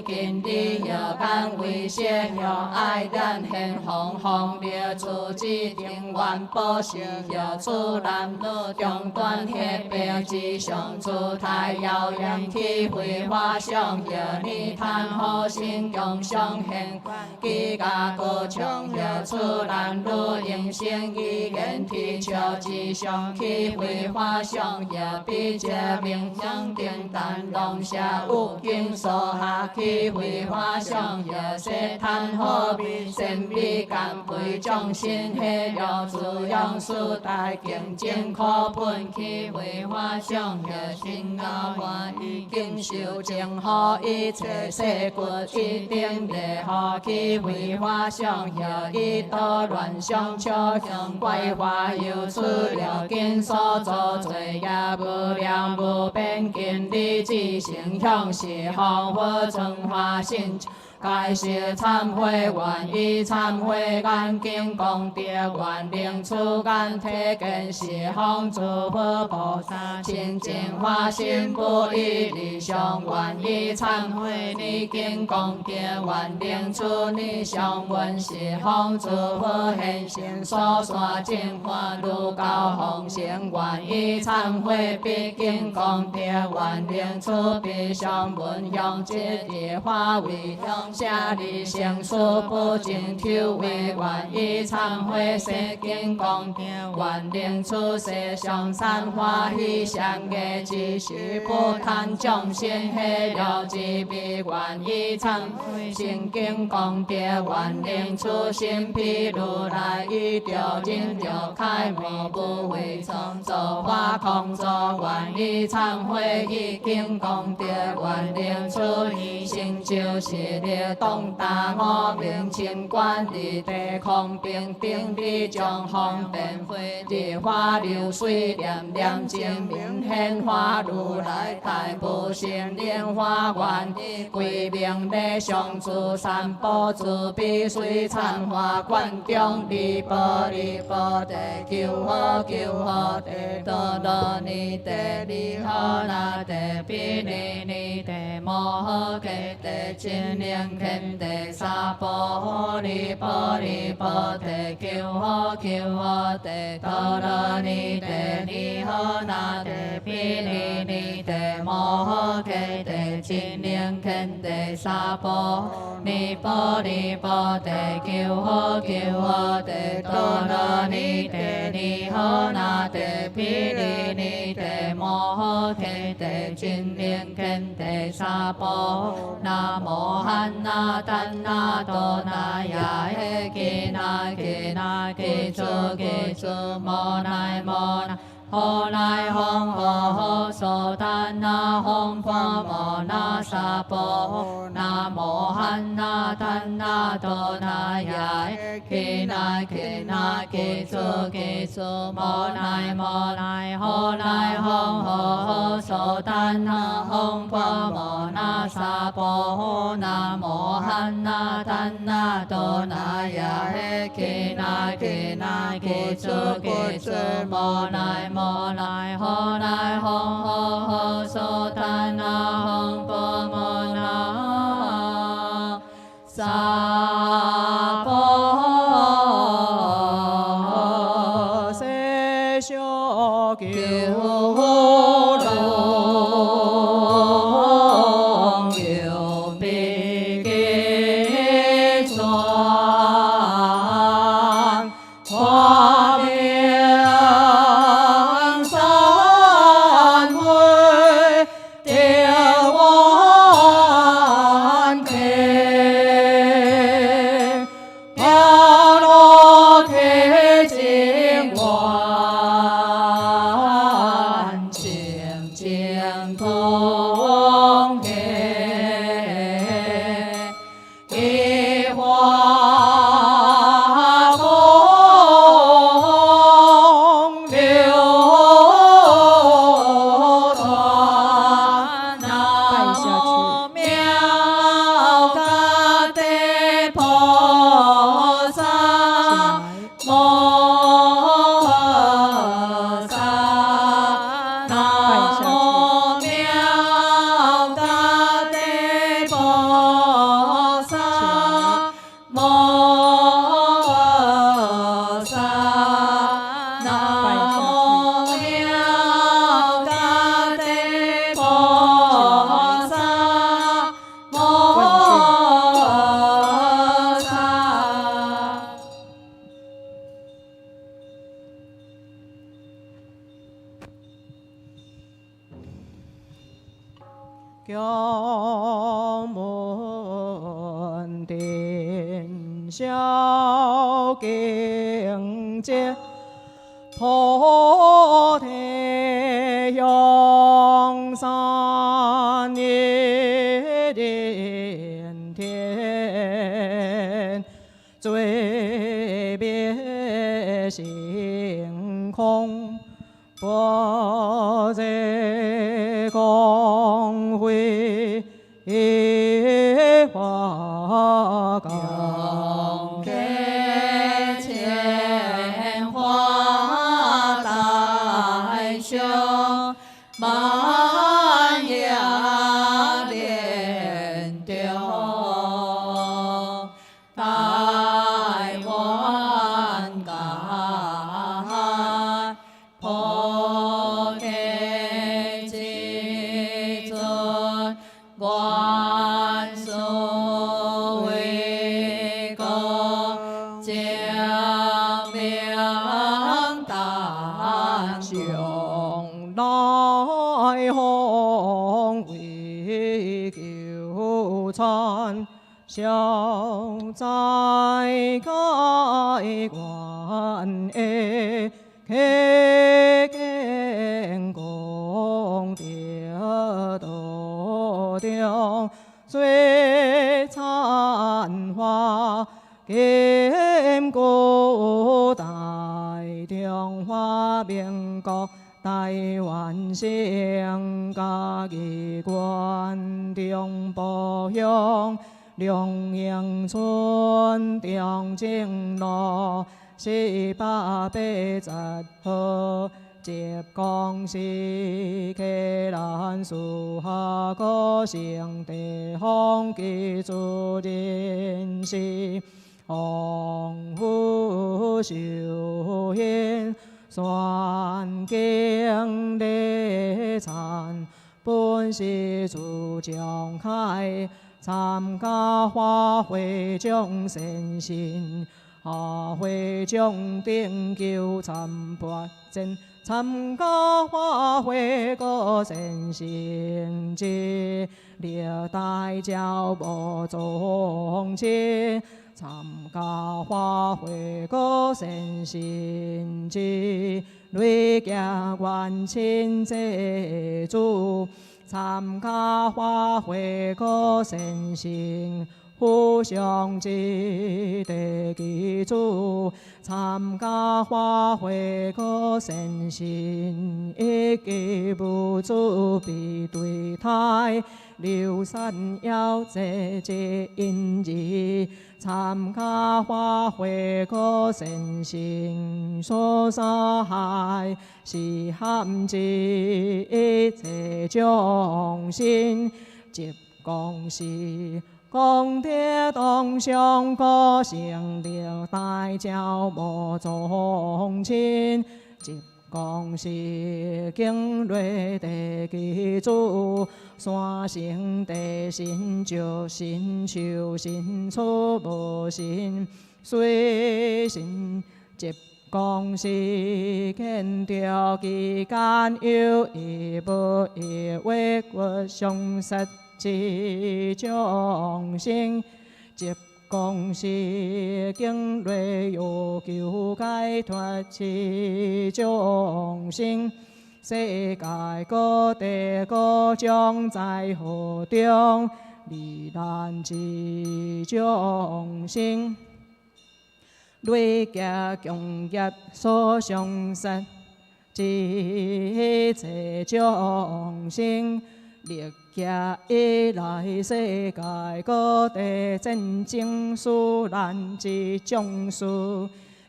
今日有感为谢有爱然现红红烈自己定愿保守有出男女中断黑白之上出太遥远体会花想有你以叹好心强上现，几家各唱遐出咱路人生意言天笑之上，去绘画上也比这名将定但龙社有经所下去绘画上也说叹好美神美干杯众生喜了自用四大竞争苦本去绘画上也心高欢喜经受正好一切世骨一定地好去绘画上也一刀乱上笑向怪话又出了经所做罪也无了无变见你只成向是好我存花心。该是忏悔，愿意忏悔，眼睛功德，愿令出眼体见是方诸佛菩萨，清净化心不异理想，愿意忏悔，你经功德，愿令出你上闻是方诸佛现身所说净化如高红尘，愿意忏悔，毕竟功德，愿令出彼上闻用这地化为用。下里成事不尽抽为愿意忏悔世间功德，愿令出世上善欢喜上业之时不贪众生喜乐之悲，愿意忏悔圣经功德，愿令出心披如来依着真着开悟不为创造花空作，愿意忏悔已经功德，愿令出以成就是力东大我明清官立地空平定理将方便会地花流水念念证明显化如来大不胜莲花愿归命礼上主三宝慈悲水忏化观中离波离波地求好求好地多罗尼地离好那地毗尼尼地摩诃迦地真灵肯地萨婆尼婆尼婆地求好求好地多罗尼地离好那地毗尼尼地摩诃迦地真灵肯地萨婆尼婆尼婆地求好求好地多罗尼地离好那地毗尼尼地摩诃迦地真灵肯地萨婆南无汉那丹那多那呀嘿吉那吉那吉祖吉祖摩那摩那吽来吽呵呵娑怛那吽波摩那萨婆南无汉那丹那多那呀吉那吉那吉祖吉祖摩那摩那吽来吽呵呵娑怛那吽波摩那萨婆南无汉那丹那多那呀吉那吉那吉祖吉祖摩那摩那吽来吽呵呵娑怛那吽波摩那萨婆悉修救龙有比给转花明三会调万天天小境界，菩提永山一连天，罪别性空，般若光辉花岗。千花大秀，满雅莲雕，台湾港，菩提至尊，观世为公，照明丹将来弘为救参，消灾解关的健功德道中，璀璨花金古代中华民国台湾省嘉义县中部乡龙营村中正路480号，接公司溪南树下高城地方居住人士，洪福寿宴山景礼赞，本是自强开，参加花卉奖先生。下会将顶求参拔证，参加花卉个先生节，历代教务宗亲，参加花卉个先生节，累家元亲祭祖，参加花卉个先生。互相之地基主，参加花卉个先生，一记不足必对待，流散要这因义，参加花卉个先生，所杀害是含之一切众生，接公是。功德当上个成历代教务宗亲，接公是经略地基主，山城地神就神修神出无神，随神接公是见着期间有一无一为国相实。之众生，接公是经略有求解脱之众生，世界各地各种在河中罹难之众生，累加共业所相失之一切众生。历届以来，世界各地战争死难之种事，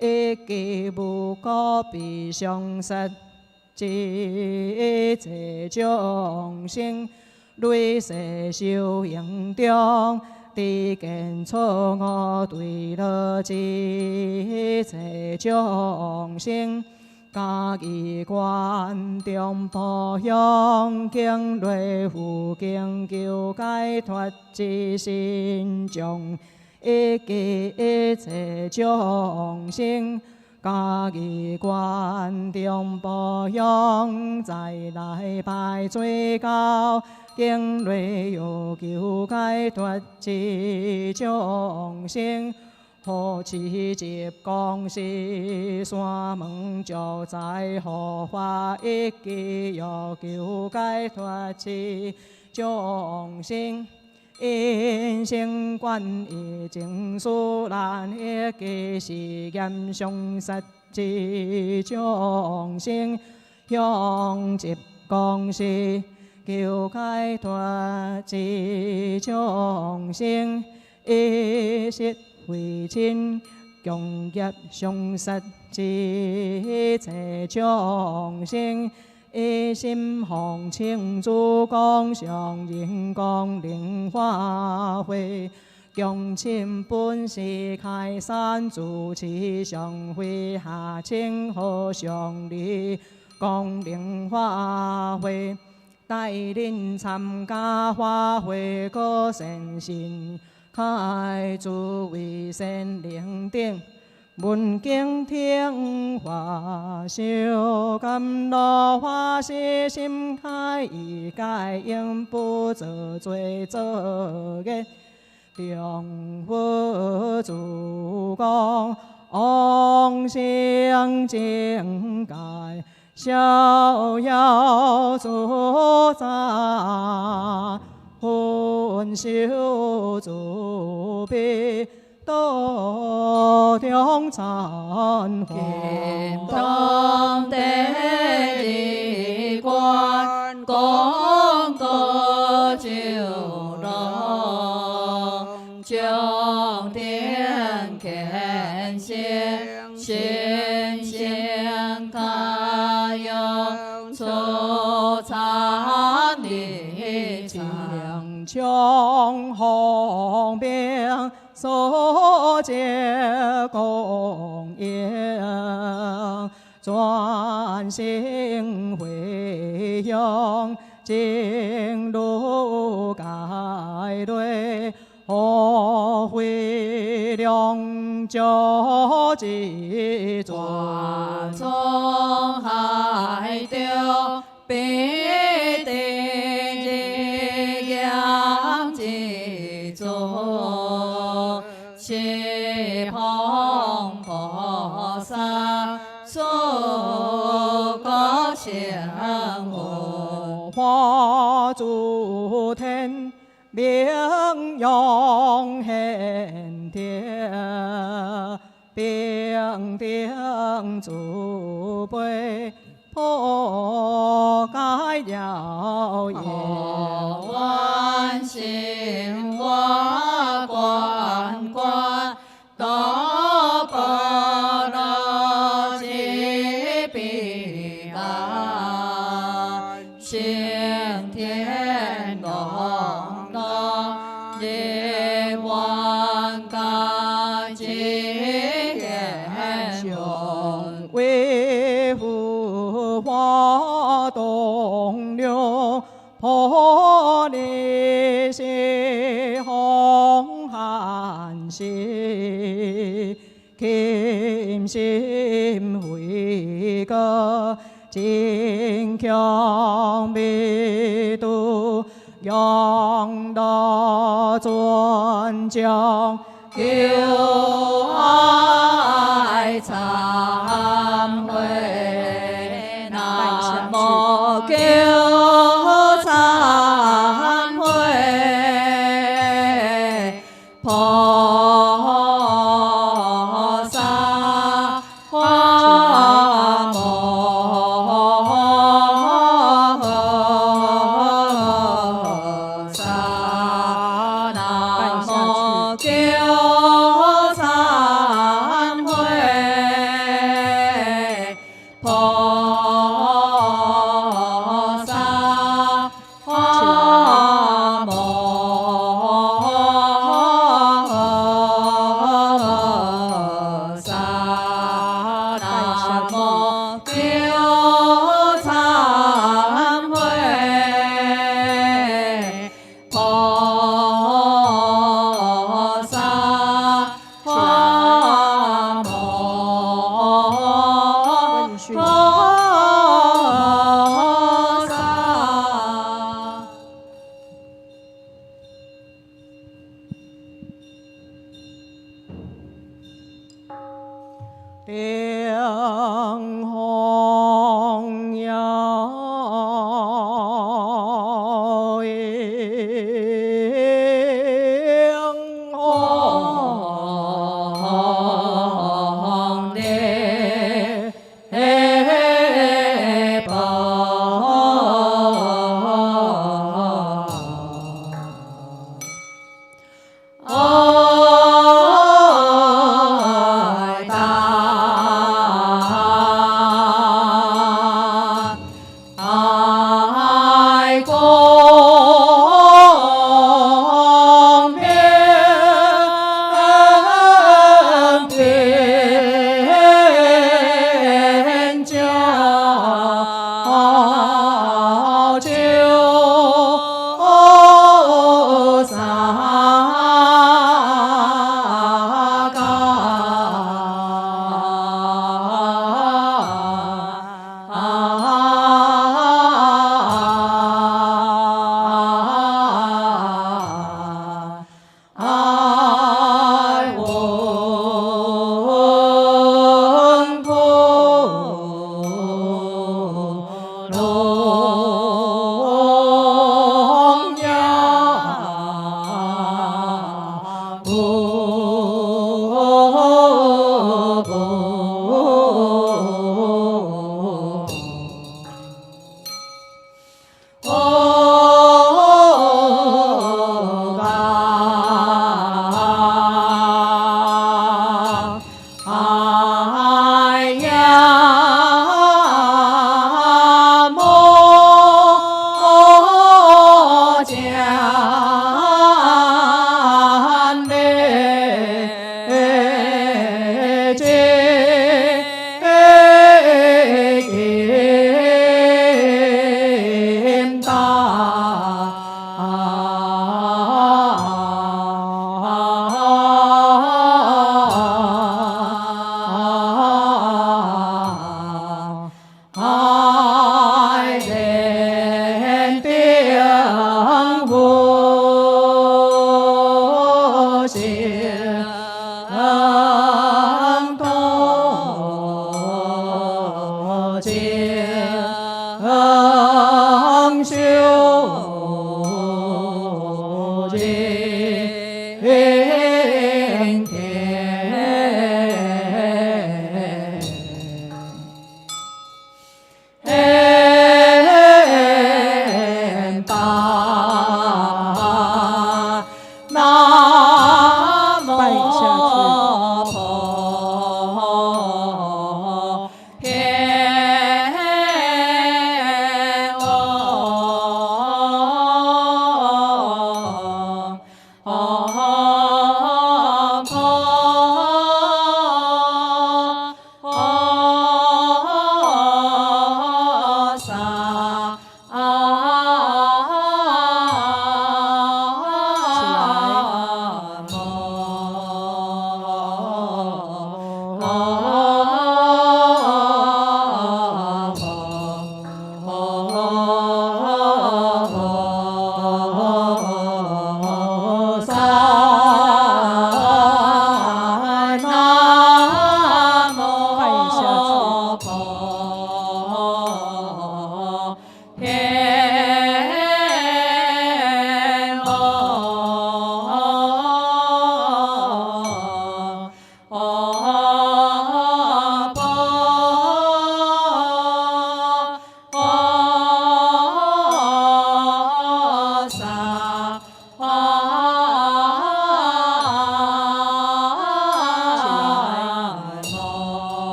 以及无辜被伤杀之一切众生，累世修行中，知见错误对乐之一切众生。嘉义县中部乡经略附经求解脱之心中，以及一切众生。嘉义县中部乡再来拜最高，经内有求解脱之众生。护持集光是山门救灾护法一机有求解脱之众生。因生观以情绪难一机是严上杀之众生。向集光是求解脱之众生。一时为亲共业相杀之切众生。一心奉请主公上人光灵化会。共亲本是开山主持上会下请和上礼光灵化会。带领参加法会各善信。开诸位善灵顶，闻经听法，修甘露法师心开意解，应不做罪作业，众佛主公往生境界，逍遥自在。分修慈悲，道中参会。东地理观，功德九龙，九天天仙，心性他用出禅理强。将红兵所结供养，专心回向，经路改对，何会量教之转从海钓必定。西方菩萨所个相我，化诸天名扬显天，并定诸辈破解了业，万心我观观多波罗揭彼岸，行天龙龙涅槃甘吉言雄，为护化东流破离西红寒兮，kind心慧歌，金强弥度，仰大尊将，求爱忏悔，南无求忏悔，菩萨发摩萨，南无求忏悔，菩萨发摩萨，南无求忏悔，菩萨。顶红耀迎红烈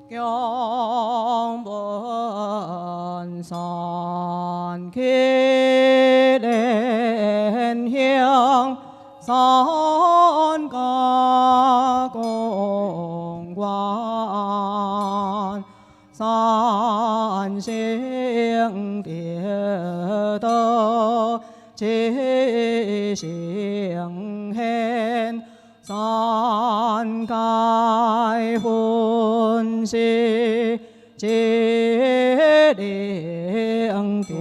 경本山溪莲香山家公园，三星蝶斗七星现，三界欢喜接灵殿。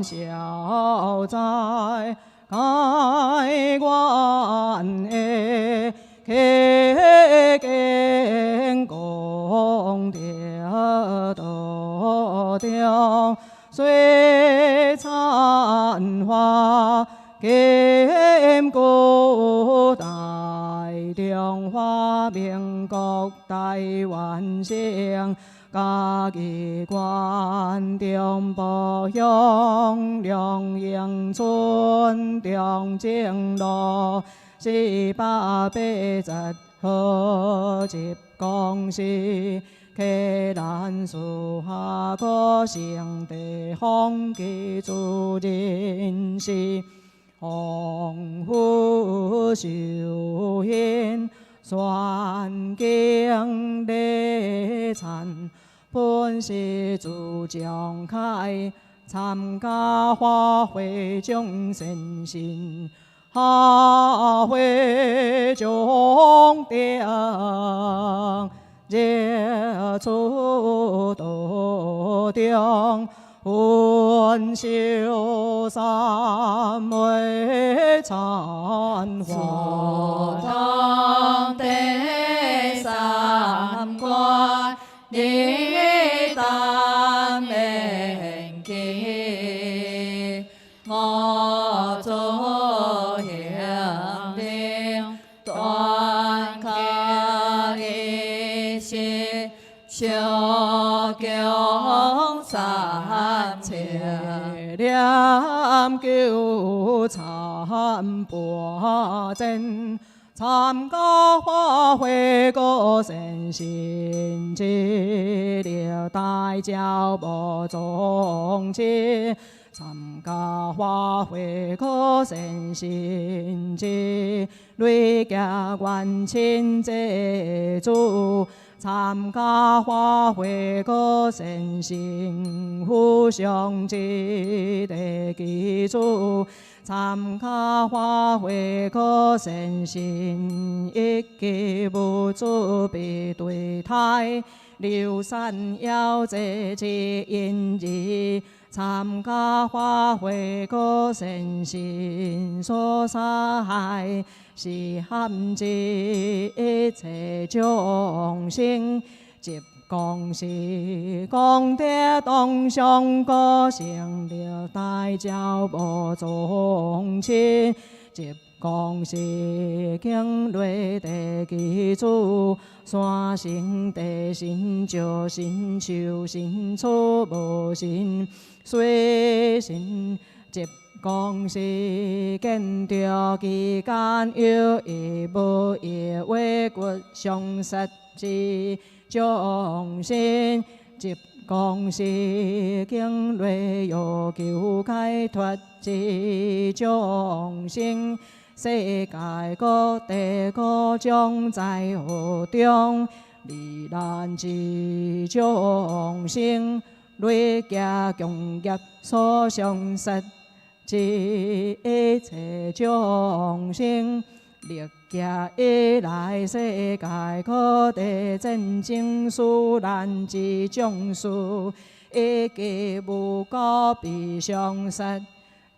消灾开关的开建功德道中，水灿花金古代中华民国台湾省。嘉义县中部乡龙营村中正路480号集公司，溪南树下个成地方居住人士，丰富寿宴，选景礼餐。本是自强开，参加花卉众善心，下会中定，热出道中，温修三昧参花，当第三关。你当明记，我做乡令，断开一些小江三千，念九参八真。参加花卉个善心节，了大教无宗节。参加花卉个善心节，累家愿亲祭祖。参加花卉个善心互相之地基础。参加花卉个善心，一记无主必对待，流散要这之因义。参加花卉个善心所在，是含之一切众生。接公是功德当上个成了大教无宗亲，接公是经雷地基础，山生地神就神修神出无神水神。接公是见着其间有一无一为骨相实之。众生接公是经类有求解脱之众生，世界各地各种在河中，离难之众生，累加共业所相实，一切众生。历劫以来，世界各地战争事难之种事，一击无辜被伤杀。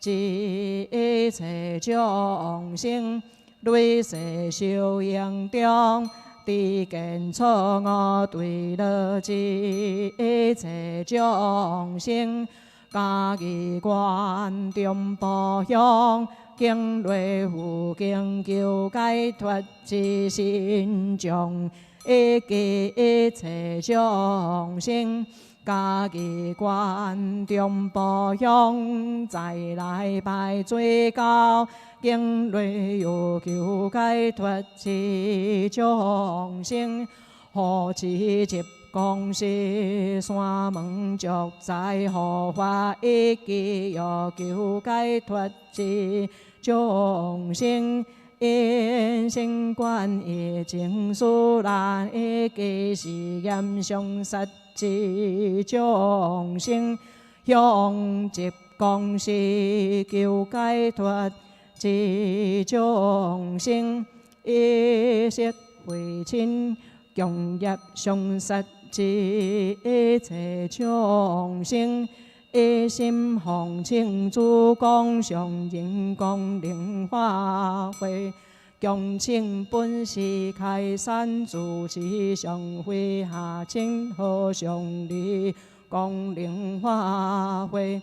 一切众生累世修行中，知见错误对了一切众生，家己愿中步向。经类负经求解脱之心中，一切众生，家己愿中步向，再来拜最高，经类有求解脱之众生，何其急公事山门足在护法，一记有求解脱之众生，因心观业情事难，一记是严上杀之众生，向急公事求解脱之众生，一息为亲。共业上杀之一切众生，一心奉请主公上人光灵化会，共请本师开山主持上会下请和上礼光灵化会。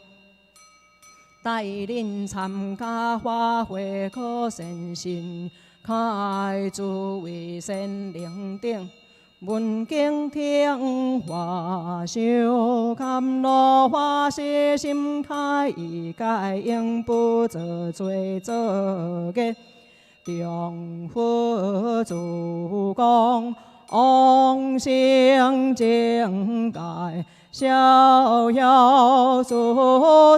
带领参加法会可善心，开诸位善灵顶。闻经听话，修甘露化世心开意解，应不做罪作业，重复主公，往生境界，逍遥自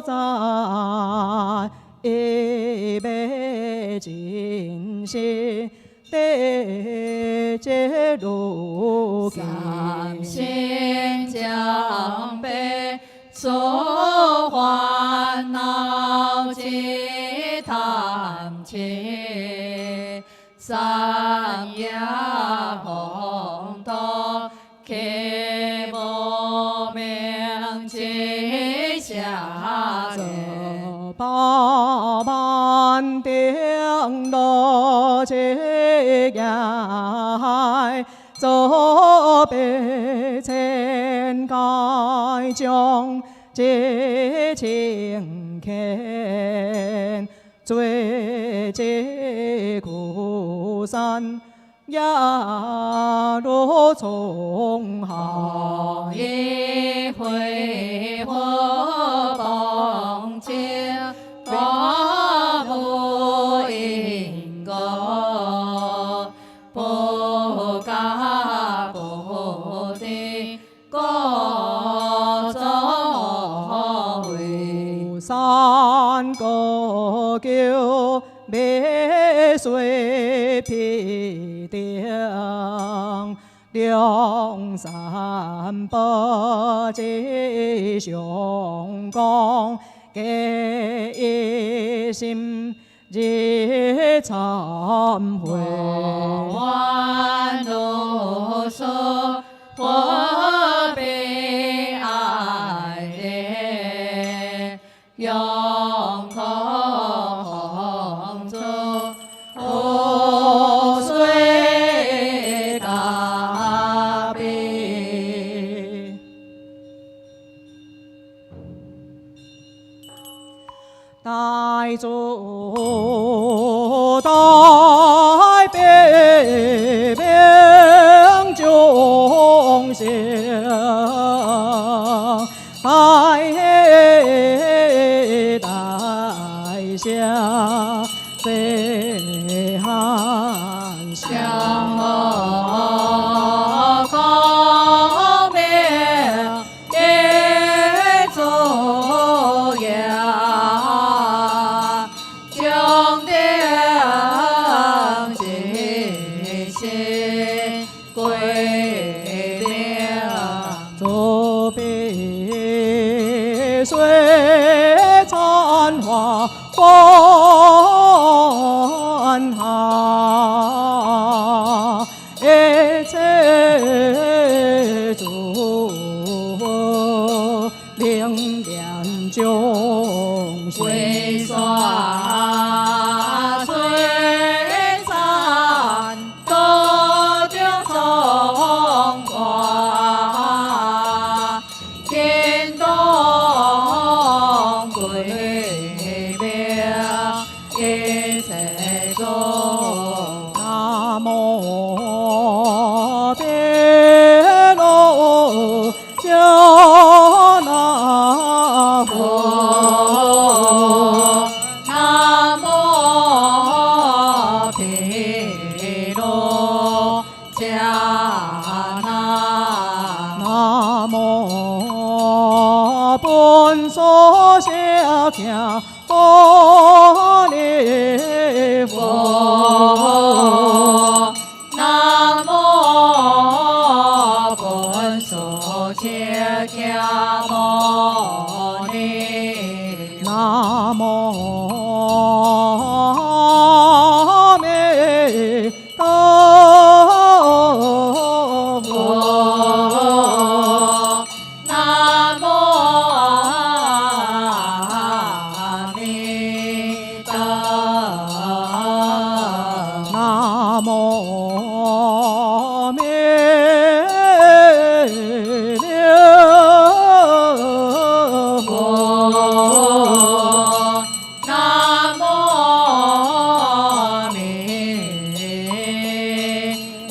在，一辈尽心。地界路三心将被所烦恼皆叹气，三业红豆开无明七下这八万顶罗切崖，左北千界中皆清看，最结苦山雅如从海，一回火棒接花不应个，不假不的各作为，山高桥美水披顶，两山不知上光，给一心日忏悔。万路所我悲哀的，永空中无水加悲。大主代北冥众生，大下谁寒向香？我空明一作呀，将定尽心归命。左边水参花花观下，一切诸灵验众生。为山水山，多种松花，天东归命，一切众。南无别罗迦那佛。南无毗罗迦那。南无本所摄听阿弥佛。南无本所摄听摩尼。南无阿弥陀佛。南无阿弥陀。南无弥勒佛。南无弥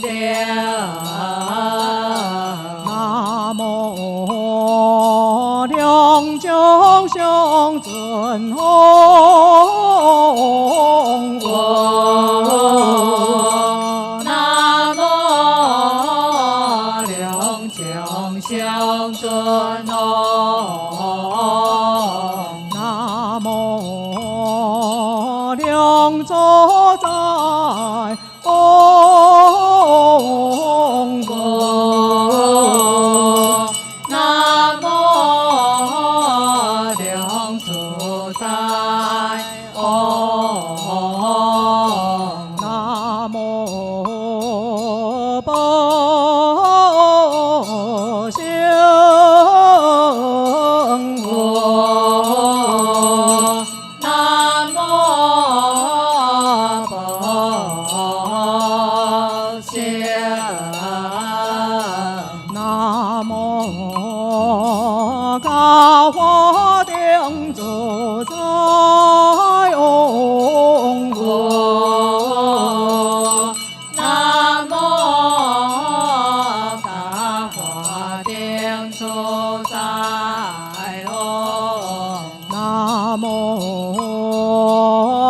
勒。南无两江相尊弘佛。南无两江相尊弘。南无两座在弘佛。南无两座在弘。南无宝相佛。南无宝相。南无高华定自在弘佛。南无大华定自在弘。南无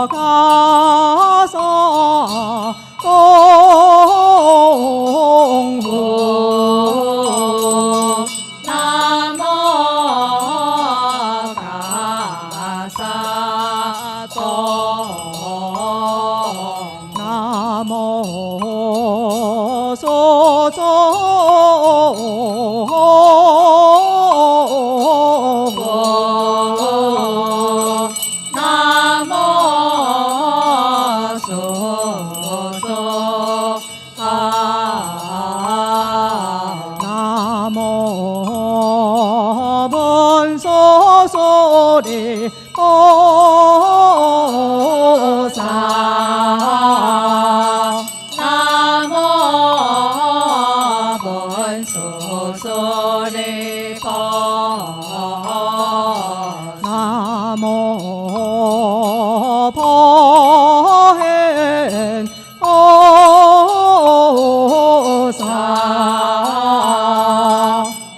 嘎萨公佛。南无嘎萨公。南无所作佛。南无所作佛。南无本所所利菩萨。南无本所所利菩萨。南无普贤菩萨。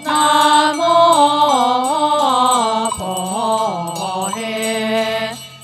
南无普贤菩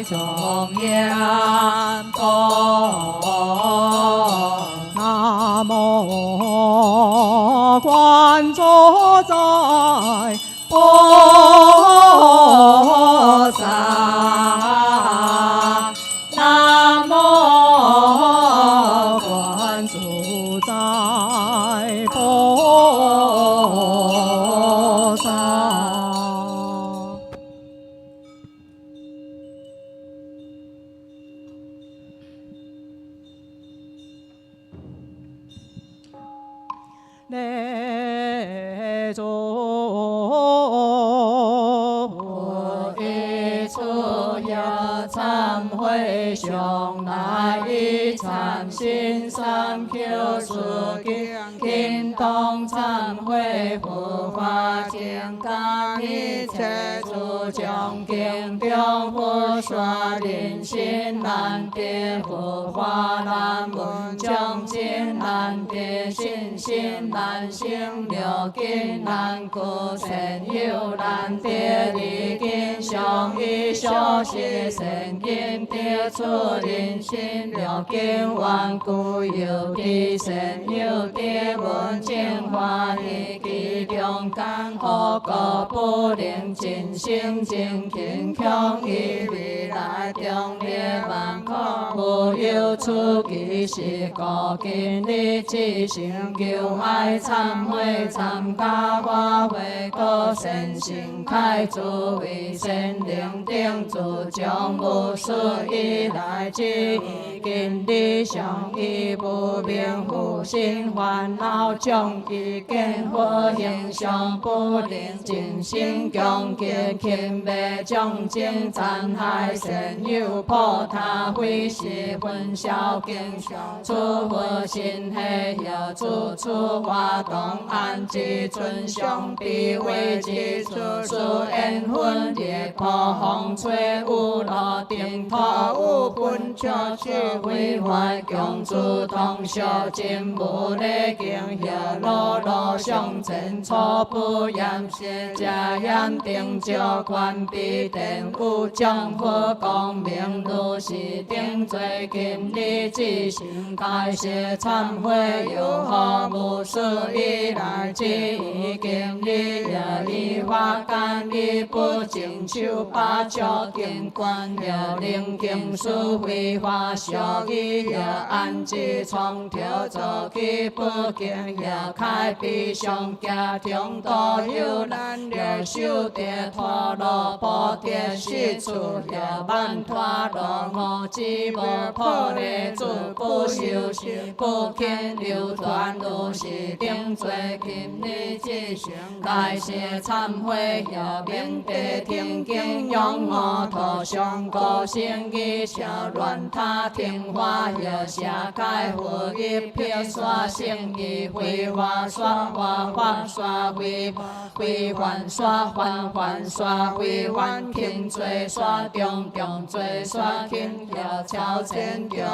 中央波。南无观自在菩萨。南无观自在菩萨。礼祖，我一出夜忏悔上来一忏心三 Q 出经动忏悔护法经感一切诸将经中护刷临心难跌护法难闻将心难跌信心难行六根难固神有难跌离根上一小时神根跌出临心六根顽固有地神有地闻净化一地中感护个不灵尽心尽勤强以未来中列万可不有出其是个经历之成就爱忏悔参加我会个神性开诸为神灵定主将无数以来之经历上以不明负心烦恼将以见火形象不灵尽心强结勤未将精残害神有破他会是分晓经上出佛心黑有处处活动安之尊上必为之处处缘分烈破风吹雾落定托无分却去为怀共主同修进无力经下落落上前错不严邪假严定就关闭电无将佛光明如是定罪经历之行开谢忏悔有何无数以来之经历也以法干以不净修八教经观了灵经书非法小义也安置创调作起不经也开闭上家中多有难了修得陀罗波提是处也万陀罗我知无破裂主不修行不见流传如是定罪经历之行开谢忏悔也免得听经用我头上个心意小乱他听话也下开佛一片刷心意挥花刷花花刷挥挥还刷还还刷挥还轻罪刷中中罪刷轻要超前掉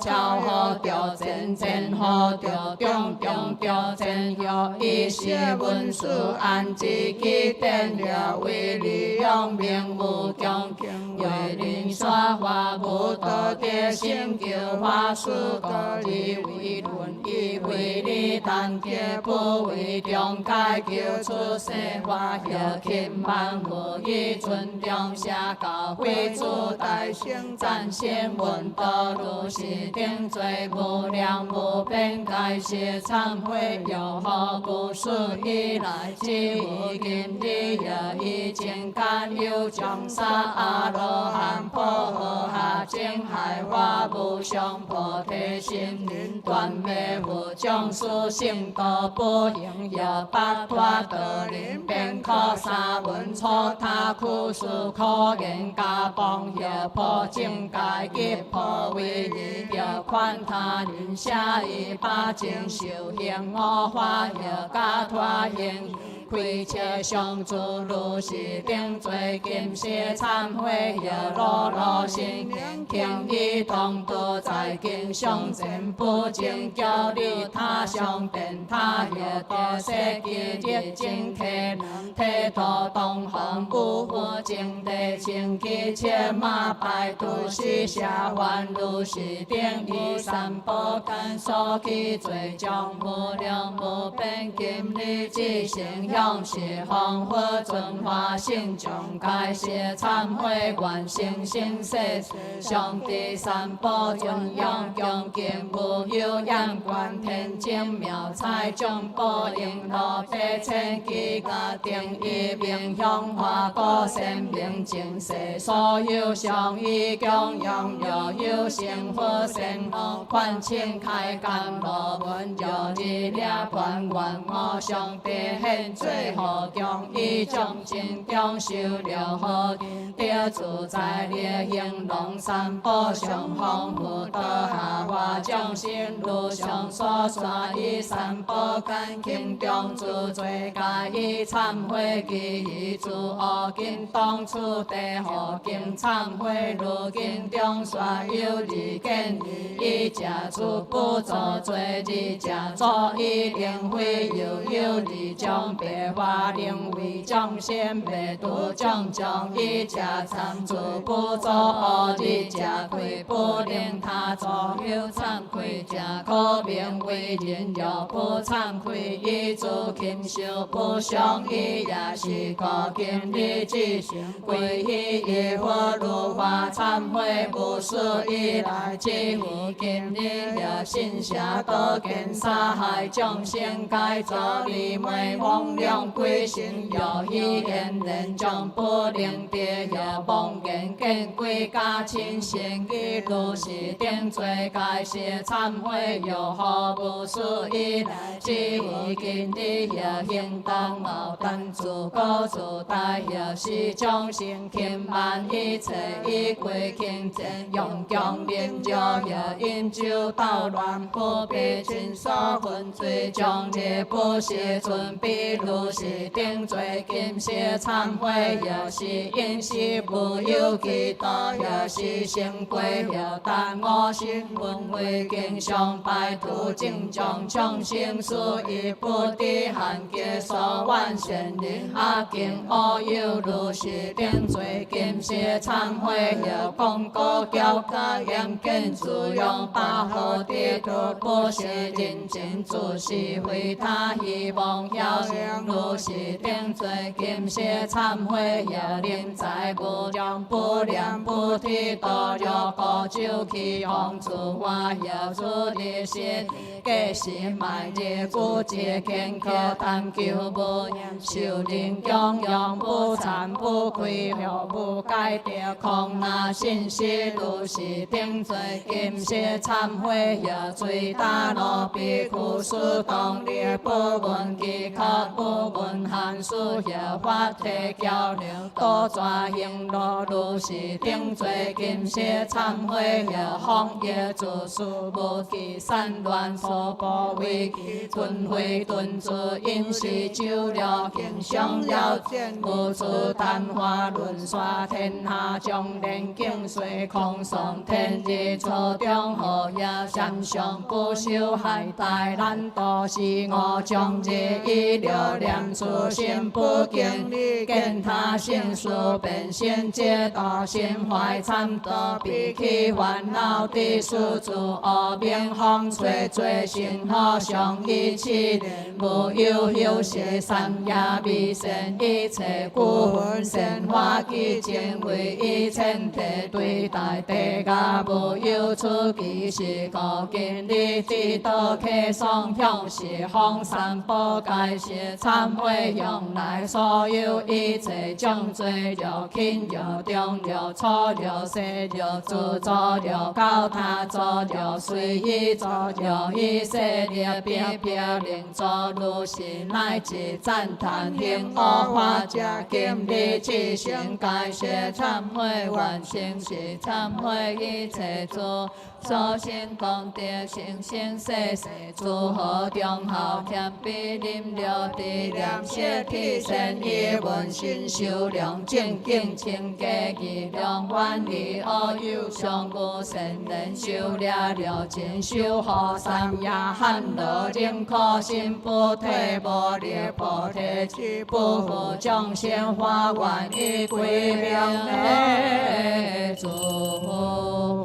超好掉前前好掉中中掉前要一些文书按自己点了为利用名无强为令刷花不得的心求法术个以为论以为利但结不为中解求出世法要勤万无以尊重下高会主大圣展现闻道如是定罪无量无边改谢忏悔有何故事以来之无经历也已经甘有将杀阿罗汉破和下正海化无上菩提心灵断灭无将殊胜道不行也八陀得临变可三文错他苦事可言加帮也破正解结破为义要宽他人下一把正修行我法也加陀行开车上主如是顶罪金色忏悔药路路行，轻易同度在经上前不正教你他上殿他也得世纪热情体能体土东方不负正地清气切马拜土是下凡如是顶以三宝干所起罪将无量无边今日之成向是方法准化性众该些忏悔愿生生世世上帝三宝中央恭敬无有眼观天精妙彩众宝应罗百千几家定义名向化果善明净世所有上义供养若有成佛成佛款请开甘罗文若日了盘愿我上帝现最好中以众真中修了好得自在烈行龙三宝上丰富道下化众生如上所说以三宝干轻中自罪加以忏悔其以自恶今当初地何经忏悔如今中说有利见以假诸不作罪以假作以灵非有利将别法灵为众生别度众众以假参诸不作恶以假愧不令他作有惭愧假可名为人有不惭愧以诸禽兽不相依也是个今日之行归依耶和如法忏悔不是以来之乎今日也心下多见杀害众生该作利昧妄量归心有以言人众不灵别有妄言见归家亲心意如是定罪该是忏悔有何不是以来之乎今日也行动无但自高自大也是众生轻慢一切以归轻贱用强廉教也因就捣乱不必亲所分罪将也不是准备如是定罪今世忏悔也是因是不有其他也是成归了但我心闻为经上拜土正将众生事以不敌汉劫所万神灵阿经我有如是定罪今世忏悔也公告教家严谨自用把好地图不是认真自是为他希望要行如是定罪今世忏悔也临在不将不良不提多了高就起红自化也主的心给心买的古节天可探求不修灵供养不惭不愧了不改的空那信息如是定罪今世忏悔也最大罗比苦事动力不闻其口不闻汉书也法体交流多抓行路如是定罪今世忏悔也荒野自属无其散乱所不为其吞回顿自因是酒了经上了见无自淡化论刷天下将连境水空上天日初中后也山上不修害大难都是我将日以了念初心不经历见他心事变现皆道心怀参多比起烦恼的事主恶名风吹最心好上一起无有有些三也未生一切故魂神化其前为一千体对待地家无有出其是个今日之道客上向是方三宝该是忏悔用来所有一切将罪了轻了重了错了失了自作了高他作了随意作了以色列别别令作如是乃至赞叹行恶法家今日之行该是忏悔完成是忏悔一切做所行功德生生世世诸佛中后天必临了地念谢体善意问心修良正敬清家义良欢喜恶有上古善人修了了尽修好三业汉乐净可心菩提无劣菩提智不负众生花愿以归命的祝福。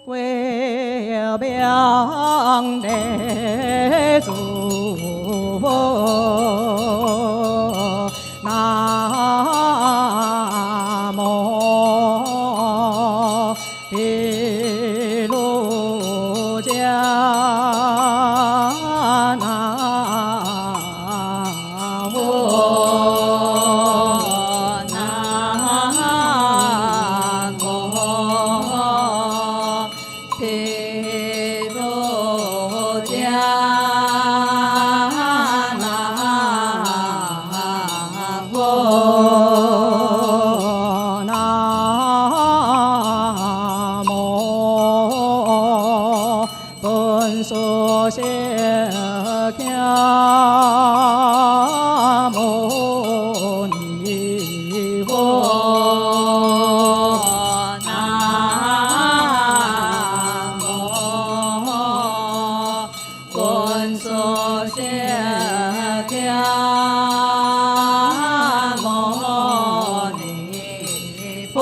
为命的祝福，南无毗卢遮那无。所写经牟尼佛，南无本所写经牟尼佛。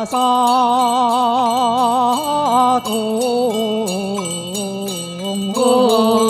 萨东佛。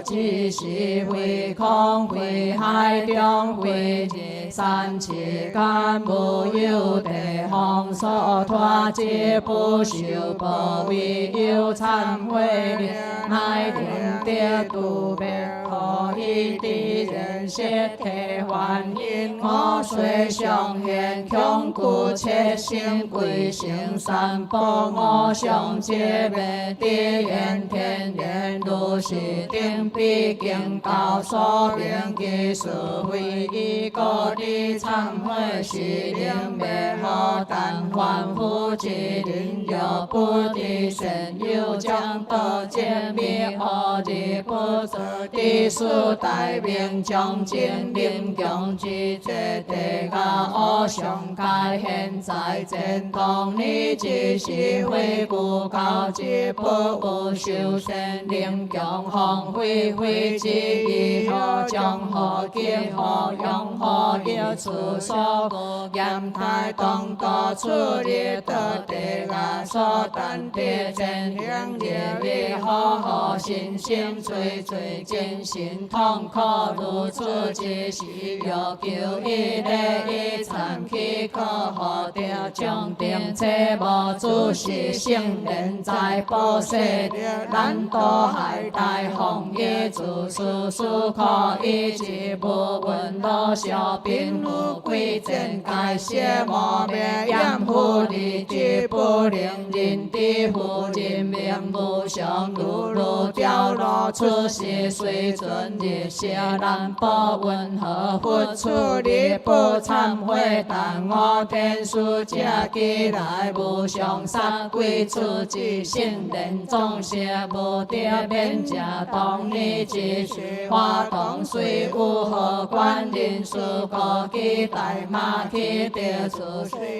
只是为空为海中为日三七干无有地方所托，皆不受不为有忏悔念，乃灵得度别可以敌人邪体幻因，我虽相现恐怖切心归行三宝，我相皆灭地缘天缘如是定必经告所明其是非一个的忏悔是灵灭后，但凡夫之灵有不敌神有将得见灭后之不足的数大名将精灵强之这地家我上界现在正当你只是回顾高之不无修身灵强行恢恢之以后将何经何用何要处所言太当多处理得地家所但地真香业力好好心心最最艰辛痛苦如此之时，要求一类一参去可好掉将定切无主是圣人在保世的难道还大红叶自私思可以及不问多小兵无归正该些莫灭掩护理之不灵人的夫人命不相如掉落出是水准的些难保温和付出力不忏悔，但我天书家起来不相杀归出之圣人总是不得免假当你只是花动虽无何关人数可期待马去得出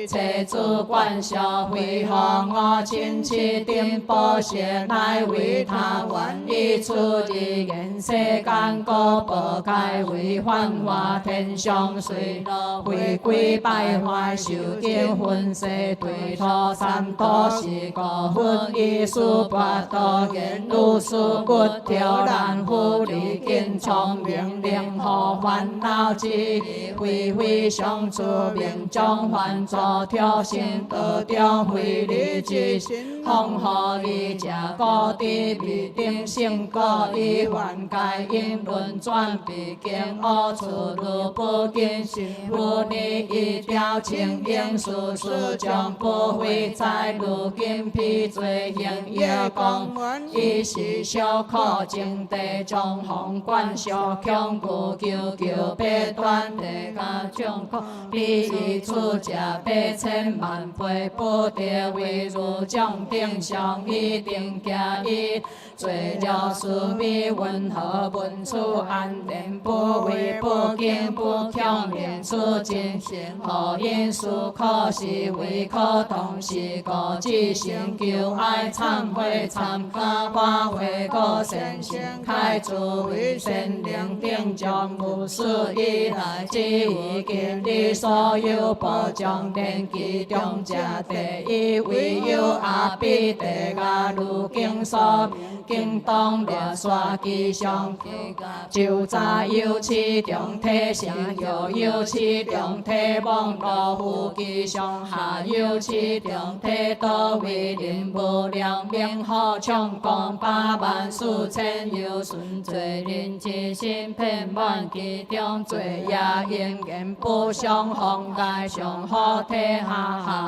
车主管小费和我亲戚定保险来为他万一出的颜色干戈不该违反我天上水落回归败坏受尽婚世对错三多是个分一数八多言如数骨条难护理经聪明灵和烦恼之非非相处命中犯错挑衅得掉非理之心风和一家各地必定性各一幻界因论转必见恶处路不见心妇女一条情应事事将不会在如今批罪行也讲一时小可情地将红冠小强故求求别断地家将可比一出家百千万倍不得为如将定相一定加一罪了事必温和文处安定不为不敬不强烈出进行何因数可是为可同是个之行求爱忏悔参加发挥个神性开主为神灵定将无事以来之意见的所有保障电机中家第一唯有阿比地家如经所经当了刷吉祥就在有其中体上又有其中体网络夫吉祥下有其中体多为人无良名好强光8万数千有顺罪人之心骗万其中罪也应验不相逢界上好体下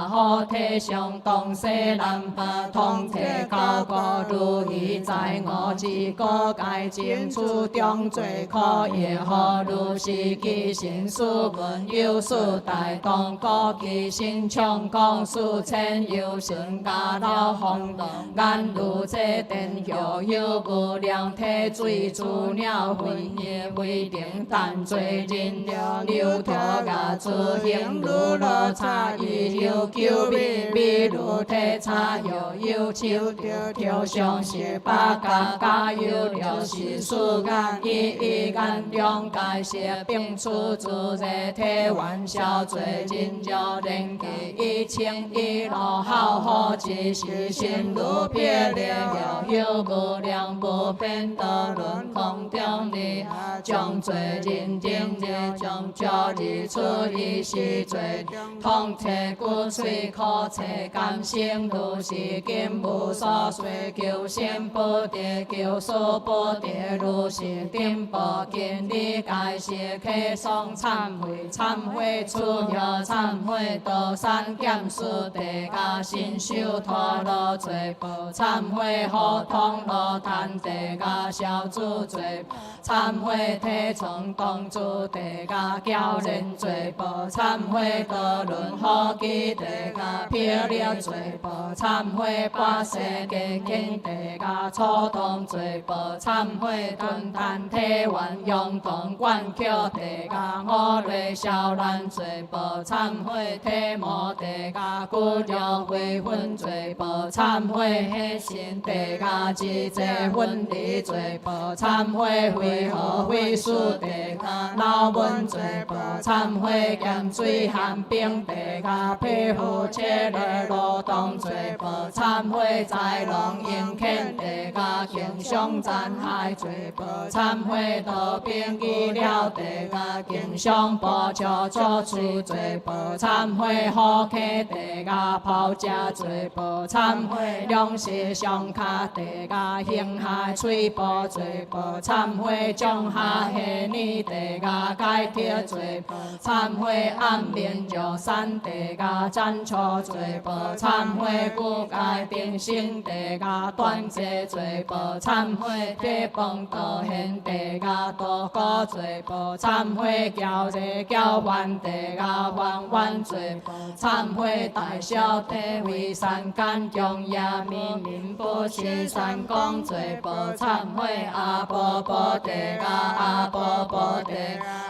好体上东西南北通体高高如意在我自个界正处中最可也何如是其心书文有数大当国其心强光数千有神家老红眼如这电又有无量体水主了魂也未定但罪人了流脱牙子行如落差异有求比如体差又有手着跳上是八家家有了是数家愿以眼中解释，并处自在体玩笑罪人就灵气以清以路好好之时，心如霹雳摇摇无量无边道轮空中里，将罪人定日将叫日出以时罪，通彻骨髓可彻甘心，如是今无所随，求心不得，求所不得，如是定报今日解释，客诵忏悔，忏悔出入，忏悔道三减数地加心修陀罗罪报，忏悔互通罗坛地加小主罪报，忏悔体重当主地加教人罪报，忏悔道轮好基地加霹雳罪报，忏悔八世界经地加初通罪报，忏悔顿坛体完用动观桥地加五类小难罪报，忏悔体魔地加骨肉灰分罪报，忏悔黑心地加自在分离罪报，忏悔灰河灰树地加老文罪报，忏悔咸水寒冰地加皮肤切热劳动罪报，忏悔在龙应欠地加经商残害罪报，忏悔道兵医疗地加经商报酬作出罪报，忏悔好客地加抛家罪报，忏悔粮食上卡地加陷害吹报罪报，忏悔种下下女地加解脱罪报，忏悔暗面肉山地加斩错罪报，忏悔骨界定性地加断罪罪报，忏悔地崩道现地加多果罪报，忏悔教热教完地加弯弯罪报，忏悔大小地为善干中也面面不是善功罪报，忏悔阿婆婆地加阿婆婆地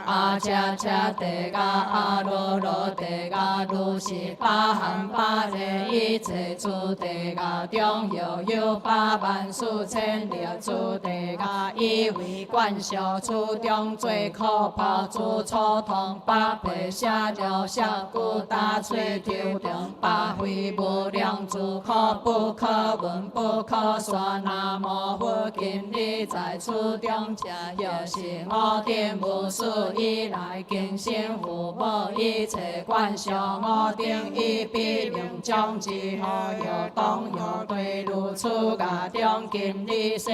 阿恰恰地加阿罗罗地加如是八含八热一切诸地加中有八万四千六诸地加以为观小处中最可怕诸初通八倍下流下骨大吹头中八非无量诸可不可闻不可说南无佛今日在处中加有是我定无数以来经生父母一切观想我定以必明将之后有东有对如出家中今日世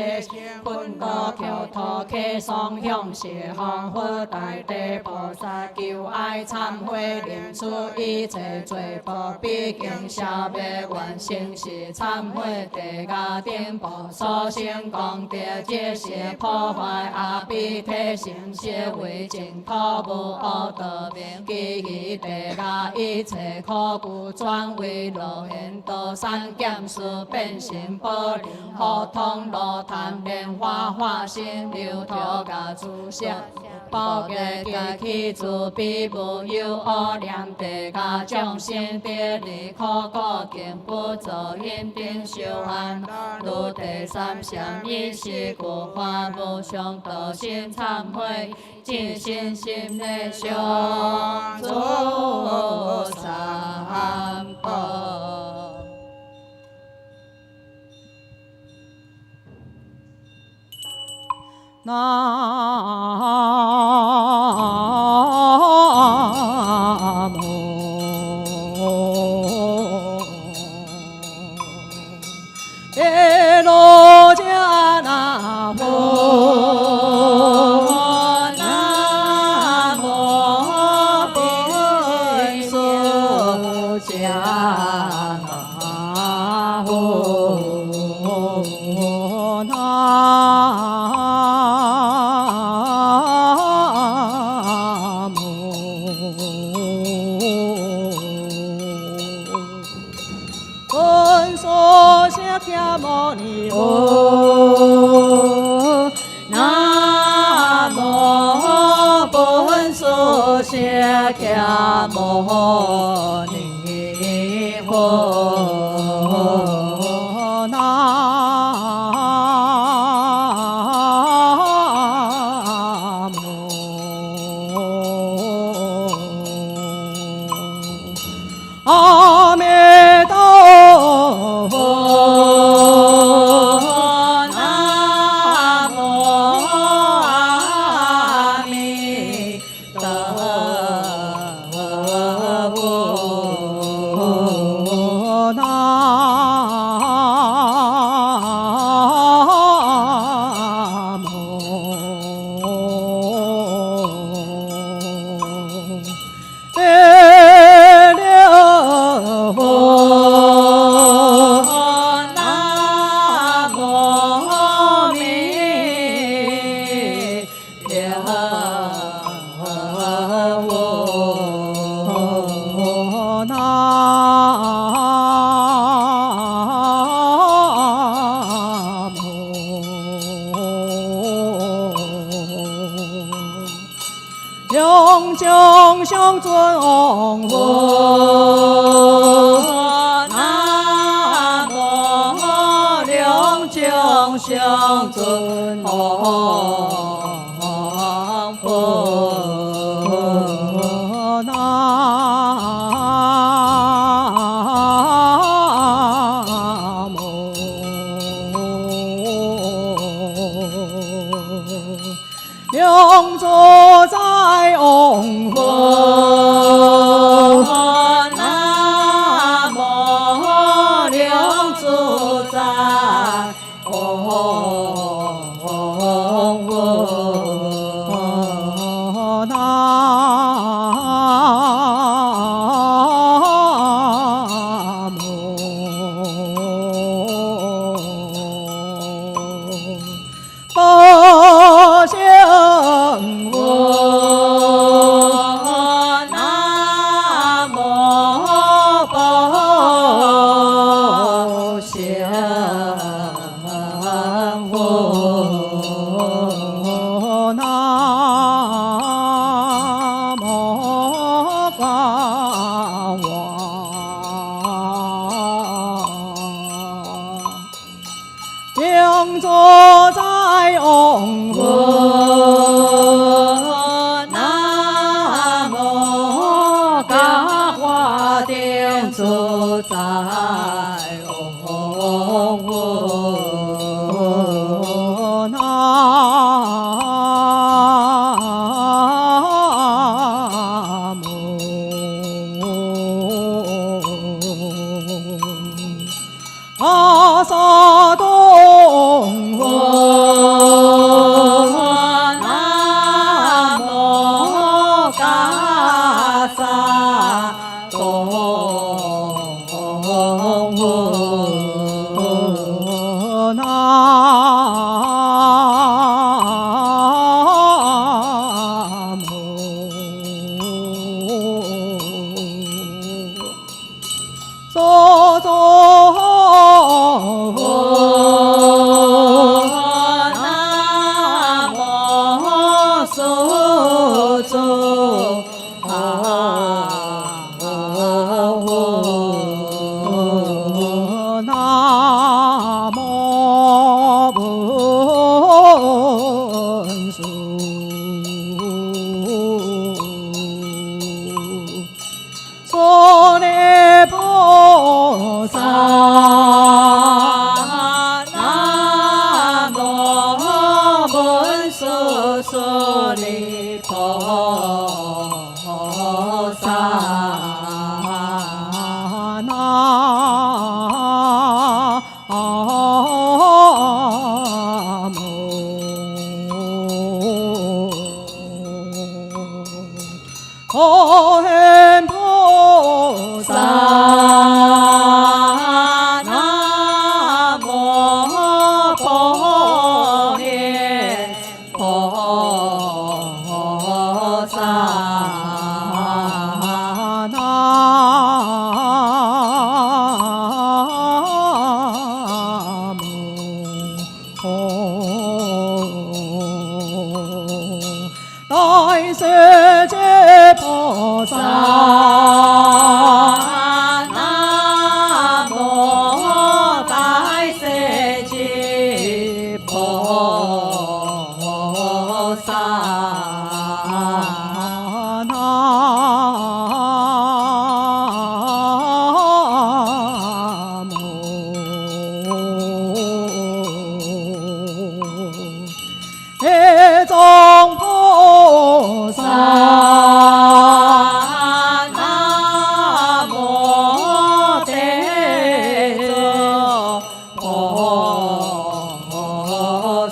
本多求托客双向是向佛大地菩萨求爱忏悔念出一切罪报毕竟消灭完成是忏悔地家定报所生功德这些破坏阿毗提心是为净土无恶道名其余地家一切苦苦转为罗现道三减数变成宝灵互通罗坛莲花化身流脱甲诸相报给家起自彼无有恶念地家众生得离苦果经不作因定修安如第三相依是故法无上道心忏悔尽心心内上诸三宝。南无耶罗迦那佛，南无本师迦那佛，南本师释迦牟尼佛，南无本师释迦牟尼佛，南两将相尊佛，南无两将相尊佛，南无两座在嗡佛，南无两座在嗡佛，南无报相佛。南无报相佛，南无观王，两座在嗡佛，南无教化定自在嗡佛，南无阿萨东佛，南无嘎萨东佛，南无佐佐佛，南无苏祖阿佛，南无文殊娑利菩萨，南无文殊娑利菩萨，南无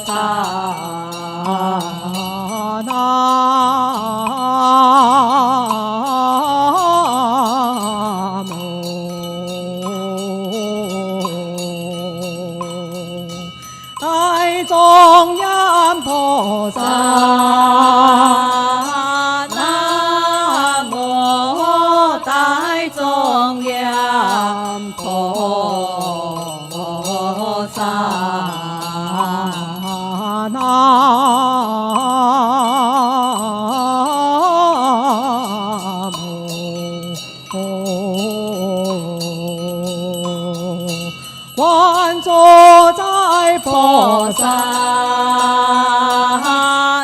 萨。南无大庄严菩萨。南无大庄严菩萨。南无观自在菩萨。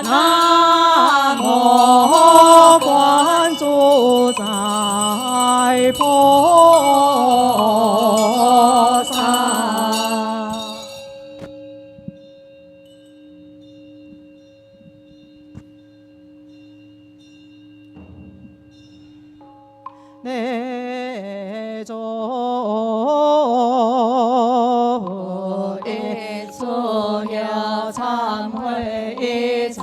南无观自在菩萨。内中一次要忏悔，一忏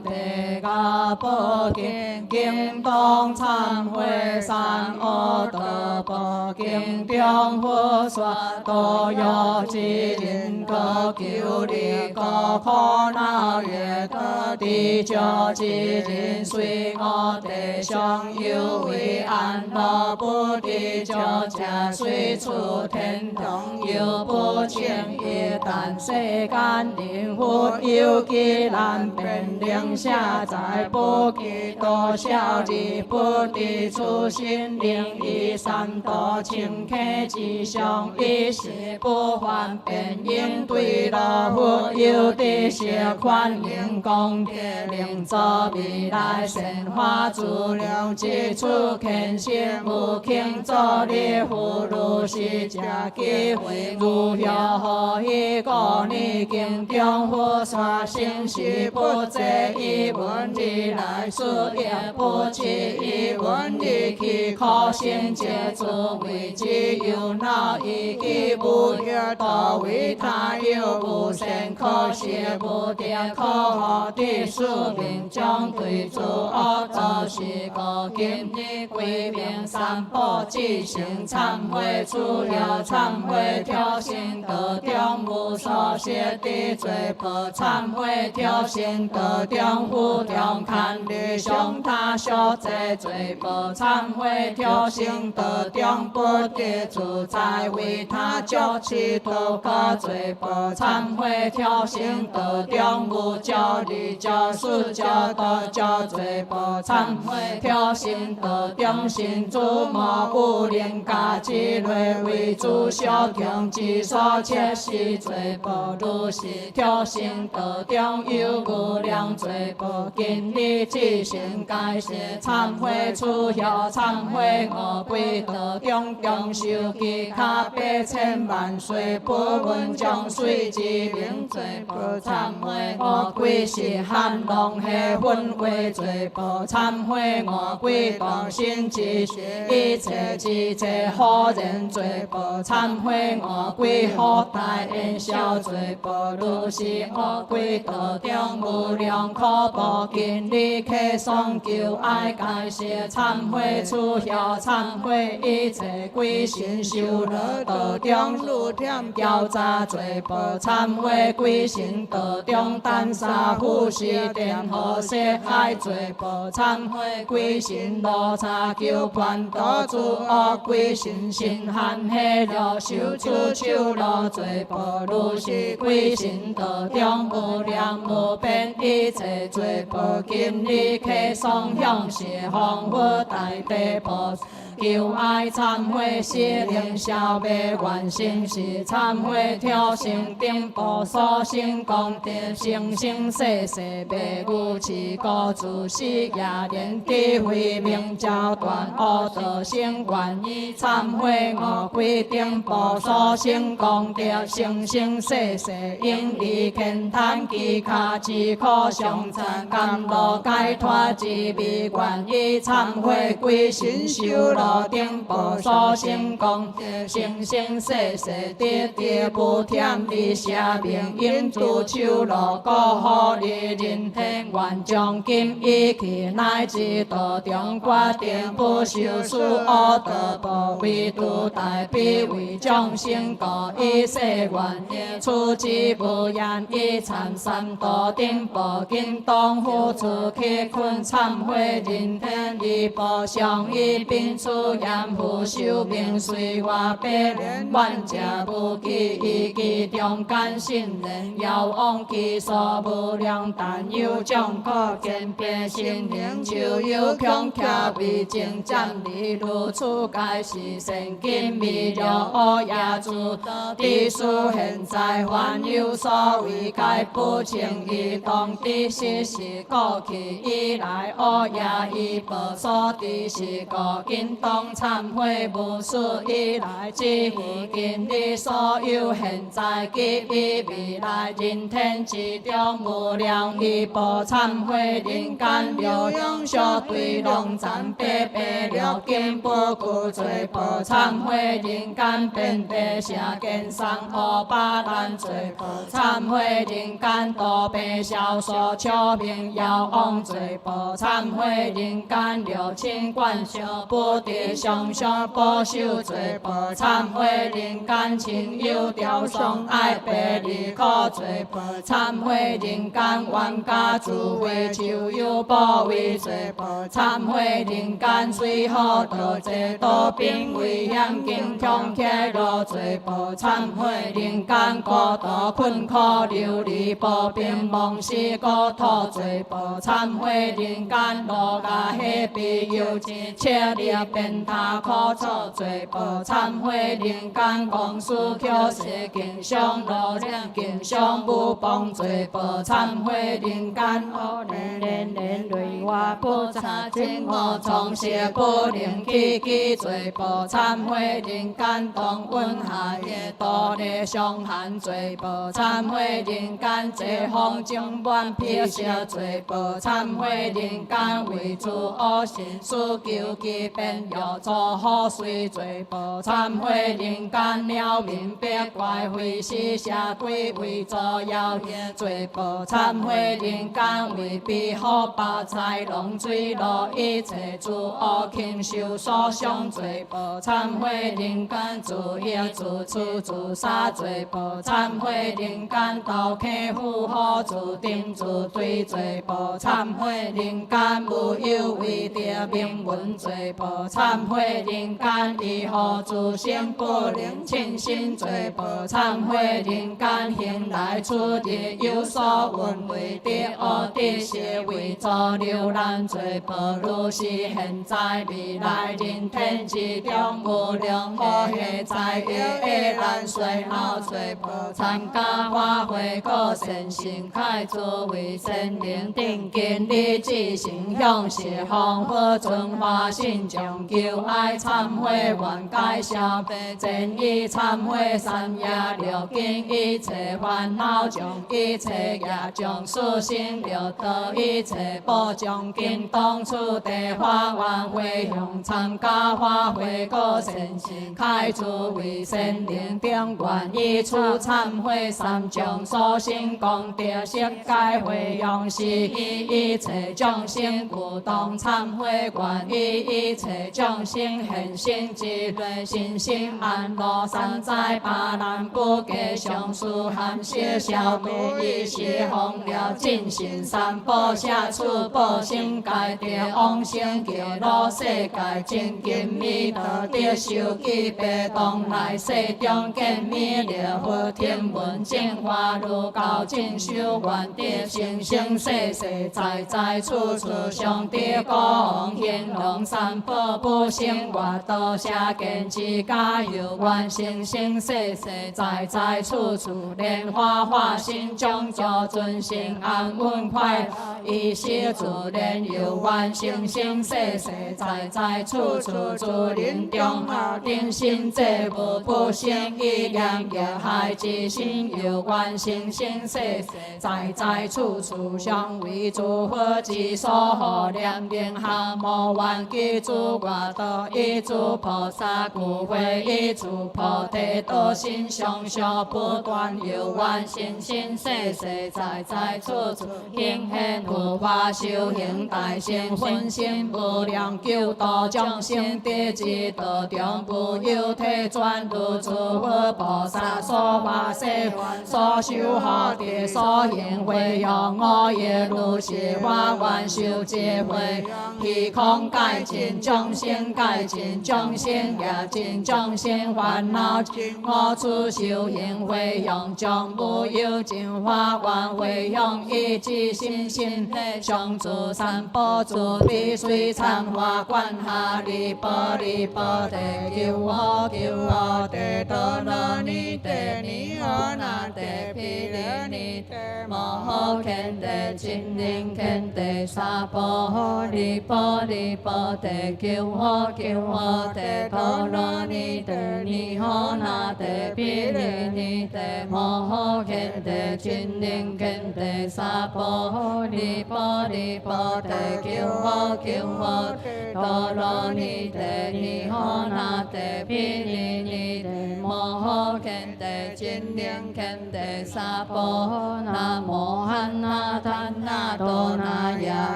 地甲报经，经当忏悔三恶道报经中佛说，多有之人各求利，各苦恼业，各地救之人，随我地上有为安乐不地救者，随处天堂有不轻易，但世间灵佛有机难辨，灵下在不记多少日不地出心灵以三多清客之上，一时不方便应对老佛有的些宽容功德，令作未来神化资粮之处肯心无轻作力福如是假机会，如若何以故你经中佛说心事不济，以文理来说也不起，以文理去可心解诸为之有恼，以其无约道为他有无限可惜无点可学的宿命，将对诸恶造是个今日归命三宝即行忏悔，除了忏悔挑衅得中无所写的罪过，忏悔挑衅得中无中看的伤他所罪罪过，忏悔挑衅得中不得自在为他救起多个罪过，忏悔挑衅得中无教理教书教导教罪过，忏悔挑衅得中心主魔无灵家之类为主小强之所切是罪过，如是挑衅得中有无量罪过，今日之行该是忏悔除晓忏悔我归得中中受其他百千万岁不闻将随之名罪过，忏悔我归是含long下分为罪过，忏悔我归当心之学一切之罪好人罪过，忏悔我归好大恩小罪过，如是我归得中无量可报，今日客送求爱感谢忏悔除晓忏悔一切归心修乐得中如添交杂罪过，忏悔归心得中单杀护士电和血害罪过，忏悔归心罗刹求判多诸恶归心心含黑了受处受了罪过，如是归心得中无量无边一切罪过，今日客送向是方佛大地菩萨。求爱忏悔是灵消灭愿心是忏悔挑衅顶部所生功德生生世世别无持故自是也连智慧明照断恶道生愿意忏悔我归顶部所生功德生生世世应以虔叹其他之苦相残甘露解脱之悲愿意忏悔归心修乐道顶部所成功德，生生世世得得无添你舍命，应助手路过护你人天愿将今一去乃至道中决定不受死恶道报，唯独大悲为众生故一世愿，处之无言以参三道顶部经当付出去困忏悔人天一步上一并出严父寿命随我百年万者无记一记中间信人遥望其所无量但有众可见别心灵就有强徛为正站立如此该是圣经弥留恶业诸多地数现在还有所谓该不清以当地是过去以来恶业已报所地是个今当忏悔无数以来只乎今日所有现在及以未来人天之中无量已报忏悔人间疗养小对龙赞白白了根不顾罪报忏悔人间遍地下见上恶巴兰罪报忏悔人间多被小所求名遥望罪报忏悔人间六亲眷属不敌上上保守罪报忏悔人间亲友调伤爱别离可罪报忏悔人间冤家诸位就有保卫罪报忏悔人间最好多这多兵危险经强起落罪报忏悔人间孤独困苦流离步兵梦死孤土罪报忏悔人间落下黑皮有钱切力变他苦楚罪报忏悔人间公司口舌经商路量经商无帮罪报忏悔人间恶年年累我不差真我从事不能起起罪报忏悔人间当温下夜多的伤寒罪报忏悔人间这方正万撇下罪报忏悔人间为主恶心所求其变又做好随罪报忏悔人间了明白怪会是下对为作妖孽罪报忏悔人间为庇护发财龙水路一切诸恶轻受所伤罪报忏悔人间自业自处自杀罪报忏悔人间道客富好自定自对罪报忏悔人间无有为着名闻罪报忏悔人间以后自身不能清心罪报忏悔人间行来出入有所闻为的恶的是为作流浪罪报如是现在未来人天之中无量好现在业难随后罪报参加花卉各善心开诸为神灵定见你之形向是方法存化心将求爱忏悔愿解消悲正义忏悔三业六经一切烦恼将一切业将属性六道一切宝将今当初地花愿回向参加花卉各善心开诸为神灵定愿以出忏悔三将所行功德悉皆回向是一切众生故当忏悔愿一切众生现心之类心心安乐三灾八难不给上书含谢消毒一时红了尽心三宝下处宝心界的往生极乐世界真金弥陀得受记白当来世中见弥勒佛天文净化如高进修愿得生生世世在在处处上帝光兴隆三宝不生活道下见之加有愿生生世世在在处处莲花化心中就尊心安稳快乐一时自然有愿生生世世在在处处主临中好定心这无不生一念业害之心有愿生生世世在在处处相为诸佛之所护念灵下无愿记诸愿萨埵，一诸菩萨故会一诸菩提道，心上上不断有愿，生生世世在在处处行现护法修行大乘，分身无量救度众生，第一道中不有体转度诸佛菩萨所发誓愿，所修好的所行会用我业如是法愿修智慧，虚空界尽众生界尽众生也尽众生烦恼尽，我处修行会用将无有尽法愿会用一即心心内上诸三宝诸地水参花观哈利波利波提救我救我地多罗尼地尼诃那地毗梨尼地摩诃견地真灵견地萨婆利波利波提救我救我地多罗尼地尼诃那地毗梨尼地摩诃견地真灵견地萨婆利波利波提救我救我地多罗尼地尼诃那地毗梨尼地摩诃견地真灵견地萨婆南无汉那檀那多那呀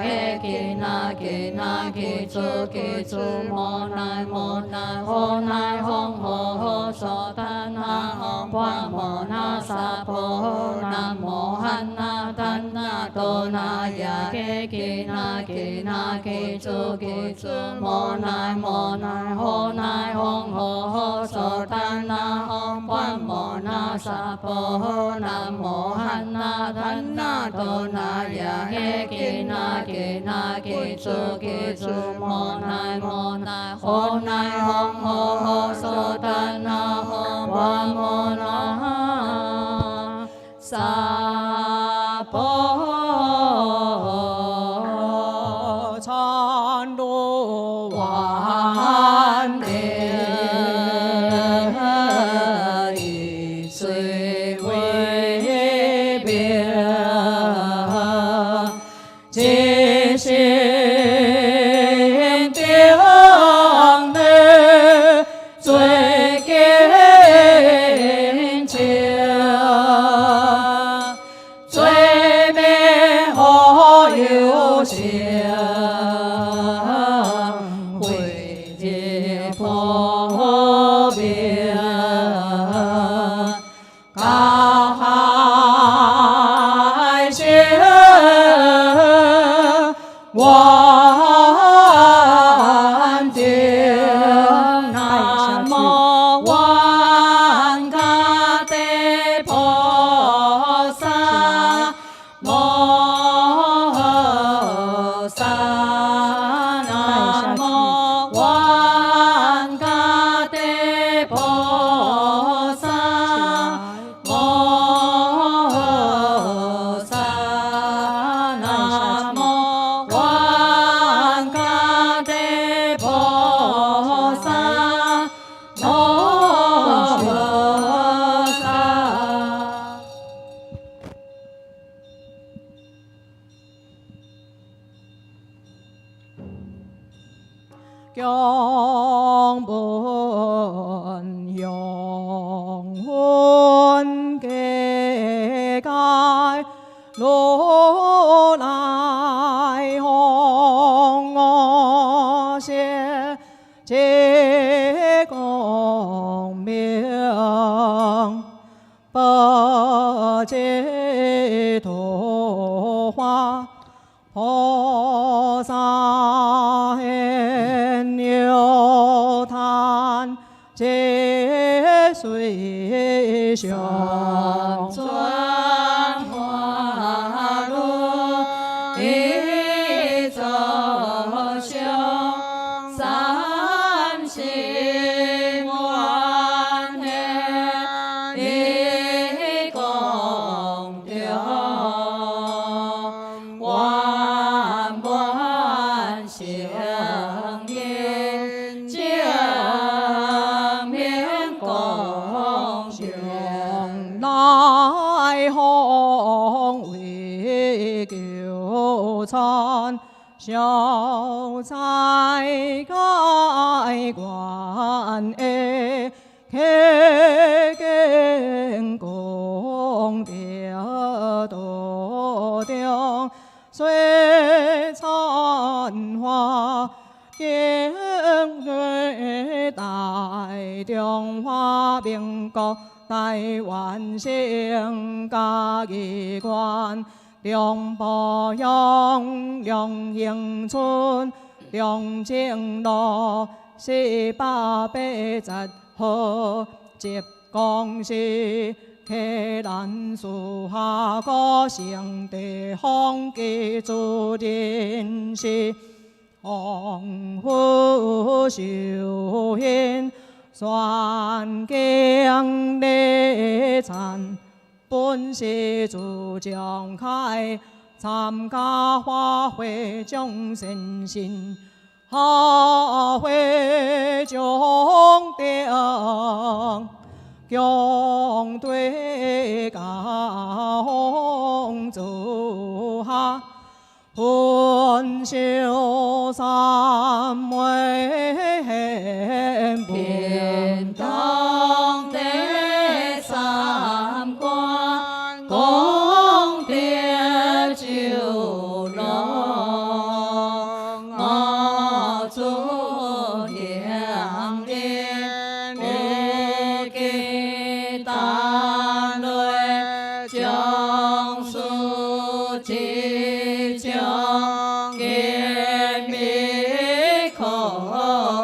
耶吉那吉那吉诸吉诸摩那摩那诃那吽呵呵娑檀那吽般摩那萨婆南无汉那檀那多那呀耶吉那吉那吉诸吉诸摩那摩那诃那吽呵呵娑檀那吽般摩那萨婆南无汉那檀那多那呀耶吉那吉那吉诸吉诸摩那摩那诃那吽呵呵娑檀那吽般摩那萨婆参罗万年以水为表，即心定内最坚强，最美好有情，慧解破病，高海深万定，南无万嘎帝菩萨摩诃萨，南无万嘎帝菩萨摩诃萨，南无万嘎帝菩萨摩诃萨。경문 영혼 계갈 노来홍어세 제공명 버제도화菩萨现有坛，皆随相转化路，一走修三心万念，一功德。万般行因，正面共雄，来弘为救参，消灾解愿的开建功德道中，水灿花景瑞大中华民国台湾省嘉义县中部乡龙兴村龙井路480号集公司。溪南树下古城地方居住人士，黄虎寿宴，宣景礼赞，本是自将开，参加花卉众善心，下会中定。共对高足下，分修三昧遍当地三观，功德九龙，我祝良年。将书即将严密可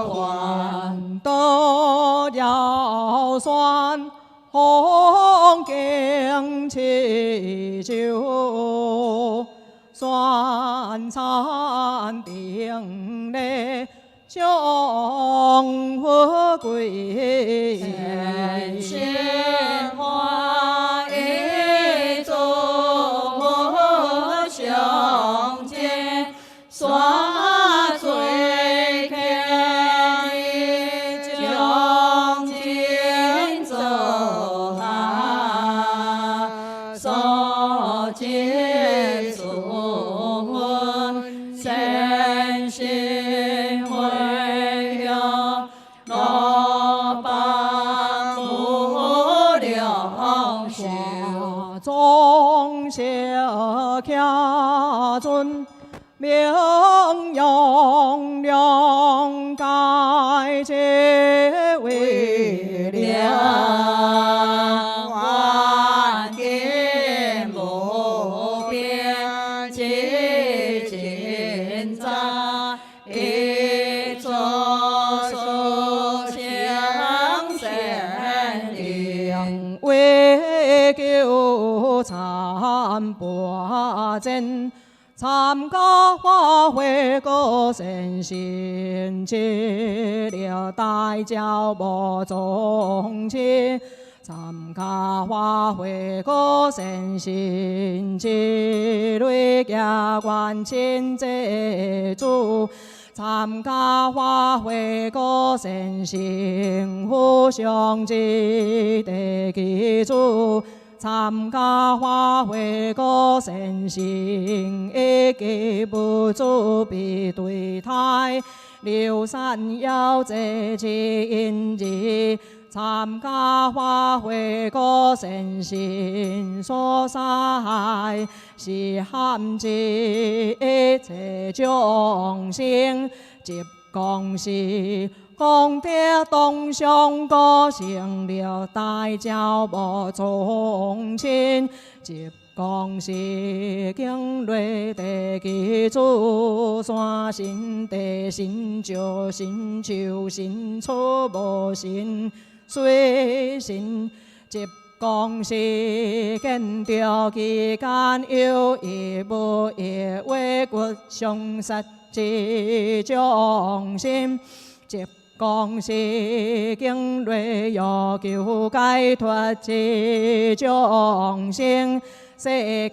还，得了酸红景祈求，酸餐顶礼将富贵鲜花。刷水开，将金走下，所见所闻，身心回向，我把不了修，众小家尊。名用量改皆为良，万劫无边，寂静在，一座树强山岭，为救参八真。参加花卉歌善心，接了大教无宗亲。参加花卉歌善心，积累家愿亲济主。参加花卉歌善心，互相之地基础。参加花卉歌善心，一己不足必对待，留善要济其因义。参加花卉歌善心，所在是含之一切众生，即讲是。功德同上果成了大教无宗亲，即讲是经类地基础，山神地神石神树神草无神水神，即讲是见着其间有意无意为骨相杀之众生，即讲是经类要求解脱之众生，世界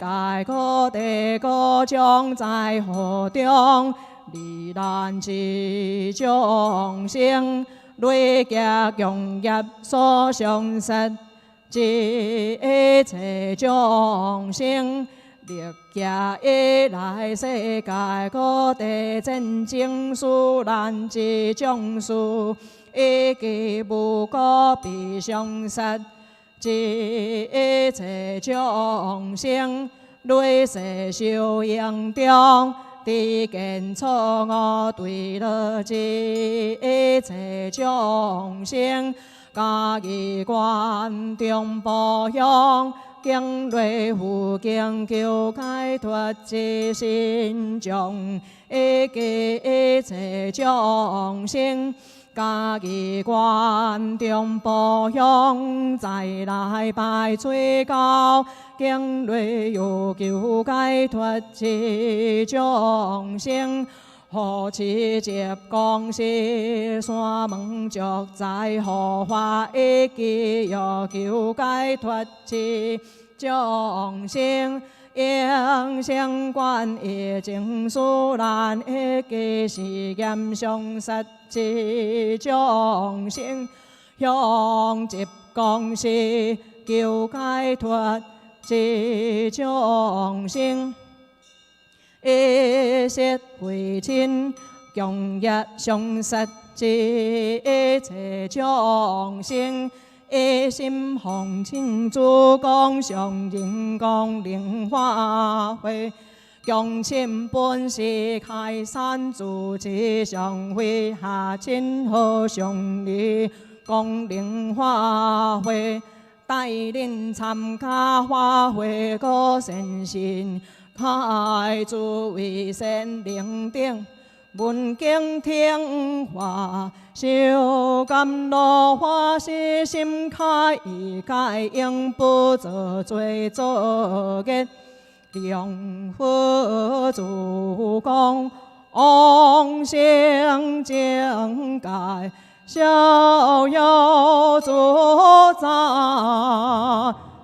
各地各种在河中，罹难之众生，累劫共业所相杀之一切众生，历家以来世界各地战争事难之种事，以及无辜被伤杀，一切众生累世受刑中，知见错误对了一切众生，家己观众保养。经类护经求解脱之心中，以及一切众生，家己观众保养，再来拜最高，经类有求解脱之众生。何持接公事，山门竹在护法，以及欲求解脱之众生，应相关以情事难，以及是严相杀之众生，向接公事求解脱之众生。一切为亲，共业相杀之一切众生，一心奉亲主公上人公灵化会，共亲本是开山祖之上会，下亲和上礼公灵化会，带领参加花会个善心。开诸位善灵顶，闻经听话，修甘露花是心开，戒应不做罪作孽，良佛主公，往生境界，逍遥自在。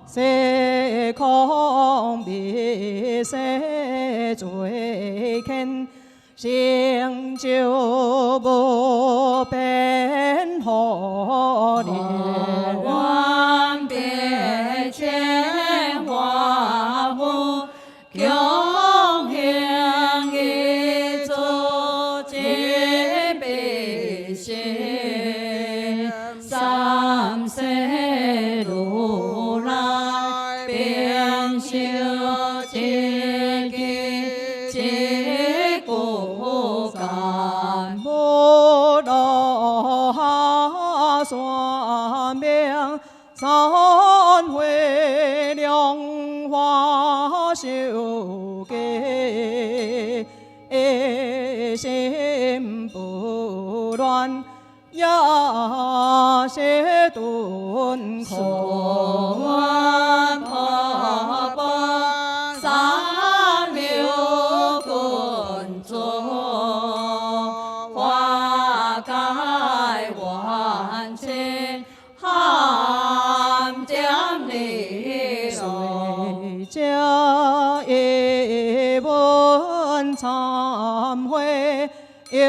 世空灭世罪愍，成就无边护念。万变千化无，共行一足皆必行，三世路。修结基结骨干，无落下算命，三会良华修结，心不乱。呀，些顿空破波三流滚作，花开万千含江里水家一文忏悔。有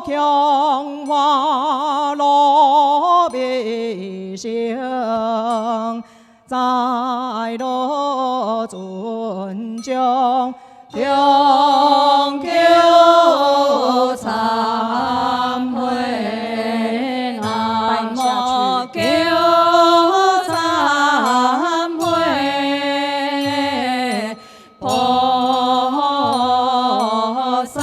强化罗比行，在罗尊将永久忏悔，南无救忏悔，菩萨。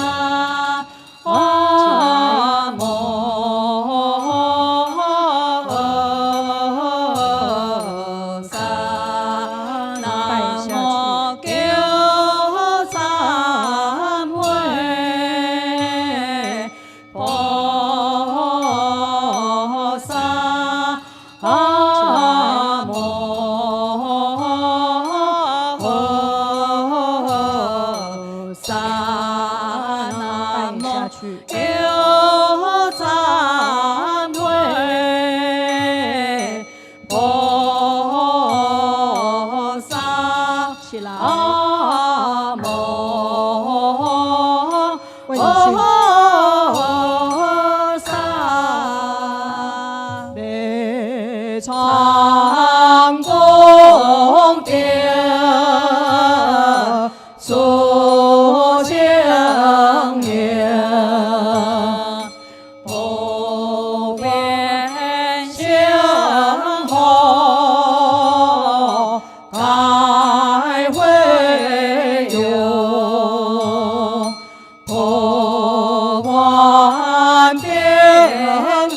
长公殿。会有破万变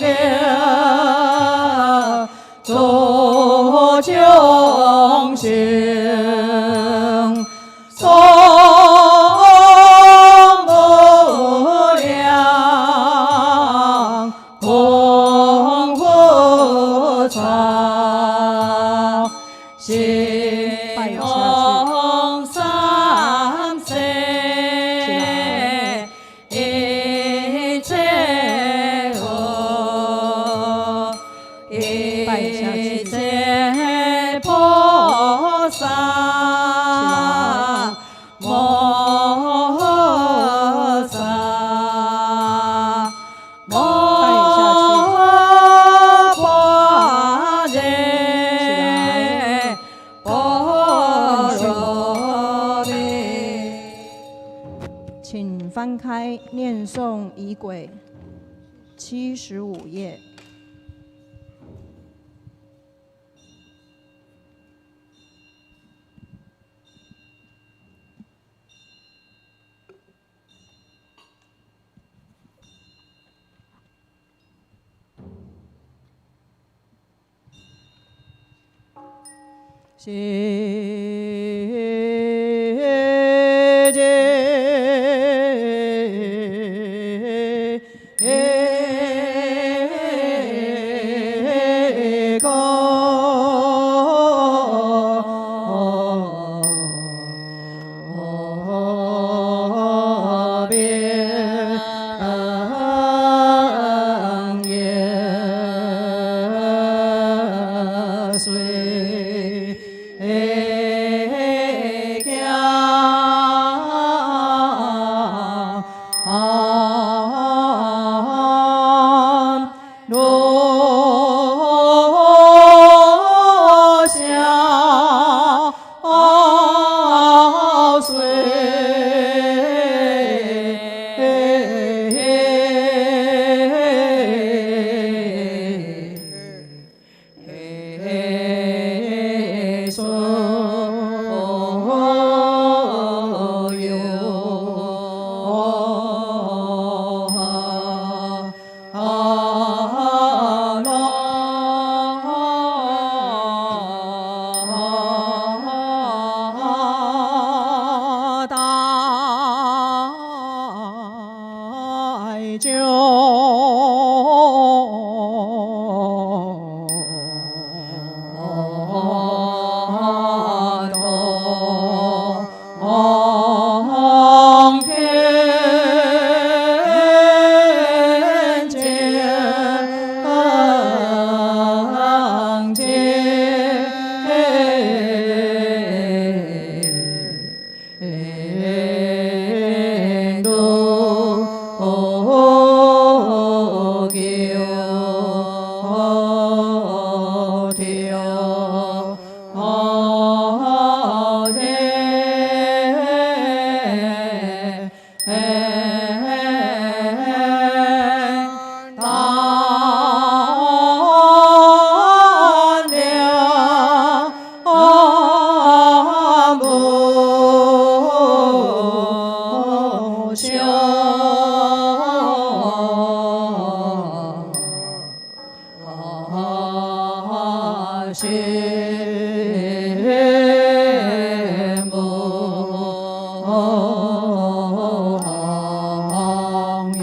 了，做众生送不了功夫传，心中三世一切有，一切菩萨摩萨摩巴耶波罗蜜。请翻开念诵仪轨75页。谢谢公别也随落下水所大众天见路羡慕行业。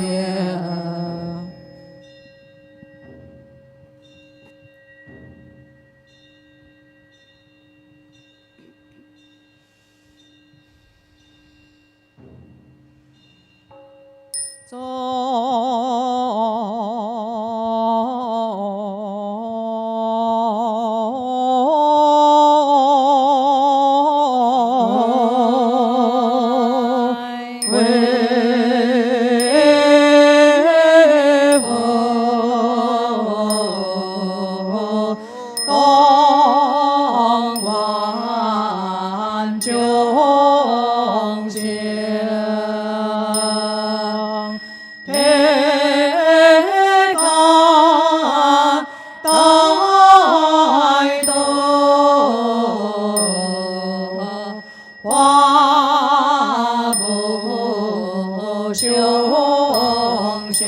花不雄心。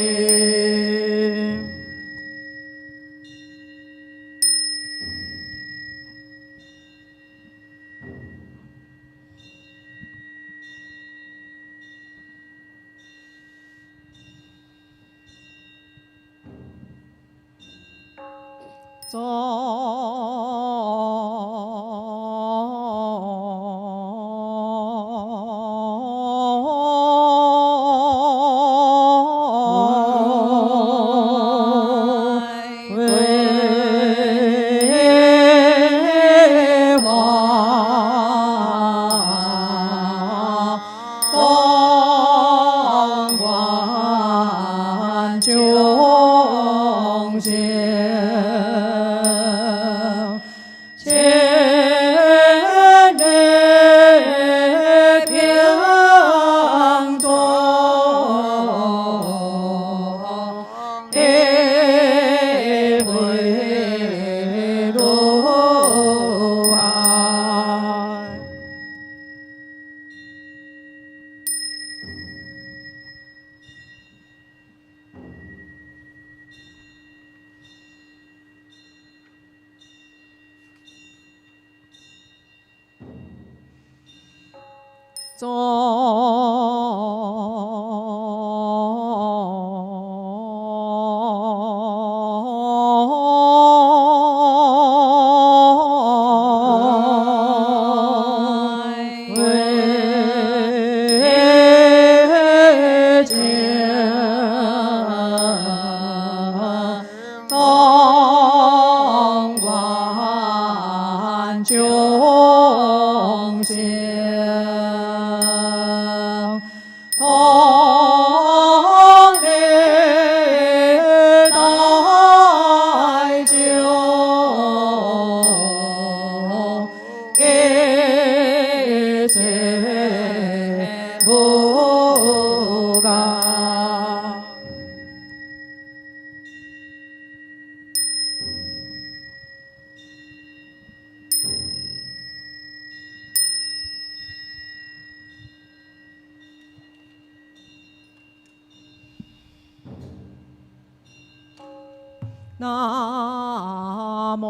南无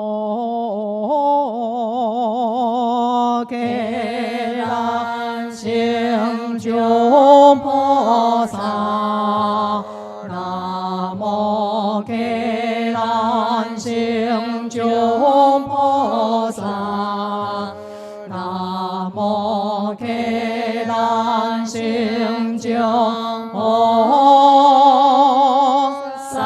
给南行救菩萨，南无给南行救菩萨，南无给南行救菩萨。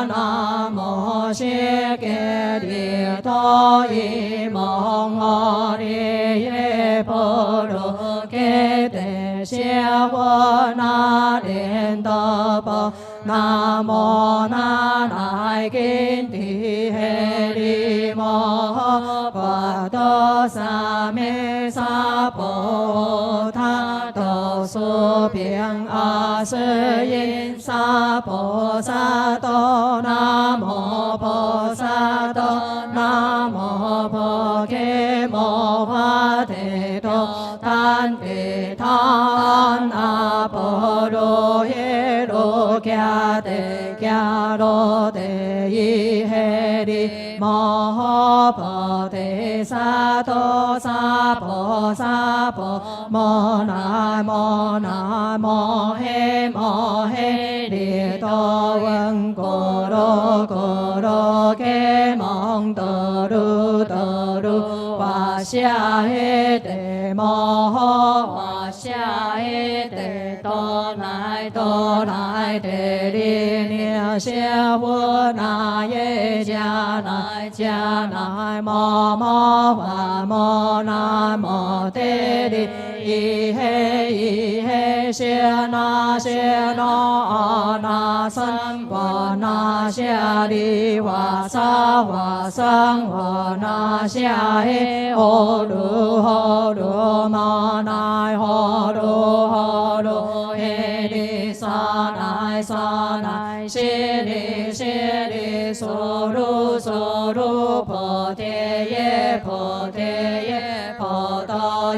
南无悉揭谛多伊蒙阿利耶波罗揭谛舍佛那连多波南无那来金地嘿利摩巴多萨弥萨婆他多苏平阿斯因萨婆萨多南无婆萨多南无婆伽摩花提多丹地坦阿波罗耶罗迦帝迦罗帝伊嘿利摩婆提萨多萨婆萨婆摩那摩那摩嘿摩嘿利多闻咕噜咕噜给蒙多噜多噜瓦夏嘿帝摩瓦夏耶得多乃得利尼舍佛那耶迦乃摩诃那摩得利伊嘿舍那三波那舍利瓦萨那舍嘿吼噜玛乃吼噜嘿利萨乃舍利娑噜婆提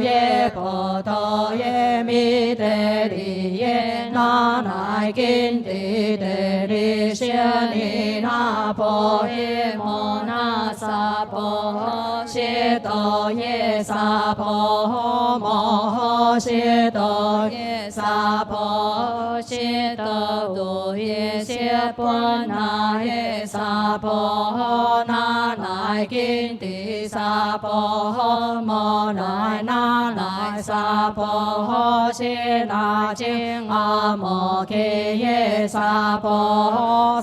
耶婆多耶弥得利耶那乃金地得利舍利那婆耶摩那萨婆谢多耶萨婆摩谢多耶萨婆谢多耶谢波那耶萨婆那乃金地萨婆摩那乃萨婆谢那经阿摩诃耶萨婆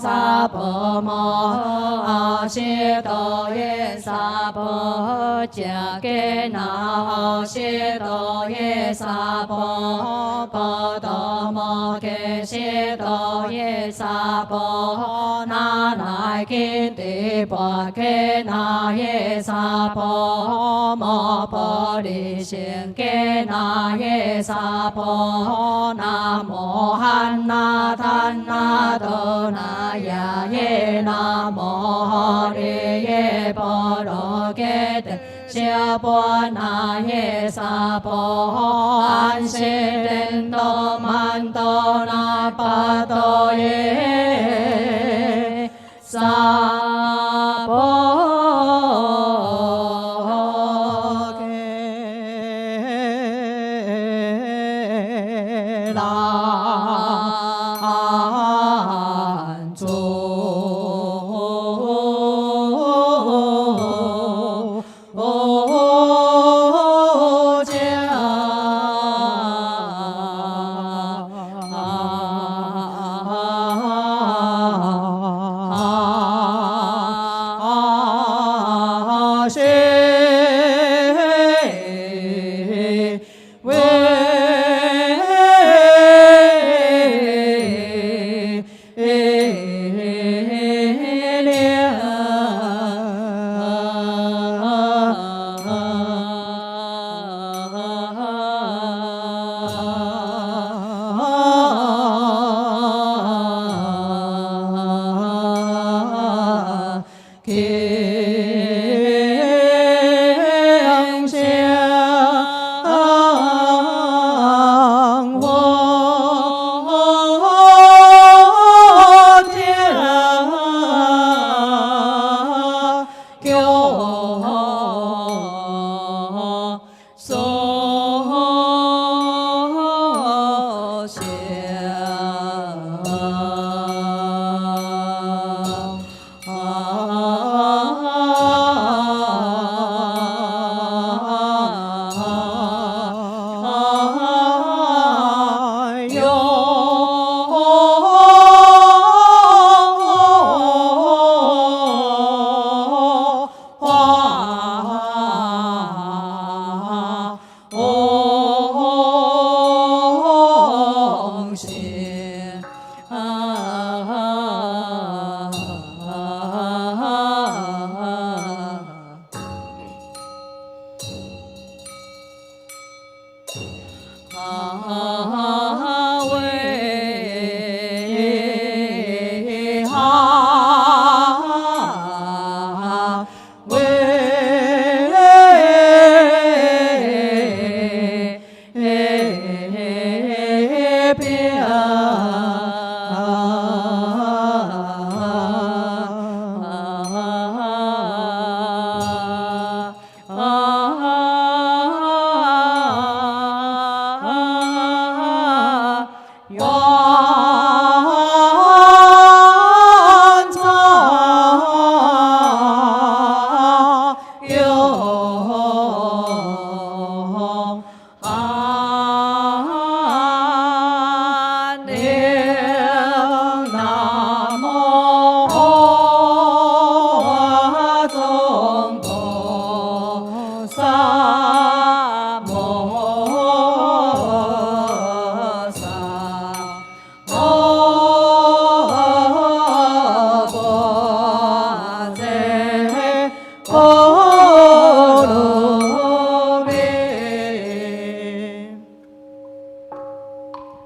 摩谢多耶萨婆迦给那谢多耶萨婆波多摩诃谢多耶萨婆那乃金地波给那耶萨婆摩婆利心给那耶萨婆那摩汉那檀那多那呀耶那摩利耶波罗揭谛舍波那耶萨婆安悉莲多曼多那巴多耶萨婆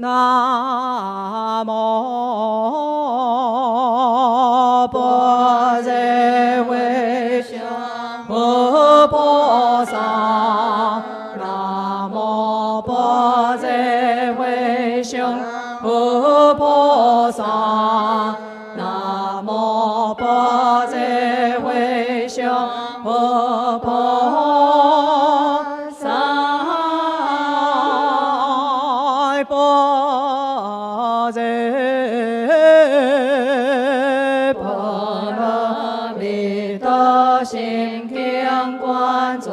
南无般若威声佛菩萨，南无般若威声佛菩萨，南无般若威声佛菩萨，般若波罗蜜多心经观自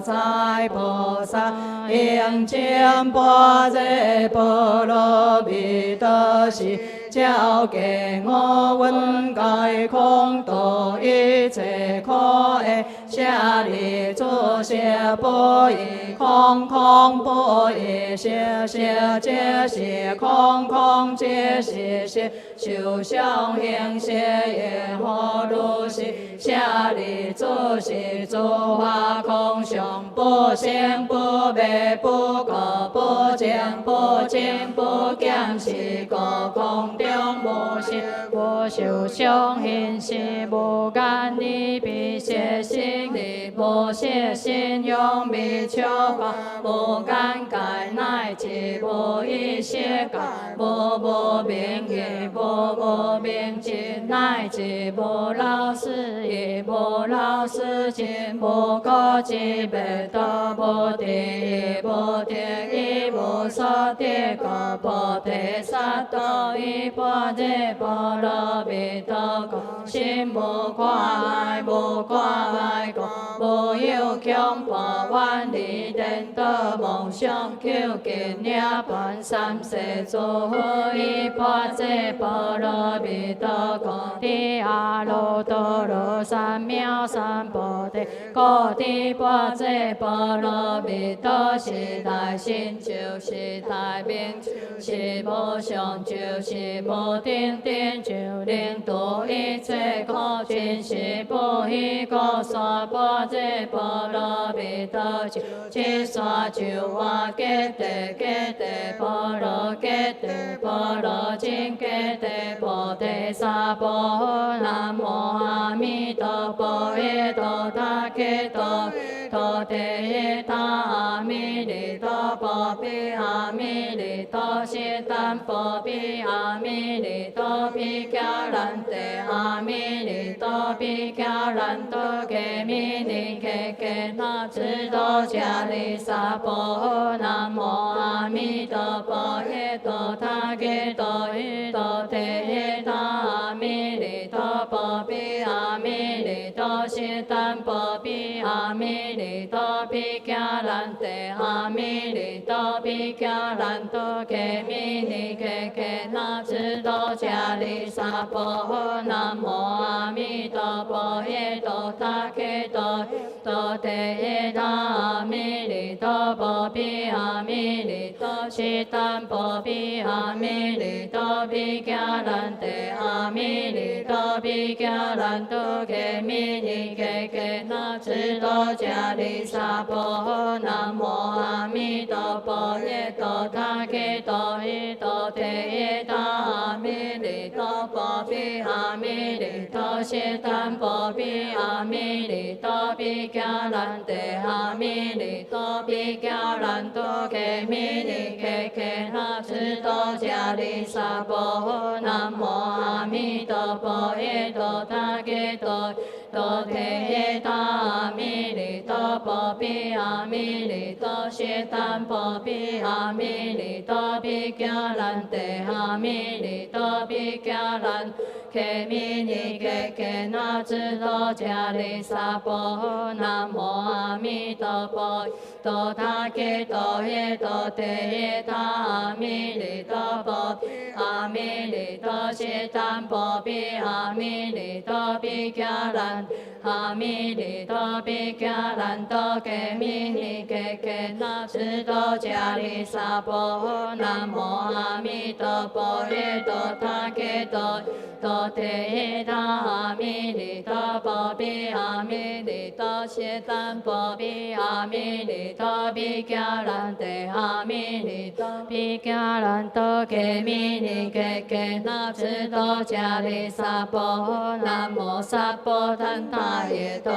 在菩萨，应见般若波罗蜜多时，照见我闻界空度一切苦厄，舍利子舍不异空，空不异舍，舍皆是空，空皆是舍，受想行识业何如是？舍利子是诸法空相，不生不灭不垢不净不净不减，是故空中无实，无受想行识，无间离彼邪心力，无邪心用未求法，无间界乃至无一切界，无明义，无明尽，乃至无老死义，无老死尽，无果智别多，无地狱，无地狱，无所地果，菩提萨埵依般若波罗蜜多故，心无挂碍，无挂碍故，无有强迫万里颠倒梦想，求见涅槃三世诸佛依般若波罗蜜多故，地阿耨多罗三藐三菩提，故地般若波罗蜜多是大成就是大名，是无上就是无顶顶，就令度一切苦，尽是不虚空娑般若波罗蜜多就七沙就哇揭谛揭谛波罗揭谛波罗僧揭谛菩提萨婆南无阿弥陀佛耶多他揭多多地耶他阿弥利多波比阿弥利多悉檀波比阿弥利多比迦兰地阿弥利多比迦兰多揭弥尼揭揭那智多迦利萨婆南无阿弥陀佛耶多他揭多耶多地耶他阿弥利多波比阿弥利多悉檀波比阿弥利多比迦兰地阿弥利多比迦兰多揭弥尼揭揭那智多迦利萨婆南无阿弥陀佛耶多他揭多多地耶他阿弥利多波比阿弥利多悉檀波比阿弥利多比迦兰地阿弥利多比迦兰多揭弥尼揭揭那智多迦利萨婆南无阿弥陀佛耶多他揭多耶多地耶他阿弥利多波比阿弥利多悉檀波比阿弥利多比迦兰地阿弥利多比迦兰多揭弥尼揭揭那智多迦利萨婆南无阿弥陀佛耶多他揭多多地耶他阿弥利多波比阿弥利多悉檀波比阿弥利多比迦兰地阿弥利多比迦兰揭弥尼揭揭那智多迦利萨婆南无阿弥陀佛多他揭多耶多地耶他阿弥利多波阿弥利多悉檀波比阿弥利多比迦兰阿弥利多比迦兰多揭弥尼揭揭那智多迦利萨婆南无阿弥陀佛耶多他揭多多地耶他阿弥利多波比阿弥利多悉檀波比阿弥利利多，比迦兰帝阿弥利多，比迦兰多给弥尼给给那智多迦利萨婆，南无萨婆怛他耶多，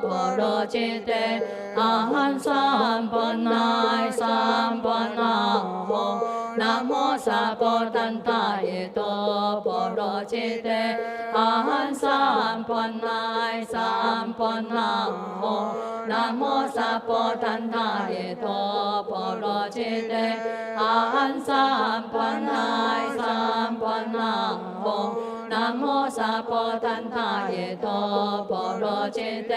婆罗揭帝阿含三婆乃三婆那吽，南无萨婆怛他耶多，婆罗揭帝阿含三婆乃三婆那吽，南无萨婆怛他耶多，婆罗揭帝阿含三婆乃三婆那吽，南无萨婆怛他耶多，婆罗揭帝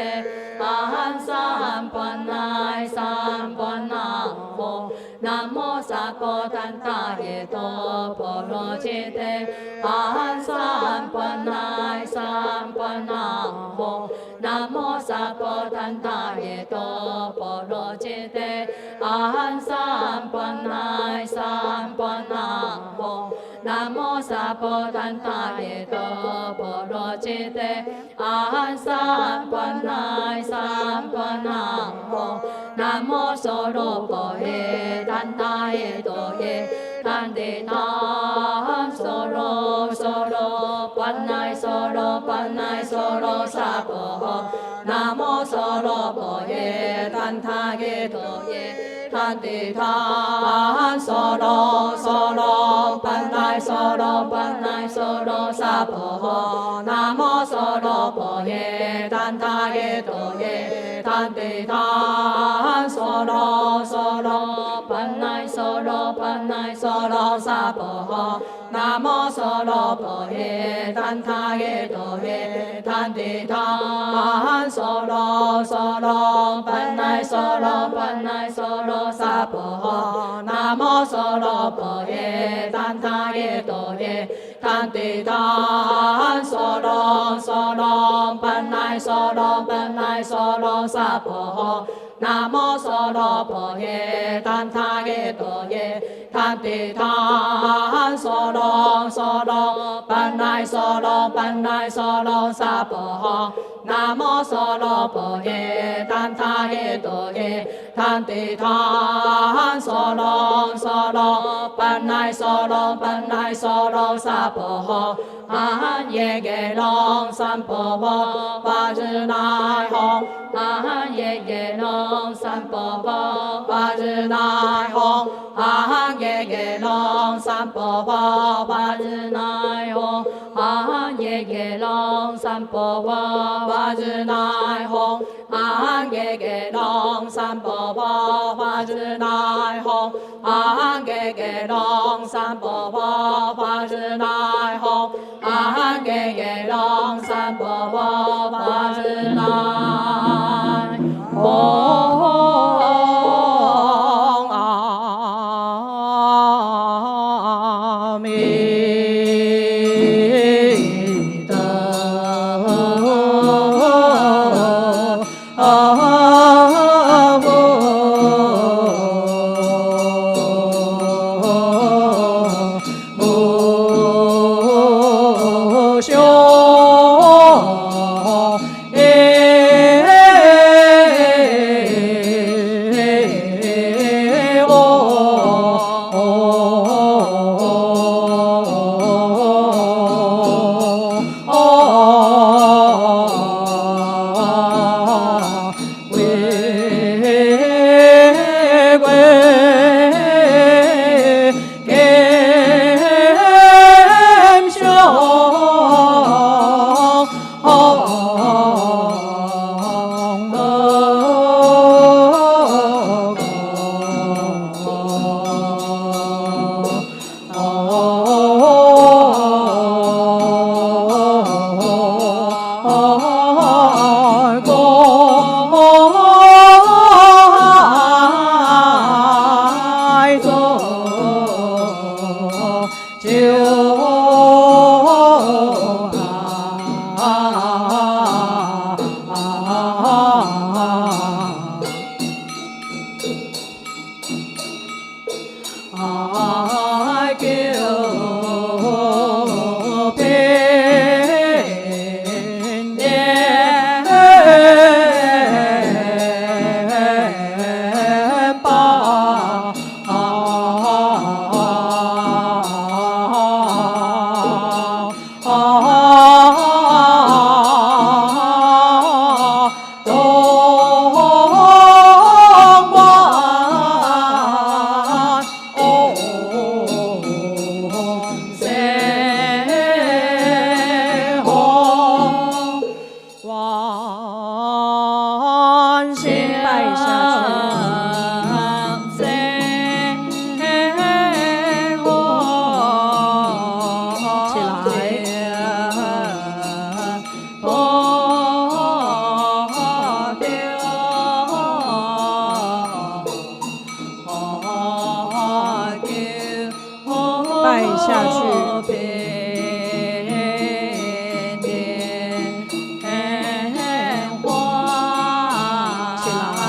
阿含三婆乃三婆那吽，南无萨婆怛他耶多，婆罗揭帝阿含三婆乃三婆那吽，南无萨婆怛他耶多，婆罗揭帝阿含三婆乃三婆那吽，南无萨婆怛他耶多，婆罗揭帝阿含三婆乃三婆那吽，南无娑罗婆耶怛他耶多耶，怛地他娑罗娑罗般乃娑罗般乃娑罗萨婆，南无娑罗婆耶怛他耶多耶，怛地他娑罗娑罗般乃娑罗般乃娑罗萨婆，南无娑罗婆耶怛他耶多耶，怛地他娑罗娑罗般乃娑罗般乃娑罗萨婆，南无娑罗婆耶怛他耶多耶，怛地他娑罗娑罗般乃娑罗般乃娑罗萨婆，南无娑罗婆耶怛他耶多耶，怛地他娑罗娑罗般乃娑罗般乃娑罗萨婆，南无娑罗婆耶怛他耶多耶，怛地他娑罗娑罗般乃娑罗般乃娑罗萨婆，南无娑罗婆耶怛他耶多耶，怛地他娑罗娑罗般乃娑罗般乃娑罗萨婆，阿含耶耶龙三婆婆，法智乃吽，阿含耶耶龙三婆婆，法智乃吽，阿含耶耶龙三婆婆，法智乃吽，阿含耶耶龙三婆婆，法智乃吽，阿含耶耶龙三婆婆，法智乃吽，阿含耶耶龙三婆婆，法智乃吽，阿含耶耶龙三婆婆，法智乃吽。阿弥陀拜下去。起来。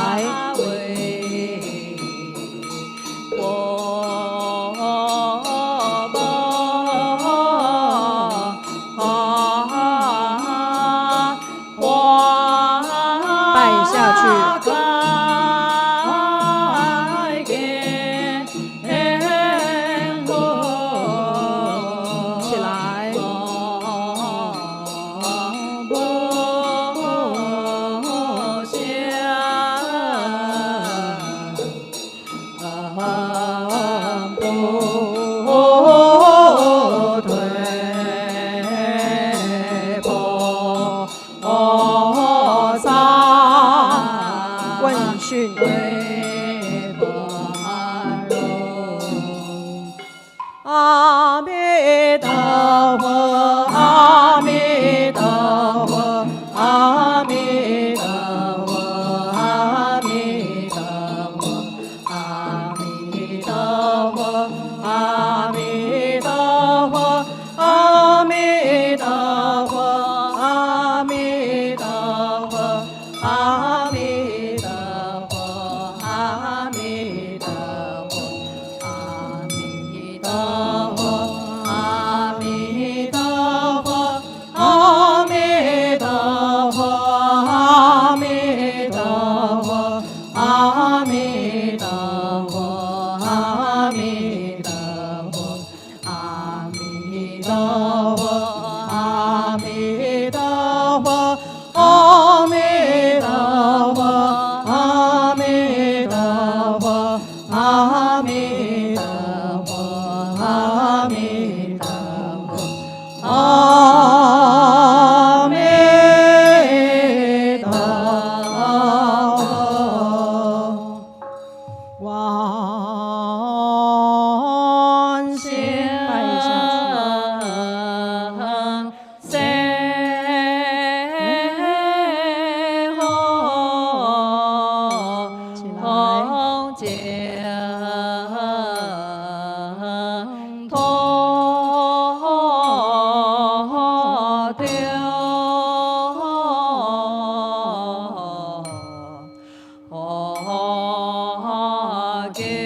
拜下去。起来。问讯。阿弥陀佛，阿弥陀佛，阿弥陀佛，阿弥陀佛，阿弥陀佛，阿弥陀佛，阿弥陀佛，阿弥陀佛，阿弥陀佛，阿弥陀佛。阿弥陀佛，阿弥陀佛，阿弥陀佛，阿弥陀佛，阿弥陀佛，阿弥陀佛，阿弥陀佛，阿弥陀佛，阿弥陀佛，阿弥陀佛，阿弥陀佛，阿弥陀佛，阿弥陀佛。往生西方净土中。给